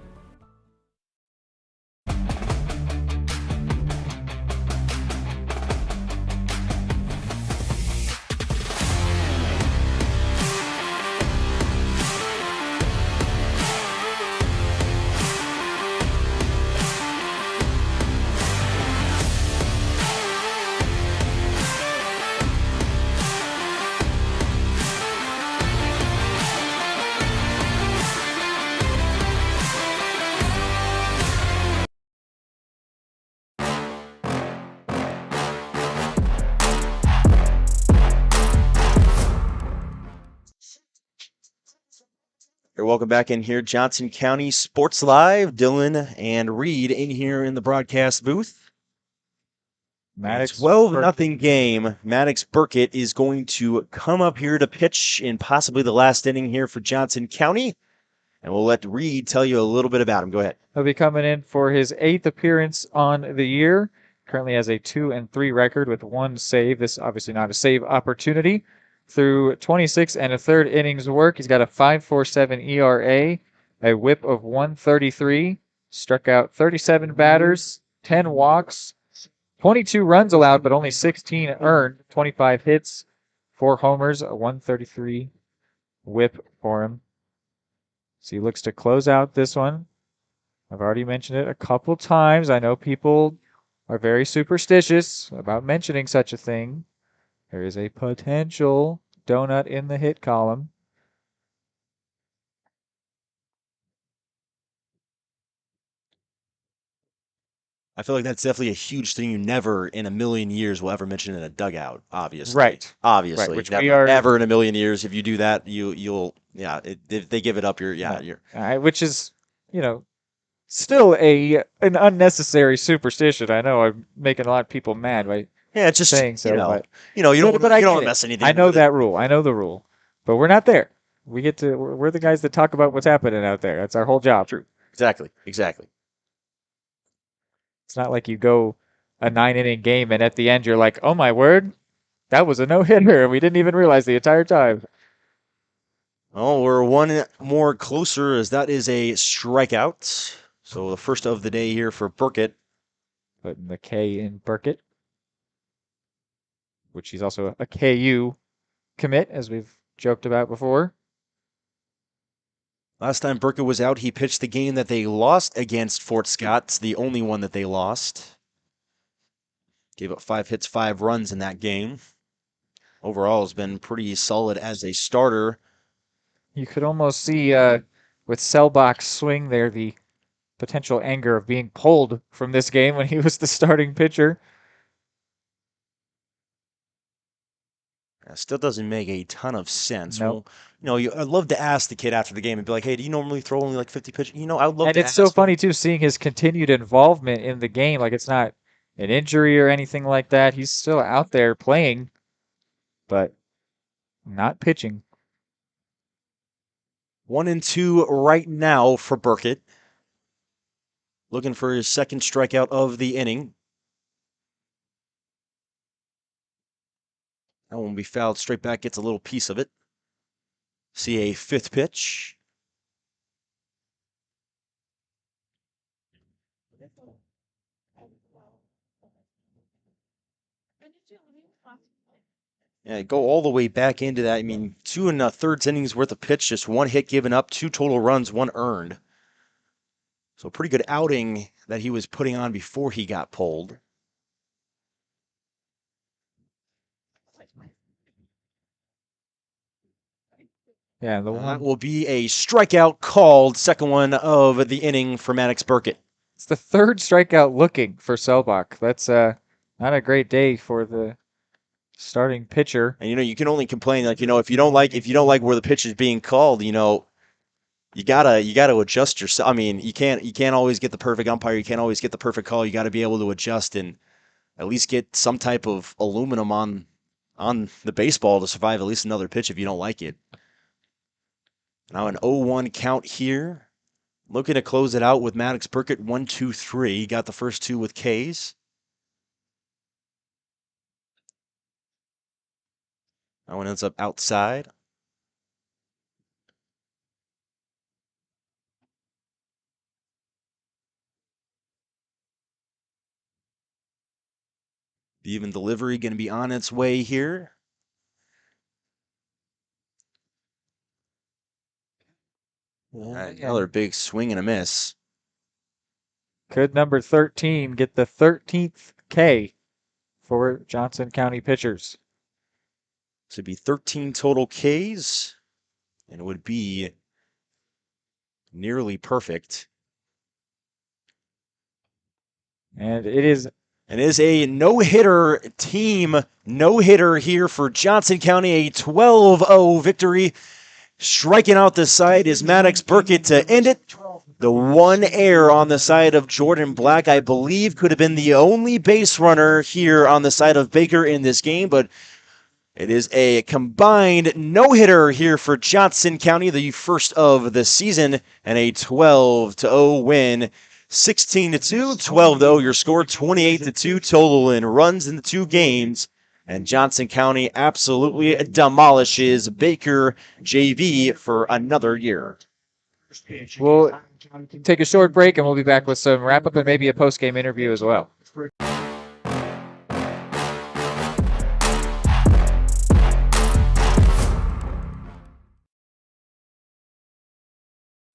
Welcome back in here, Johnson County Sports Live. Dylan and Reed in here in the broadcast booth. Maddox 12-0 game. Maddox Burkett is going to come up here to pitch in possibly the last inning here for Johnson County. And we'll let Reed tell you a little bit about him. Go ahead. He'll be coming in for his 8th appearance on the year. Currently has a 2-3 record with 1 save. This obviously not a save opportunity. Through 26 1/3 innings work, he's got a 5.47 ERA, a whip of 133, struck out 37 batters, 10 walks, 22 runs allowed, but only 16 earned, 25 hits, 4 homers, a 133 whip for him. So he looks to close out this one. I've already mentioned it a couple times. I know people are very superstitious about mentioning such a thing. There is a potential donut in the hit column. I feel like that's definitely a huge thing you never in a million years will ever mention in a dugout, obviously. Right. Obviously. Right, which never, we are ever in a million years. If you do that, you'll if they give it up, you're. Which is, still an unnecessary superstition. I know I'm making a lot of people mad by it's just saying so, but you don't but I don't get it. mess anything. I know with that rule. I know the rule, but we're not there. We're the guys that talk about what's happening out there. That's our whole job. True. Exactly. It's not like you go a 9-inning game and at the end you're like, oh my word, that was a no-hitter, and we didn't even realize the entire time. Oh, we're one more closer as that is a strikeout. So the first of the day here for Burkett. Putting the K in Burkett, which he's also a KU commit, as we've joked about before. Last time Burkett was out, he pitched the game that they lost against Fort Scott. It's the only one that they lost. Gave up 5 hits, 5 runs in that game. Overall, has been pretty solid as a starter. You could almost see with Selbach's swing there the potential anger of being pulled from this game when he was the starting pitcher. That still doesn't make a ton of sense. Nope. Well, I'd love to ask the kid after the game and be like, hey, do you normally throw only like 50 pitches? I would love and to it's ask so him. funny, too, seeing his continued involvement in the game. Like, it's not an injury or anything like that. He's still out there playing, but not pitching. 1-2 right now for Burkett. Looking for his second strikeout of the inning. That one will be fouled straight back, gets a little piece of it. See a 5th pitch. Yeah, go all the way back into that. I mean, 2 1/3 innings worth of pitch, just 1 hit given up, 2 total runs, 1 earned. So pretty good outing that he was putting on before he got pulled. Yeah, that will be a strikeout called, second one of the inning for Maddox Burkett. It's the 3rd strikeout looking for Selbach. That's not a great day for the starting pitcher. And you can only complain if you don't like where the pitch is being called, you gotta adjust yourself. I mean, you can't always get the perfect umpire. You can't always get the perfect call. You got to be able to adjust and at least get some type of aluminum on the baseball to survive at least another pitch if you don't like it. Now an 0-1 count here. Looking to close it out with Maddox Burkett, 1-2-3. Got the first 2 with Ks. That one ends up outside. The even delivery going to be on its way here. Another big swing and a miss. Could number 13 get the 13th K for Johnson County pitchers? This would be 13 total Ks, and it would be nearly perfect. And it is a no-hitter team, no-hitter here for Johnson County, a 12-0 victory. Striking out the side is Maddox Burkett to end it. The 1 error on the side of Jordan Black, I believe, could have been the only base runner here on the side of Baker in this game, but it is a combined no-hitter here for Johnson County, the first of the season, and a 12-0 win. 16-2, 12-0 your score, 28-2 total in runs in the 2 games. And Johnson County absolutely demolishes Baker JV for another year. We'll take a short break, and we'll be back with some wrap-up and maybe a post-game interview as well.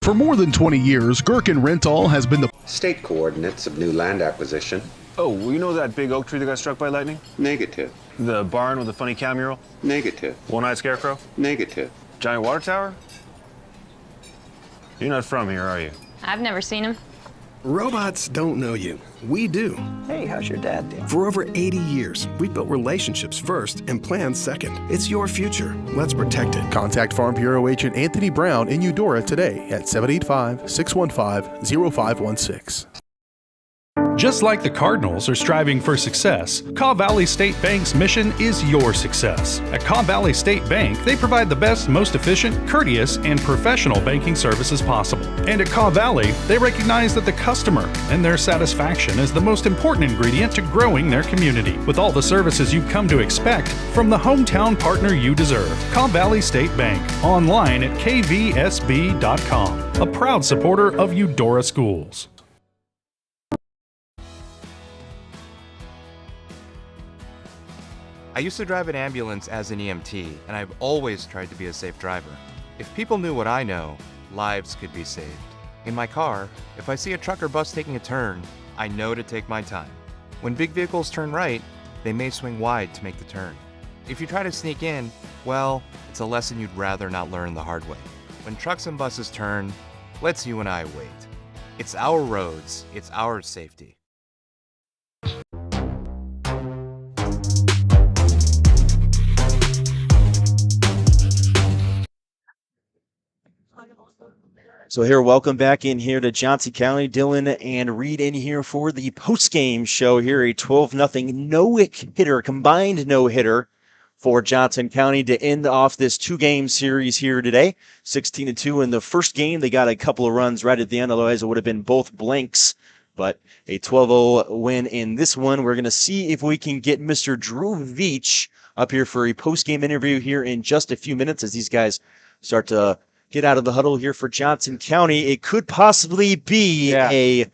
For more than 20 years, Gherkin Rental has been the state coordinates of new land acquisition. Oh, well, you know that big oak tree that got struck by lightning? Negative. The barn with the funny cow mural? Negative. One-eyed scarecrow? Negative. Giant water tower? You're not from here, are you? I've never seen him. Robots don't know you. We do. Hey, how's your dad doing? For over 80 years, we've built relationships first and plans second. It's your future. Let's protect it. Contact Farm Bureau Agent Anthony Brown in Eudora today at 785-615-0516. Just like the Cardinals are striving for success, Caw Valley State Bank's mission is your success. At Caw Valley State Bank, they provide the best, most efficient, courteous, and professional banking services possible. And at Caw Valley, they recognize that the customer and their satisfaction is the most important ingredient to growing their community, with all the services you've come to expect from the hometown partner you deserve. Caw Valley State Bank, online at kvsb.com, a proud supporter of Eudora Schools. I used to drive an ambulance as an EMT, and I've always tried to be a safe driver. If people knew what I know, lives could be saved. In my car, if I see a truck or bus taking a turn, I know to take my time. When big vehicles turn right, they may swing wide to make the turn. If you try to sneak in, well, it's a lesson you'd rather not learn the hard way. When trucks and buses turn, let's you and I wait. It's our roads, it's our safety. So here, welcome back in here to Johnson County. Dylan and Reed in here for the post-game show here. A 12-0 no-hitter, combined no-hitter for Johnson County to end off this two-game series here today. 16-2 in the first game. They got a couple of runs right at the end, otherwise it would have been both blanks. But a 12-0 win in this one. We're going to see if we can get Mr. Drew Veach up here for a post-game interview here in just a few minutes as these guys start to get out of the huddle here for Johnson County. It could possibly be a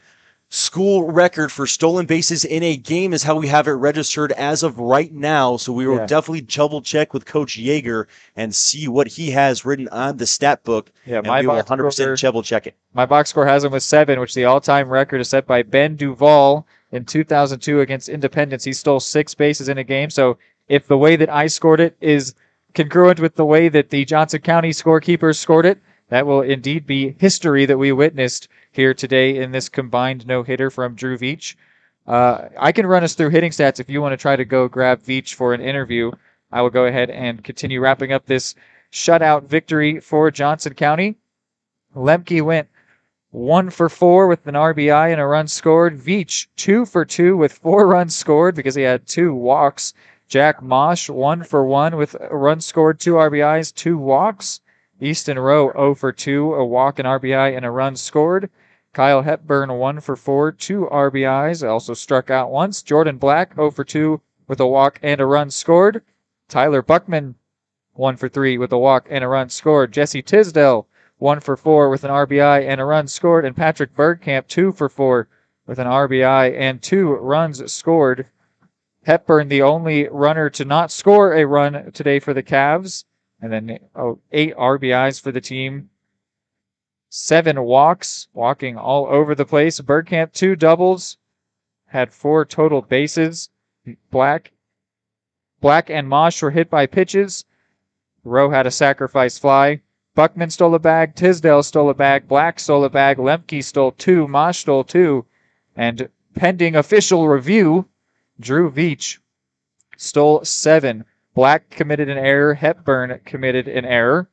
school record for stolen bases in a game is how we have it registered as of right now. So we will definitely double check with Coach Yeager and see what he has written on the stat book. Yeah, and we will 100% double check it. My box score has him with 7, which the all-time record is set by Ben Duval in 2002 against Independence. He stole 6 bases in a game. So if the way that I scored it is congruent with the way that the Johnson County scorekeepers scored it, that will indeed be history that we witnessed here today in this combined no-hitter from Drew Veach. I can run us through hitting stats if you want to try to go grab Veach for an interview. I will go ahead and continue wrapping up this shutout victory for Johnson County. Lemke went 1 for 4 with an RBI and a run scored. Veach 2 for 2 with 4 runs scored because he had 2 walks. Jack Mosh 1 for 1 with a run scored, 2 RBIs, 2 walks. Easton Rowe 0 for 2, a walk, an RBI, and a run scored. Kyle Hepburn 1 for 4, 2 RBIs, also struck out once. Jordan Black 0 for 2 with a walk and a run scored. Tyler Buckman 1 for 3 with a walk and a run scored. Jesse Tisdale 1 for 4 with an RBI and a run scored. And Patrick Bergkamp 2 for 4 with an RBI and 2 runs scored. Hepburn, the only runner to not score a run today for the Cavs. And then 8 RBIs for the team. 7 walks, walking all over the place. Bergkamp 2 doubles, had 4 total bases. Black and Mosh were hit by pitches. Rowe had a sacrifice fly. Buckman stole a bag. Tisdale stole a bag. Black stole a bag. Lemke stole 2. Mosh stole 2. And pending official review, Drew Veach stole 7. Black committed an error. Hepburn committed an error.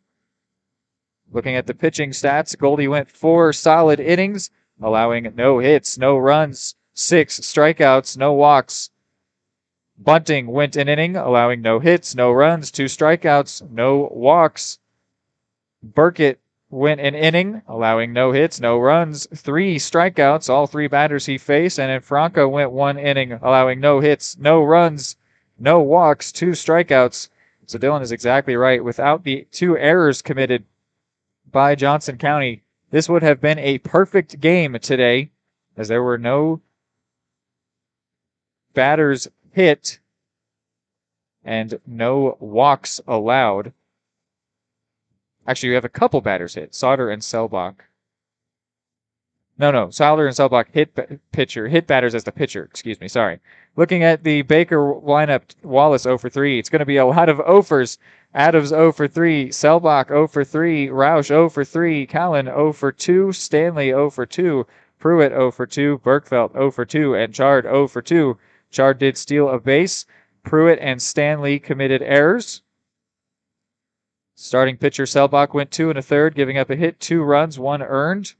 Looking at the pitching stats, Goldie went 4 solid innings, allowing no hits, no runs, 6 strikeouts, no walks. Bunting went an inning, allowing no hits, no runs, 2 strikeouts, no walks. Burkett went an inning, allowing no hits, no runs, 3 strikeouts, all 3 batters he faced. And then Franco went 1 inning, allowing no hits, no runs, no walks, 2 strikeouts. So Dylan is exactly right. Without the 2 errors committed by Johnson County, this would have been a perfect game today, as there were no batters hit and no walks allowed. Actually, we have a couple batters hit, Sauter and Selbach. No. Solder and Selbach hit batters as the pitcher. Excuse me. Sorry. Looking at the Baker lineup, Wallace 0 for 3. It's going to be a lot of offers. Adams 0 for 3. Selbach 0 for 3. Roush 0 for 3. Callan 0 for 2. Stanley 0 for 2. Pruitt 0 for 2. Berkfeldt 0 for 2. And Chard 0 for 2. Chard did steal a base. Pruitt and Stanley committed errors. Starting pitcher Selbach went 2 1/3, giving up a hit, 2 runs, 1 earned.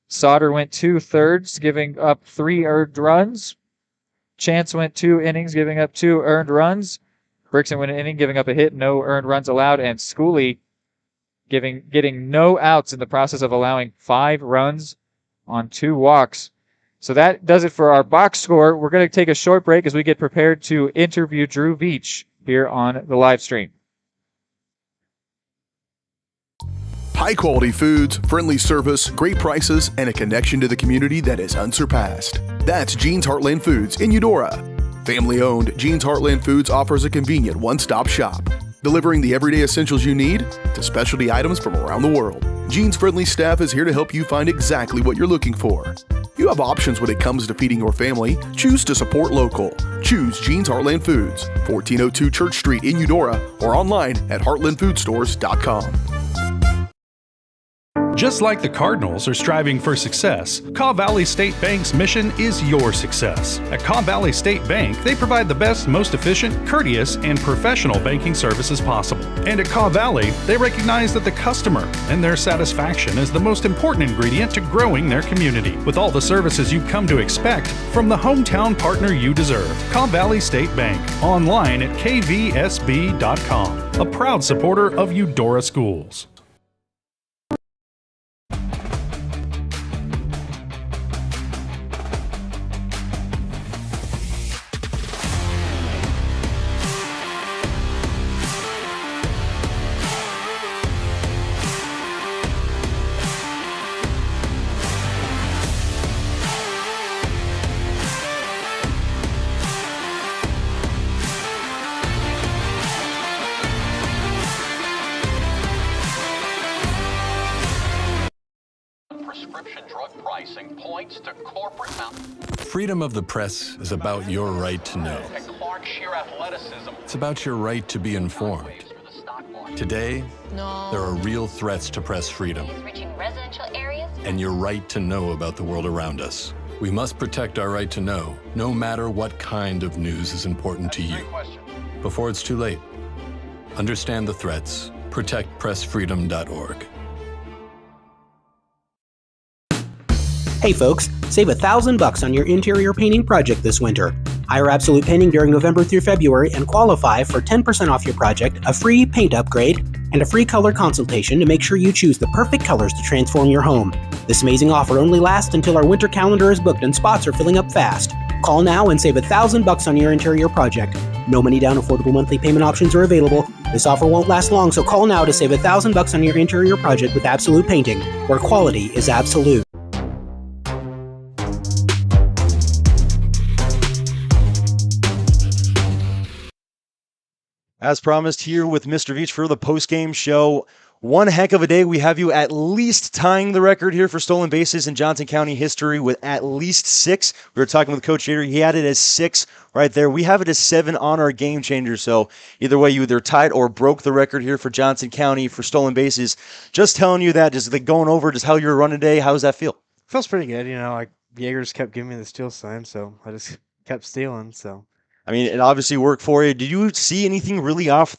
Sauter went 2/3, giving up 3 earned runs. Chance went 2 innings, giving up 2 earned runs. Brickson went an inning, giving up a hit, no earned runs allowed. And Schooley getting no outs in the process of allowing 5 runs on 2 walks. So that does it for our box score. We're going to take a short break as we get prepared to interview Drew Veach here on the live stream. High quality foods, friendly service, great prices, and a connection to the community that is unsurpassed. That's Gene's Heartland Foods in Eudora. Family owned, Gene's Heartland Foods offers a convenient one-stop shop, delivering the everyday essentials you need to specialty items from around the world. Gene's friendly staff is here to help you find exactly what you're looking for. You have options when it comes to feeding your family. Choose to support local. Choose Gene's Heartland Foods, 1402 Church Street in Eudora, or online at heartlandfoodstores.com. Just like the Cardinals are striving for success, Caw Valley State Bank's mission is your success. At Caw Valley State Bank, they provide the best, most efficient, courteous, and professional banking services possible. And at Caw Valley, they recognize that the customer and their satisfaction is the most important ingredient to growing their community. With all the services you've come to expect from the hometown partner you deserve, Caw Valley State Bank, online at kvsb.com, a proud supporter of Eudora Schools. Freedom of the press is about your right to know. It's about your right to be informed. Today, there are real threats to press freedom and your right to know about the world around us. We must protect our right to know, no matter what kind of news is important to you. Before it's too late, understand the threats. ProtectPressFreedom.org. Hey folks, save $1,000 on your interior painting project this winter. Hire Absolute Painting during November through February and qualify for 10% off your project, a free paint upgrade, and a free color consultation to make sure you choose the perfect colors to transform your home. This amazing offer only lasts until our winter calendar is booked and spots are filling up fast. Call now and save $1,000 on your interior project. No money down, affordable monthly payment options are available. This offer won't last long, so call now to save $1,000 on your interior project with Absolute Painting, where quality is absolute. As promised, here with Mr. Veach for the post-game show. One heck of a day. We have you at least tying the record here for stolen bases in Johnson County history with at least 6. We were talking with Coach Jader. He had it as 6 right there. We have it as 7 on our Game Changer. So either way, you either tied or broke the record here for Johnson County for stolen bases. Just telling you that, just going over just how you're running today. How does that feel? Feels pretty good. You know, like Jaegers kept giving me the steal sign, so I just kept stealing. So. I mean, it obviously worked for you. Did you see anything really off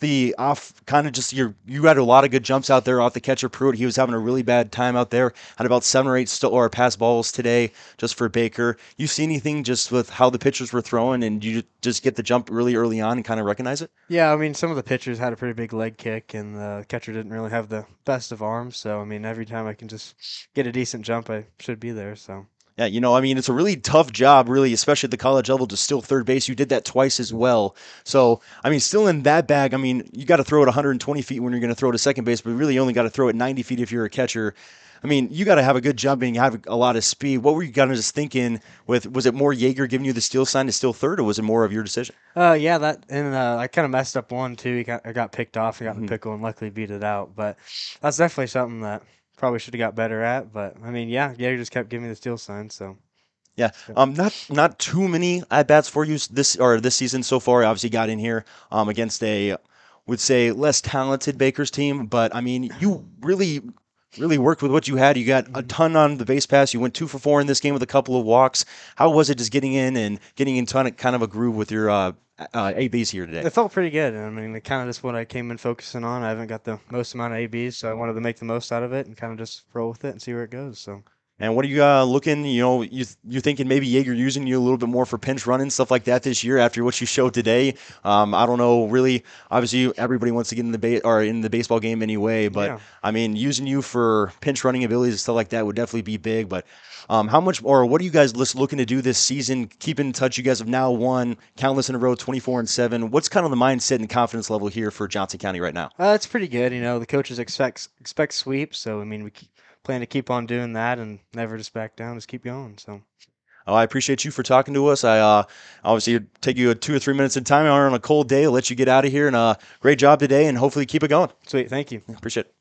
kind of just you had a lot of good jumps out there off the catcher Pruitt. He was having a really bad time out there. Had about 7 or 8 or pass balls today just for Baker. You see anything just with how the pitchers were throwing, and you just get the jump really early on and kind of recognize it? Yeah, I mean, some of the pitchers had a pretty big leg kick, and the catcher didn't really have the best of arms. So, I mean, every time I can just get a decent jump, I should be there, so. Yeah, you know, I mean, it's a really tough job, really, especially at the college level, to steal third base. You did that twice as well. So, I mean, still in that bag, I mean, you got to throw it 120 feet when you're going to throw to second base, but really only got to throw it 90 feet if you're a catcher. I mean, you got to have a good jumping, have a lot of speed. What were you kind of just thinking was it more Jaeger giving you the steal sign to steal third, or was it more of your decision? Yeah, that, and I kind of messed up one, too. I got picked off and got in the pickle and luckily beat it out. But that's definitely something that probably should have got better at. But I mean, yeah, Gary just kept giving me the steal sign. So Yeah, not too many at bats for you this season so far. Obviously, got in here against a would say less talented Bakers team, but I mean, you really worked with what you had. You got a ton on the base pass. You went 2 for 4 in this game with a couple of walks. How was it just getting in and getting into kind of a groove with your ABs here today? it felt pretty good. I mean, it kind of just what I came in focusing on. I haven't got the most amount of ABs, so I wanted to make the most out of it and kind of just roll with it and see where it goes. So. And what are you looking? You thinking maybe Jaeger using you a little bit more for pinch running stuff like that this year after what you showed today? I don't know. Really, obviously, everybody wants to get in the baseball game anyway. But Yeah. I mean, using you for pinch running abilities and stuff like that would definitely be big. But how much or what are you guys looking to do this season? Keep in touch. You guys have now won countless in a row, 24-7. What's kind of the mindset and confidence level here for Johnson County right now? It's pretty good. The coaches expect sweeps, so I mean, plan to keep on doing that and never just back down, just keep going. So. Oh, I appreciate you for talking to us. I obviously take you 2 or 3 minutes of time on a cold day. I'll let you get out of here. And great job today, and hopefully keep it going. Sweet, thank you. Appreciate it.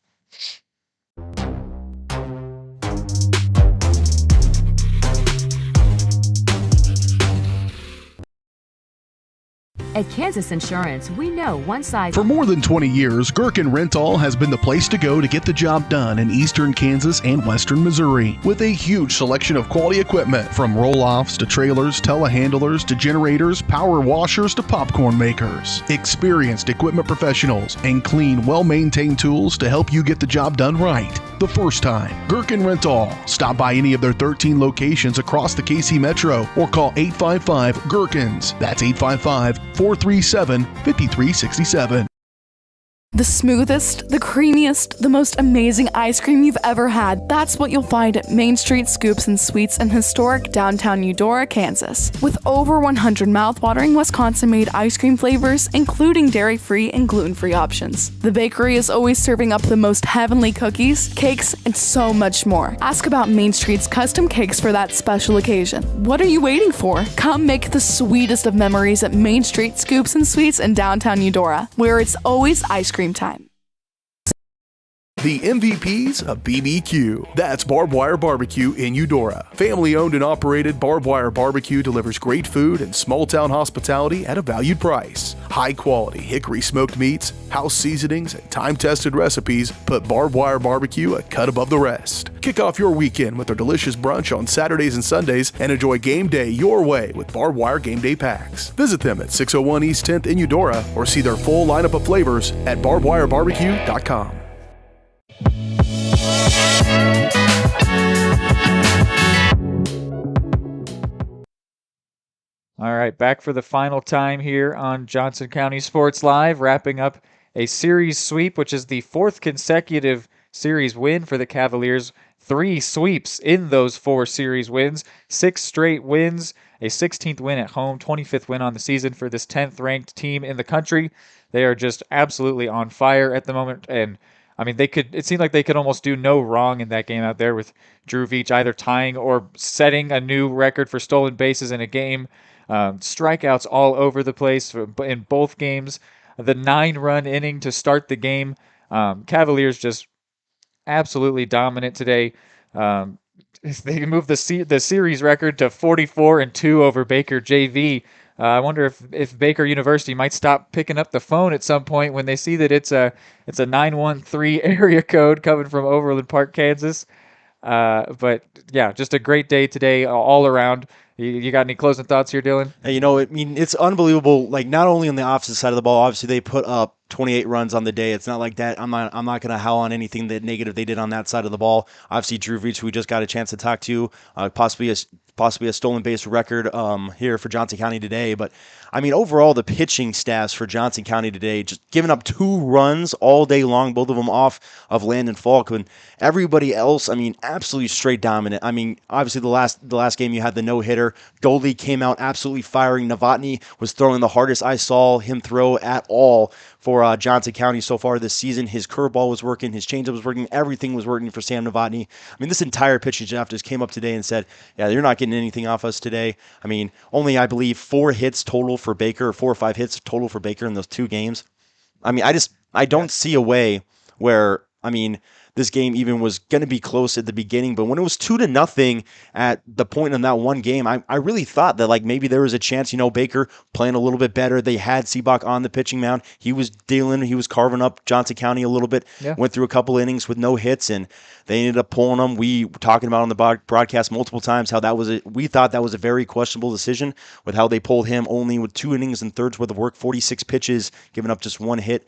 At Kansas Insurance, we know one size. For more than 20 years, Gherkin Rental has been the place to go to get the job done in eastern Kansas and western Missouri. With a huge selection of quality equipment, from roll-offs to trailers, telehandlers to generators, power washers to popcorn makers. Experienced equipment professionals and clean, well-maintained tools to help you get the job done right the first time. Gherkin Rental. Stop by any of their 13 locations across the KC Metro or call 855-GHERKINS. That's 855-437-5367. The smoothest, the creamiest, the most amazing ice cream you've ever had. That's what you'll find at Main Street Scoops and Sweets in historic downtown Eudora, Kansas. With over 100 mouthwatering Wisconsin-made ice cream flavors, including dairy-free and gluten-free options. The bakery is always serving up the most heavenly cookies, cakes, and so much more. Ask about Main Street's custom cakes for that special occasion. What are you waiting for? Come make the sweetest of memories at Main Street Scoops and Sweets in downtown Eudora, where it's always ice cream time. The MVPs of BBQ. That's Barbed Wire Barbecue in Eudora. Family owned and operated, Barbed Wire Barbecue delivers great food and small town hospitality at a valued price. High quality hickory smoked meats, house seasonings, and time tested recipes put Barbed Wire Barbecue a cut above the rest. Kick off your weekend with their delicious brunch on Saturdays and Sundays and enjoy game day your way with Barbed Wire Game Day Packs. Visit them at 601 East 10th in Eudora or see their full lineup of flavors at barbedwirebarbecue.com. All right, back for the final time here on Johnson County Sports Live, wrapping up a series sweep, which is the 4th consecutive series win for the Cavaliers. 3 sweeps in those 4 series wins, 6 straight wins, a 16th win at home, 25th win on the season for this 10th ranked team in the country. They are just absolutely on fire at the moment, and I mean, it seemed like they could almost do no wrong in that game out there with Drew Veach either tying or setting a new record for stolen bases in a game. Strikeouts all over the place in both games. The 9-run inning to start the game. Cavaliers just absolutely dominant today. They moved the series record to 44-2 over Baker JV. I wonder if Baker University might stop picking up the phone at some point when they see that it's a 913 area code coming from Overland Park, Kansas. But yeah, just a great day today all around. You got any closing thoughts here, Dylan? Hey, I mean, it's unbelievable. Like, not only on the opposite side of the ball, obviously they put up 28 runs on the day. It's not like that. I'm not going to howl on anything that negative they did on that side of the ball. Obviously, Drew Veach, who we just got a chance to talk to, possibly a stolen base record here for Johnson County today. But I mean, overall, the pitching staffs for Johnson County today just giving up 2 runs all day long, both of them off of Landon Falk. And everybody else, I mean, absolutely straight dominant. I mean, obviously the last game you had the no-hitter. Goldie came out absolutely firing. Novotny was throwing the hardest I saw him throw at all for Johnson County so far this season. His curveball was working, his changeup was working, everything was working for Sam Novotny. I mean, this entire pitching staff just came up today and said, yeah, you're not getting anything off us today. I mean, only, I believe, 4 hits total for Baker, or 4 or 5 hits total for Baker in those 2 games. I mean, I don't see a way where, I mean, this game even was going to be close at the beginning. But when it was 2-0 at the point in that one game, I really thought that like maybe there was a chance, Baker playing a little bit better. They had Seabach on the pitching mound. He was carving up Johnson County a little bit. Yeah. Went through a couple innings with no hits, and they ended up pulling them. We were talking about on the broadcast multiple times how we thought that was a very questionable decision with how they pulled him only with 2 innings and thirds worth of work, 46 pitches, giving up just 1 hit.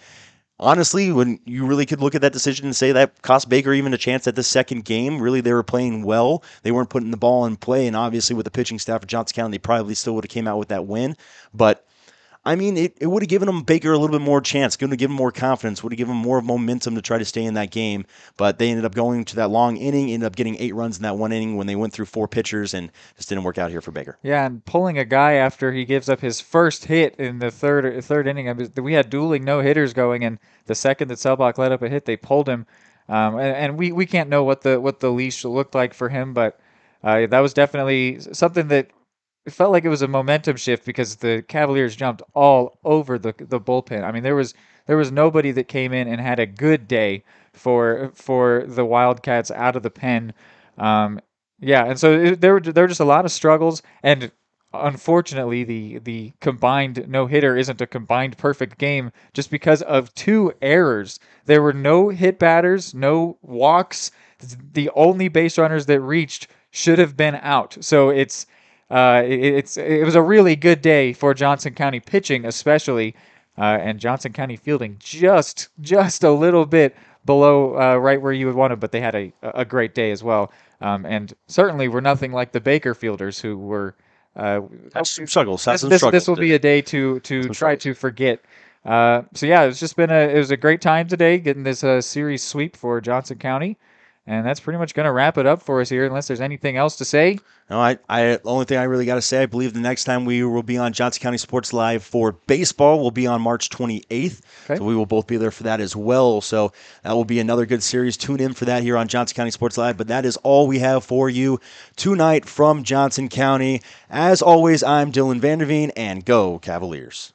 Honestly, when you really could look at that decision and say that cost Baker even a chance at the second game, really they were playing well. They weren't putting the ball in play, and obviously with the pitching staff of Johnson County, they probably still would have came out with that win. But I mean, it would have given them Baker a little bit more chance, going to give him more confidence, would have given them more momentum to try to stay in that game. But they ended up going to that long inning, ended up getting 8 runs in that one inning when they went through 4 pitchers, and just didn't work out here for Baker. Yeah, and pulling a guy after he gives up his first hit in the third inning. I mean, we had dueling no hitters going, and the second that Selbach let up a hit, they pulled him. And we can't know what the leash looked like for him, but that was definitely something that. It felt like it was a momentum shift because the Cavaliers jumped all over the bullpen. I mean, there was nobody that came in and had a good day for the Wildcats out of the pen. And so there were just a lot of struggles, and unfortunately, the combined no-hitter isn't a combined perfect game just because of 2 errors. There were no hit batters, no walks. The only base runners that reached should have been out. So it was a really good day for Johnson County pitching, especially, and Johnson County fielding just a little bit below right where you would want it, but they had a great day as well. And certainly were nothing like the Baker fielders who were struggles. This will be a day to try to forget. So yeah, it was a great time today getting this series sweep for Johnson County. And that's pretty much going to wrap it up for us here, unless there's anything else to say. No, the only thing I really got to say, I believe the next time we will be on Johnson County Sports Live for baseball will be on March 28th. Okay. So we will both be there for that as well. So that will be another good series. Tune in for that here on Johnson County Sports Live. But that is all we have for you tonight from Johnson County. As always, I'm Dylan Vanderveen, and go Cavaliers.